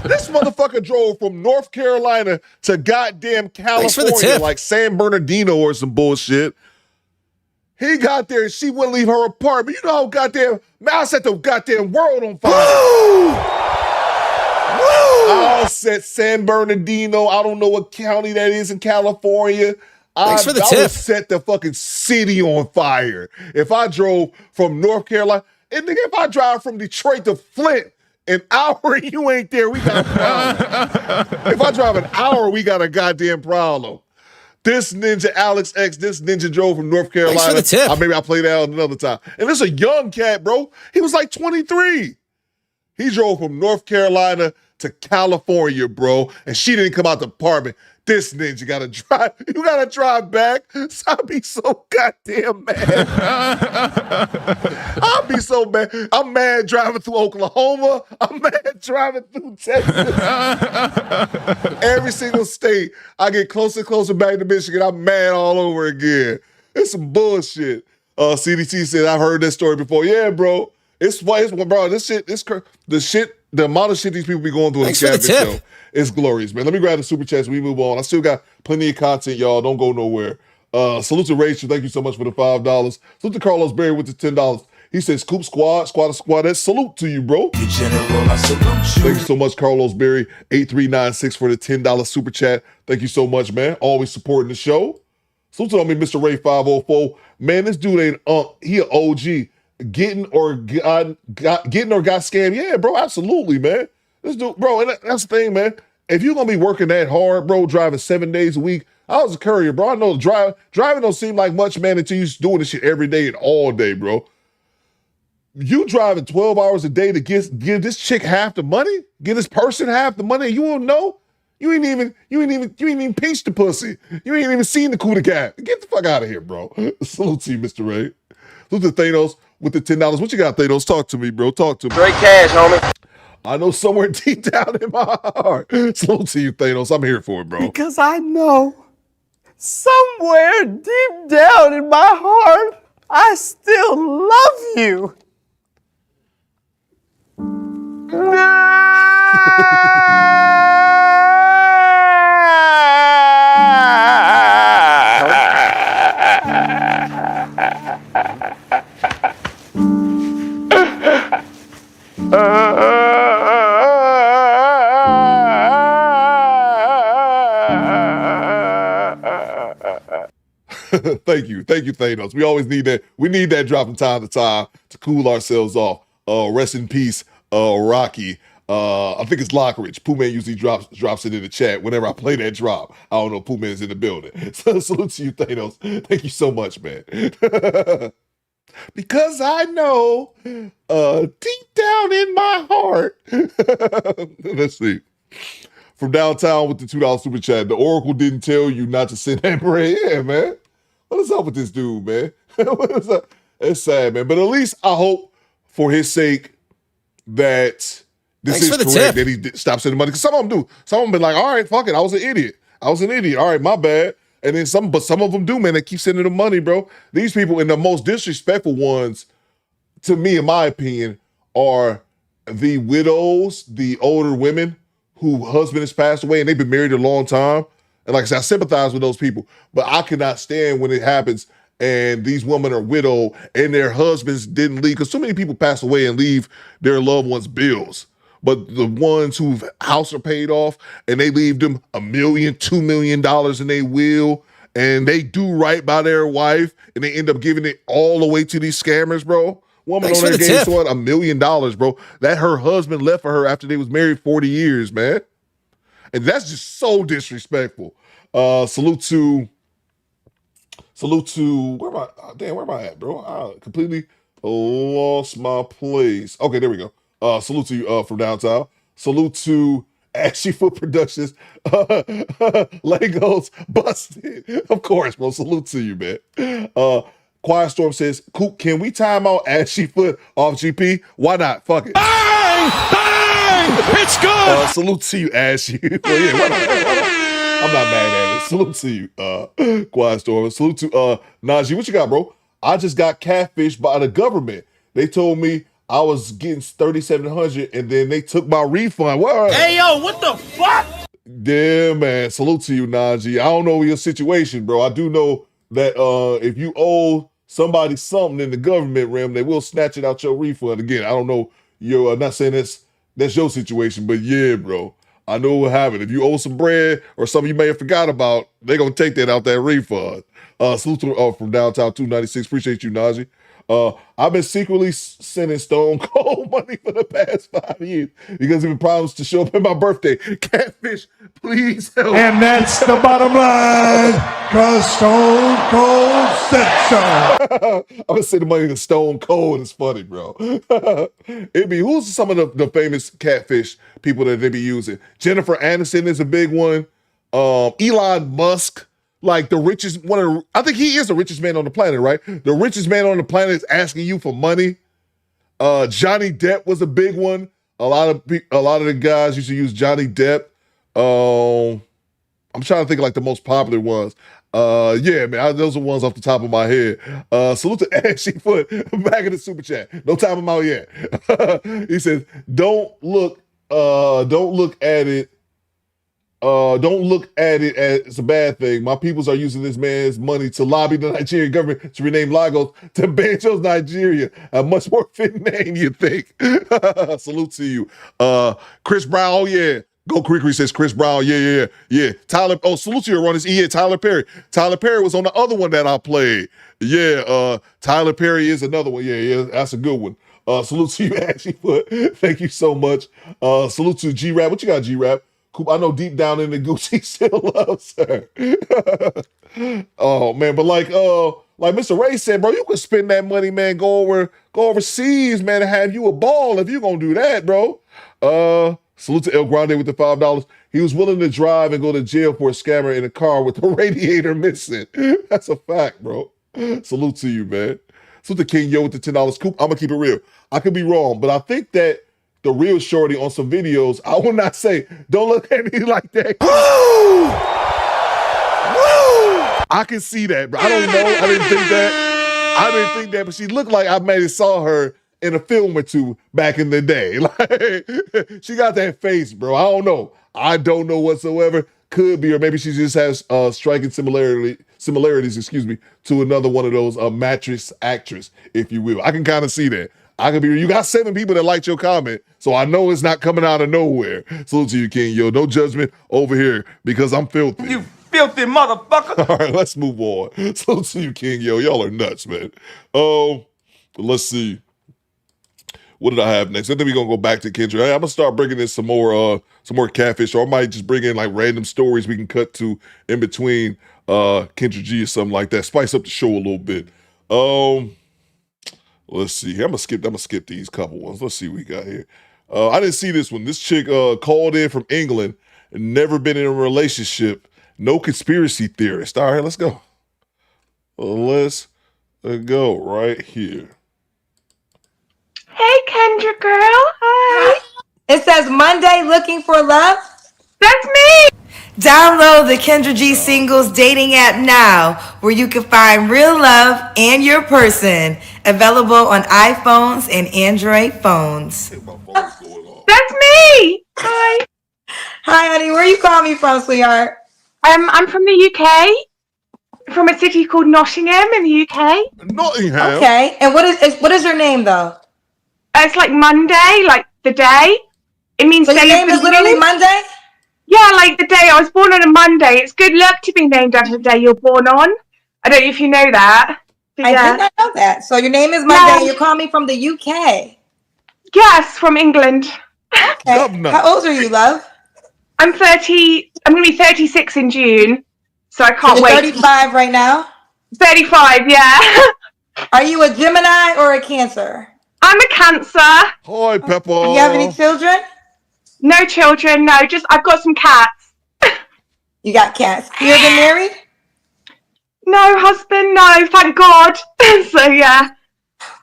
This motherfucker drove from North Carolina to goddamn California, like San Bernardino or some bullshit. He got there and she wouldn't leave her apartment. You know how goddamn, man, I set the goddamn world on fire. I set San Bernardino. I don't know what county that is in California. I would set the fucking city on fire. If I drove from North Carolina, and nigga, if I drive from Detroit to Flint, an hour and you ain't there, we got a problem. If I drive an hour, we got a goddamn problem. This ninja, Alex X, this ninja drove from North Carolina. Thanks for the tip. Maybe I'll play that out another time. And this is a young cat, bro. He was like 23. He drove from North Carolina to California, bro, and she didn't come out the apartment. This ninja gotta drive. You gotta drive back. So I'll be so goddamn mad. I'll be so mad. I'm mad driving through Oklahoma. I'm mad driving through Texas. Every single state, I get closer and closer back to Michigan. I'm mad all over again. It's some bullshit. CDT said, I've heard this story before. Yeah, bro. It's bro. This shit, the amount of shit these people be going through in the catfish show is glorious, man. Let me grab the super chats. We move on. I still got plenty of content, y'all. Don't go nowhere. Salute to Rachel. Thank you so much for the $5. Salute to Carlos Berry with the $10. He says, Coop squad. That's salute to you, bro. Thank you so much, Carlos Berry. 8396 for the $10 super chat. Thank you so much, man. Always supporting the show. Salute to me, Mr. Ray 504. Man, this dude ain't he an OG. Getting or got scammed. Yeah, bro, absolutely, man. This dude, bro, and that's the thing, man. If you're gonna be working that hard, bro, driving 7 days a week, I was a courier, bro. I know driving don't seem like much, man, until you're doing this shit every day and all day, bro. You driving 12 hours a day to give this chick half the money, give this person half the money, you won't know. You ain't even pinched the pussy. You ain't even seen the coup de cat. Get the fuck out of here, bro. Salute to you, Mr. Ray. Salute to Thanos with the $10. What you got, Thanos? Talk to me, bro. Talk to me. Straight cash, homie. I know somewhere deep down in my heart. Salute to you, Thanos. I'm here for it, bro. Because I know somewhere deep down in my heart, I still love you. Thank you, Thanos. We always need that. We need that drop from time to time to cool ourselves off. Rest in peace, Rocky. I think it's Lockridge. Pooh Man usually drops it in the chat whenever I play that drop. I don't know, Pooh Man's in the building. So salute to you, Thanos. Thank you so much, man. Because I know, deep down in my heart. Let's see. From downtown with the $2 super chat. The Oracle didn't tell you not to send that bread. Yeah, man. What is up with this dude, man? What is up? It's sad, man. But at least I hope for his sake that this is correct, that he stops sending money. Because some of them do. Some of them been like, all right, fuck it. I was an idiot. All right, my bad. And then some of them do, man. They keep sending them money, bro. These people, and the most disrespectful ones, to me, in my opinion, are the widows, the older women whose husband has passed away and they've been married a long time. And like I said, I sympathize with those people, but I cannot stand when it happens and these women are widowed and their husbands didn't leave, because so many people pass away and leave their loved ones bills. But the ones whose house are paid off and they leave them $1 million, $2 million in their will, and they do right by their wife and they end up giving it all away to these scammers, bro. Woman on there gave someone $1 million, bro, that her husband left for her after they was married 40 years, man. And that's just so disrespectful. Salute to where am I at, bro? I completely lost my place. Okay, there we go. Salute to you from downtown. Salute to Ashy Foot Productions. Legos busted. Of course, bro. Salute to you, man. Quiet Storm says, Coop, can we time out Ashy Foot off GP? Why not? Fuck it. Bang! Bang! It's good! Salute to you, Ashy. Well, yeah, why not? I'm not mad at it. Salute to you, Quiet Storm. Salute to Najee. What you got, bro? I just got catfished by the government. They told me I was getting $3,700 and then they took my refund. What? Hey, yo, what the fuck? Yeah, man. Salute to you, Najee. I don't know your situation, bro. I do know that if you owe somebody something in the government realm, they will snatch it out your refund. Again, I don't know. You're not saying that's your situation, but yeah, bro. I know what happened. If you owe some bread or something you may have forgot about, they're going to take that out that refund. Salute to, from downtown 296. Appreciate you, Najee. I've been secretly sending Stone Cold money for the past 5 years because he promised to show up at my birthday. Catfish, please help. And that's the bottom line, because Stone Cold said so. I'm going to send the money to Stone Cold. It's funny, bro. Who's some of the famous catfish people that they be using? Jennifer Aniston is a big one. Elon Musk. Like the richest I think he is the richest man on the planet, right? The richest man on the planet is asking you for money. Johnny Depp was a big one. A lot of the guys used to use Johnny Depp. I'm trying to think of like the most popular ones. Yeah, man, those are ones off the top of my head. Salute to Ashy Foot back in the super chat. No time him out yet. He says, don't look at it. Don't look at it as a bad thing. My peoples are using this man's money to lobby the Nigerian government to rename Lagos to Banjos, Nigeria. A much more fitting name, you think. Salute to you. Chris Brown, oh yeah. Go Creekery says Chris Brown, yeah. Tyler, salute to you, Ron. Yeah, Tyler Perry. Tyler Perry was on the other one that I played. Yeah, Tyler Perry is another one. Yeah, that's a good one. Salute to you, Ashy Foot. Thank you so much. Salute to G-Rap. What you got, G-Rap? Coop, I know deep down in the Gucci still loves her. Oh man, but like Mr. Ray said, bro, you can spend that money, man. Go overseas, man, and have you a ball if you gonna do that, bro. Salute to El Grande with the $5. He was willing to drive and go to jail for a scammer in a car with the radiator missing. That's a fact, bro. Salute to you, man. Salute to King Yo with the $10. Coop, I'm gonna keep it real. I could be wrong, but I think that the real shorty on some videos, I will not say, don't look at me like that. Woo! Woo! I can see that, bro. I don't know. I didn't think that, but she looked like I maybe saw her in a film or two back in the day. Like, she got that face, bro. I don't know. I don't know whatsoever. Could be, or maybe she just has striking similarities, to another one of those mattress actress, if you will. I can kind of see that. I could be. You got 7 people that liked your comment, so I know it's not coming out of nowhere. Salute to you, King. Yo, no judgment over here because I'm filthy. You filthy motherfucker. All right, let's move on. So to you, King, yo, y'all are nuts, man. Let's see. What did I have next? I think we're gonna go back to Kendra. I'm gonna start bringing in some more catfish, or I might just bring in like random stories we can cut to in between Kendra G or something like that. Spice up the show a little bit. Let's see here. I'm gonna skip these couple ones. Let's see what we got here. I didn't see this one. This chick called in from England and never been in a relationship. No conspiracy theorist. All right, let's go. Let's go right here. Hey, Kendra girl. Hi. It says Monday looking for love. That's me. Download the Kendra G Singles dating app now, where you can find real love and your person. Available on iPhones and Android phones. That's me. Hi. Hi, honey. Where you calling me from, sweetheart? I'm from the UK, from a city called Nottingham in the UK. Nottingham. Okay. And what is your name though? It's like Monday, like the day. It means so your day name is literally Monday? Yeah, like the day I was born on a Monday. It's good luck to be named after the day you're born on. I don't know if you know that. I did not know that. So your name is Monday and you're calling me from the UK? Yes, from England. Okay. How old are you, love? I'm 30. I'm going to be 36 in June. So I can't wait. 35 right now? 35, yeah. Are you a Gemini or a Cancer? I'm a Cancer. Hi, Pepper. Do you have any children? No children, no. Just I've got some cats. You got cats. You ever been married? No husband, no. Thank God. So yeah.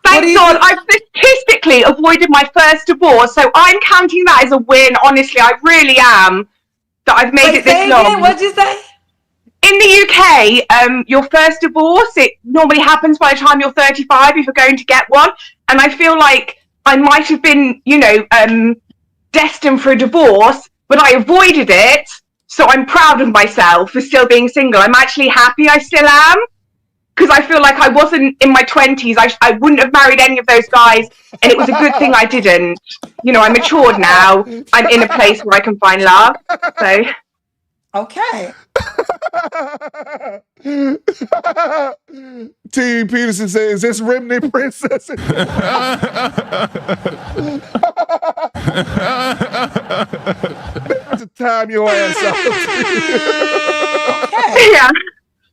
Thank God. I've statistically avoided my first divorce, so I'm counting that as a win. Honestly, I really am. That I've made it this long. What'd you say? In the UK, your first divorce, it normally happens by the time you're 35 if you're going to get one. And I feel like I might have been, destined for a divorce, but I avoided it. So I'm proud of myself for still being single. I'm actually happy I still am. Because I feel like I wasn't in my 20s. I wouldn't have married any of those guys. And it was a good thing I didn't. I'm matured now. I'm in a place where I can find love. So. Okay. T. Peterson says, is this Remnant Princess? That's a time your ass out. Okay. Yeah.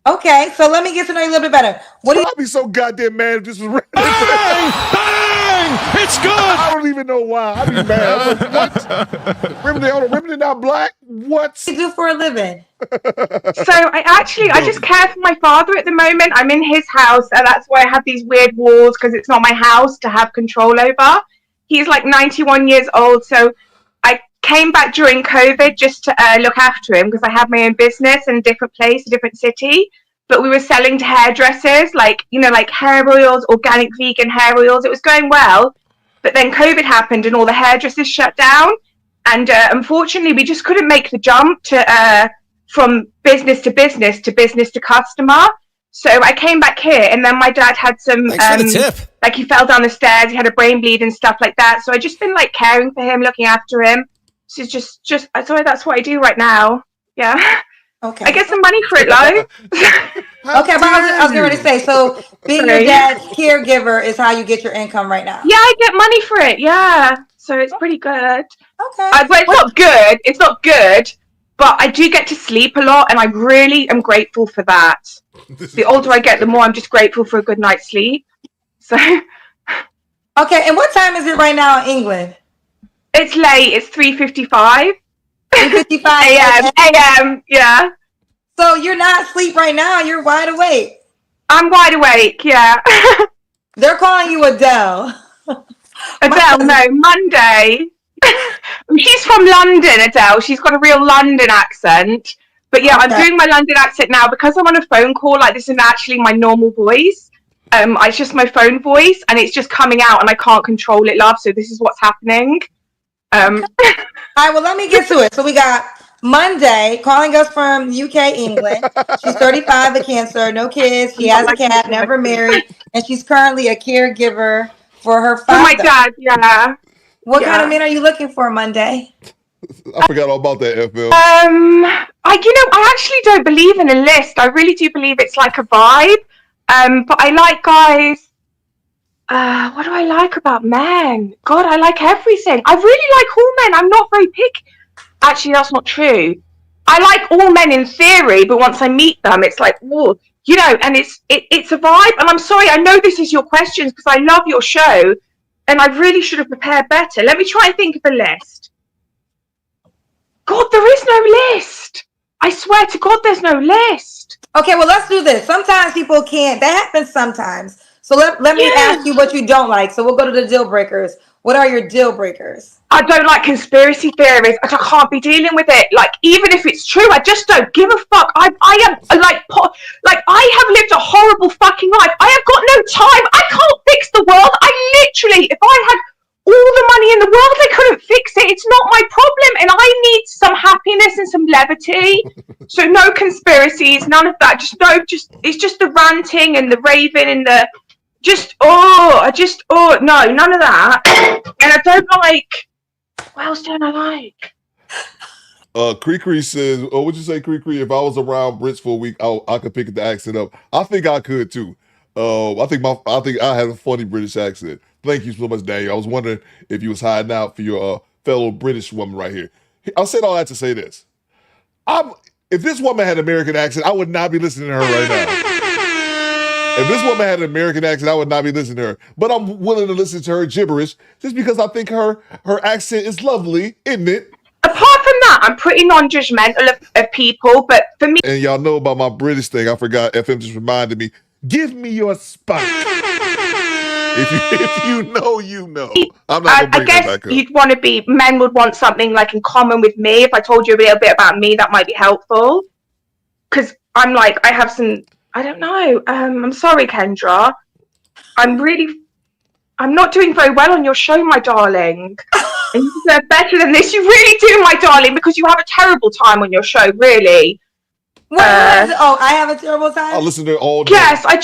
Okay, so let me get to know you a little bit better. I'd be so goddamn mad if this was Remnant. Bang! It's good! I don't even know why. I'd be mad. What? Remnant not black? What? do you do for a living? So I just care for my father at the moment. I'm in his house, and that's why I have these weird walls, because it's not my house to have control over. He's like 91 years old, so I came back during COVID just to look after him, because I have my own business in a different place, a different city. But we were selling to hairdressers, like hair oils, organic vegan hair oils. It was going well, but then COVID happened and all the hairdressers shut down. And unfortunately, we just couldn't make the jump to from business to business to customer. So I came back here, and then my dad had some like he fell down the stairs, he had a brain bleed and stuff like that. So I just been like caring for him, looking after him. So just sorry, that's what I do right now. Yeah. Okay. I get some money for it, though. Okay, but I was getting ready to say, so being your dad's caregiver is how you get your income right now. Yeah, I get money for it. Yeah, so it's pretty good. Okay. But it's not good. It's not good. But I do get to sleep a lot, and I really am grateful for that. The older I get, the more I'm just grateful for a good night's sleep. So. Okay, and what time is it right now in England? It's late. It's 3:55. 3:55 a.m. Yeah. So you're not asleep right now. You're wide awake. I'm wide awake. Yeah. They're calling you Adele. Adele, no, Monday. She's from London, Adele. She's got a real London accent. But yeah, okay. I'm doing my London accent now because I'm on a phone call. Like, this isn't actually my normal voice. It's just my phone voice, and it's just coming out, and I can't control it, love. So this is what's happening. All right, well, let me get to it. So we got Monday calling us from UK, England. She's 35, a Cancer, no kids. She has a cat, never married, and she's currently a caregiver for her father. For my dad, yeah. What kind of men are you looking for, Monday? I forgot all about that, FL. I actually don't believe in a list. I really do believe it's like a vibe. But I like guys. What do I like about men? God, I like everything. I really like all men. I'm not very picky. Actually, that's not true. I like all men in theory, but once I meet them, it's like, whoa, you know, and it's a vibe. And I'm sorry, I know this is your questions because I love your show, and I really should have prepared better. Let me try and think of a list. God, there is no list. I swear to God, there's no list. Okay, well, let's do this. Sometimes people can't. That happens sometimes. So let me ask you what you don't like. So we'll go to the deal breakers. What are your deal breakers? I don't like conspiracy theories. I can't be dealing with it. Like, even if it's true, I just don't give a fuck. I am like I have lived a horrible fucking life. I have got no time. I can't fix the world. I literally, if I had all the money in the world, I couldn't fix it. It's not my problem, and I need some happiness and some levity. So no conspiracies, none of that. It's just the ranting and the raving and the no, none of that. And I don't like. What else don't I like? Cree says, what'd you say, Cree? If I was around Brits for a week, I could pick the accent up. I think I could too. I think I have a funny British accent. Thank you so much, Daniel. I was wondering if you was hiding out for your fellow British woman right here. I said all that to say this. If this woman had an American accent, I would not be listening to her right now. If this woman had an American accent, I would not be listening to her. But I'm willing to listen to her gibberish just because I think her accent is lovely, isn't it? Apart from that, I'm pretty non-judgmental of people, but for me... And y'all know about my British thing. I forgot. FM just reminded me. Give me your spunk. If you know, you know. I'm not going to bring that back up. You'd want to be... Men would want something like in common with me. If I told you a little bit about me, that might be helpful. Because I'm like, I have some... I don't know. I'm sorry, Kendra. I'm not doing very well on your show, my darling. And you deserve better than this. You really do, my darling, because you have a terrible time on your show, really. I have a terrible time? I listen to it all day. Yes, I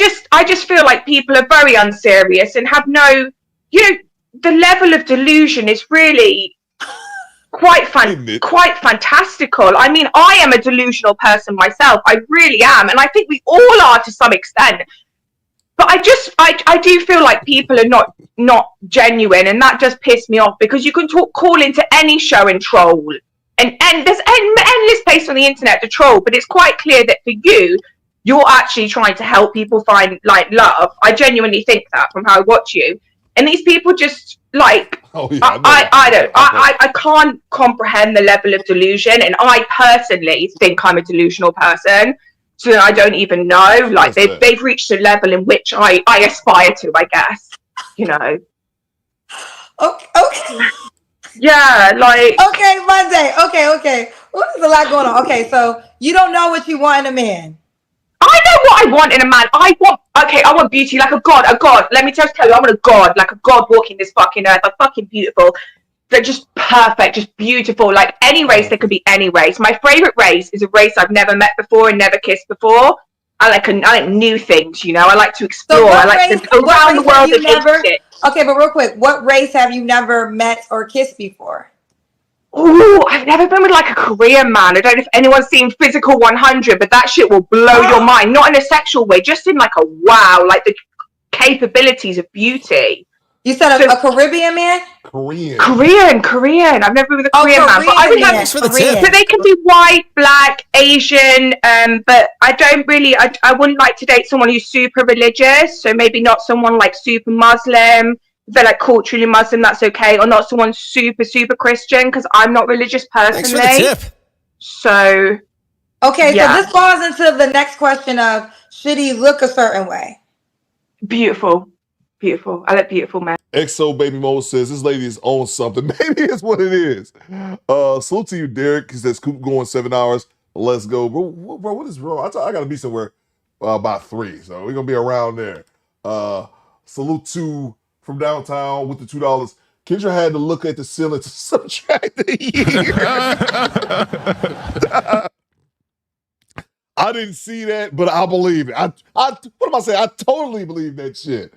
just feel like people are very unserious and have no... You know, the level of delusion is really... quite fantastical. I mean, I am a delusional person myself. I really am, and I think we all are to some extent. But I do feel like people are not genuine, and that just pissed me off because you can call into any show and troll, and there's endless space on the internet to troll. But it's quite clear that for you're actually trying to help people find like love. I genuinely think that from how I watch you, and these people just. Like, I can't comprehend the level of delusion, and I personally think I'm a delusional person. So I don't even know. Like, they've reached a level in which I aspire to, I guess. You know. Okay. Yeah, like. Okay, Monday. Okay. Well, there's a lot going on. Okay, so you don't know what you want in a man. I know what I want in a man. I want beauty, like a god. Let me just tell you, I want a god, like a god walking this fucking earth. They're fucking beautiful. They're just perfect, just beautiful. Like any race, there could be any race. My favorite race is a race I've never met before and never kissed before. I like new things, you know. I like to explore. I like to go around the world and hate shit. Okay, but real quick, what race have you never met or kissed before? Ooh, I've never been with like a Korean man. I don't know if anyone's seen Physical 100, but that shit will blow your mind. Not in a sexual way, just in like a wow, like the capabilities of beauty. You said a Caribbean man? Korean. I've never been with a Korean man. But I would have Thanks for the tip. So they can be white, black, Asian, but I don't really, I wouldn't like to date someone who's super religious. So maybe not someone like super Muslim. If they're like culturally Muslim, that's okay. Or not someone super, super Christian, because I'm not religious personally. Thanks for the tip. So. Okay, so this falls into the next question of, should he look a certain way? Beautiful. I like beautiful men. XO Baby Mo says this lady is on something. Maybe it's what it is. Salute to you, Derek. He says Coop going 7 hours. Let's go, bro. What is wrong? I gotta be somewhere by 3, so we're gonna be around there. Salute to from downtown with the $2. Kendra had to look at the ceiling to subtract the year. I didn't see that, but I believe it. What am I saying? I totally believe that shit.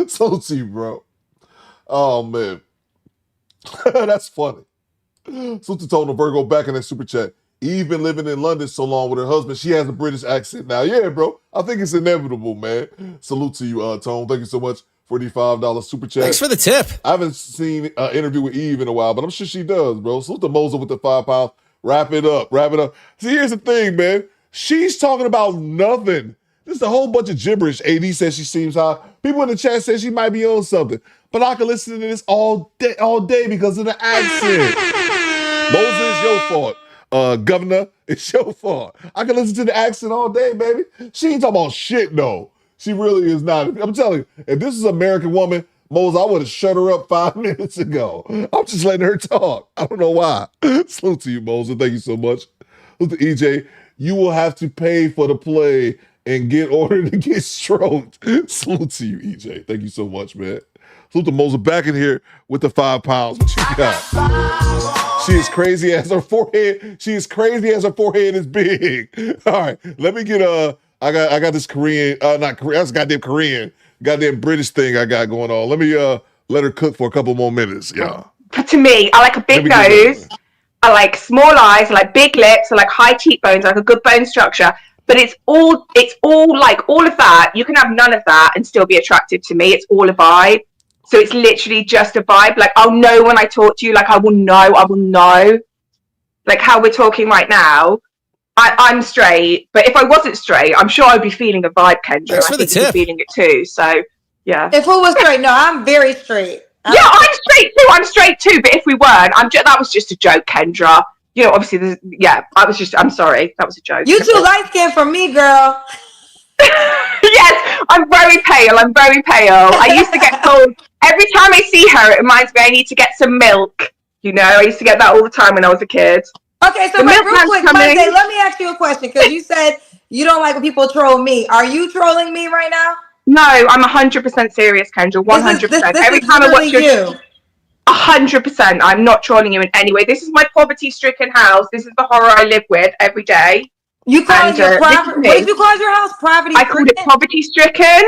So see, bro. Oh man, that's funny. So to Tony Virgo back in that super chat. Eve been living in London so long with her husband, she has a British accent now. Yeah, bro. I think it's inevitable, man. Salute to you, Tone. Thank you so much for the $5 super chat. Thanks for the tip. I haven't seen an interview with Eve in a while, but I'm sure she does, bro. Salute to Moza with the £5. Wrap it up. See, here's the thing, man. She's talking about nothing. This is a whole bunch of gibberish. AD says she seems high. People in the chat say she might be on something. But I can listen to this all day because of the accent. Moses, it's your fault. Governor, it's your fault. I can listen to the accent all day, baby. She ain't talking about shit, though. She really is not. I'm telling you, if this is an American woman, Moses, I would have shut her up 5 minutes ago. I'm just letting her talk. I don't know why. Salute to you, Moses. Thank you so much. Salute to EJ. You will have to pay for the play and get ordered to get stroked. Salute to you, EJ. Thank you so much, man. Salute to Moses back in here with the £5. What you got? She is crazy as her forehead. She is crazy as her forehead is big. All right, let me get I got this Korean, not Korean, that's goddamn British thing I got going on. Let me let her cook for a couple more minutes, y'all. To me, I like a big nose. I like small eyes. I like big lips. I like high cheekbones. I like a good bone structure. But it's all like all of that. You can have none of that and still be attractive to me. It's all a vibe. So it's literally just a vibe. Like, I'll know when I talk to you. Like, I will know. Like how we're talking right now. I'm straight. But if I wasn't straight, I'm sure I'd be feeling a vibe, Kendra. Thanks for the tip. You'd be feeling it too. So, yeah. If who was straight? No, I'm very straight. Yeah, I'm straight too. I'm straight too. But if we weren't, that was just a joke, Kendra. You know, obviously, I'm sorry. That was a joke. You too light skinned for me, girl. Yes, I'm very pale. I used to get told every time I see her, it reminds me I need to get some milk. You know, I used to get that all the time when I was a kid. Okay, so real quick, Monday, let me ask you a question, because you said you don't like when people troll me. Are you trolling me right now? No, I'm 100% serious, Kendra. 100%. Every time I watch your 100%. I'm not trolling you in any way. This is my poverty-stricken house. This is the horror I live with every day. You call your what did you call your house? I called it poverty-stricken.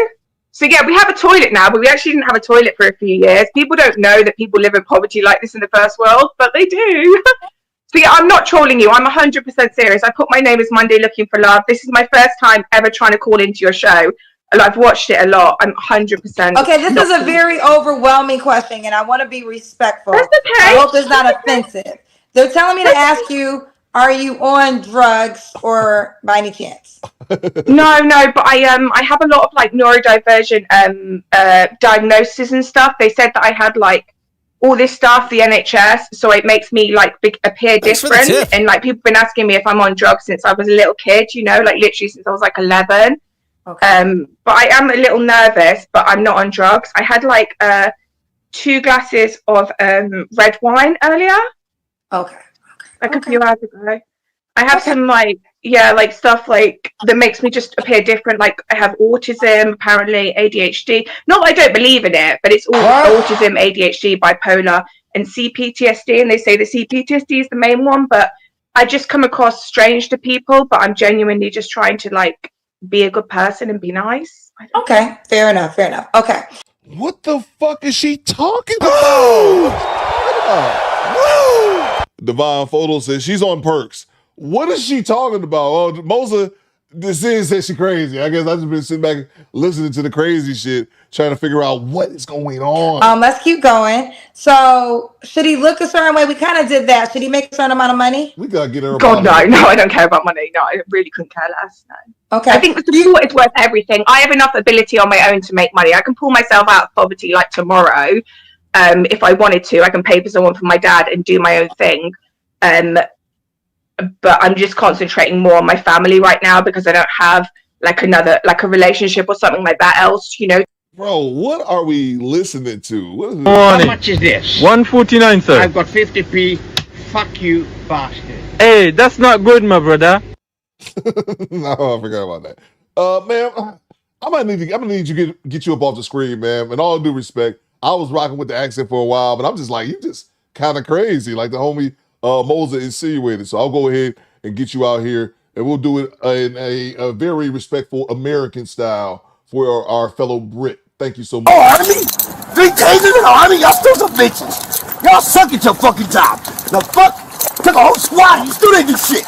So yeah, we have a toilet now, but we actually didn't have a toilet for a few years. People don't know that people live in poverty like this in the first world, but they do. So yeah, I'm not trolling you. I'm 100% serious. I put my name as Monday Looking for Love. This is my first time ever trying to call into your show. And I've watched it a lot. I'm 100%. Okay, this is a very overwhelming question, and I want to be respectful. That's okay. I hope it's not offensive. They're telling me to ask you, are you on drugs or by any chance? No, but I have a lot of like neurodivergent diagnoses and stuff. They said that I had like all this stuff, the NHS, so it makes me like appear different. And like people have been asking me if I'm on drugs since I was a little kid, you know, like literally since I was like 11. Okay. But I am a little nervous, but I'm not on drugs. I had like 2 glasses of red wine earlier. Okay. Like a few hours ago. I have some like stuff like that makes me just appear different. Like I have autism, apparently ADHD. Not that I don't believe in it, but it's all autism, ADHD, bipolar, and CPTSD. And they say the CPTSD is the main one, but I just come across strange to people. But I'm genuinely just trying to like be a good person and be nice. Okay, fair enough. Okay. What the fuck is she talking about? Divine Photo says she's on perks. What is she talking about? Oh, Moza, this says she crazy. I guess I've just been sitting back listening to the crazy shit, trying to figure out what is going on. Let's keep going. So, should he look a certain way? We kind of did that. Should he make a certain amount of money? We gotta get her. God, no, I don't care about money. No, I really couldn't care less. No. Okay. I think the support is worth everything. I have enough ability on my own to make money. I can pull myself out of poverty like tomorrow. If I wanted to, I can pay for someone for my dad and do my own thing. But I'm just concentrating more on my family right now because I don't have like a relationship or something like that else, you know. Bro, what are we listening to? What is this? How much is this? 149, sir. I've got 50p. Fuck you, bastard. Hey, that's not good, my brother. No, I forgot about that. Man, I'm gonna need you to get you up off the screen, man. And all due respect, I was rocking with the accent for a while, but I'm just like, you just kind of crazy, like the homie Moza insinuated. So I'll go ahead and get you out here, and we'll do it in a very respectful American style for our fellow Brit. Thank you so much. Oh, Army? 3 days in the Army? Y'all still some bitches. Y'all suck at your fucking job. The fuck? Took a whole squad and you still didn't do shit.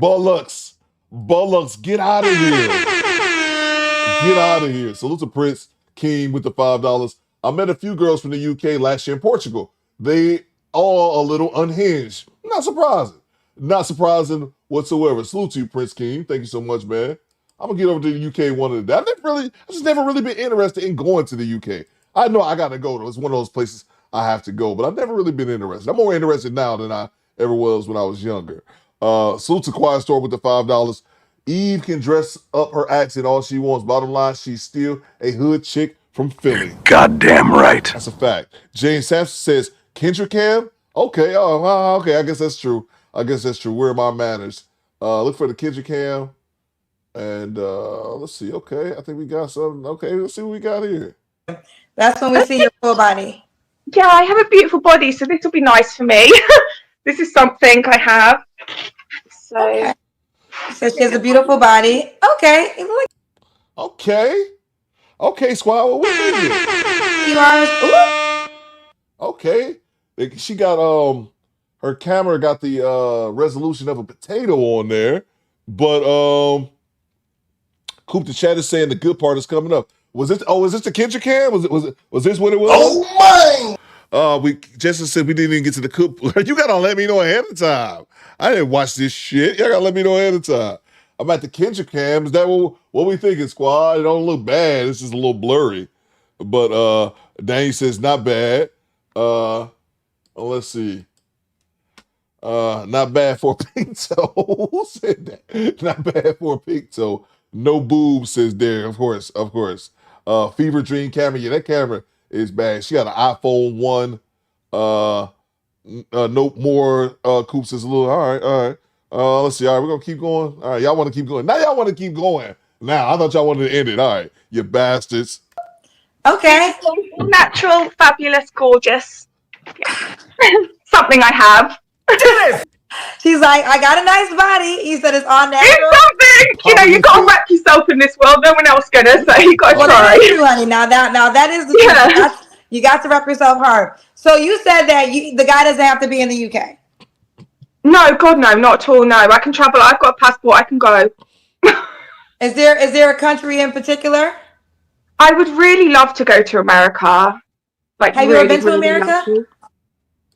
Bullocks, get out of here. Get out of here. Salute to Prince King with the $5. I met a few girls from the UK last year in Portugal. They all a little unhinged. Not surprising. Not surprising whatsoever. Salute to you, Prince King. Thank you so much, man. I'm gonna get over to the UK one of the day. I just never really been interested in going to the UK. I know I gotta go though. It's one of those places I have to go, but I've never really been interested. I'm more interested now than I ever was when I was younger. Salute to Quiet Store with the $5. Eve can dress up her accent all she wants. Bottom line, she's still a hood chick from Philly. Goddamn right. That's a fact. James Sampson says, Kendra Cam? Okay, okay, I guess that's true. Where are my manners? Look for the Kendra Cam. And let's see. Okay, I think we got something. Okay, let's see what we got here. That's when we see your full body. Yeah, I have a beautiful body, so this will be nice for me. This is something I have. So, okay. So she has a beautiful body. Okay. Okay, squad. What was it? Okay. She got her camera got the resolution of a potato on there, but Coop the chat is saying the good part is coming up. Was this the Kendra Cam? Was this what it was? Oh my! We Justin said we didn't even get to the Coop. You gotta let me know ahead of time. I didn't watch this shit. Y'all gotta let me know ahead of time. I'm at the Kendra Cam. Is that what we thinking, squad? It don't look bad. It's just a little blurry. But Danny says not bad. Let's see. Not bad for a pink toe. Who said that? Not bad for a pink toe. No boobs, says there. Of course. Fever Dream camera. Yeah, that camera is bad. She got an iPhone 1. No more. Coop says a little. All right. Let's see. All right, we're gonna keep going. All right, y'all want to keep going. Now y'all want to keep going. Now I thought y'all wanted to end it. All right, you bastards. Okay. Natural, fabulous, gorgeous. Yeah. Something I have. She's like, I got a nice body. He said it's all natural. It's something. You gotta wrap yourself in this world. No one else gonna. So you gotta try. That is true, honey. Now that is the truth. You got to wrap yourself hard. So you said that the guy doesn't have to be in the UK. No, God, no, not at all. No, I can travel. I've got a passport. I can go. Is there a country in particular? I would really love to go to America. Like, have you ever been to America?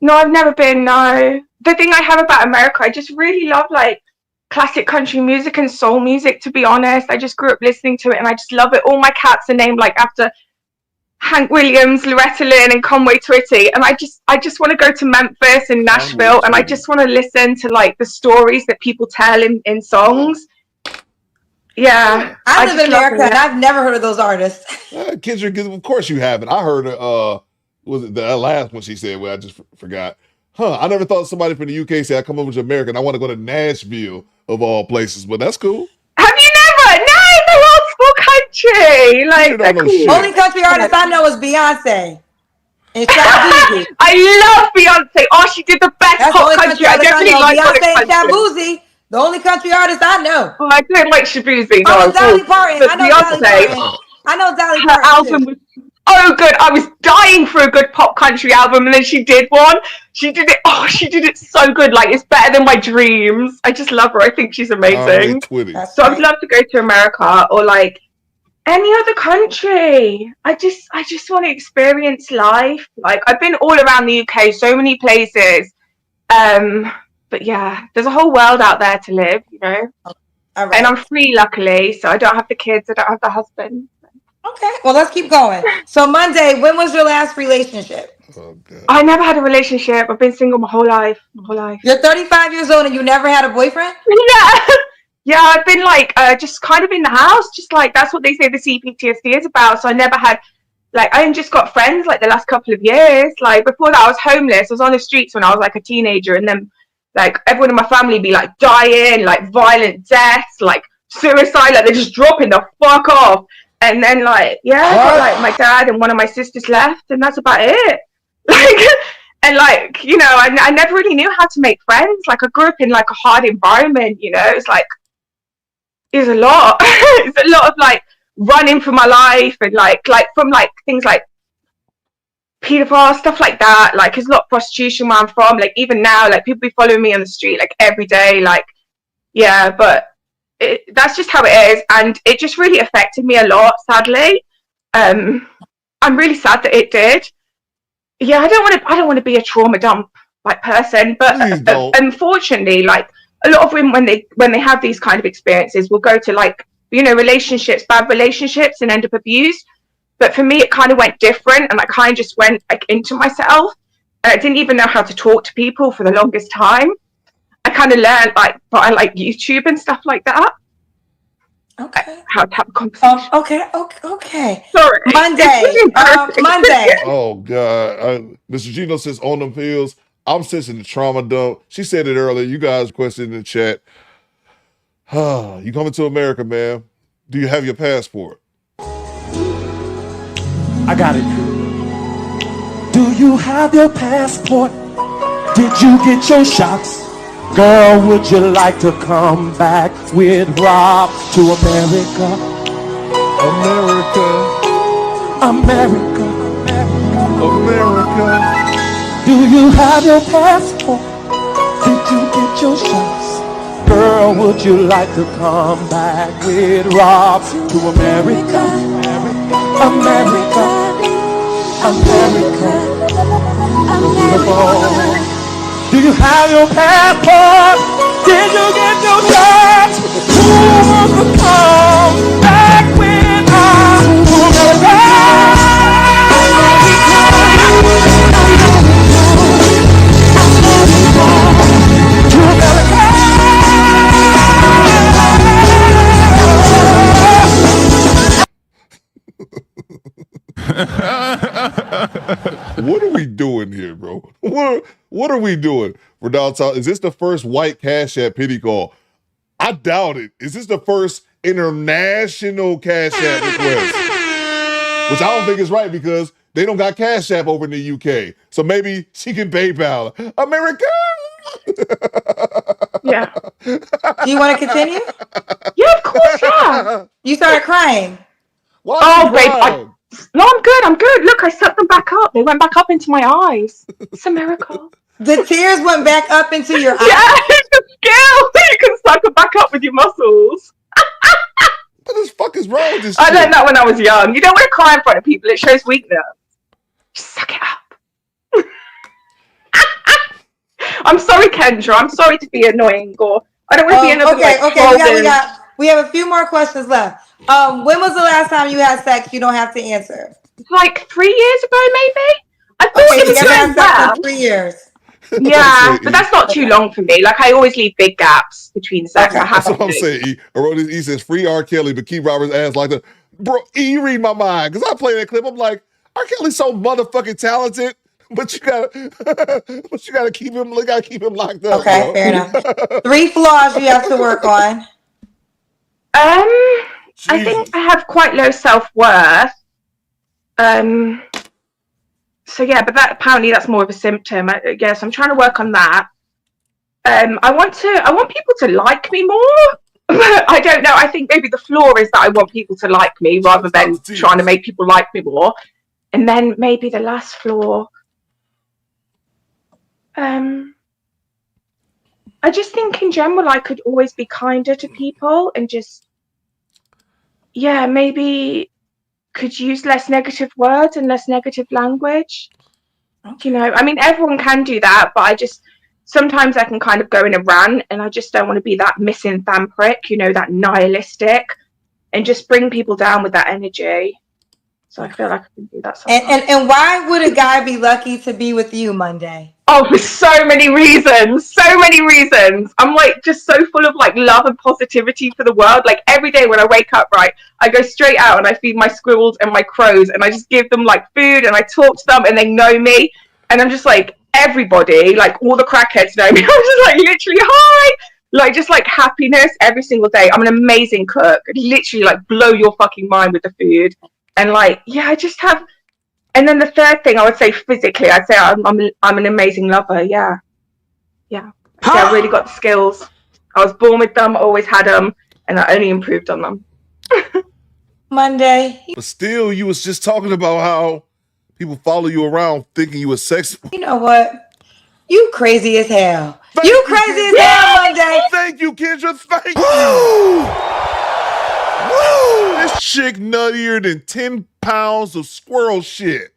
No, I've never been. No. The thing I have about America, I just really love like classic country music and soul music. To be honest, I just grew up listening to it, and I just love it. All my cats are named like after Hank Williams, Loretta Lynn, and Conway Twitty, and I just want to go to Memphis and Nashville, and I just want to listen to like the stories that people tell in songs. Yeah, I live in America, and I've never heard of those artists. Kendra, of course you haven't. I heard was it the last one she said? Well, I just forgot. I never thought somebody from the UK said I come over to America and I want to go to Nashville of all places, but that's cool. Have you never? No, it's a old school country. Like, cool. Only country artist I know is Beyonce. And Shabuzi. I love Beyonce. Oh, she did the best pop country. I definitely like Beyonce and Shabuzi. The only country artist I know. Oh, I don't like Shabuzi. No, Dolly Parton. I know Dolly Parton. I know Dolly Parton. Her album was so good. I was dying for a good pop country album, and then she did one. She did it. Oh, she did it so good. Like, it's better than my dreams. I just love her. I think she's amazing. So I would love to go to America or like any other country. I just want to experience life. Like, I've been all around the UK, so many places. But yeah, there's a whole world out there to live, you know. And I'm free, luckily, so I don't have the kids. I don't have the husband. Okay, well, let's keep going. So Monday, when was your last relationship? I never had a relationship. I've been single my whole life. You're 35 years old and you never had a boyfriend? Yeah, I've been like just kind of in the house. Just like that's what they say the CPTSD is about. So I never had like I just got friends like the last couple of years. Like before that, I was homeless. I was on the streets when I was like a teenager, and then like everyone in my family be like dying, like violent deaths, like suicide, like they're just dropping the fuck off. And then like, yeah, I got, like my dad and one of my sisters left, and that's about it. Like, and like, you know, I never really knew how to make friends. Like I grew up in like a hard environment, you know, it's like, it's a lot. It's a lot of like running for my life and like from like things like pedophile, stuff like that. Like there's a lot of prostitution where I'm from. Like even now, like people be following me on the street like every day. Like, Yeah, but that's just how it is, and it just really affected me a lot, sadly. I'm really sad that it did. Yeah, I don't want to be a trauma dump like person, but unfortunately, like a lot of women when they have these kind of experiences will go to like, you know, relationships, bad relationships, and end up abused. But for me, it kind of went different, and I kind of just went like into myself, and I didn't even know how to talk to people for the longest time. I kind of learned like by like YouTube and stuff like that. Okay. How to have a conversation. Okay. Sorry. Monday. Oh God. Mr. Gino says on them pills. I'm sensing the trauma dump. She said it earlier. You guys questioned in the chat. You coming to America, man. Do you have your passport? I got it. Do you have your passport? Did you get your shots? Girl, would you like to come back with Rob to America? America. America. America. Do you have your passport? Did you get your shots? Girl, would you like to come back with Rob to America? America. America. Beautiful. Do you have your passport? Did you get your shots? Who wants to come back with us to What are we doing here, bro? What are we doing? We're downtown. Is this the first white Cash App pity call? I doubt it. Is this the first international Cash App request? Which I don't think is right because they don't got Cash App over in the UK. So maybe she can PayPal. America! Yeah. Do you want to continue? Yeah, of course, yeah. You started crying. Why oh, babe. No, I'm good. I'm good. Look, I sucked them back up. They went back up into my eyes. It's a miracle. The tears went back up into your eyes? Yeah, it's a skill. You can suck them back up with your muscles. What the fuck is wrong with this I shit? learned that when I was young. You don't want to cry in front of people. It shows weakness. Just suck it up. I'm sorry, Kendra. I'm sorry to be annoying, or I don't want to be another. Okay. We have a few more questions left. When was the last time you had sex? You don't have to answer. Like 3 years ago, maybe. I thought it was going well. 3 years. Yeah, but that's not too long for me. Like I always leave big gaps between sex. Okay. That's what I'm saying. He says free R. Kelly, but keep Robert's ass like that. Bro, you read my mind because I play that clip. I'm like, R. Kelly's so motherfucking talented, but you gotta keep him. Gotta keep him locked up. Okay, bro. fair enough. 3 flaws you have to work on. I think I have quite low self-worth. So yeah, but apparently that's more of a symptom. I guess I'm trying to work on that. I want people to like me more. I don't know. I think maybe the flaw is that I want people to like me rather than trying to make people like me more. And then maybe the last flaw. I just think in general I could always be kinder to people and just, yeah, maybe could use less negative words and less negative language. You know, I mean, everyone can do that, but sometimes I can kind of go in a rant and I just don't want to be that misanthropic, you know, that nihilistic, and just bring people down with that energy. So I feel like I can do that sometimes. And why would a guy be lucky to be with you Monday? Oh, for so many reasons. So many reasons. I'm like just so full of like love and positivity for the world. Like every day when I wake up, right, I go straight out and I feed my squirrels and my crows and I just give them like food and I talk to them and they know me. And I'm just like, everybody, like all the crackheads know me. I'm just like literally hi. Like just like happiness every single day. I'm an amazing cook. Literally like blow your fucking mind with the food. And like, yeah, I just have. And then the third thing I would say physically, I'd say I'm an amazing lover. Yeah. Yeah. I really got the skills. I was born with them, always had them, and I only improved on them. Monday. But still, you was just talking about how people follow you around thinking you a sex. You know what? You crazy as hell. You crazy as hell, Monday. Thank you, Kendra. Thank you. Woo! This chick nuttier than 10 pounds of squirrel shit.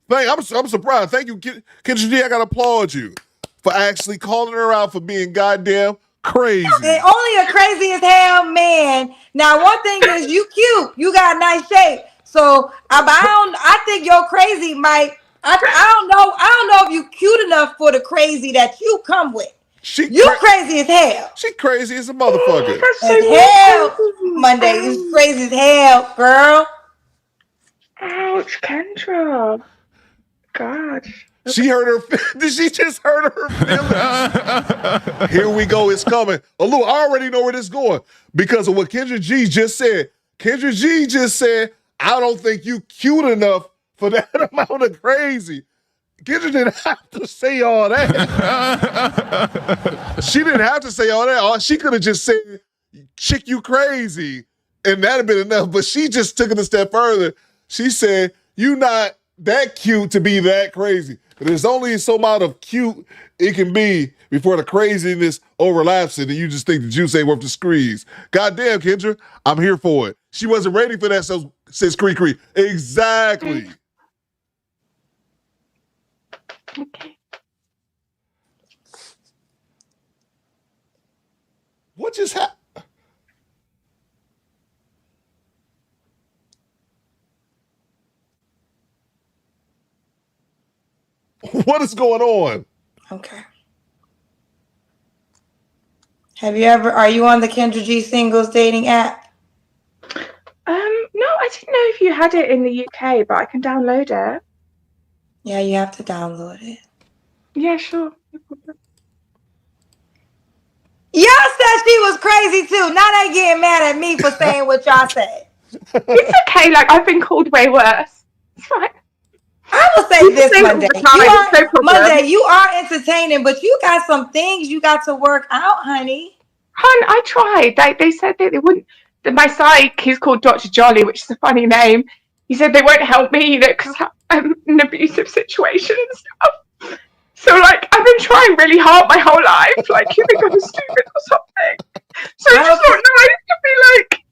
I'm surprised. Thank you, Kendra G. I gotta applaud you for actually calling her out for being goddamn crazy. And only a crazy as hell man. Now, one thing is you cute. You got nice shape. So I think you're crazy, Mike. I don't know if you cute enough for the crazy that you come with. You crazy as hell. She crazy as a motherfucker. As hell. Monday, you crazy as hell, girl. Ouch, Kendra. God. She heard her. Did she just hurt her feelings? Here we go. It's coming. Alou, I already know where this is going because of what Kendra G just said. Kendra G just said, I don't think you cute enough for that amount of crazy. Kendra didn't have to say all that. She didn't have to say all that. She could have just said, chick, you crazy. And that'd have been enough. But she just took it a step further. She said, you not that cute to be that crazy. There's only so amount of cute it can be before the craziness overlaps it and you just think the juice ain't worth the squeeze. Goddamn, Kendra, I'm here for it. She wasn't ready for that, so says Cree. Exactly. Okay. What just happened? What is going on? Okay. Are you on the Kendra G singles dating app? No, I didn't know if you had it in the UK, but I can download it. Yeah, you have to download it. Yeah, sure. Y'all said she was crazy too. Now they getting mad at me for saying what y'all said. It's okay. Like, I've been called way worse. It's fine. I will say this, Monday. You are entertaining, but you got some things you got to work out, honey. Hun, I tried. They said that they wouldn't. That my psych, he's called Dr. Jolly, which is a funny name. He said they won't help me either because I'm in an abusive situation and stuff. So, like, I've been trying really hard my whole life. Like, you think I'm stupid or something? So I just thought, no, I need to be like,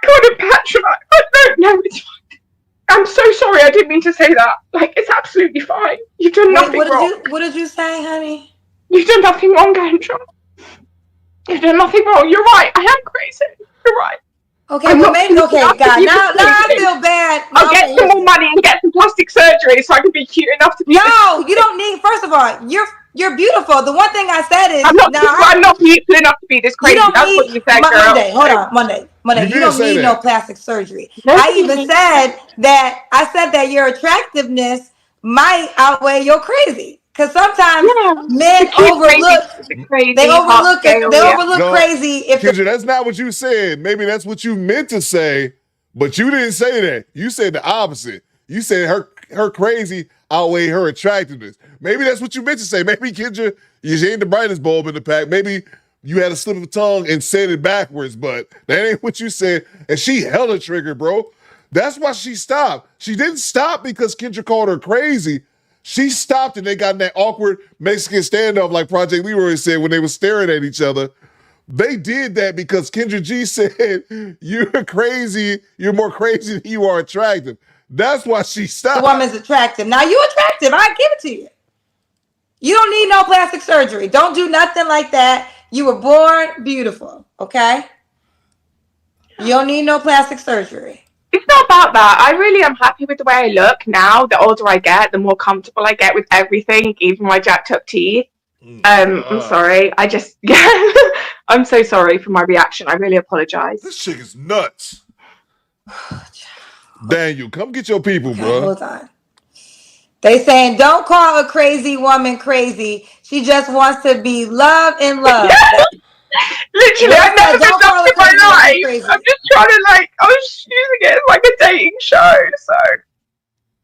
kind of patronize. But no, it's fine. I'm so sorry. I didn't mean to say that. Like, it's absolutely fine. You've done nothing wrong. What did you say, honey? You've done nothing wrong, Kendra. You've done nothing wrong. You're right. I am crazy. You're right. Okay, God. Now I feel bad. I'll get some more money and get some plastic surgery so I can be cute enough to be. No, you don't need. First of all, you're beautiful. The one thing I said is I'm not beautiful enough to be this crazy. That's what you said, girl. Monday. You don't need no plastic surgery. I even said that your attractiveness might outweigh your crazy. Because sometimes men overlook crazy. Kendra, that's not what you said. Maybe that's what you meant to say, but you didn't say that. You said the opposite. You said her crazy outweigh her attractiveness. Maybe that's what you meant to say. Maybe, Kendra, you ain't the brightest bulb in the pack. Maybe you had a slip of the tongue and said it backwards, but that ain't what you said. And she held a trigger, bro. That's why she stopped. She didn't stop because Kendra called her crazy. She stopped and they got in that awkward Mexican standoff like Project Leroy said when they were staring at each other. They did that because Kendra G said, you're crazy. You're more crazy than you are attractive. That's why she stopped. The woman's attractive. Now, you attractive. I give it to you. You don't need no plastic surgery. Don't do nothing like that. You were born beautiful, okay? You don't need no plastic surgery. It's not about that. I really am happy with the way I look now. The older I get, the more comfortable I get with everything, even my jacked up teeth. I'm sorry. I'm so sorry for my reaction. I really apologize. This chick is nuts. Daniel, come get your people, bro. Hold on. They saying don't call a crazy woman crazy. She just wants to be loved and loved. Literally, I've never been loved in my life. I'm just trying to I was using it as like a dating show. So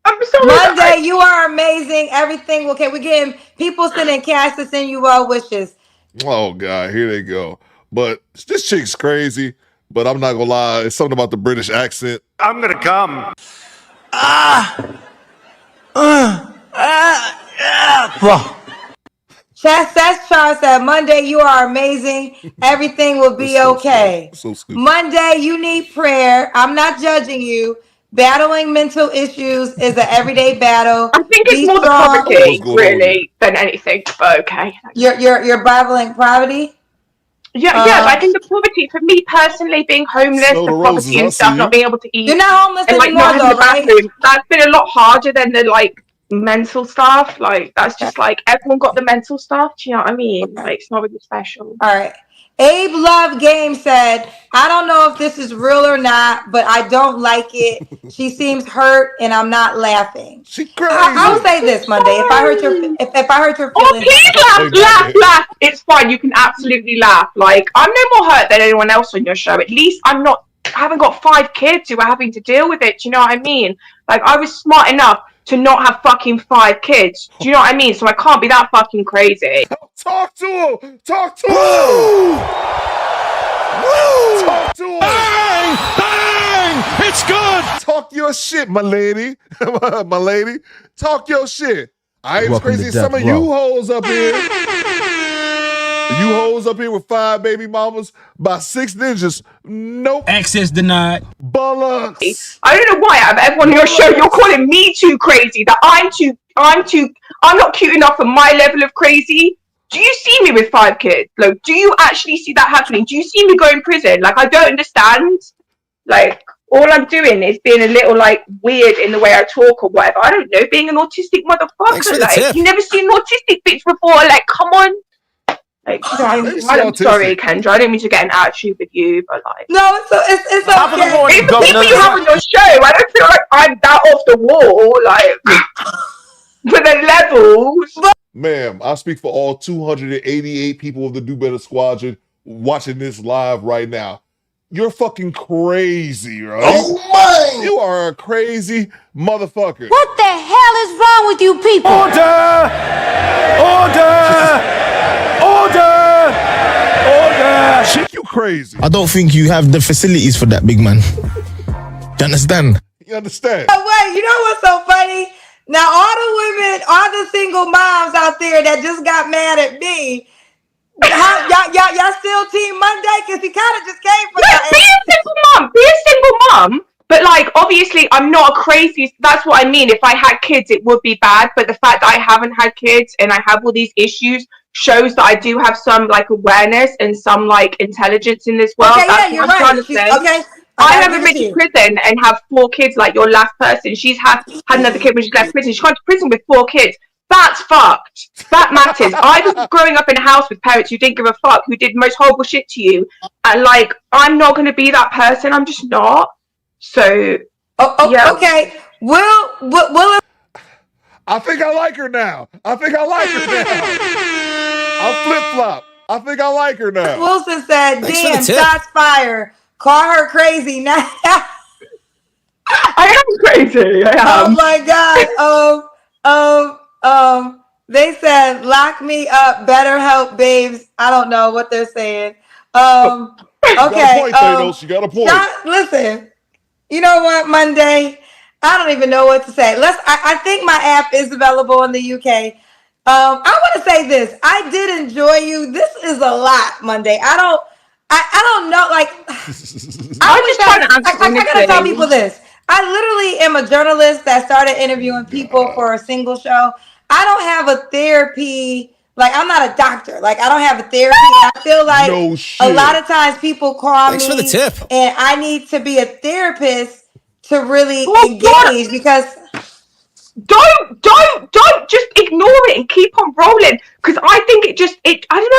I'm sorry. Monday, you are amazing. Everything okay. We're getting people sending cash to send you well wishes. Oh God, here they go. But this chick's crazy. But I'm not gonna lie, it's something about the British accent. I'm gonna come. Seth Char said, Monday, you are amazing. Everything will be okay. So Monday, you need prayer. I'm not judging you. Battling mental issues is an everyday battle. I think it's more the poverty, really, than anything. But okay. You're battling poverty? Yeah, I think the poverty, for me personally, being homeless, the poverty and stuff, not being able to eat. You're not homeless and, like, anymore, not having though, the right? bathroom. That's been a lot harder than the, like, mental stuff. Like, that's just, like, everyone got the mental stuff. Do you know what I mean? Like, it's not really special. All right. Abe Love Game said, I don't know if this is real or not, but I don't like it. She seems hurt and I'm not laughing. She crazy. I'll say this, Monday. If I hurt your feelings. Please laugh. It's fine. You can absolutely laugh. Like, I'm no more hurt than anyone else on your show. At least I haven't got 5 kids who are having to deal with it. Do you know what I mean? Like, I was smart enough to not have fucking 5 kids. Do you know what I mean? So I can't be that fucking crazy. Talk to him. Talk to him. Talk to him. Bang! Bang! It's good. Talk your shit, my lady. My lady. Talk your shit. I ain't as crazy as some of you hoes up here. You hoes up here with 5 baby mamas by 6 ninjas. Nope. Access denied. Bullocks. I don't know why out of everyone on your show you're calling me too crazy. That I'm not cute enough for my level of crazy. Do you see me with 5 kids? Like, do you actually see that happening? Do you see me go in prison? Like, I don't understand. Like, all I'm doing is being a little, like, weird in the way I talk or whatever. I don't know, being an autistic motherfucker. Like, you never seen an autistic bitch before. Like, come on. Like, I'm sorry, Kendra. I don't mean to get an attitude with you, but like, no, it's okay. Even people you have on your show, I don't feel like I'm that off the wall. Like, for the levels. Ma'am, I speak for all 288 people of the Do Better Squadron watching this live right now. You're fucking crazy, right? Oh my! You are a crazy motherfucker. What the hell is wrong with you people? Order! Shit, you crazy. I don't think you have the facilities for that, big man. You understand? You understand? Oh, wait, you know what's so funny? Now, all the women, all the single moms out there that just got mad at me, y'all still Team Monday? Because he kind of just came from that. Be a single mom. But, like, obviously, I'm not a crazy. That's what I mean. If I had kids, it would be bad. But the fact that I haven't had kids and I have all these issues shows that I do have some, like, awareness and some, like, intelligence in this world. Okay, that's you're what I'm trying to say. Okay. I haven't been to prison and have 4 kids like your last person. She's had another kid when she left prison. She went to prison with 4 kids. That's fucked. That matters. I was growing up in a house with parents who didn't give a fuck, who did the most horrible shit to you. And, like, I'm not going to be that person. I'm just not. So, yeah. Okay. Will I think I like her now. I'll flip-flop. I think I like her now. Wilson said, damn, shots fired. Call her crazy now. I am crazy. I am. Oh my God. They said, lock me up, better help, babes. I don't know what they're saying. Okay. You got a point, Thanos. You got a point. Listen, you know what, Monday? I don't even know what to say. I think my app is available in the UK. I want to say this. I did enjoy you. This is a lot, Monday. I don't know. Like, I gotta tell people this. I literally am a journalist that started interviewing people for a single show. I don't have a therapy. Like, I'm not a doctor. Like, I don't have a therapy. I feel like a lot of times people call me for the tip. and I need to be a therapist to really engage because don't just ignore it and keep on rolling, because I think I don't know,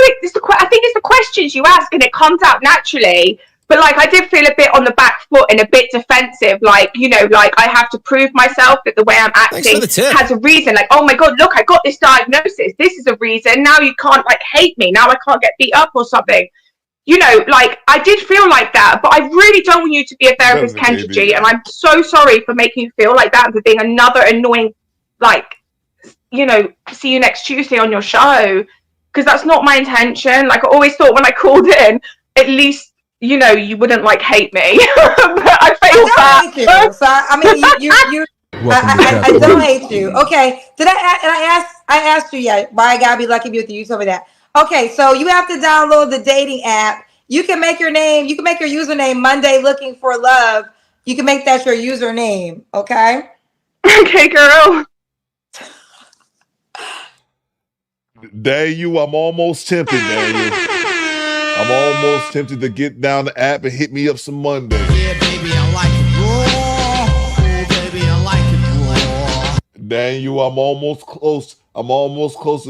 I think it's the questions you ask and it comes out naturally. But like, I did feel a bit on the back foot and a bit defensive, like, you know, like I have to prove myself that the way I'm acting has a reason. Like, oh my God, look, I got this diagnosis, this is a reason, now you can't like hate me, now I can't get beat up or something. You know, like, I did feel like that, but I really don't want you to be a therapist, Kendra G, and I'm so sorry for making you feel like that and for being another annoying, like, you know, see you next Tuesday on your show, because that's not my intention. Like, I always thought when I called in, at least, you know, you wouldn't, like, hate me. But I failed that. So, I mean, I don't hate you. Okay. I asked you yet why I gotta be lucky with you. You told me that. Okay, so you have to download the dating app. You can make your username Monday looking for love. You can make that your username, okay? Okay, girl. Daniel, I'm almost tempted, Daniel. I'm almost tempted to get down the app and hit me up some Monday. Yeah, baby, I like it raw. Oh, baby, I like it raw. Daniel, I'm almost close.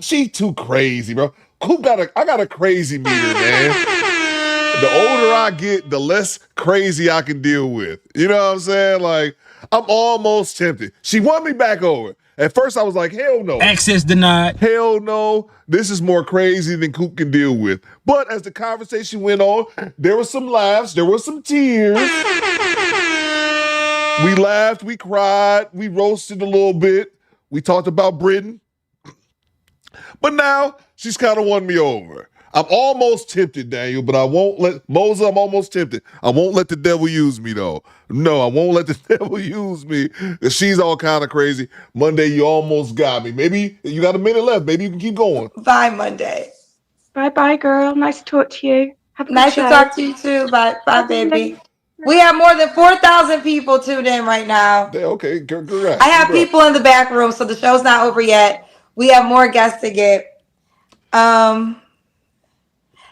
She too crazy, bro. I got a crazy meter, man. The older I get, the less crazy I can deal with. You know what I'm saying? Like, I'm almost tempted. She won me back over. At first, I was like, hell no. Access denied. Hell no. This is more crazy than Coop can deal with. But as the conversation went on, there were some laughs, there were some tears. We laughed, we cried, we roasted a little bit. We talked about Britain. But now, she's kind of won me over. I'm almost tempted, Daniel, but I won't let Moses. I'm almost tempted. I won't let the devil use me, though. No, I won't let the devil use me. She's all kind of crazy. Monday, you almost got me. Maybe you got a minute left. Maybe you can keep going. Bye, Monday. Bye, girl. Nice to talk to you. Have a Nice good to show. talk to you too. Bye, baby. We have more than 4,000 people tuned in right now. Okay, correct. I have people in the back room, so the show's not over yet. We have more guests to get.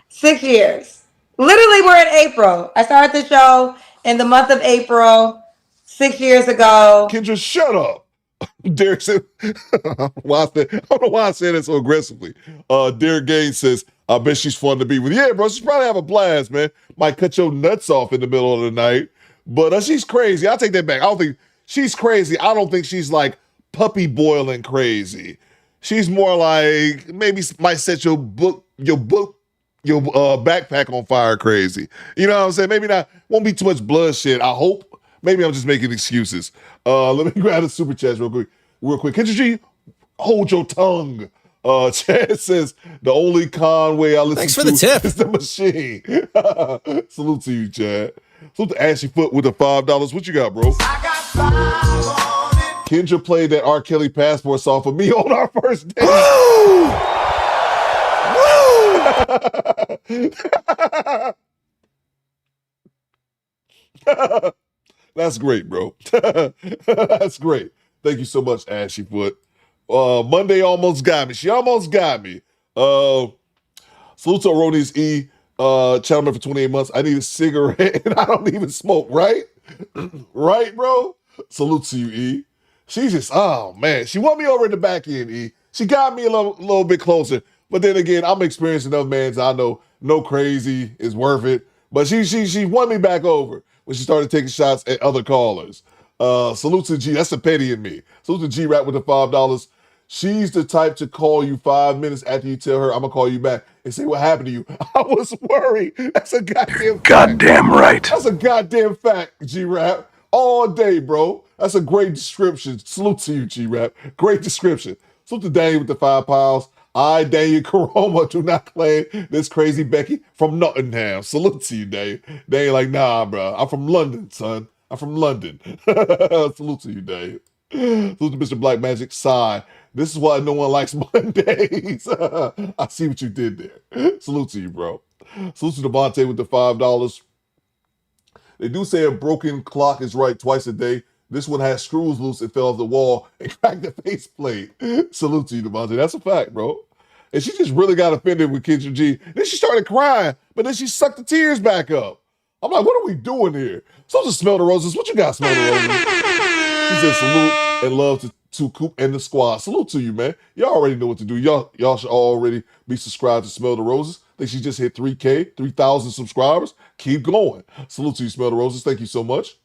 6 years. Literally, we're in April. I started the show in the month of April 6 years ago. Kendra, shut up. Derek said, I don't know why I said that so aggressively. Derek Gaines says, I bet she's fun to be with. Yeah, bro, she's probably have a blast, man. Might cut your nuts off in the middle of the night. But she's crazy. I'll take that back. I don't think she's crazy. I don't think she's like puppy boiling crazy. She's more like maybe might set your backpack on fire crazy. You know what I'm saying? Maybe not, won't be too much bloodshed, I hope. Maybe I'm just making excuses. Let me grab the super chats real quick. Kendra G, hold your tongue. Chad says, the only Conway I listen to is the machine. Salute to you, Chad. Salute to Ashley Foot with the $5. What you got, bro? Kendra played that R. Kelly passport song for me on our first date. That's great, bro. That's great. Thank you so much, Ashley Foot. Monday almost got me. She almost got me. Salute to Aroni's E. Channel member for 28 months. I need a cigarette and I don't even smoke, right? Right, bro? Salute to you, E. She's just, oh man. She won me over in the back end, E. She got me a little bit closer. But then again, I'm experienced enough, man. I know no crazy is worth it. But she won me back over when she started taking shots at other callers. Salute to G. That's the petty in me. Salute to G-Rap with the $5. She's the type to call you 5 minutes after you tell her, I'm going to call you back and say, what happened to you? I was worried. That's a goddamn fact. Goddamn right. That's a goddamn fact, G-Rap. All day, bro. That's a great description. Salute to you, G-Rap. Great description. Salute to Daniel with the £5. I, Daniel Karoma, do not claim this crazy Becky from Nottingham. Salute to you, Daniel. Daniel like, nah, bro. I'm from London, son. I'm from London. Salute to you, Daniel. Salute to Mr. Black Magic. Sigh. This is why no one likes Mondays. I see what you did there. Salute to you, bro. Salute to Devontae with the $5. They do say a broken clock is right twice a day. This one has screws loose and fell off the wall and cracked the faceplate. Salute to you, Devontae. That's a fact, bro. And she just really got offended with Kendra G. Then she started crying, but then she sucked the tears back up. I'm like, what are we doing here? So to Smell the Roses. What you got, Smell the Roses? She said salute and love to Coop and the squad. Salute to you, man. Y'all already know what to do. Y'all should already be subscribed to Smell the Roses. I think she just hit 3K, 3,000 subscribers. Keep going. Salute to you, Smell the Roses. Thank you so much.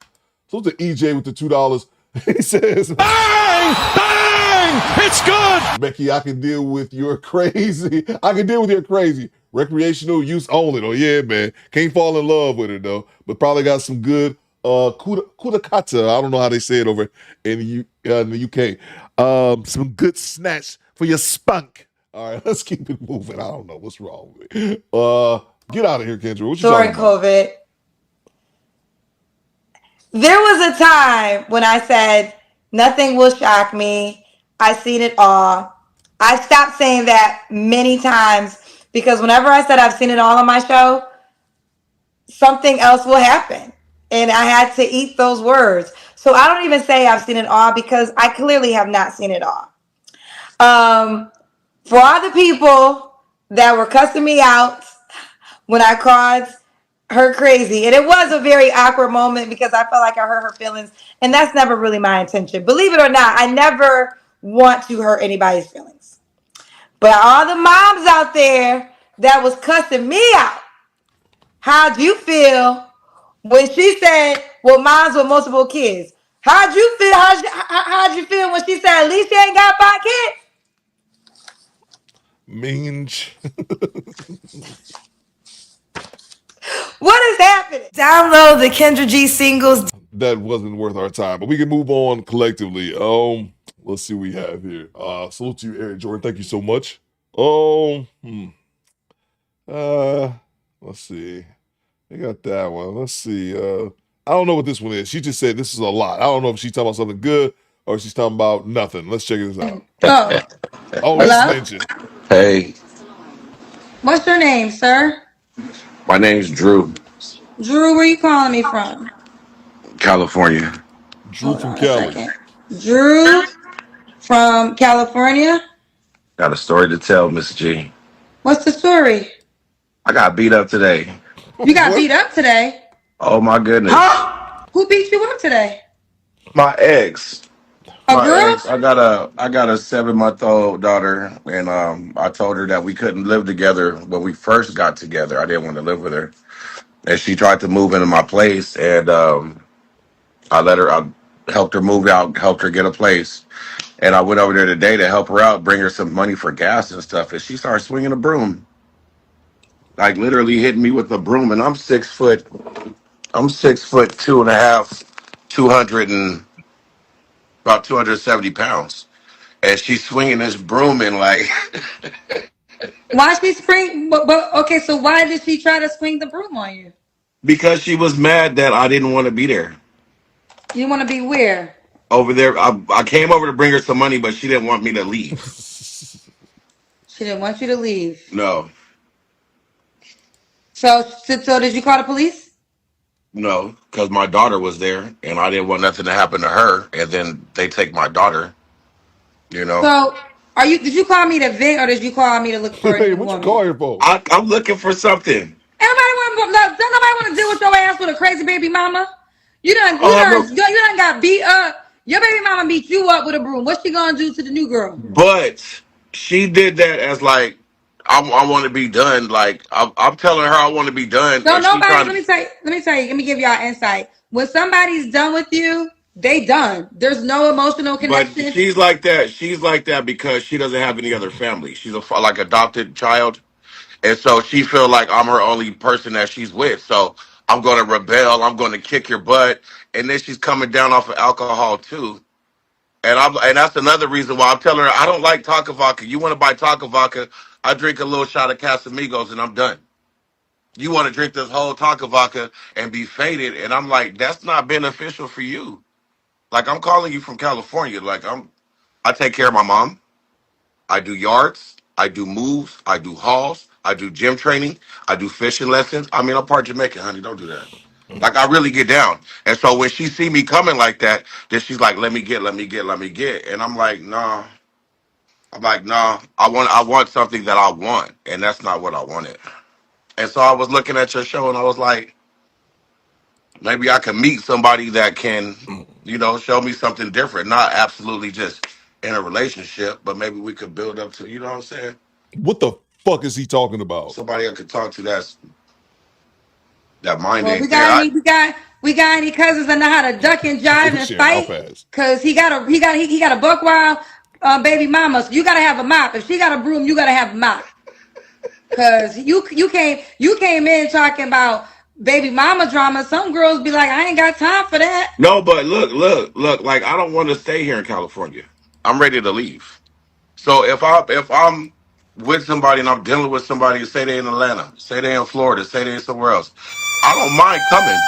Salute to EJ with the $2. He says, bang! Bang! It's good! Becky, I can deal with your crazy. I can deal with your crazy. Recreational use only, though. Yeah, man. Can't fall in love with her, though. But probably got some good kudakata. I don't know how they say it over in the UK. Some good snatch for your spunk. All right, let's keep it moving. I don't know what's wrong with me. Get out of here, Kendra. What you During talking about? COVID, there was a time when I said, Nothing will shock me. I've seen it all. I stopped saying that many times because whenever I said I've seen it all on my show, something else will happen. And I had to eat those words. So I don't even say I've seen it all because I clearly have not seen it all. For all the people that were cussing me out when I called her crazy, and it was a very awkward moment because I felt like I hurt her feelings, and that's never really my intention. Believe it or not, I never want to hurt anybody's feelings. But all the moms out there that was cussing me out, how'd you feel when she said, well, moms with multiple kids? How'd you feel? How'd you feel when she said, at least she ain't got 5 kids? Minge. What is happening? Download the Kendra G singles. That wasn't worth our time, but we can move on collectively. Let's see what we have here. Salute to you, Eric Jordan. Thank you so much. Let's see. I got that one. Let's see. I don't know what this one is. She just said this is a lot. I don't know if she's talking about something good or if she's talking about nothing. Let's check this out. Oh, this Hello? mentioned. Hey, What's your name, sir? my name's Drew, Drew, where you calling me from? California. Drew from Cali. Drew from California. Got a story to tell, Miss G. What's the story? I got beat up today. You got beat up today? Oh my goodness. Who beat you up today? My ex. A My girl? ex. I got a 7-month-old daughter, and I told her that we couldn't live together when we first got together. I didn't want to live with her, and she tried to move into my place, and I helped her move out, helped her get a place. And I went over there today to help her out, bring her some money for gas and stuff. And she started swinging a broom, like literally hitting me with a broom. And I'm 6'2.5", 200 and about 270 pounds. And she's swinging this broom and like, Why she swing? But okay, so why did she try to swing the broom on you? because she was mad that I didn't want to be there. You want to be where? Over there, I came over to bring her some money, but she didn't want me to leave. She didn't want you to leave. No, So did you call the police? no, because my daughter was there, and I didn't want nothing to happen to her. And then they take my daughter. You know. So did you call me to vent or did you call me to look for a Hey, new what you woman? call here for? I'm looking for something. Don't nobody want to deal with your ass with a crazy baby mama. You done got beat up. Your baby mama beat you up with a broom. What's she gonna do to the new girl? But she did that as like, I want to be done. Like I'm telling her I want to be done. No, And she nobody. trying Let to, me tell you. Let me give y'all insight. When somebody's done with you, they done. There's no emotional but connection. she's like that. She's like that because she doesn't have any other family. She's like adopted child, and so she feel like I'm her only person that she's with. So I'm gonna rebel. I'm gonna kick your butt. And then she's coming down off of alcohol too. And that's another reason why I'm telling her I don't like Tonka vodka. You want to buy Tonka vodka? I drink a little shot of Casamigos and I'm done. You want to drink this whole Tonka vodka and be faded, and I'm like, that's not beneficial for you. Like I'm calling you from California. Like I take care of my mom. I do yards. I do moves. I do hauls. I do gym training. I do fishing lessons. I mean, I'm part Jamaican, honey. Don't do that. Like I really get down. And so when she see me coming like that, then she's like, let me get. And I'm like, nah. I'm like, nah, I want something that I want, and that's not what I wanted. And so I was looking at your show and I was like, maybe I can meet somebody that can, show me something different. Not absolutely just in a relationship, but maybe we could build up to, you know what I'm saying? What the fuck is he talking about? Somebody I could talk to that mind Well, we ain't there. got any cousins that know how to duck and jive and Sharing, I'll fight? pass. Cause he got a buck wild baby mama. So you gotta have a mop. If she got a broom, you gotta have a mop. Cause you came in talking about baby mama drama. Some girls be like, I ain't got time for that. No, but look, like I don't want to stay here in California. I'm ready to leave. So if I'm with somebody and I'm dealing with somebody, say they in Atlanta, say they in Florida, say they in somewhere else, I don't mind coming.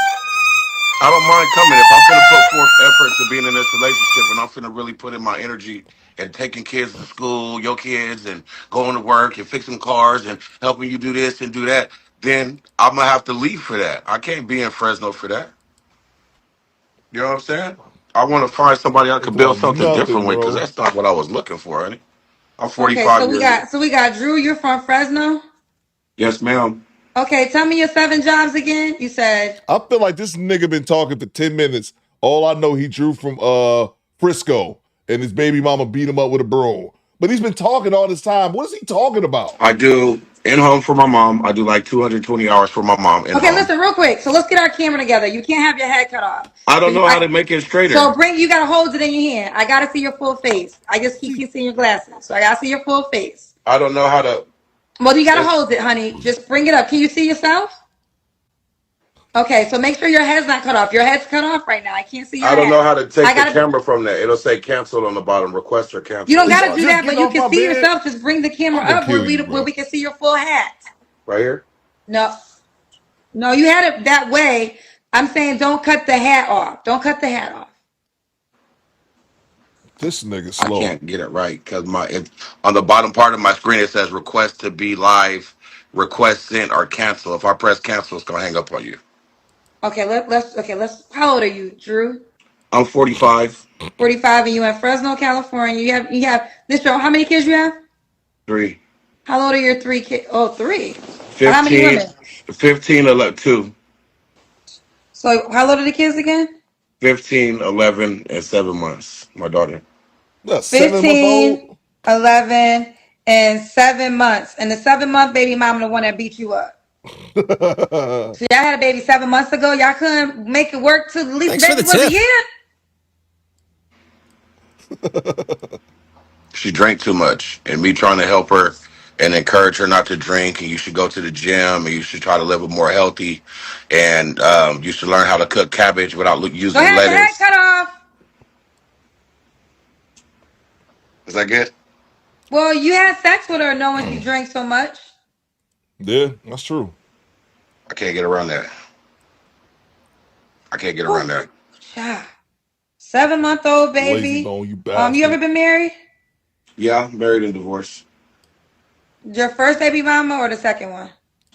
I don't mind coming if I'm finna put forth effort to being in this relationship, and I'm finna really put in my energy and taking kids to school, your kids, and going to work and fixing cars and helping you do this and do that. Then I'm gonna have to leave for that. I can't be in Fresno for that. You know what I'm saying? I want to find somebody I could It's build like something nothing, different with because bro. that's not what I was looking for, honey. I'm Okay, 45 years old. so we got Drew. You're from Fresno. Yes, ma'am. Okay, tell me your 7 jobs again. You said. I feel like this nigga been talking for 10 minutes. All I know, he drew from Frisco, and his baby mama beat him up with a broom. But he's been talking all this time. What is he talking about? I do in home for my mom. I do like 220 hours for my mom in Okay, home. listen real quick. So let's get our camera together. You can't have your head cut off. I So don't know how to make it straighter. so you gotta hold it in your hand. I gotta see your full face. I just keep seeing your glasses, so I gotta see your full face. I don't know how to. Well, you gotta hold it, honey. Just bring it up. Can you see yourself? Okay, so make sure your head's not cut off. Your head's cut off right now. I can't see your I don't head. know how to I take the gotta. camera from that. It'll say canceled on the bottom. Request or You cancel. don't gotta do Just that, get but you off can my see bed. yourself. Just bring the camera I'm gonna up where kill you, bro. we can see your full hat. Right here. No, no, you had it that way. I'm saying don't cut the hat off. Don't cut the hat off. This nigga I slow. can't get it right because on the bottom part of my screen it says request to be live, request sent or cancel. If I press cancel, it's gonna hang up on you. Okay, let's. How old are you, Drew? I'm 45. 45, and you in Fresno, California. You have this show. How many kids you have? 3. How old are your 3 kids? Oh, 3. How many 15. women? 15. 11. 2. So how old are the kids again? 15, 11, and 7 months. My daughter. What, 15, old? 11, and 7 months. And the 7-month baby mama, the one that beat you up. So y'all had a baby 7 months ago. Y'all couldn't make it work till at least the baby was a year. She drank too much, and me trying to help her and encourage her not to drink, and you should go to the gym, and you should try to live a more healthy, and you should learn how to cook cabbage without Go using ahead, your head lettuce. cut off. Is that good? Well, you had sex with her knowing you drank so much. Yeah, that's true. I can't get around that. I can't get around that. Yeah. 7-month-old Lazy baby. bone, you bastard. You ever been married? Yeah, married and divorced. Your first baby mama or the second one?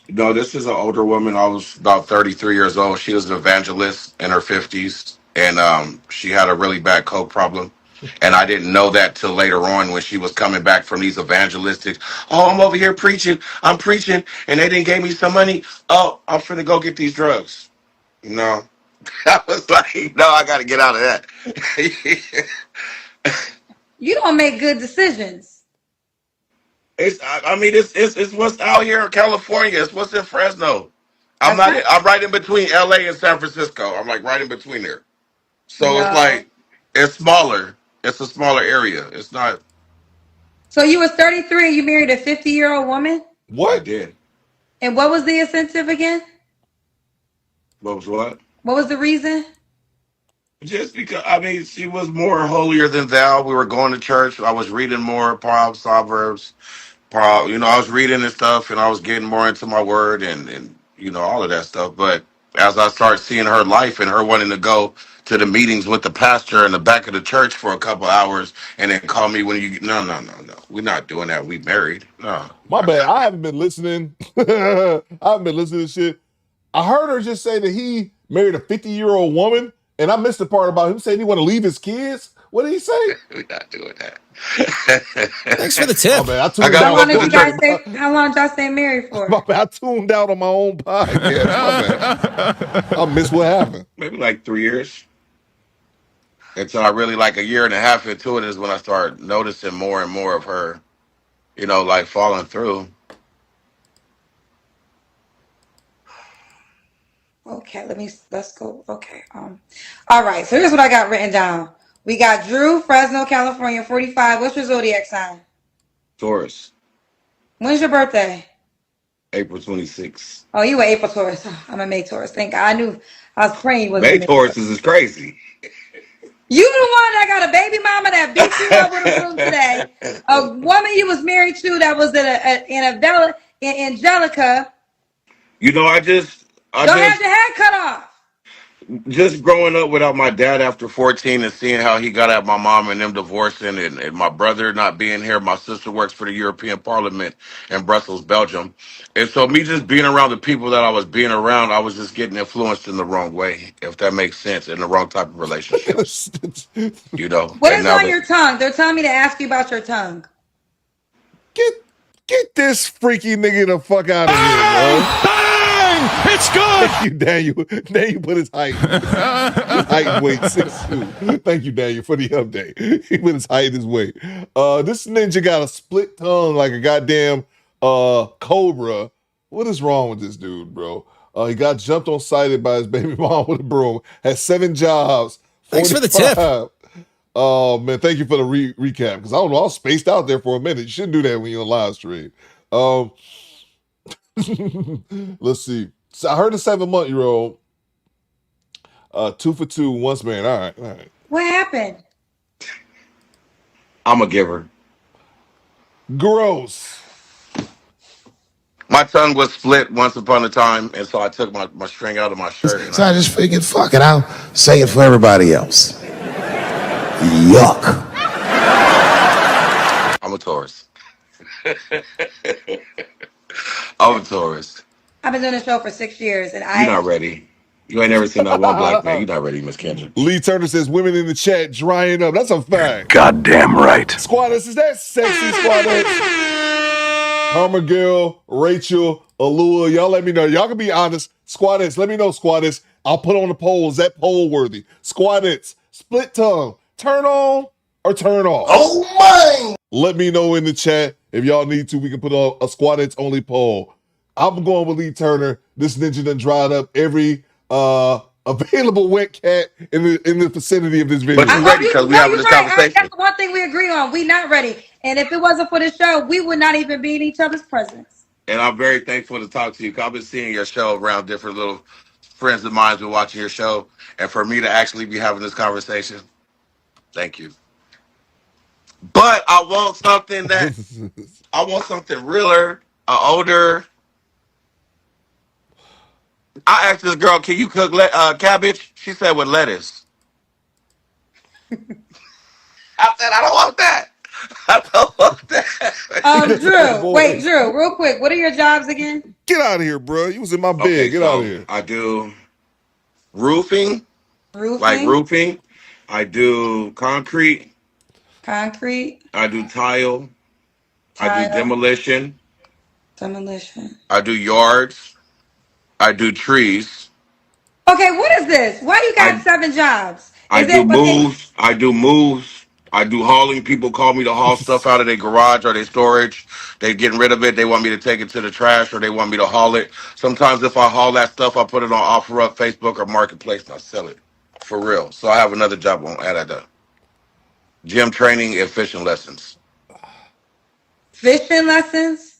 No, this is an older woman. I was about 33 years old. She was an evangelist in her 50s, and she had a really bad coke problem. And I didn't know that till later on when she was coming back from these evangelistic. Oh, I'm over here preaching. I'm preaching, and they didn't give me some money. Oh, I'm finna go get these drugs. No, I was like, no, I got to get out of that. You don't make good decisions. I mean, it's what's out here in California. It's what's in Fresno. That's right. I'm right in between LA and San Francisco. I'm like right in between there. So it's No. like it's smaller. It's a smaller area. It's not. So you was 33 and you married a 50-year-old woman? What? I did. And what was the incentive again? What was what? What was the reason? Just because I mean, she was more holier than thou. We were going to church. I was reading more Proverbs. I was reading and stuff, and I was getting more into my word and all of that stuff. But as I started seeing her life and her wanting to go to the meetings with the pastor in the back of the church for a couple hours, and then call me when you no, we're not doing that. We married. No, My bad. I haven't been listening. I haven't been listening to shit. I heard her just say that he married a 50-year-old woman, and I missed the part about him saying he want to leave his kids. What did he say? we're not doing that. Thanks for the tip. My bad. I tuned out. How long did y'all stay married for? My bad. I tuned out on my own podcast. My bad. I missed what happened. Maybe like 3 years. Until I really like a year and a half into it is when I started noticing more and more of her, like falling through. Okay, let's go. Okay. All right. So here's what I got written down. We got Drew, Fresno, California, 45. What's your zodiac sign? Taurus, When's your birthday? April 26th. Oh, you were April Taurus. Oh, I'm a May Taurus. Thank God. I knew I was praying you wasn't a May May Taurus. Tauruses is crazy. You the one that got a baby mama that beat you up with a broom today. A woman you was married to that was in Angelica. I Don't have your head cut off. Just growing up without my dad after 14 and seeing how he got at my mom and them divorcing and my brother not being here. My sister works for the European Parliament in Brussels, Belgium. And so me just being around the people that I was being around, I was just getting influenced in the wrong way, if that makes sense, in the wrong type of relationships. You know, What and is now on that your tongue? They're telling me to ask you about your tongue. Get this freaky nigga the fuck out of here, bro. Bang! It's good! Thank you, Daniel. Daniel put his height and weight 6'2". Thank you, Daniel, for the update. He put his height and his weight. This ninja got a split tongue like a goddamn cobra. What is wrong with this dude, bro? He got jumped on sighted by his baby mom with a broom. Has 7 jobs. 45. Thanks for the tip. Oh man, thank you for the recap. Because I don't know, I was spaced out there for a minute. You shouldn't do that when you're on live stream. Let's see. So I heard a 7-month-old. 2 for 2, once man. All right. What happened? I'm a giver. Gross. My tongue was split once upon a time, and so I took my string out of my shirt. And So I just figured, fuck it, I'll say it for everybody else. Yuck. I'm a Taurus. I'm a Taurus. I've been doing the show for 6 years, and You're not ready. You ain't never seen that one black man. You're not ready, Miss Kendra. Lee Turner says women in the chat drying up. That's a fact. Goddamn right. Squatters, is that sexy, Squatters? Karma Girl, Rachel, Alua, y'all let me know. Y'all can be honest. Squatters, let me know, Squatters. I'll put on the poll. Is that poll worthy? Squatters, split tongue, turn on or turn off? Oh my! Let me know in the chat. If y'all need to, we can put on a Squatters only poll. I'm going with Lee Turner. This ninja done dried up every available wet cat in the vicinity of this video. But you ready because we having this conversation. That's the one thing we agree on. We not ready. And if it wasn't for the show, we would not even be in each other's presence. And I'm very thankful to talk to you because I've been seeing your show around different little friends of mine been watching your show. And for me to actually be having this conversation, thank you. But I want something realer, older. I asked this girl, can you cook cabbage? She said with lettuce. I said, I don't want that. I don't want that. Drew, wait, Drew, real quick. What are your jobs again? Get out of here, bro. You was in my bed. Okay, Get out of here. I do roofing. Roofing? Like roofing. I do concrete. Concrete. I do tile. I do demolition. Demolition. I do yards. I do trees. Okay, what is this? Why you got 7 jobs? I do moves. I do moves. I do hauling. People call me to haul stuff out of their garage or their storage. They getting rid of it. They want me to take it to the trash or they want me to haul it. Sometimes if I haul that stuff, I put it on OfferUp, Facebook, or Marketplace and I sell it. For real. So I have another job on at gym training and fishing lessons. Fishing lessons?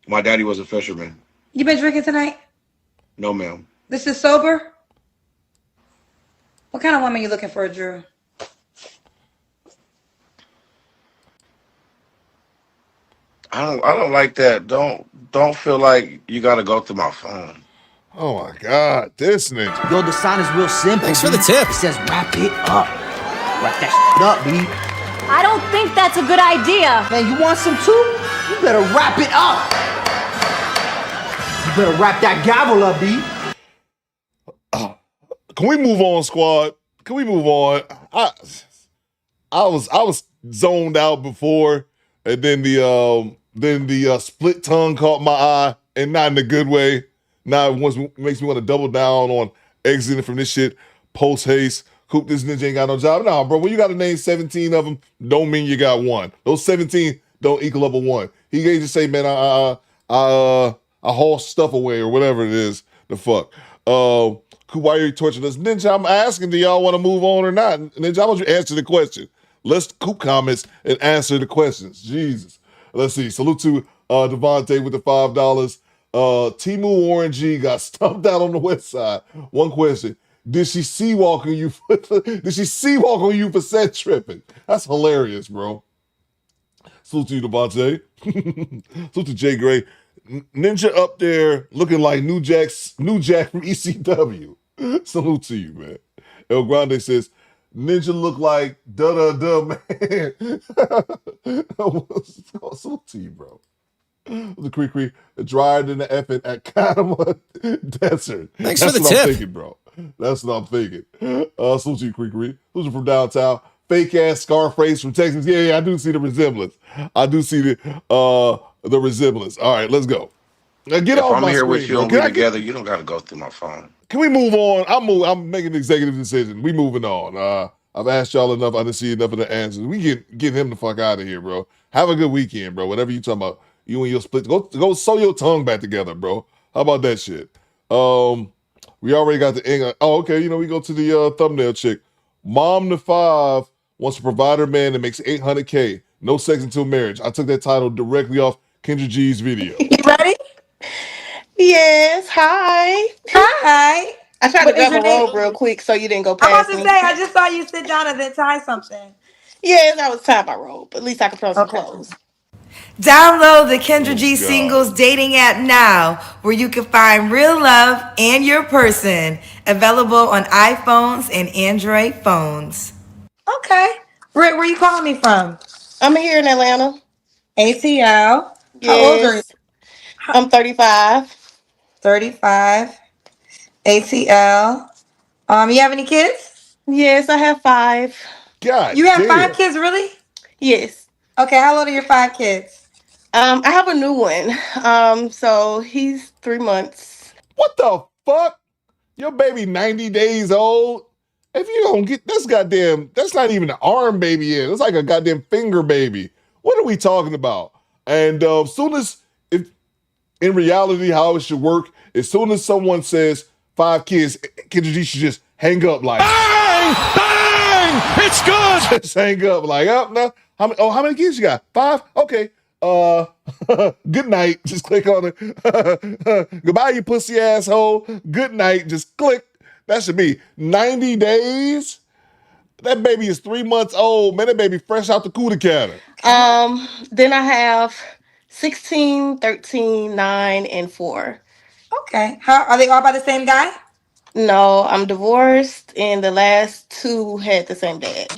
My daddy was a fisherman. You been drinking tonight? No, ma'am. This is sober? What kind of woman you looking for, Drew? I don't like that. Don't feel like you gotta go through my phone. Oh my God, this nigga. Yo, the sign is real simple. Thanks for the tip. It says wrap it up. Wrap that up, B. I don't think that's a good idea. Man, you want some too? You better wrap it up. You better wrap that gavel up, B. Can we move on, squad? Can we move on? I was zoned out before, and then the split tongue caught my eye, and not in a good way. Now it makes me want to double down on exiting from this shit post haste. Coop, this ninja ain't got no job. Nah, bro, when you got to name 17 of them, don't mean you got one. Those 17 don't equal up a one. He can't just say, man, I haul stuff away or whatever it is. The fuck. Coop, why are you torturing us? Ninja, I'm asking, do y'all want to move on or not? Ninja, I want you to answer the question. Let's Coop comments and answer the questions. Jesus. Let's see. Salute to Devontae with the $5. Timu Warren G got stumped out on the west side. One question. Did she sea-walk on you for set tripping? That's hilarious, bro. Salute to you, Devontae. Salute to Jay Gray. Ninja up there looking like New Jack from ECW. Salute to you, man. El Grande says, Ninja look like da-da-da, man. Salute to you, bro. The Cree drier than the effing at Kanama Desert. Thanks That's for the what I'm tip. thinking, bro. That's what I'm thinking. Salute to you, Cree. Who's from downtown? Fake ass Scarface from Texas. Yeah, I do see the resemblance. I do see the resemblance. All right, let's go. Now get If off I'm my here with screen, you bro. and we together, you don't got to go through my phone. Can we move on? I'm making an executive decision. We moving on. I've asked y'all enough. I didn't see enough of the answers. We get him the fuck out of here, bro. Have a good weekend, bro. Whatever you talking about, you and your split. Go sew your tongue back together, bro. How about that shit? We already got the English. Oh, okay. You know, we go to the thumbnail chick. Mom to 5 wants a provider man that makes $800K. No sex until marriage. I took that title directly off Kendra G's video. You ready? Yes, hi. Hi. I tried to What is grab your a name? robe real quick so you didn't go I'm about past to me. say, I just saw you sit down and then tie something. Yes, I was tying my robe. At least I could throw some Okay. clothes. Download the Kendra G Singles dating app now, where you can find real love and your person. Available on iPhones and Android phones. Okay. Britt, where you calling me from? I'm here in Atlanta. ATL. How old are you? Yes. I'm 35. 35. ATL. You have any kids? Yes, I have 5. God You have damn. 5 kids, really? Yes. Okay, how old are your 5 kids? I have a new one. So he's 3 months. What the fuck? Your baby 90 days old? If you don't get this goddamn, that's not even an arm baby yet. It's like a goddamn finger baby. What are we talking about? And soon as, if in reality, how it should work, as soon as someone says 5 kids, Kendra G should just hang up like, Bang! Bang! It's good! just hang up like, oh, no. How many kids you got? 5? Okay. Good night. Just click on it. Goodbye, you pussy asshole. Good night. Just click. That should be 90 days. That baby is 3 months old. Man, that baby fresh out the cooter counter. Then I have 16, 13, 9, and 4. Okay. How are they all by the same guy? No, I'm divorced, and the last 2 had the same dad.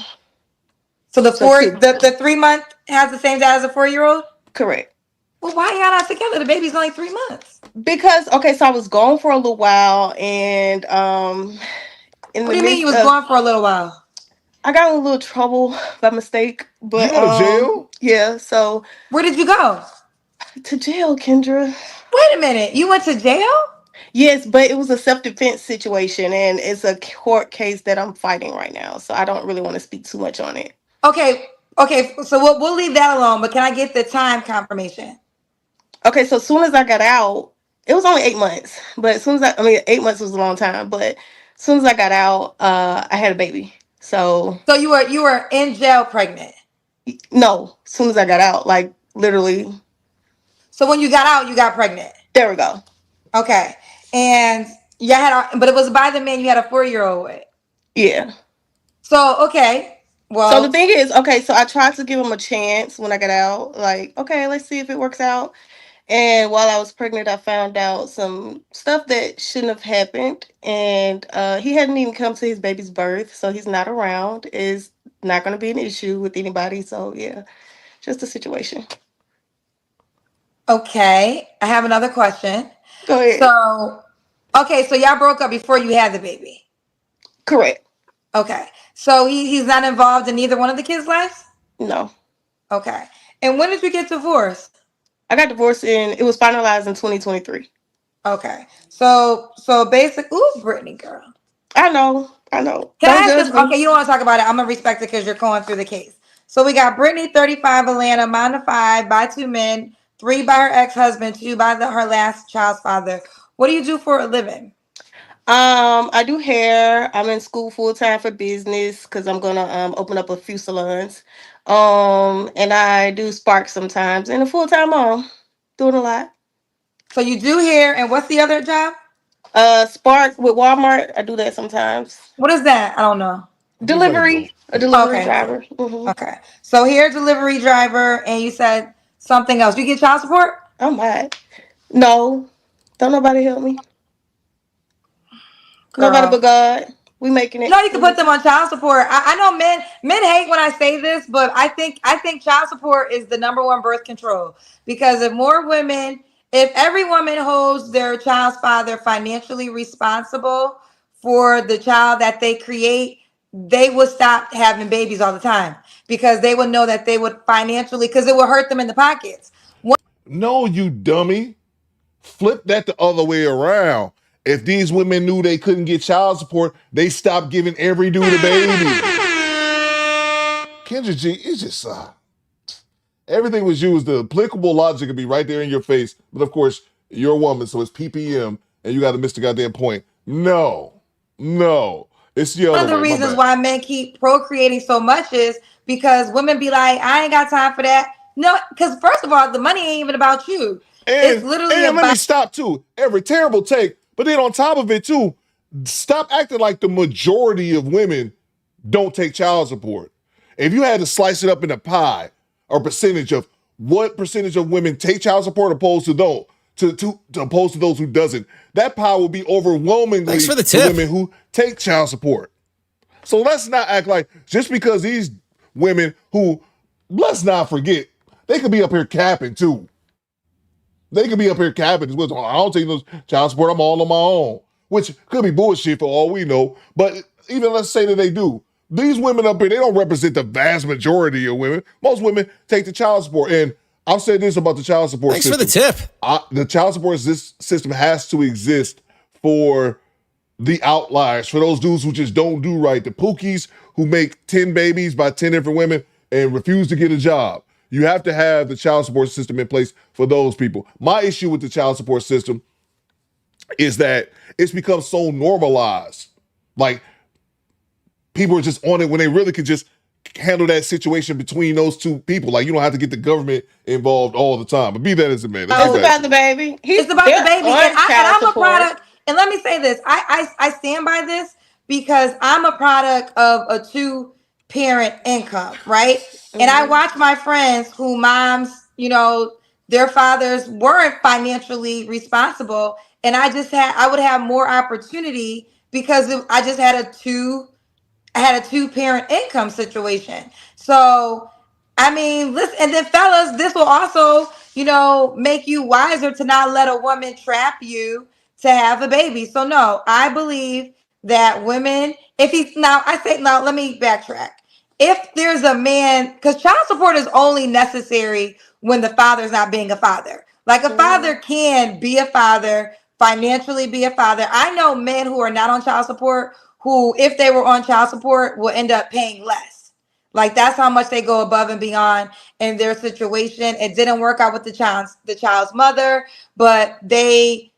So the 2. the 3 month has the same dad as a 4-year-old? Correct. Well, why y'all not together? The baby's only 3 months. Because so I was gone for a little while, and in What the do you mean midst you was of, gone for a little while? I got in a little trouble by mistake. But you go to jail? Yeah. So where did you go? To jail, Kendra. Wait a minute. You went to jail? Yes, but it was a self-defense situation, and it's a court case that I'm fighting right now. So I don't really want to speak too much on it. Okay. So we'll leave that alone. But can I get the time confirmation? Okay. So as soon as I got out, it was only 8 months. But as soon as 8 months was a long time. But as soon as I got out, I had a baby. So you were in jail pregnant? No, as soon as I got out, like literally. So when you got out, you got pregnant? There we go. Okay. And you had, but it was by the man you had a 4-year-old with? Yeah. So, okay. Well. So the thing is, so I tried to give him a chance when I got out. Like, okay, let's see if it works out. And while I was pregnant, I found out some stuff that shouldn't have happened. And he hadn't even come to his baby's birth. So he's not around. Is not going to be an issue with anybody. So, yeah, just a situation. Okay. I have another question. Go ahead. So y'all broke up before you had the baby? Correct. Okay. So he's not involved in either one of the kids' lives? No. Okay. And when did you get divorced? I got divorced it was finalized in 2023. Okay. So basic, ooh, Brittany girl. I know. Can I ask this? Okay, you don't want to talk about it. I'm gonna respect it because you're going through the case. So we got Brittany, 35, Atlanta, mom to 5, by 2 men, 3 by her ex-husband, 2 by her last child's father. What do you do for a living? I do hair. I'm in school full time for business because I'm gonna open up a few salons. And I do Spark sometimes, and a full time mom, doing a lot. So you do hair, and what's the other job? Spark with Walmart. I do that sometimes. What is that? I don't know. Delivery. A delivery driver. Mm-hmm. Okay. So hair delivery driver, and you said something else. You get child support? I'm mad. No. Don't nobody help me. Nobody girl. but God. We making it. No, you can put them on child support. I know men hate when I say this, but I think child support is the number one birth control, because if every woman holds their child's father financially responsible for the child that they create, they would stop having babies all the time, because they would know that they would financially, because it would hurt them in the pockets. No, you dummy. Flip that the other way around. If these women knew they couldn't get child support, they stopped giving every dude a baby. Kendra G, it's just everything was used. The applicable logic would be right there in your face. But of course, you're a woman, so it's PPM, and you got to miss the goddamn point. No, it's the other One of the way. reasons why men keep procreating so much is because women be like, I ain't got time for that. No, because first of all, the money ain't even about you. It's literally and about. let me stop too. Every terrible take, but then on top of it too, stop acting like the majority of women don't take child support. If you had to slice it up in a pie, or percentage of what percentage of women take child support opposed to opposed to those who doesn't, that pie will be overwhelmingly the women who take child support. So let's not act like just because these women who, let's not forget, they could be up here capping too. They could be up here capping as well. I don't take no child support, I'm all on my own. Which could be bullshit for all we know. But even let's say that they do. These women up here, they don't represent the vast majority of women. Most women take the child support. And I've said this about the child support system. Thanks for the tip. The child support system has to exist for the outliers, for those dudes who just don't do right. The pookies who make 10 babies by 10 different women and refuse to get a job. You have to have the child support system in place for those people. My issue with the child support system is that it's become so normalized. Like, people are just on it when they really could just handle that situation between those two people. Like, you don't have to get the government involved all the time. But be that as it may. It's about the baby. It's about the baby. And I'm a product. And let me say this. I stand by this because I'm a product of a 2-parent income, right? Mm-hmm. And I watch my friends who moms, their fathers weren't financially responsible. And I would have more opportunity because I just had a 2-parent income situation. So, I mean, listen, and then fellas, this will also, make you wiser to not let a woman trap you to have a baby. So no, I believe that women, let me backtrack. If there's a man, because child support is only necessary when the father's not being a father. Like a father can be a father, financially be a father. I know men who are not on child support who, if they were on child support, will end up paying less. Like, that's how much they go above and beyond in their situation. It didn't work out with the child's mother, but they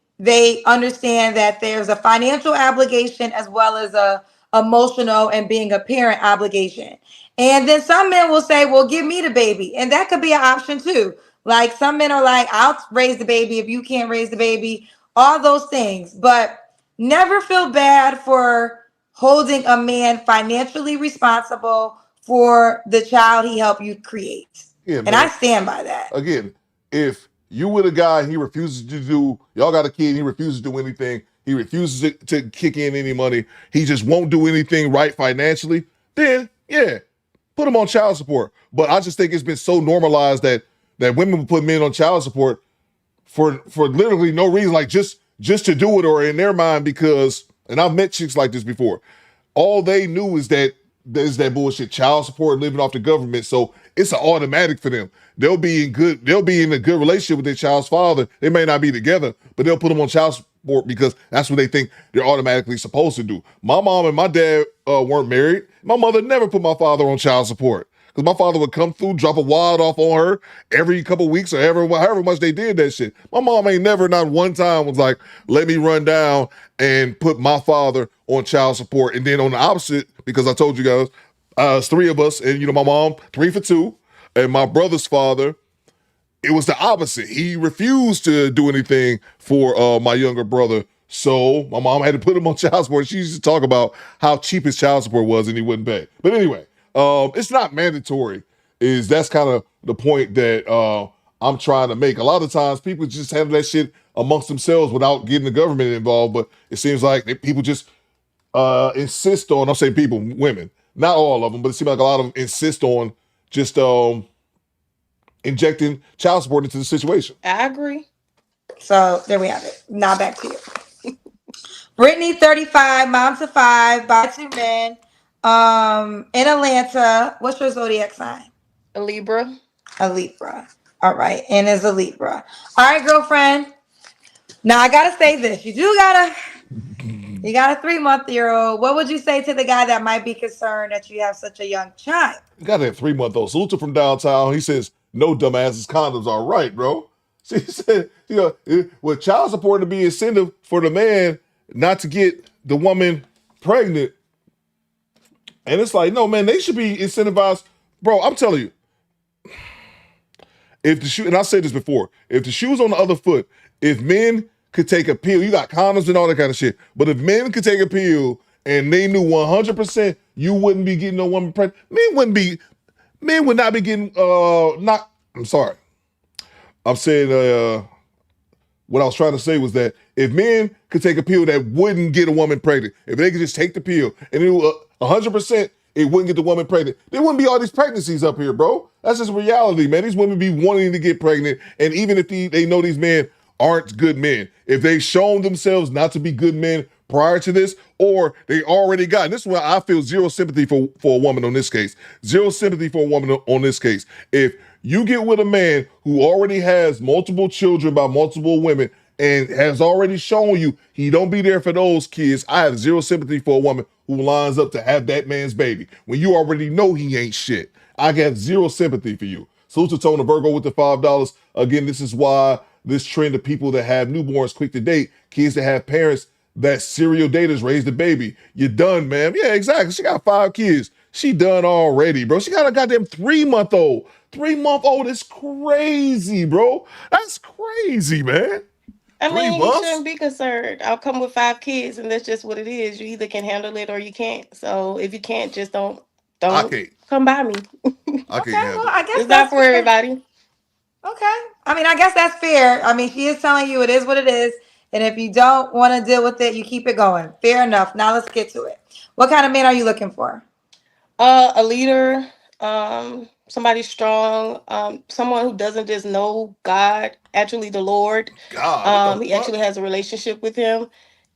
understand that there's a financial obligation as well as a emotional and being a parent obligation. And then some men will say, well, give me the baby. And that could be an option too. Like, some men are like, I'll raise the baby if you can't raise the baby, all those things. But never feel bad for holding a man financially responsible for the child he helped you create. Yeah, and I stand by that. Again, if you with a guy and he refuses to do, y'all got a kid and he refuses to do anything, he refuses to kick in any money, he just won't do anything right financially, then yeah, put him on child support. But I just think it's been so normalized that women will put men on child support for literally no reason, like just to do it, or in their mind because, and I've met chicks like this before, all they knew is that there's that bullshit child support, living off the government. So it's an automatic for them. They'll be in a good relationship with their child's father. They may not be together, but they'll put them on child support because that's what they think they're automatically supposed to do. My mom and my dad weren't married. My mother never put my father on child support because my father would come through, drop a wad off on her every couple of weeks or however much they did that shit. My mom ain't never, not one time, was like, let me run down and put my father on child support. And then on the opposite, because I told you guys, it's 3 of us, and my mom, 3 for 2, and my brother's father, it was the opposite. He refused to do anything for my younger brother. So my mom had to put him on child support. She used to talk about how cheap his child support was and he wouldn't pay. But anyway, it's not mandatory. That's kind of the point that I'm trying to make. A lot of times people just handle that shit amongst themselves without getting the government involved, but it seems like people just insist on, I'm saying people, women, not all of them, but it seems like a lot of them insist on just injecting child support into the situation. I agree. So there we have it. Now back to you. Brittany, 35, mom to 5, by 2 men. In Atlanta. What's your zodiac sign? A Libra. A Libra. All right. And is a Libra. All right, girlfriend. Now I gotta say this. You got a 3-month-old. What would you say to the guy that might be concerned that you have such a young child? You got that 3-month-old. Salute from downtown. He says, no, dumbasses, condoms are right, bro. She said, with child support to be incentive for the man not to get the woman pregnant. And it's like, no, man, they should be incentivized. Bro, I'm telling you, if the shoe, and I said this before, if the shoe's on the other foot, if men could take a pill, you got condoms and all that kind of shit, but if men could take a pill and they knew 100% you wouldn't be getting no woman pregnant, men would not be getting, I'm sorry. I'm saying, what I was trying to say was that if men could take a pill that wouldn't get a woman pregnant, if they could just take the pill and it 100% it wouldn't get the woman pregnant, there wouldn't be all these pregnancies up here, bro. That's just reality, man. These women be wanting to get pregnant, and even if they know these men aren't good men, if they've shown themselves not to be good men prior to this, or they already got, and this is why I feel zero sympathy for a woman on this case. Zero sympathy for a woman on this case. If you get with a man who already has multiple children by multiple women and has already shown you he don't be there for those kids, I have zero sympathy for a woman who lines up to have that man's baby when you already know he ain't shit. I have zero sympathy for you. Salute to Tony Virgo with the $5. Again, this is why this trend of people that have newborns quick to date, kids that have parents that serial daters raise the baby. You're done, man. Yeah, exactly. She got 5 kids. She done already, bro. She got a goddamn 3-month-old. 3-month-old is crazy, bro. That's crazy, man. I 3 mean, you months? shouldn't be concerned. I'll come with 5 kids, and that's just what it is. You either can handle it or you can't. So if you can't, just don't I can't. come by me. I can't handle Well, I guess It's not for everybody. Okay. I mean, I guess that's fair. I mean, she is telling you it is what it is. And if you don't want to deal with it, you keep it going. Fair enough. Now let's get to it. What kind of man are you looking for? A leader, somebody strong, someone who doesn't just know God, actually the Lord. God, he actually has a relationship with him.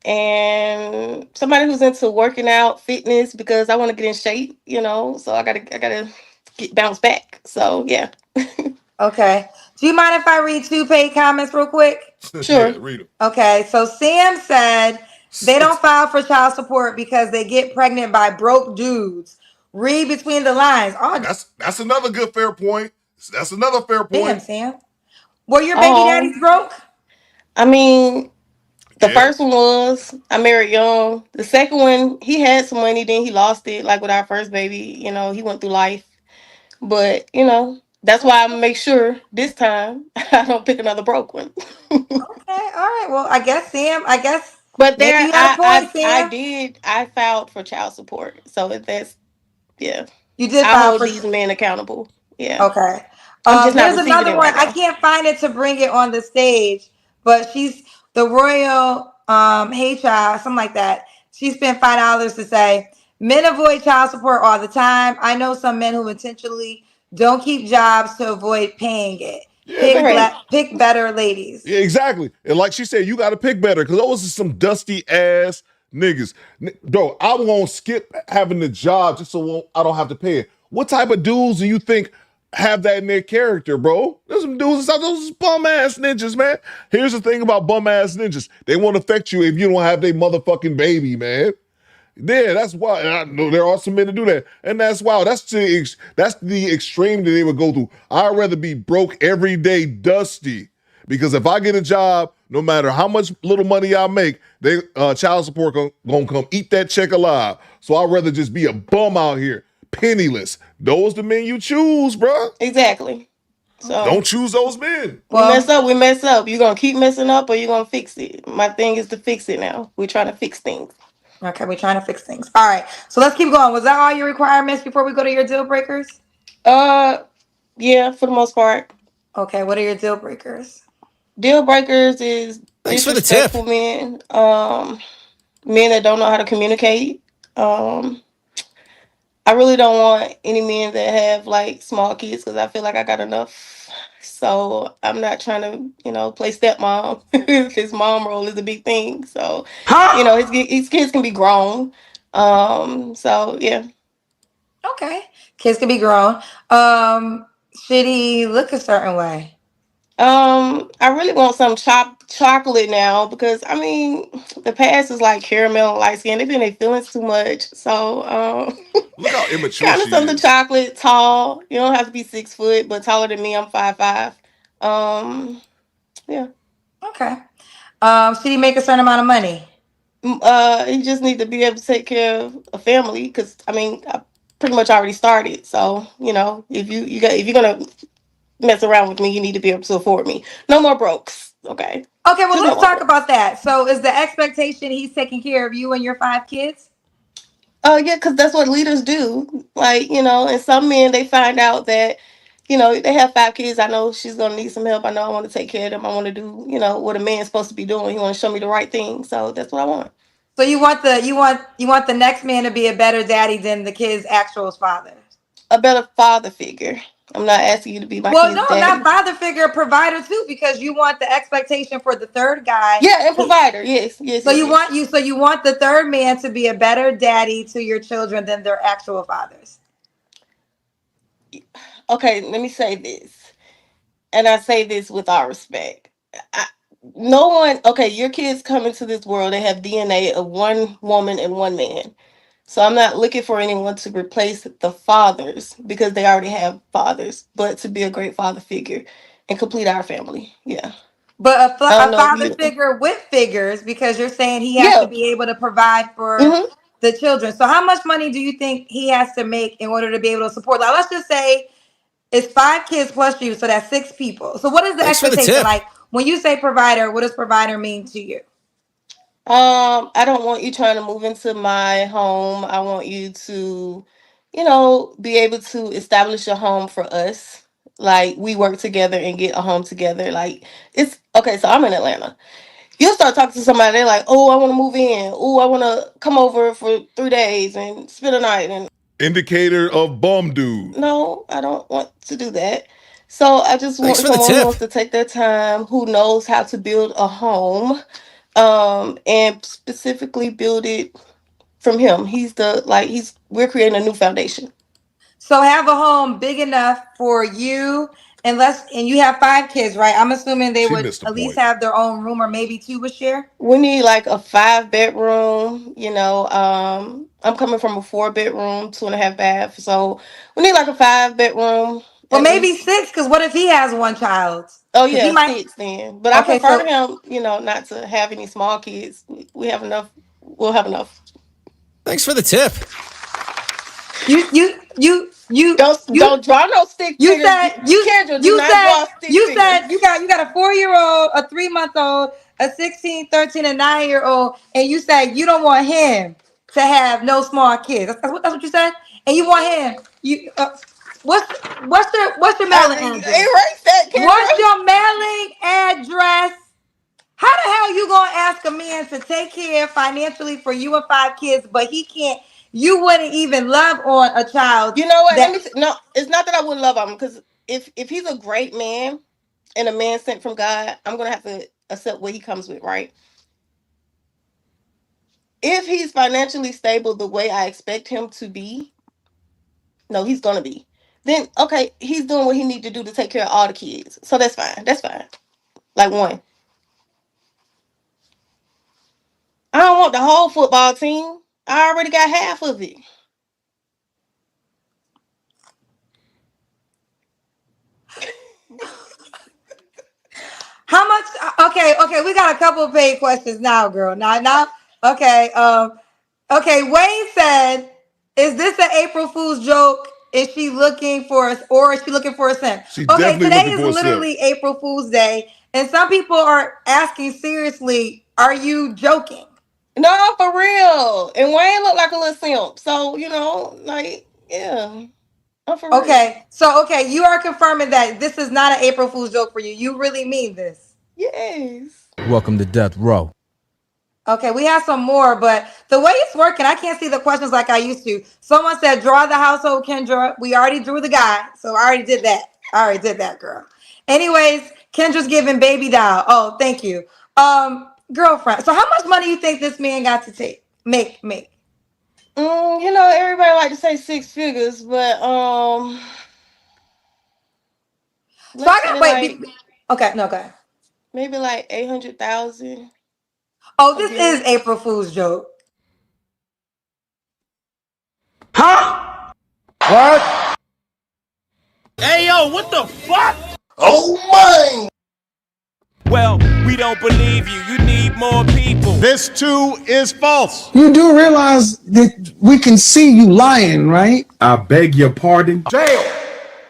And somebody who's into working out, fitness, because I want to get in shape, so I gotta get bounce back. So yeah. Okay. Do you mind if I read 2 paid comments real quick? Sure. Yeah, read them. Okay. So Sam said they don't file for child support because they get pregnant by broke dudes. Read between the lines. Oh, that's another good fair point. That's another fair point. Damn, Sam. Were your baby daddies broke? I mean, the first one was I married young. The second one, he had some money, then he lost it. Like with our first baby, he went through life. But that's why I make sure this time I don't pick another broke one. Okay, all right. Well, I guess Sam. But maybe there, you got a point, I Sam. filed for child support. So that's yeah. You did I file hold for these men accountable. Yeah. Okay. I'm just not There's receiving another it one. right I now. can't find it to bring it on the stage, but she's the royal hey child, something like that. She spent $5 to say men avoid child support all the time. I know some men who intentionally don't keep jobs to avoid paying it. Pick better ladies. Yeah, exactly. And like she said, you got to pick better because those are some dusty ass niggas. Bro, I'm going to skip having the job just so I don't have to pay it. What type of dudes do you think have that in their character, bro? There's some dudes out those bum ass ninjas, man. Here's the thing about bum ass ninjas. They won't affect you if you don't have their motherfucking baby, man. Yeah, that's why. And I know there are some men to do that, and that's why. That's the extreme that they would go through. I'd rather be broke every day, dusty, because if I get a job, no matter how much little money I make, they child support gonna come eat that check alive. So I'd rather just be a bum out here, penniless. Those the men you choose, bro. Exactly. So don't choose those men. We mess up. You gonna keep messing up or you gonna fix it? My thing is to fix it now. We're trying to fix things. Okay, we're trying to fix things. All right, so let's keep going. Was that all your requirements before we go to your deal breakers? Yeah, for the most part. Okay, what are your deal breakers? Deal breakers is Thanks for the tip. disrespectful men. Men that don't know how to communicate. I really don't want any men that have like small kids because I feel like I got enough. So I'm not trying to, play stepmom. His mom role is a big thing. So, his kids can be grown. So yeah. Okay. Kids can be grown. Should he look a certain way? I really want some chocolate now because I mean the past is like caramel and light skin. They've been their feelings too much. So Look how immature kind of she something is. chocolate, tall. You don't have to be 6 foot, but taller than me. I'm 5'5". Yeah. Okay. Should he make a certain amount of money? He just need to be able to take care of a family because I mean I pretty much already started. So if you're gonna mess around with me, you need to be able to afford me. No more brokes. Okay. Okay, well, Just no let's more talk brokes. about that. So, is the expectation he's taking care of you and your 5 kids? Yeah, because that's what leaders do. Like, and some men they find out that, they have 5 kids. I know she's gonna need some help. I know I want to take care of them. I want to do, what a man's supposed to be doing. He want to show me the right thing. So that's what I want. So you want the next man to be a better daddy than the kids' actual father. A better father figure. I'm not asking you to be my Well, kid's no, not daddy. father figure, provider too, because you want the expectation for the third guy. Yeah, and provider. Yes, yes, So yes, yes. you want the third man to be a better daddy to your children than their actual fathers. Okay, let me say this, and I say this with all respect. I, no one. Okay, your kids come into this world. They have DNA of one woman and one man. So I'm not looking for anyone to replace the fathers because they already have fathers, but to be a great father figure and complete our family. Yeah. But I don't a know if father you. figure with figures, because you're saying he has to Yeah. be able to provide for Hmm. the children. So how much money do you think he has to make in order to be able to support? Like, let's just say it's 5 kids plus you, so that's 6 people. So what is the Thanks for the expectation? tip. Like when you say provider, what does provider mean to you? I don't want you trying to move into my home. I want you to, be able to establish a home for us. Like we work together and get a home together. Like it's okay. So I'm in Atlanta. You'll start talking to somebody. They're like, "Oh, I want to move in. Oh, I want to come over for 3 days and spend a night." And Indicator of bum dude. no, I don't want to do that. So I just Thanks want for the someone who tip. wants to take their time, who knows how to build a home, and specifically build it from him. We're creating a new foundation. So have a home big enough for you, and you have 5 kids, right? I'm assuming they She would missed the at least point. have their own room or maybe 2 would share. We need like a 5 bedroom. I'm coming from a 4 bedroom, 2.5 bath. So we need like a 5 bedroom Well, at maybe least. 6, because what if he has one child? Oh Because he yeah, might. 6 then. But I Okay, prefer so him, not to have any small kids. We have enough. We'll have enough. Thanks for the tip. you you you you you Don't draw no stick you figures. said Kendra, do not draw stick you figures. said you got a 4-year old, a 3-month old, a 16, 13, and 9-year old, and you said you don't want him to have no small kids. That's what you said, and you want him. What's your mailing address? Erase that, What's Kendra. your mailing address? How the hell you gonna ask a man to take care financially for you and 5 kids, but he can't? You wouldn't even love on a child You know what? that. No, it's not that I wouldn't love him because if he's a great man and a man sent from God, I'm gonna have to accept what he comes with, right? If he's financially stable the way I expect him to be, no, he's gonna be. Then okay, he's doing what he need to do to take care of all the kids, so that's fine. That's fine. Like one, I don't want the whole football team. I already got half of it. How much? Okay, we got a couple of paid questions now, girl. Now, okay. Okay. Wayne said, "Is this an April Fool's joke? Is she looking for us, or is she looking for a cent?" She Okay, definitely today looking is for a sip. literally April Fool's Day, and some people are asking seriously, "Are you joking?" No, for real. And Wayne looked like a little simp, so yeah, I'm for real. Okay, you are confirming that this is not an April Fool's joke for you. You really mean this. Yes. Welcome to Death Row. Okay, we have some more, but the way it's working, I can't see the questions like I used to. Someone said, draw the household, Kendra. We already drew the guy, so I already did that. I already did that, girl. Anyways, Kendra's giving baby doll. Oh, thank you. Girlfriend. So how much money you think this man got to make? You know, everybody like to say 6 figures, but So I got okay, no, go ahead. Maybe like 800,000. Oh, this is April Fool's joke. Huh? What? Hey, yo, what the fuck? Oh my! Well, we don't believe you. You need more people. This too is false. You do realize that we can see you lying, right? I beg your pardon. Jail.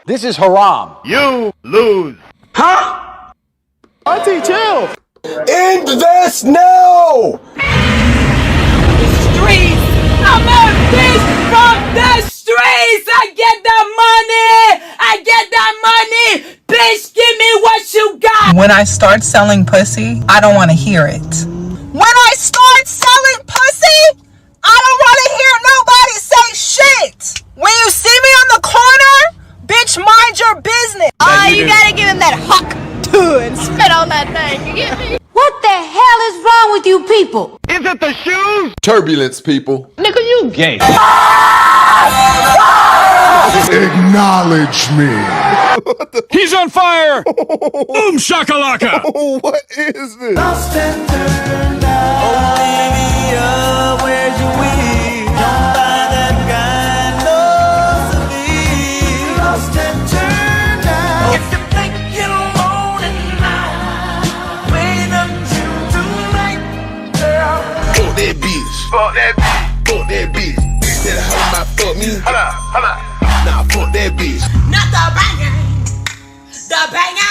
This is haram. You lose. Huh? Auntie, chill. End this now! Streets. I'm a bitch from the streets. I get that money. I get that money. Bitch, give me what you got. When I start selling pussy, I don't want to hear it. When I start selling pussy, I don't want to hear nobody say shit. When you see me on the corner, bitch, mind your business. You gotta give him that huck too and spit on that thing. You get me? What the hell is wrong with you people? Is it the shoes? Turbulence, people. Nigga, you gay. Acknowledge me. He's on fire. Boom shakalaka. What is this? Lost and turned out. Olivia, where's your wig? Don't buy that guy no severe. Lost and turned out. If you think you're moaning now, wait until tonight, girl. Fuck that bitch. Fuck that bitch. Fuck that bitch. That hoe might fuck me. Hold up. Nah, fuck that bitch. Not the banging. The banging.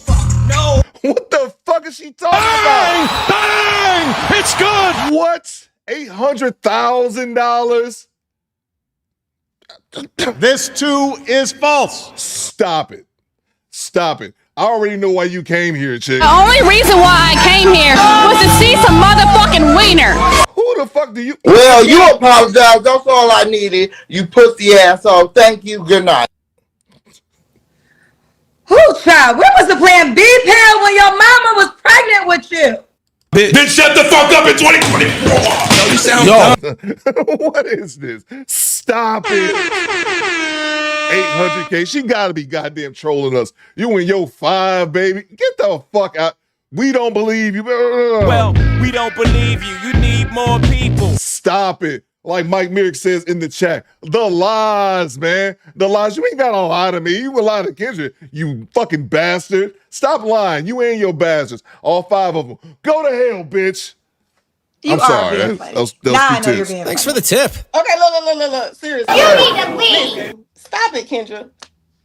Fuck no. What the fuck is she talking about? Bang! It's good. What? $800,000? This too is false. Stop it. Stop it. I already know why you came here, chick. The only reason why I came here was to see some motherfucking wiener. Who the fuck do you... Well, you apologize. That's all I needed. You pussy asshole. Thank you. Good night. Who, child? Where was the plan B pill when your mama was pregnant with you? Then shut the fuck up in 2020. Yo, you sound dumb. What is this? Stop it. 800K. She gotta be goddamn trolling us. You and your 5, baby. Get the fuck out. We don't believe you. Well, we don't believe you. You need more people. Stop it. Like Mike Merrick says in the chat, the lies, man. The lies. You ain't got to lie to me. You a lie to Kendra, you fucking bastard. Stop lying. You and your bastards. All 5 of them. Go to hell, bitch. You I'm are sorry. being That funny. was Now I know two you're tits. being Thanks funny. for the tip. Okay, look. Seriously. You need to leave. Listen, stop it, Kendra.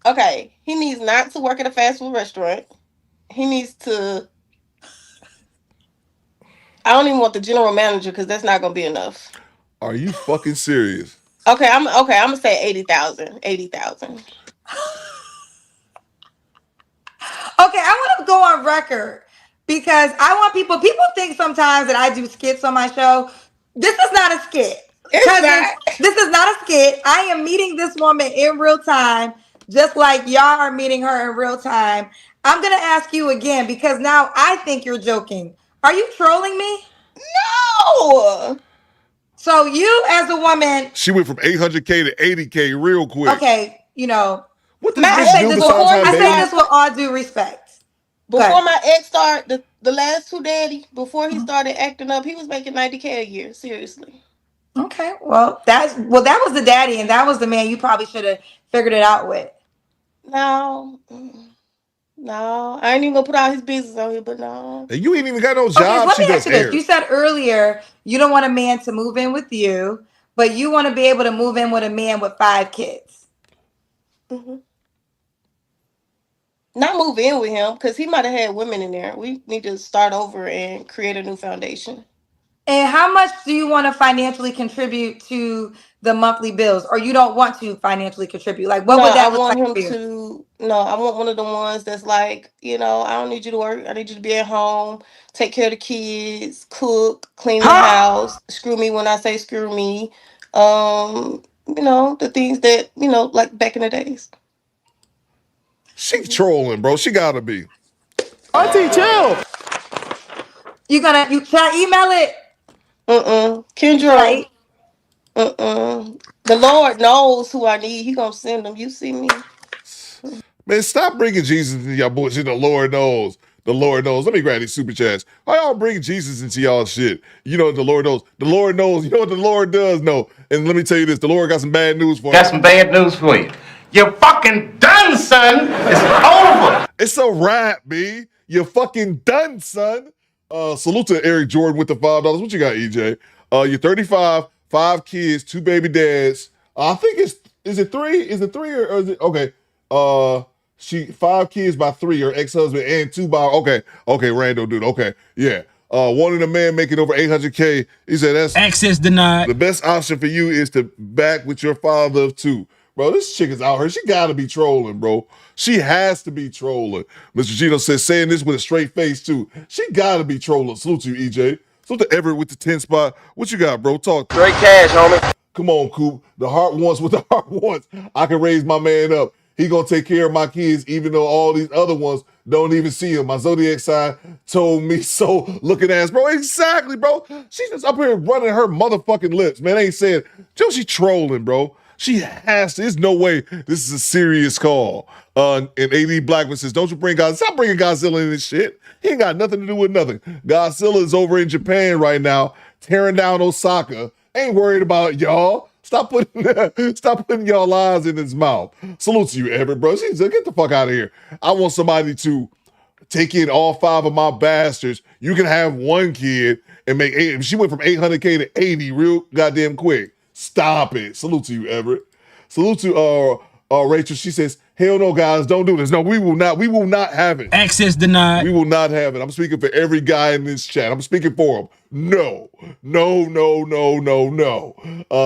Okay, he needs not to work at a fast food restaurant. He needs to... I don't even want the general manager because that's not gonna be enough. Are you fucking serious? Okay, I'm gonna say 80,000. 80,000. Okay, I want to go on record because I want people think sometimes that I do skits on my show. This is not a skit. This is not a skit. I am meeting this woman in real time, just like y'all are meeting her in real time. I'm going to ask you again because now I think you're joking. Are you trolling me? No! So you as a woman... She went from 800K to 80K real quick. Okay, you know... What does I this say do this, besides her I say baby? this with all due respect. Before my ex started, the last 2 daddy, before he started acting up, he was making 90K a year. Seriously. Okay, well that was the daddy, and that was the man you probably should have figured it out with. No, I ain't even gonna put all his business on here, but no. And you ain't even got no Okay, job. let She me does ask you this. hair. You said earlier you don't want a man to move in with you, but you want to be able to move in with a man with 5 kids. Mm-hmm. Not move in with him because he might have had women in there. We need to start over and create a new foundation. And how much do you want to financially contribute to the monthly bills, or you don't want to financially contribute? Like, what would that look like for you? No, I want one of the ones that's like, I don't need you to work. I need you to be at home, take care of the kids, cook, clean the house, screw me when I say screw me. The things that, like back in the days. She trolling, bro. She gotta be. Auntie, chill. Should I email it? Kendra. The Lord knows who I need. He gonna send them. You see me. Man, stop bringing Jesus into y'all bullshit. The Lord knows. The Lord knows. Let me grab these super chats. Why y'all bring Jesus into y'all shit? You know what the Lord knows. The Lord knows. You know what the Lord does know. And let me tell you this. The Lord got some bad news for you. Got some bad news for you. You're fucking done, son. It's over. It's a wrap, B. You're fucking done, son. Salute to Eric Jordan with the $5. What you got, EJ? You're 35, 5 kids, 2 baby dads. I think is it 3? Is it 3 or is it okay? She 5 kids by 3, her ex-husband, and 2 by okay, rando dude. Okay, yeah. One of the man making over 800K. He said that's access denied. The best option for you is to back with your father of 2. Bro, this chick is out here. She gotta be trolling, bro. She has to be trolling. Mr. Gino says, saying this with a straight face, too. She gotta be trolling. Salute to you, EJ. Salute to Everett with the 10 spot. What you got, bro? Talk to me. Straight cash, homie. Come on, Coop. The heart wants what the heart wants. I can raise my man up. He gonna take care of my kids, even though all these other ones don't even see him. My zodiac sign told me so. Looking ass, bro. Exactly, bro. She's just up here running her motherfucking lips, man. Ain't saying, Joe, she trolling, bro. She has to. There's no way this is a serious call. And AD Blackman says, don't you bring Godzilla. Stop bringing Godzilla in this shit. He ain't got nothing to do with nothing. Godzilla is over in Japan right now, tearing down Osaka. Ain't worried about y'all. Stop putting y'all lies in his mouth. Salute to you, Everett, bro. She said, get the fuck out of here. I want somebody to take in all 5 of my bastards. You can have 1 kid and make 8. She went from 800K to 80 real goddamn quick. Stop it. Salute to you, Everett. Salute to Rachel. She says, hell no, guys, don't do this. No, we will not have it. Access denied. We will not have it. I'm speaking for every guy in this chat. I'm speaking for them. No.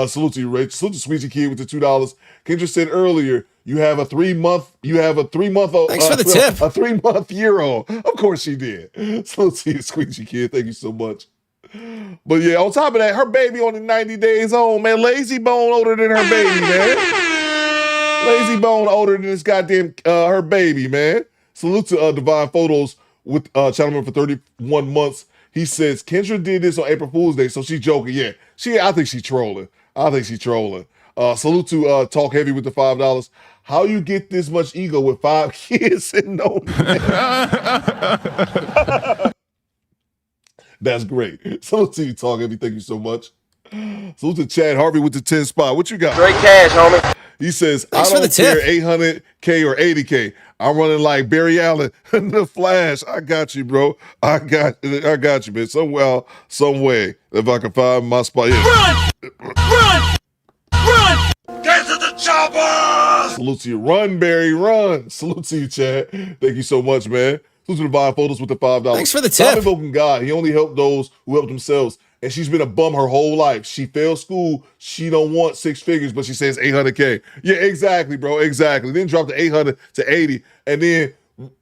Salute to you, Rachel. Salute to Sweetie Kid with the $2. Kendra said earlier, you have a 3-month. Thanks for the tip. A 3-month euro. Of course she did. Salute to you, Squeegee Kid. Thank you so much. But yeah, on top of that, her baby only 90 days old, man. Lazy Bone older than her baby, man. Lazy Bone older than this goddamn her baby, man. Salute to Divine Photos with channel for 31 months. He says Kendra did this on April Fool's Day, so she's joking. Yeah, I think she's trolling. Salute to Talk Heavy with the $5. How you get this much ego with 5 kids and no man? That's great. Salute to you, Talk Heavy. Thank you so much. Salute to Chad Harvey with the 10 spot. What you got? Straight cash, homie. He says, I don't care 800K or 80K. I'm running like Barry Allen in the Flash. I got you, bro. I got you, man. Somewhere, some way, if I can find my spot. Yeah. Run! Get to the chopper! Salute to you. Run, Barry, run. Salute to you, Chad. Thank you so much, man. Salute to Divine Photos with the $5. Thanks for the Stop tip. invoking God. He only helped those who helped themselves. And she's been a bum her whole life. She failed school. She don't want 6 figures, but she says 800K. Yeah, exactly, bro. Exactly. Then dropped the 800 to 80. And then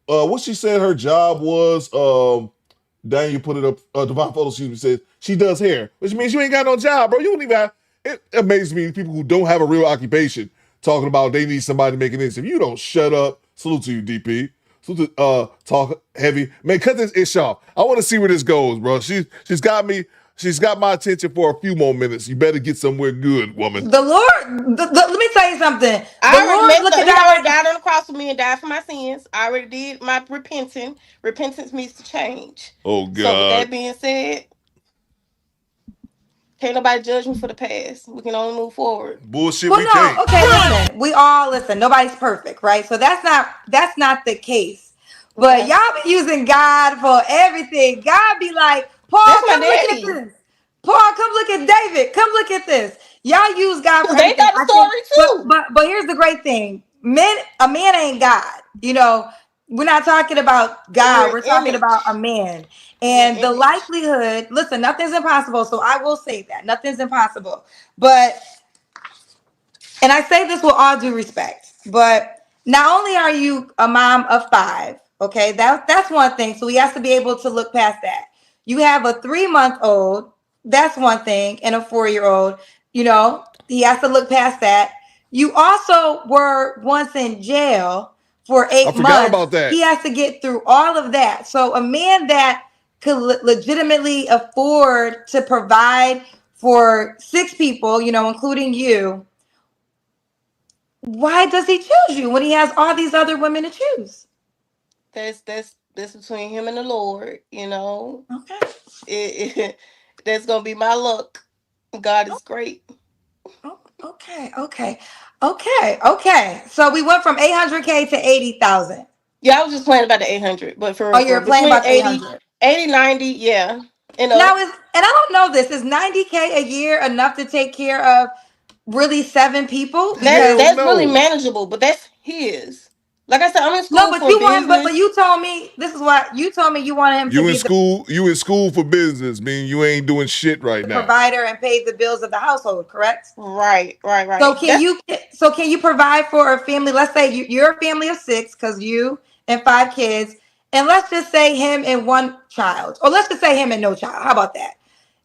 what she said her job was, Daniel put it up, Divine Photos, she said she does hair, which means you ain't got no job, bro. You don't even have, it amazes me, people who don't have a real occupation talking about they need somebody making this. If you don't shut up, salute to you, DP. Salute to Talk Heavy. Man, cut this ish off. I want to see where this goes, bro. She's got my attention for a few more minutes. You better get somewhere good, woman. The Lord, let me tell you something. I already died on the cross for me and died for my sins. I already did my repenting. Repentance means to change. Oh, God. So with that being said, can't nobody judge me for the past. We can only move forward. Bullshit, well, we no, can't. okay, listen. We all listen. Nobody's perfect, right? So that's not the case. But y'all be using God for everything. God be like, Paul, come look at this. Paul, come look at David. Come look at this. Y'all use God for everything. They got a story too. But here's the great thing. A man ain't God. You know, we're not talking about God. We're talking about a man. And the likelihood, listen, nothing's impossible. So I will say that. Nothing's impossible. But, and I say this with all due respect, but not only are you a mom of 5, okay, that's one thing. So he has to be able to look past that. You have a 3-month-old, that's one thing, and a 4-year-old. You know, he has to look past that. You also were once in jail for 8 I months. forgot about that. He has to get through all of that. So a man that could legitimately afford to provide for 6 people, you know, including you, why does he choose you when he has all these other women to choose? That's between him and the Lord, you know. Okay. That's gonna be my luck. God is great. Okay. So we went from 800K to 80,000. Yeah, I was just playing about the 800, but for Oh, you're playing between about the 800. 90, yeah. And Now and I don't know this, is 90K a year enough to take care of really 7 people? Because that's really manageable, but that's his. Like I said, I'm in school no, but for you want business. but you told me this is what you told me you want him to You be in school? You in school for business? Meaning you ain't doing shit right the now. provider and pay the bills of the household, correct? Right. So can you provide for a family? Let's say you're a family of 6 because you and 5 kids, and let's just say him and 1 child, or let's just say him and no child. How about that?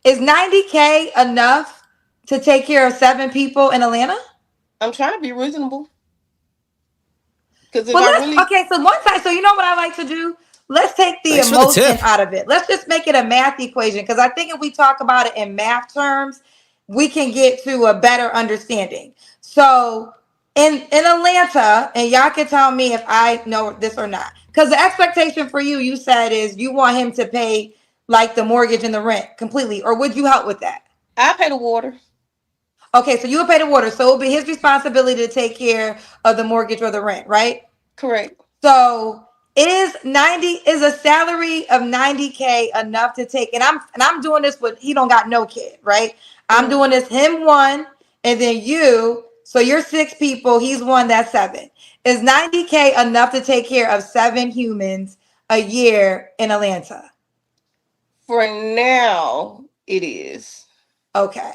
Is 90K enough to take care of 7 people in Atlanta? I'm trying to be reasonable. Because if Well, I really so you know what I like to do? Let's take the Thanks for the emotion tip. out of it. Let's just make it a math equation, because I think if we talk about it in math terms, we can get to a better understanding. So in Atlanta, and y'all can tell me if I know this or not, because the expectation for you said, is you want him to pay like the mortgage and the rent completely, or would you help with that? I pay the water. Okay, so you would pay the water, so it would be his responsibility to take care of the mortgage or the rent, right? Correct. So is a salary of 90K enough to take? And I'm doing this with, he don't got no kid, right? I'm doing this him 1, and then you. So you're 6 people. He's 1. That's 7. Is 90K enough to take care of 7 humans a year in Atlanta? For now, it is. Okay.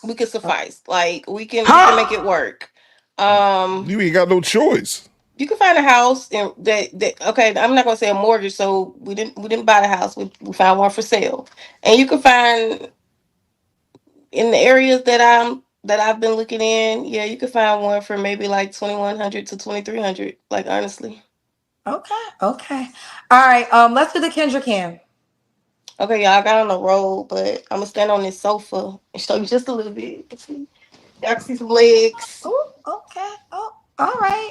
We can suffice. Like we can make it work. You ain't got no choice. You can find a house and that okay, I'm not gonna say a mortgage, so we didn't buy the house. We found one for sale. And you can find in the areas that I've been looking in, yeah, you can find one for maybe like 2,100 to 2,300. Like honestly. Okay. All right. Let's do the Kendra Cam. Okay, y'all, I got on the road, but I'm gonna stand on this sofa and show you just a little bit. Y'all can see some legs. Oh, okay. Oh, all right.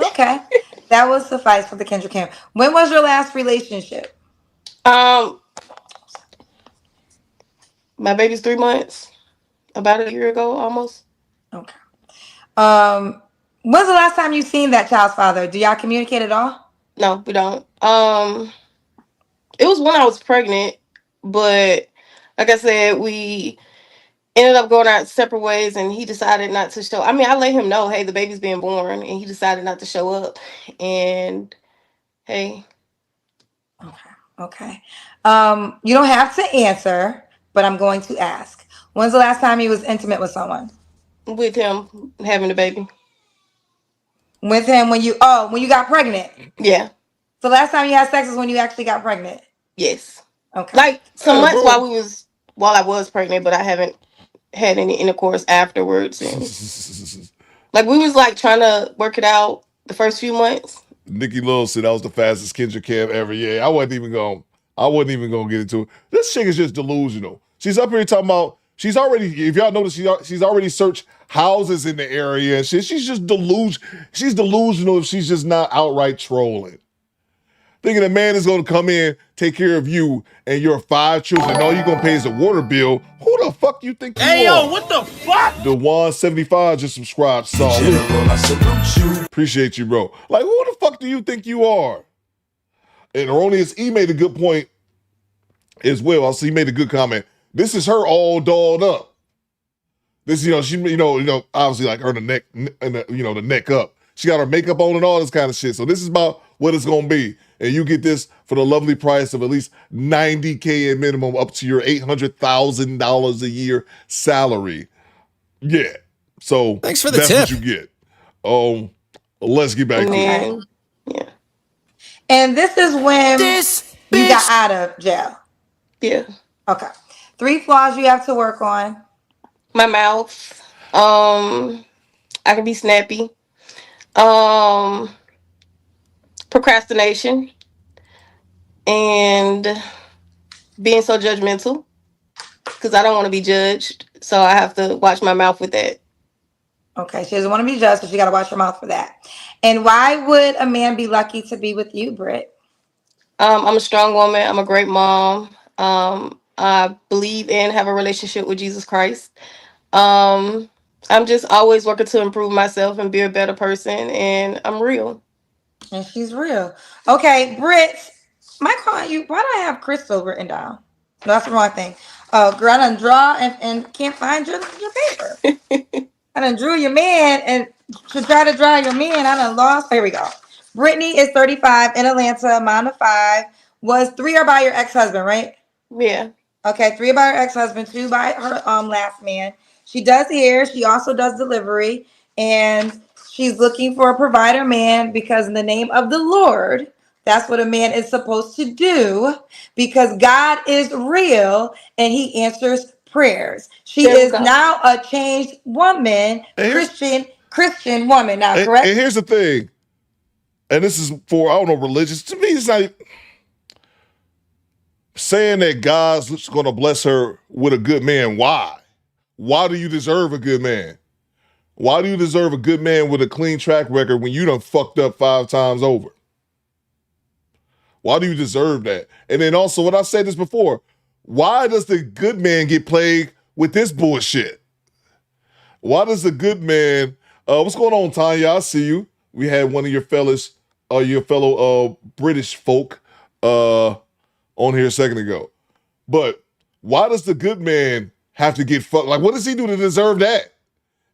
Okay. That will suffice for the Kendra Cam. When was your last relationship? My baby's 3 months. About a year ago, almost. Okay. When's the last time you seen that child's father? Do y'all communicate at all? No, we don't. It was when I was pregnant, but like I said, we ended up going our separate ways, and he decided not to show. I mean, I let him know, hey, the baby's being born, and he decided not to show up. And hey, Okay. You don't have to answer, but I'm going to ask. When's the last time you was intimate with someone? with him having the baby. With him when you got pregnant? Yeah. So last time you had sex was when you actually got pregnant? Yes. Okay. Like some months while I was pregnant, but I haven't had any intercourse afterwards. And like we was like trying to work it out the first few months. Nikki Love said that was the fastest Kendra Cam ever. Yeah, I wasn't even gonna get into it. This chick is just delusional. She's up here talking about she's already. If y'all notice, she's already searched houses in the area and shit. She's just She's delusional if she's just not outright trolling. Thinking a man is gonna come in, take care of you and your 5 children, and all you're gonna pay is a water bill. Who the fuck you think you are? Hey, yo, what the fuck? DeJuan75 just subscribed. So appreciate you, bro. Like, who the fuck do you think you are? And Erroneous E made a good point as well. I see he made a good comment. This is her all dolled up. This, she, obviously like her the neck, the neck up. She got her makeup on and all this kind of shit. So this is about what it's gonna be. And you get this for the lovely price of at least $90K at minimum, up to your $800,000 a year salary. Yeah. So thanks for the that's tip. what you get. Let's get back to it. Yeah. And this is when you got out of jail. Yeah. Okay. 3 flaws you have to work on. My mouth. I can be snappy. Procrastination. And being so judgmental. Because I don't want to be judged. So I have to watch my mouth with that. Okay, she doesn't want to be judged, so she got to watch her mouth for that. And why would a man be lucky to be with you, Britt? I'm a strong woman. I'm a great mom. I believe and have a relationship with Jesus Christ. I'm just always working to improve myself and be a better person, and I'm real. And she's real. Okay, Britt, my calling you. Why do I have Crystal written down? No, that's the wrong thing. Girl, I done draw and can't find your paper. I done drew your man and to try to draw your man, I done lost. Here we go. Brittany is 35 in Atlanta, mom of 5. Was 3 are by your ex-husband, right? Yeah. Okay, 3 by her ex-husband, 2 by her last man. She does hair. She also does delivery, and she's looking for a provider man because in the name of the Lord, that's what a man is supposed to do because God is real and He answers prayers. She is now a changed woman, Christian woman now, correct? And here's the thing, and this is for, I don't know, religious. To me, it's like saying that God's going to bless her with a good man. Why? Why do you deserve a good man? Why do you deserve a good man with a clean track record when you done fucked up 5 times over? Why do you deserve that? And then also, what I said this before, why does the good man get plagued with this bullshit? Why does the good man, what's going on, Tanya? I see you. We had one of your fellow British folk on here a second ago. But why does the good man have to get fucked? Like, what does he do to deserve that?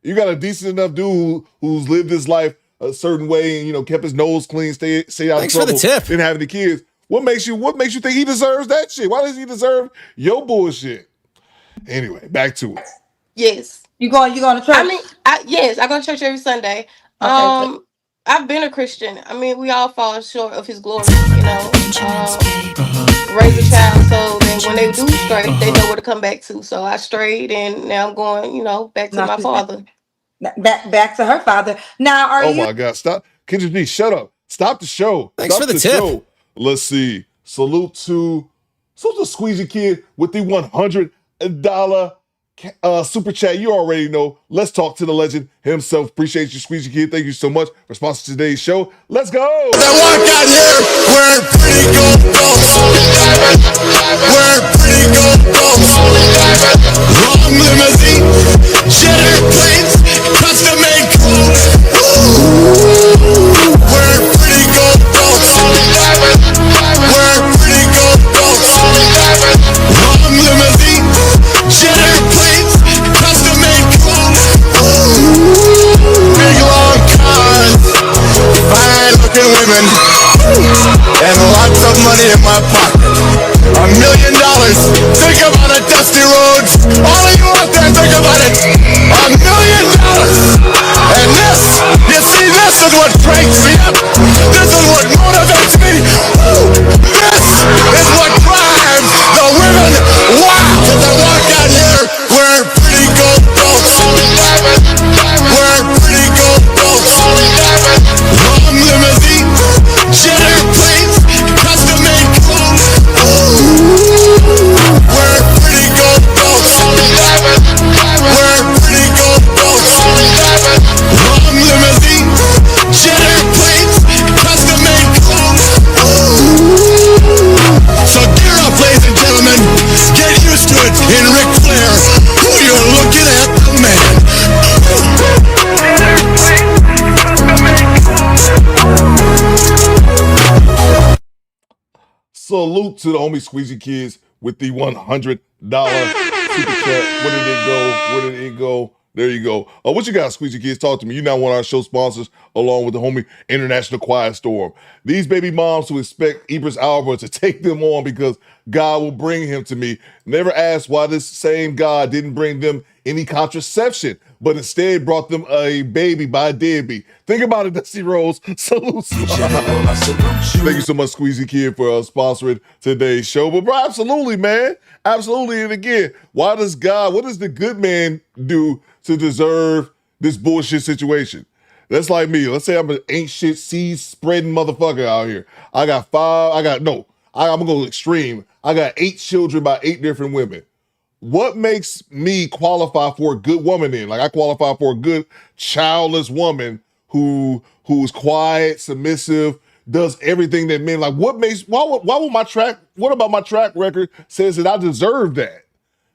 You got a decent enough dude who's lived his life a certain way and, you know, kept his nose clean, stay out of trouble. Thanks for the tip. Didn't have any kids. What makes you think he deserves that shit? Why does he deserve your bullshit? Anyway, back to it. Yes. You going to church? I mean, yes, I go to church every Sunday. Okay, I've been a Christian. I mean, we all fall short of His glory, you know. Raise a child so that when they do stray, they know where to come back to. So I strayed, and now I'm going, you know, back to my father. Back to her father. Now, are you? Oh my God! Stop, Kendra B. Shut up! Stop the show! Thanks Stop for the tip. Show. Let's see. Salute to Squeezy Kid with the $100 super chat. You already know. Let's talk to the legend himself. Appreciate you, Squeezy Kid. Thank you so much for sponsoring today's show. Let's go. That walk out here wearing pretty gold belts. Wearing pretty gold belts. Long limousine, jet airplanes, custom made clothes. Wearing pretty gold belts. Wearing pretty gold belts. Long limousine, jet airplanes, custom made clothes. Big long cars, fine looking women, and lots of money in my pocket. $1 million. Think about it, dusty roads. All of you out there, think about it. $1 million. And this, you see, this is what cranks me up. This is what motivates me. This is what drives the women wild. As I walk out here wearing pretty gold belts. Wearing pretty gold belts. Long limousine, jet airplanes, custom made clothes. Wearing pretty gold belts. Wearing pretty gold belts. Long limousine, jet airplanes, custom made clothes. So gear up, ladies and gentlemen. Get used to it in Ric Flair. Who you're looking at, the man. Salute to the homie Squeezy Kids with the $100 super chat. Where did it go? Where did it go? There you go. What you got, Squeezy Kids? Talk to me. You're now one of our show sponsors, along with the homie International Quiet Storm. These baby moms who expect Idris Elba to take them on because God will bring him to me. Never asked why this same God didn't bring them any contraception, but instead brought them a baby by a deadbeat. Think about it, Dusty Rose. Salute. Thank you so much, Squeezy Kid, for sponsoring today's show. But bro, absolutely, man. Absolutely. And again, what does the good man do to deserve this bullshit situation? That's like me. Let's say I'm an ain't shit seed spreading motherfucker out here. I'm gonna go extreme. I got 8 children by 8 different women. What makes me qualify for a good woman then? Like I qualify for a good childless woman who's quiet, submissive, does everything that men like. What about my track record says that I deserve that?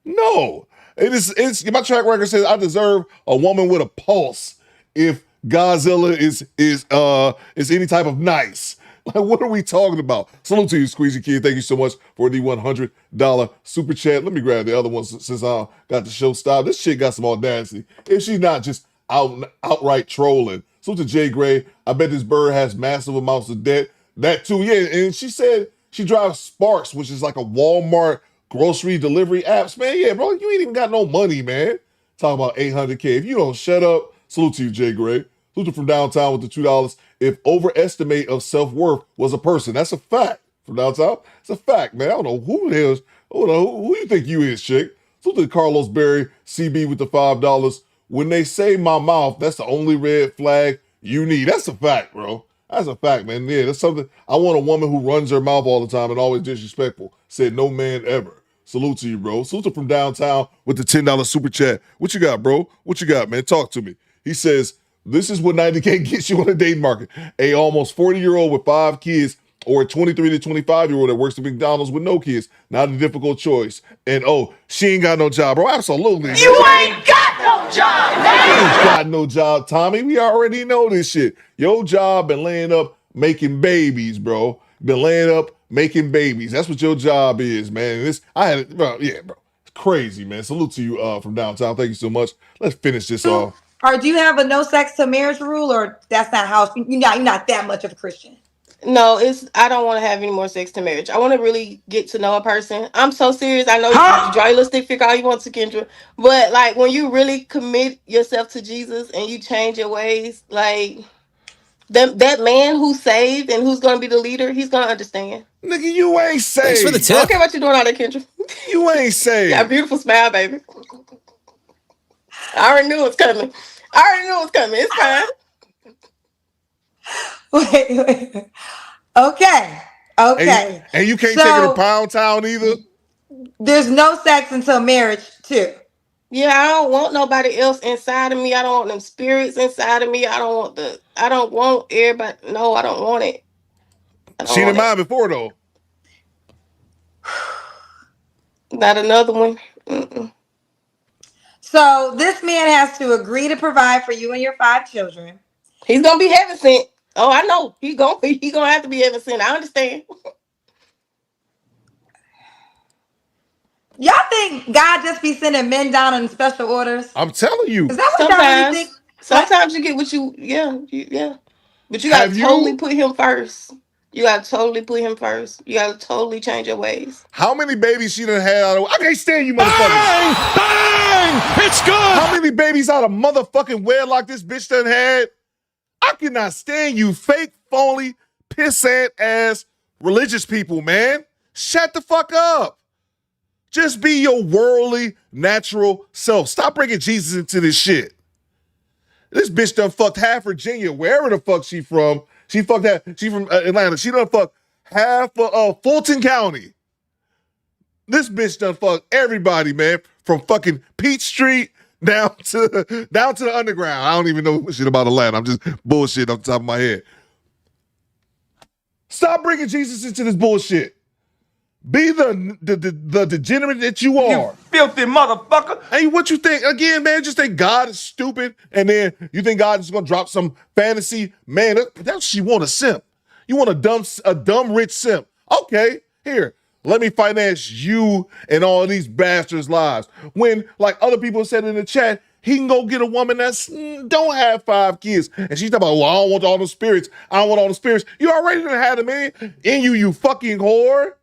No. It's my track record says I deserve a woman with a pulse if Godzilla is any type of nice. Like, what are we talking about? Salute to you, Squeezy Kid. Thank you so much for the $100 super chat. Let me grab the other one since I got the show stopped. This chick got some audacity. If she's not just outright trolling. Salute to Jay Gray. I bet this bird has massive amounts of debt. That too, yeah. And she said she drives Sparks, which is like a Walmart grocery delivery apps. Man, yeah, bro, you ain't even got no money, man. Talking about 800K. If you don't shut up, salute to you, Jay Gray. Salute from downtown with the $2. If overestimate of self-worth was a person, that's a fact. From downtown, it's a fact, man. I don't know who the hell is, who you think you is, chick. Salute to Carlos Berry, CB with the $5. When they say my mouth, that's the only red flag you need. That's a fact, bro. That's a fact, man. Yeah, that's something. I want a woman who runs her mouth all the time and always disrespectful. Said no man ever. Salute to you, bro. Salute to from downtown with the $10 super chat. What you got, bro? What you got, man? Talk to me. He says, this is what 90K gets you on the dating market. A almost 40-year-old with 5 kids or a 23 to 25-year-old that works at McDonald's with no kids. Not a difficult choice. And she ain't got no job, bro. Absolutely. You ain't got no job, man. You ain't got no job, Tommy. We already know this shit. Your job been laying up making babies, bro. Been laying up making babies. That's what your job is, man. Bro. It's crazy, man. Salute to you from downtown. Thank you so much. Let's finish this off. Or do you have a no sex to marriage rule, or that's not how you're not that much of a Christian? No, I don't want to have any more sex to marriage. I want to really get to know a person. I'm so serious. I know you draw your little stick figure all you want to, Kendra. But like when you really commit yourself to Jesus and you change your ways, like that man who's saved and who's gonna be the leader, he's gonna understand. Nigga, you ain't saved. Thanks for the tip. I don't care what you're doing out there, Kendra. You ain't saved. You got a beautiful smile, baby. I already knew it was coming. It's fine. Wait. Okay. And you can't take her to Pound Town either? There's no sex until marriage, too. Yeah, I don't want nobody else inside of me. I don't want them spirits inside of me. I don't want everybody. No, I don't want it. She didn't mind before, though. Not another one. Mm-mm. So this man has to agree to provide for you and your 5 children. He's gonna be heaven sent. Oh, I know. He gonna have to be heaven sent. I understand. Y'all think God just be sending men down in special orders? I'm telling you. Is that what y'all really think? Sometimes you get what you, yeah. But you gotta totally put him first. You gotta totally put him first. You gotta totally change your ways. How many babies she done had out of... I can't stand you motherfuckers. Bang! It's good! How many babies out of motherfucking wedlock this bitch done had? I cannot stand you fake, phony, pissant ass religious people, man. Shut the fuck up. Just be your worldly, natural self. Stop bringing Jesus into this shit. This bitch done fucked half Virginia, wherever the fuck she from. She from Atlanta. She done fucked half of Fulton County. This bitch done fucked everybody, man. From fucking Peach Street down to the underground. I don't even know shit about Atlanta. I'm just bullshit off the top of my head. Stop bringing Jesus into this bullshit. Be the degenerate that you are. You filthy motherfucker. Hey, what you think? Again, man, just think God is stupid, and then you think God is gonna drop some fantasy? Man, that's she want a simp. You want a dumb rich simp. Okay, here, let me finance you and all these bastards' lives. When, like other people said in the chat, he can go get a woman that's don't have 5 kids. And she's talking about, well, I don't want all the spirits. I don't want all the spirits. You already done had them in you, you fucking whore.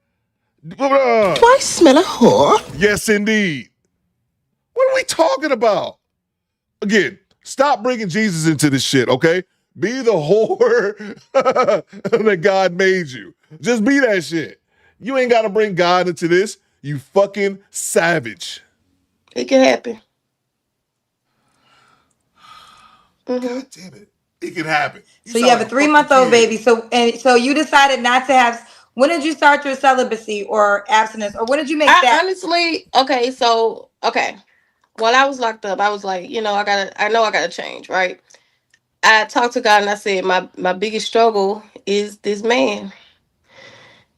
Do I smell a whore? Yes, indeed. What are we talking about? Again, stop bringing Jesus into this shit, okay? Be the whore that God made you. Just be that shit. You ain't got to bring God into this, you fucking savage. It can happen. God damn it. It can happen. So you have a 3-month-old baby. So you decided not to have. When did you start your celibacy or abstinence, or when did you make that? Honestly, okay. While I was locked up, I was like, I know I gotta change, right? I talked to God and I said, my biggest struggle is this man.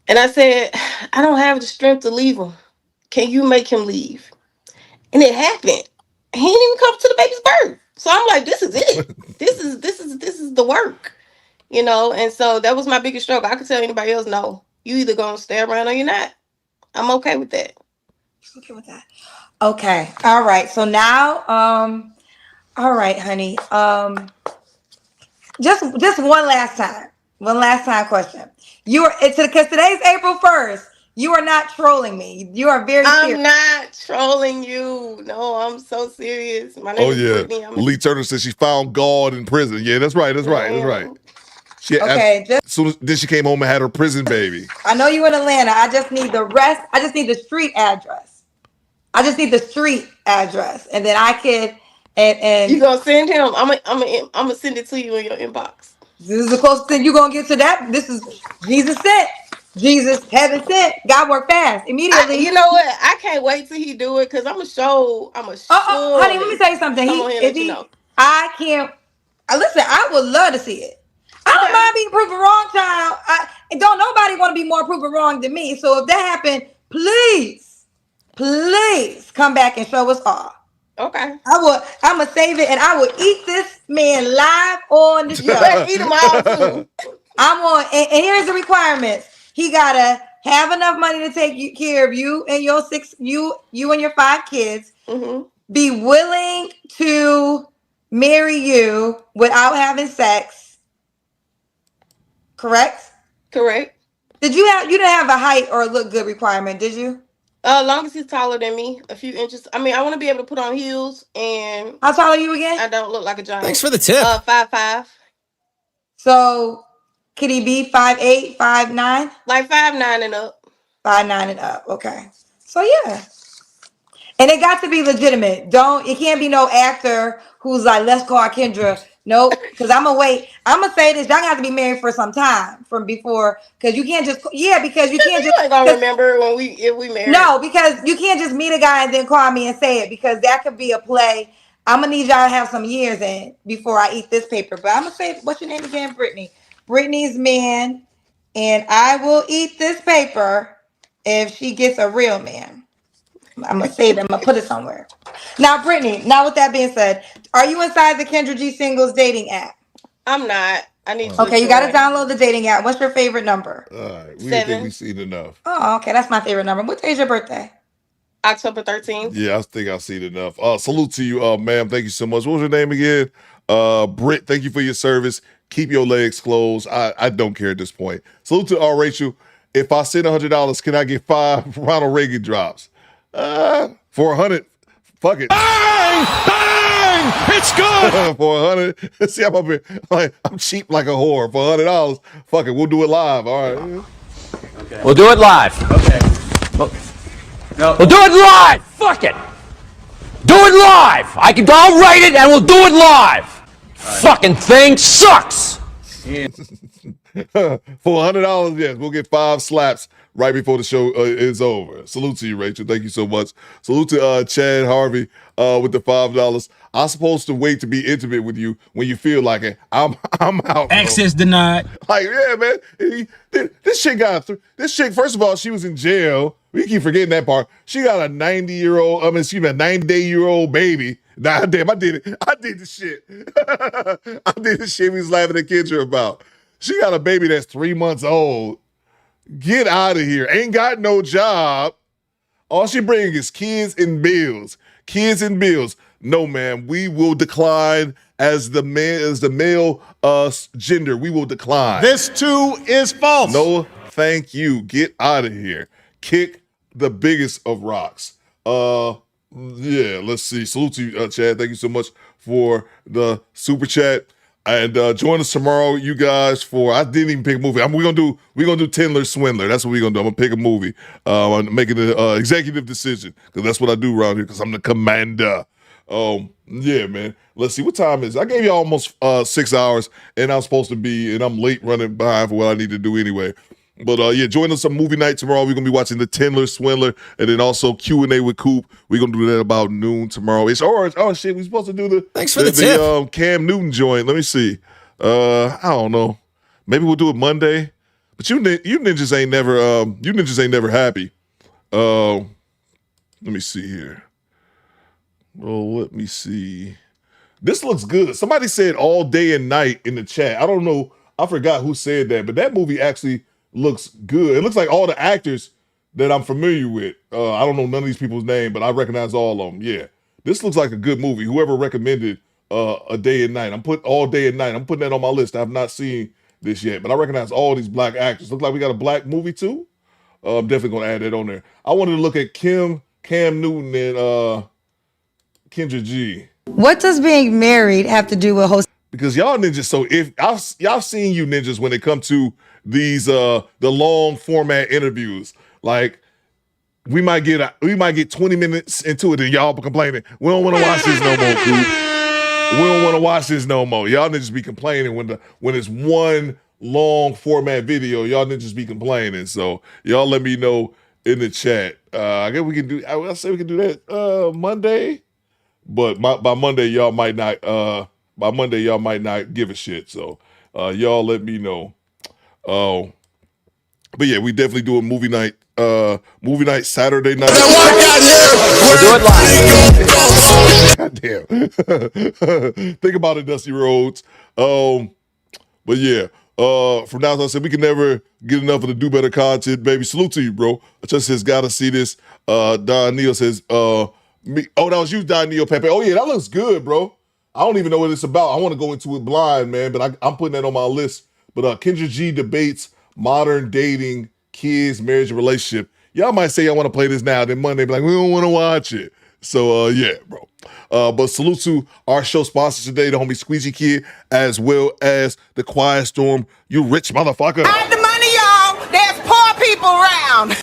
And I said, I don't have the strength to leave him. Can you make him leave? And it happened. He didn't even come to the baby's birth. So I'm like, this is it. This is the work. And so that was my biggest struggle. I could tell anybody else, no, you either gonna stay around or you're not. I'm okay with that. Okay with that. Okay. All right. So now, all right, honey. Just one last time. One last time question. Because today's April 1st. You are not trolling me. You are very serious. I'm not trolling you. No, I'm so serious. My name is Brittany. Lee Turner says she found God in prison. Yeah, that's right. That's right. She then she came home and had her prison baby. I know you in Atlanta. I just need the rest. I just need the street address. And then I could and you gonna send him. I'm gonna send it to you in your inbox. This is the closest thing you're gonna get to that. This is Jesus sent. Jesus, heaven sent. God worked fast immediately. You know what? I can't wait till he do it because I'm a show. Honey, let me tell you something. I can't. Listen, I would love to see it. I don't mind being proven wrong, child. Don't nobody want to be more proven wrong than me. So if that happened, please come back and show us all. Okay. I'm gonna save it and I will eat this man live on the show. Eat him all too. And here's the requirements. He gotta have enough money to take care of you and your you and your 5 kids. Mm-hmm. Be willing to marry you without having sex. Correct? Correct. You didn't have a height or look good requirement, did you? Long as he's taller than me, a few inches. I mean, I want to be able to put on heels and. How tall are you again? I don't look like a giant. Thanks for the tip. 5'5". So, could he be 5'8", 5'9"? Like 5'9" and up. 5'9" and up. Okay. So yeah. And it got to be legitimate. It can't be no actor who's like, let's call Kendra. Nope. Because I'm gonna wait. I'm gonna say this. Y'all have to be married for some time from before. Because you can't just because you can't just ain't gonna remember if we married. No, because you can't just meet a guy and then call me and say it, because that could be a play. I'm gonna need y'all to have some years in before I eat this paper. But I'm gonna say, what's your name again? Brittany. Brittany's man, and I will eat this paper if she gets a real man. I'm gonna save it. I'm gonna put it somewhere. Now, Brittany. Now, with that being said, are you inside the Kendra G Singles dating app? I'm not. I need to. Okay, you gotta download the dating app. What's your favorite number? All right, we didn't think we've seen enough. Oh, okay, that's my favorite number. What day is your birthday? October 13th. Yeah, I think I've seen enough. Salute to you, ma'am. Thank you so much. What was your name again? Britt, thank you for your service. Keep your legs closed. I don't care at this point. Salute to Rachel. If I send $100, can I get 5 Ronald Reagan drops? For 100, fuck it. Bang! Bang! It's good! For 100, see, I'm up here, I'm cheap like a whore. For $100, fuck it, we'll do it live. All right. Okay. We'll do it live. Okay. No. We'll do it live! Fuck it! Do it live! I'll write it and we'll do it live! Right. Fucking thing sucks! Yeah. For $100, yes, we'll get 5 slaps right before the show is over. Salute to you, Rachel. Thank you so much. Salute to Chad Harvey with the $5. I'm supposed to wait to be intimate with you when you feel like it. I'm out. Access denied. Like, yeah, man. This chick this chick, first of all, she was in jail. We keep forgetting that part. She got a 90-day-old baby. Nah, damn, I did it. I did the shit. I did the shit we was laughing at Kendra about. She got a baby that's 3 months old. Get out of here. Ain't got no job. All she bring is kids and bills. Kids and bills. No, ma'am. We will decline as the male gender. We will decline. This too is false. No, thank you. Get out of here. kick the biggest of rocks. Yeah, let's see. Salute to you, Chad. Thank you so much for the super chat. And join us tomorrow, you guys. I didn't even pick a movie. We're gonna do Tindler Swindler. That's what we're gonna do. I'm gonna pick a movie. I'm making an executive decision because that's what I do around here. Because I'm the commander. Yeah, man. Let's see what time is it? I gave you almost 6 hours, and I'm late running behind for what I need to do anyway. But yeah, join us on movie night tomorrow. We're gonna be watching the Tindler Swindler, and then also Q&A with Coop. We're gonna do that about noon tomorrow. Oh shit, we're supposed to do the Cam Newton joint. Let me see. I don't know. Maybe we'll do it Monday. But you ninjas ain't never happy. Let me see here. Oh, let me see. This looks good. Somebody said All Day and Night in the chat. I don't know. I forgot who said that, but that movie actually looks good. It looks like all the actors that I'm familiar with. I don't know none of these people's name, but I recognize all of them. Yeah, this looks like a good movie. Whoever recommended A Day and Night, All Day and Night. I'm putting that on my list. I have not seen this yet, but I recognize all these black actors. Looks like we got a black movie too. I'm definitely gonna add that on there. I wanted to look at Cam Newton and Kendra G. What does being married have to do with hosting? Because y'all ninjas, so if y'all seen you ninjas when it come to these the long format interviews, like we might get 20 minutes into it and y'all complaining, we don't want to watch this no more, Coop. We don't want to watch this no more. Y'all ninjas be complaining when it's one long format video, y'all ninjas be complaining. So y'all let me know in the chat. I guess we can do, I'll say we can do that Monday. But by Monday, y'all might not. By Monday, y'all might not give a shit. So, y'all let me know. But yeah, we definitely do a movie night. Movie night Saturday night. We'll do it live. Goddamn. Think about it, Dusty Rhodes. But yeah. From now on, I said we can never get enough of the Do Better content, baby. Salute to you, bro. Just says gotta see this. Don Neal says, that was you, Don Neal Pepe. Oh yeah, that looks good, bro. I don't even know what it's about. I want to go into it blind, man, but I'm putting that on my list. But Kendra G debates modern dating, kids, marriage, and relationship. Y'all might say I want to play this now, then Monday be like, we don't want to watch it. So yeah, bro. But salute to our show sponsors today, the homie Squeezy Kid, as well as the Quiet Storm. You rich motherfucker. Hide the money, y'all. There's poor people around.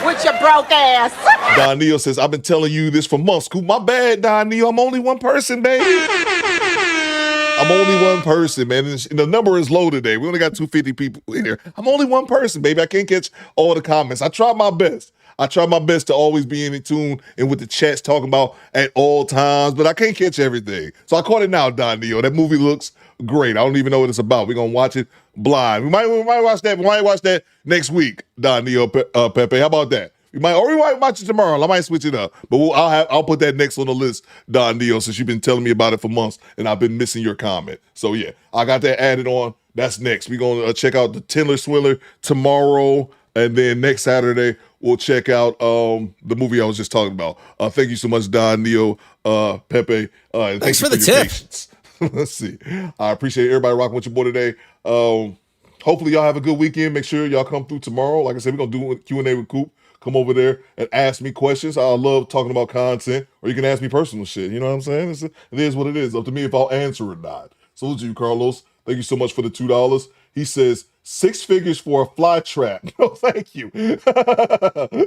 With your broke ass. Don Neal says, I've been telling you this for months. Coop, my bad, Don Neal. I'm only one person, baby. I'm only one person, man. And the number is low today. We only got 250 people in here. I'm only one person, baby. I can't catch all the comments. I try my best. I try my best to always be in tune and with the chats talking about at all times, but I can't catch everything. So I caught it now, Don Neal. That movie looks great. I don't even know what it's about. We're gonna watch it blind. We might watch that. We might watch that next week, Don Neal Pepe. How about that? We might watch it tomorrow. I might switch it up, but I'll put that next on the list, Don Neal, since you've been telling me about it for months and I've been missing your comment. So yeah, I got that added on. That's next. We're gonna check out the Tindler Swindler tomorrow, and then next Saturday we'll check out the movie I was just talking about. Thank you so much, Don Neal Pepe. And thanks for the tip. Patience. Let's see. I appreciate everybody rocking with your boy today. Hopefully y'all have a good weekend. Make sure y'all come through tomorrow. Like I said, we're gonna do Q&A with Coop. Come over there and ask me questions. I love talking about content, or you can ask me personal shit. You know what I'm saying? It is what it is. Up to me if I'll answer or not. Salute to you, Carlos. Thank you so much for the $2. He says 6 figures for a fly trap. No, thank you.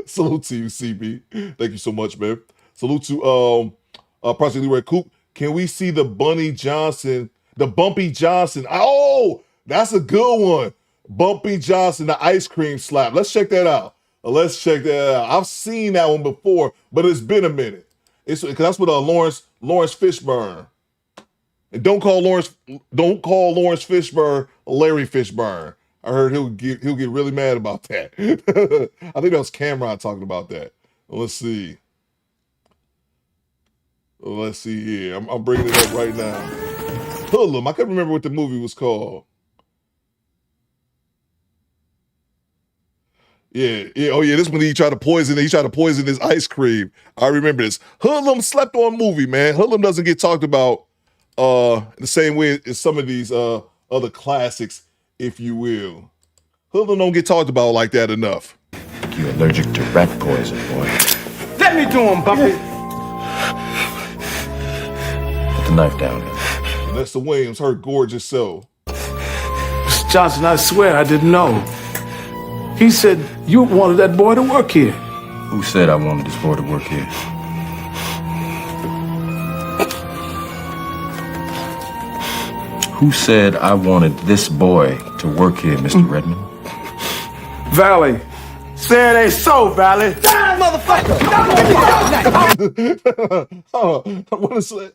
Salute to you, CB. Thank you so much, man. Salute to Project Leroy Coop. Can we see the Bumpy Johnson? Oh, that's a good one. Bumpy Johnson, the ice cream slap. Let's check that out. I've seen that one before, but it's been a minute. It's because that's with Lawrence Fishburne. And don't call Lawrence Fishburne Larry Fishburne. I heard he'll get really mad about that. I think that was Cameron talking about that. Let's see. here. I'm bringing it up right now. Hoodlum. I couldn't remember what the movie was called. Yeah. Oh yeah, this one he tried to poison his ice cream. I remember this. Hoodlum slept on movie, man. Hoodlum doesn't get talked about the same way as some of these other classics, if you will. Hoodlum don't get talked about like that enough. You're allergic to rat poison, boy. Let me do him, Bumpy. Put the knife down. Vanessa Williams, her gorgeous self. Mr. Johnson, I swear I didn't know. He said you wanted that boy to work here. Who said I wanted this boy to work here? Who said I wanted this boy to work here, Mr. Redmond? Valley. Say it ain't so, Valley. Motherfucker! Hold on. I want to say.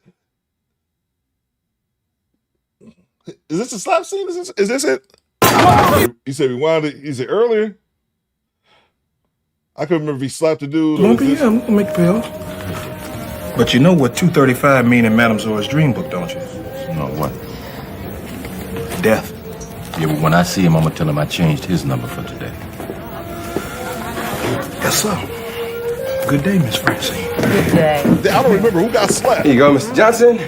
Is this a slap scene? Is this it? You said we wanted it. Is it earlier? I couldn't remember if he slapped the dude. Bumpy, yeah, I'm gonna make the pills. But you know what 235 mean in Madame Zora's dream book, don't you? No, what? Death. Yeah, but when I see him, I'm gonna tell him I changed his number for today. Yes, sir. Good day, Miss Francine. Good day. I don't remember who got slapped. Here you go, Mr. Johnson.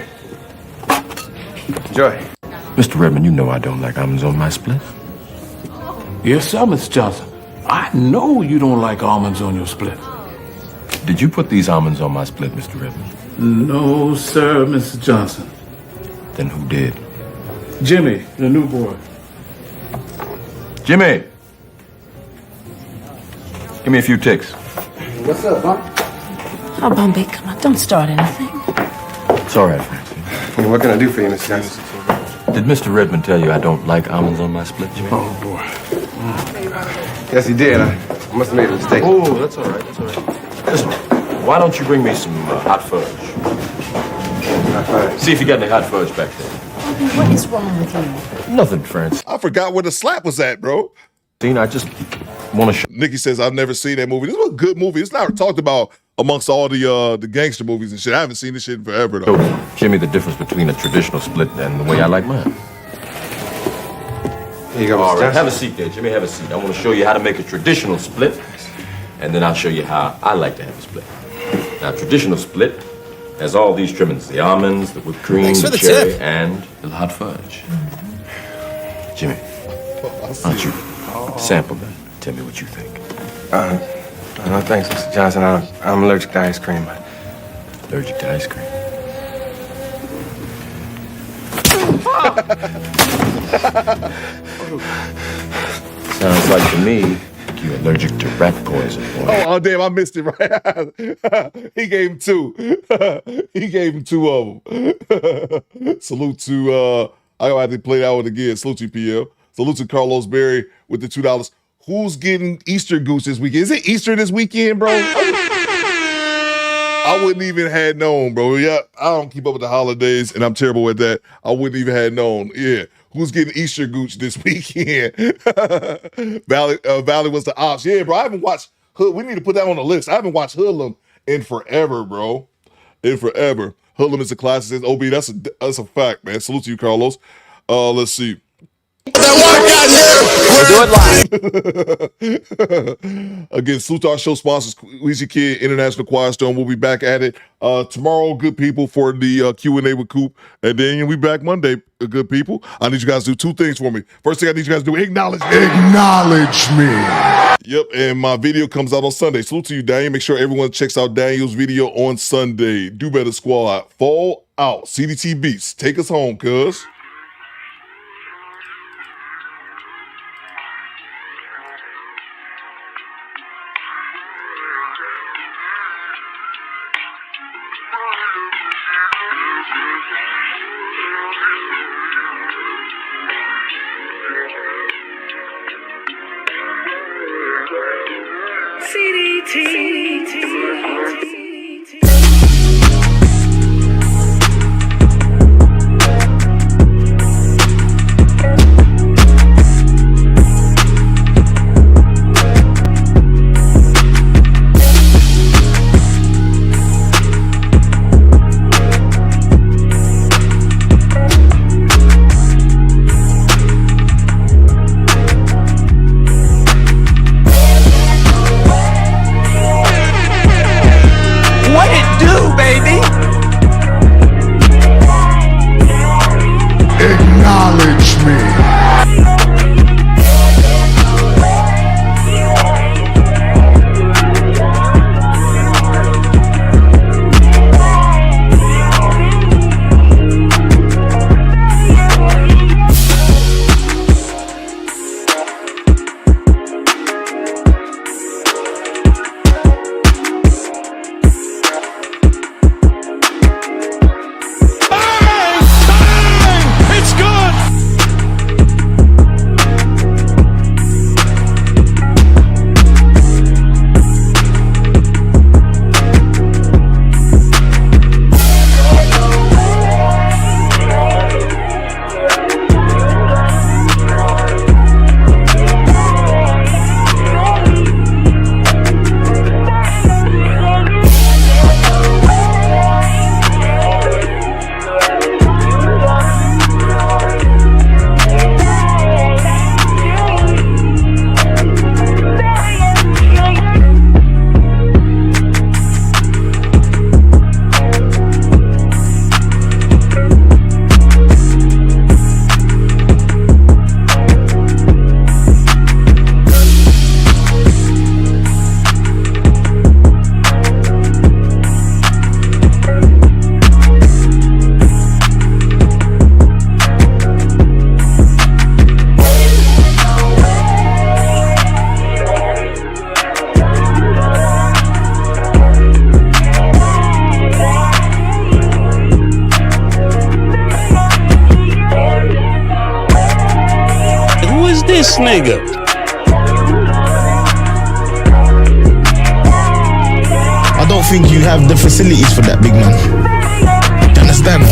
Enjoy. Mr. Redmond, you know I don't like almonds on my split. Yes, sir, Mr. Johnson. I know you don't like almonds on your split. Did you put these almonds on my split, Mr. Redmond? No, sir, Mr. Johnson. Then who did? Jimmy, the new boy. Jimmy! Give me a few ticks. What's up, Bump? Oh, Bumpy, come on, don't start anything. It's all right, Francine. What can I do for you, Mr. Johnson? Did Mr. Redmond tell you I don't like almonds on my split, Jimmy? Oh, boy. Yes, he did. I must have made a mistake. Oh, that's all right. That's all right. Listen, why don't you bring me some hot fudge? Hot fudge. See if you got any hot fudge back there. Bumpy, what is wrong with you? Nothing, Francine. I forgot where the slap was at, bro. I just want to show. Nikki says, I've never seen that movie. This was a good movie. It's not talked about amongst all the gangster movies and shit. I haven't seen this shit in forever, though. Show Jimmy the difference between a traditional split and the way I like mine. Here you go, All Mr. right, Johnson. have a seat there, Jimmy. Have a seat. I want to show you how to make a traditional split, and then I'll show you how I like to have a split. Now, traditional split has all these trimmings: the almonds, the whipped cream, the cherry, and the hot fudge. Jimmy, why don't you sample that? Tell me what you think. No, thanks, Mr. Johnson. I'm allergic to ice cream. Allergic to ice cream? Sounds like to me you're allergic to rat poison, boy. Oh, damn, I missed it, right? He gave him two. He gave him two of them. Salute to, I gotta have to play that one again. Salute to PL. Salute to Carlos Berry with the $2. Who's getting Easter goose this weekend? Is it Easter this weekend, bro? I wouldn't even have known, bro. Yeah, I don't keep up with the holidays, and I'm terrible at that. I wouldn't even have known. Yeah, who's getting Easter gooch this weekend? Valley was the ops. Yeah, bro. I haven't watched Hood. We need to put that on the list. I haven't watched Hoodlum in forever, bro. In forever. Hoodlum is a classic. Says OB. That's a fact, man. Salute to you, Carlos. Let's see. We'll do it live. Again, salute to our show sponsors, Weezy Kid, International Quiet Storm. We'll be back at it tomorrow, good people, for the Q&A with Coop. And then we back Monday, good people. I need you guys to do two things for me. First thing I need you guys to do, acknowledge me. Acknowledge me. Yep, and my video comes out on Sunday. Salute to you, Daniel. Make sure everyone checks out Daniel's video on Sunday. Do Better Squad. Fall out. CDT Beats. Take us home, cuz. This nigga. I don't think you have the facilities for that, big man. You understand?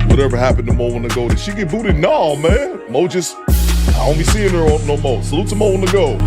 Whatever happened a moment ago? Did she get booted? No, man. Mo just, I don't be seeing her no more. Salute to Mo on the go.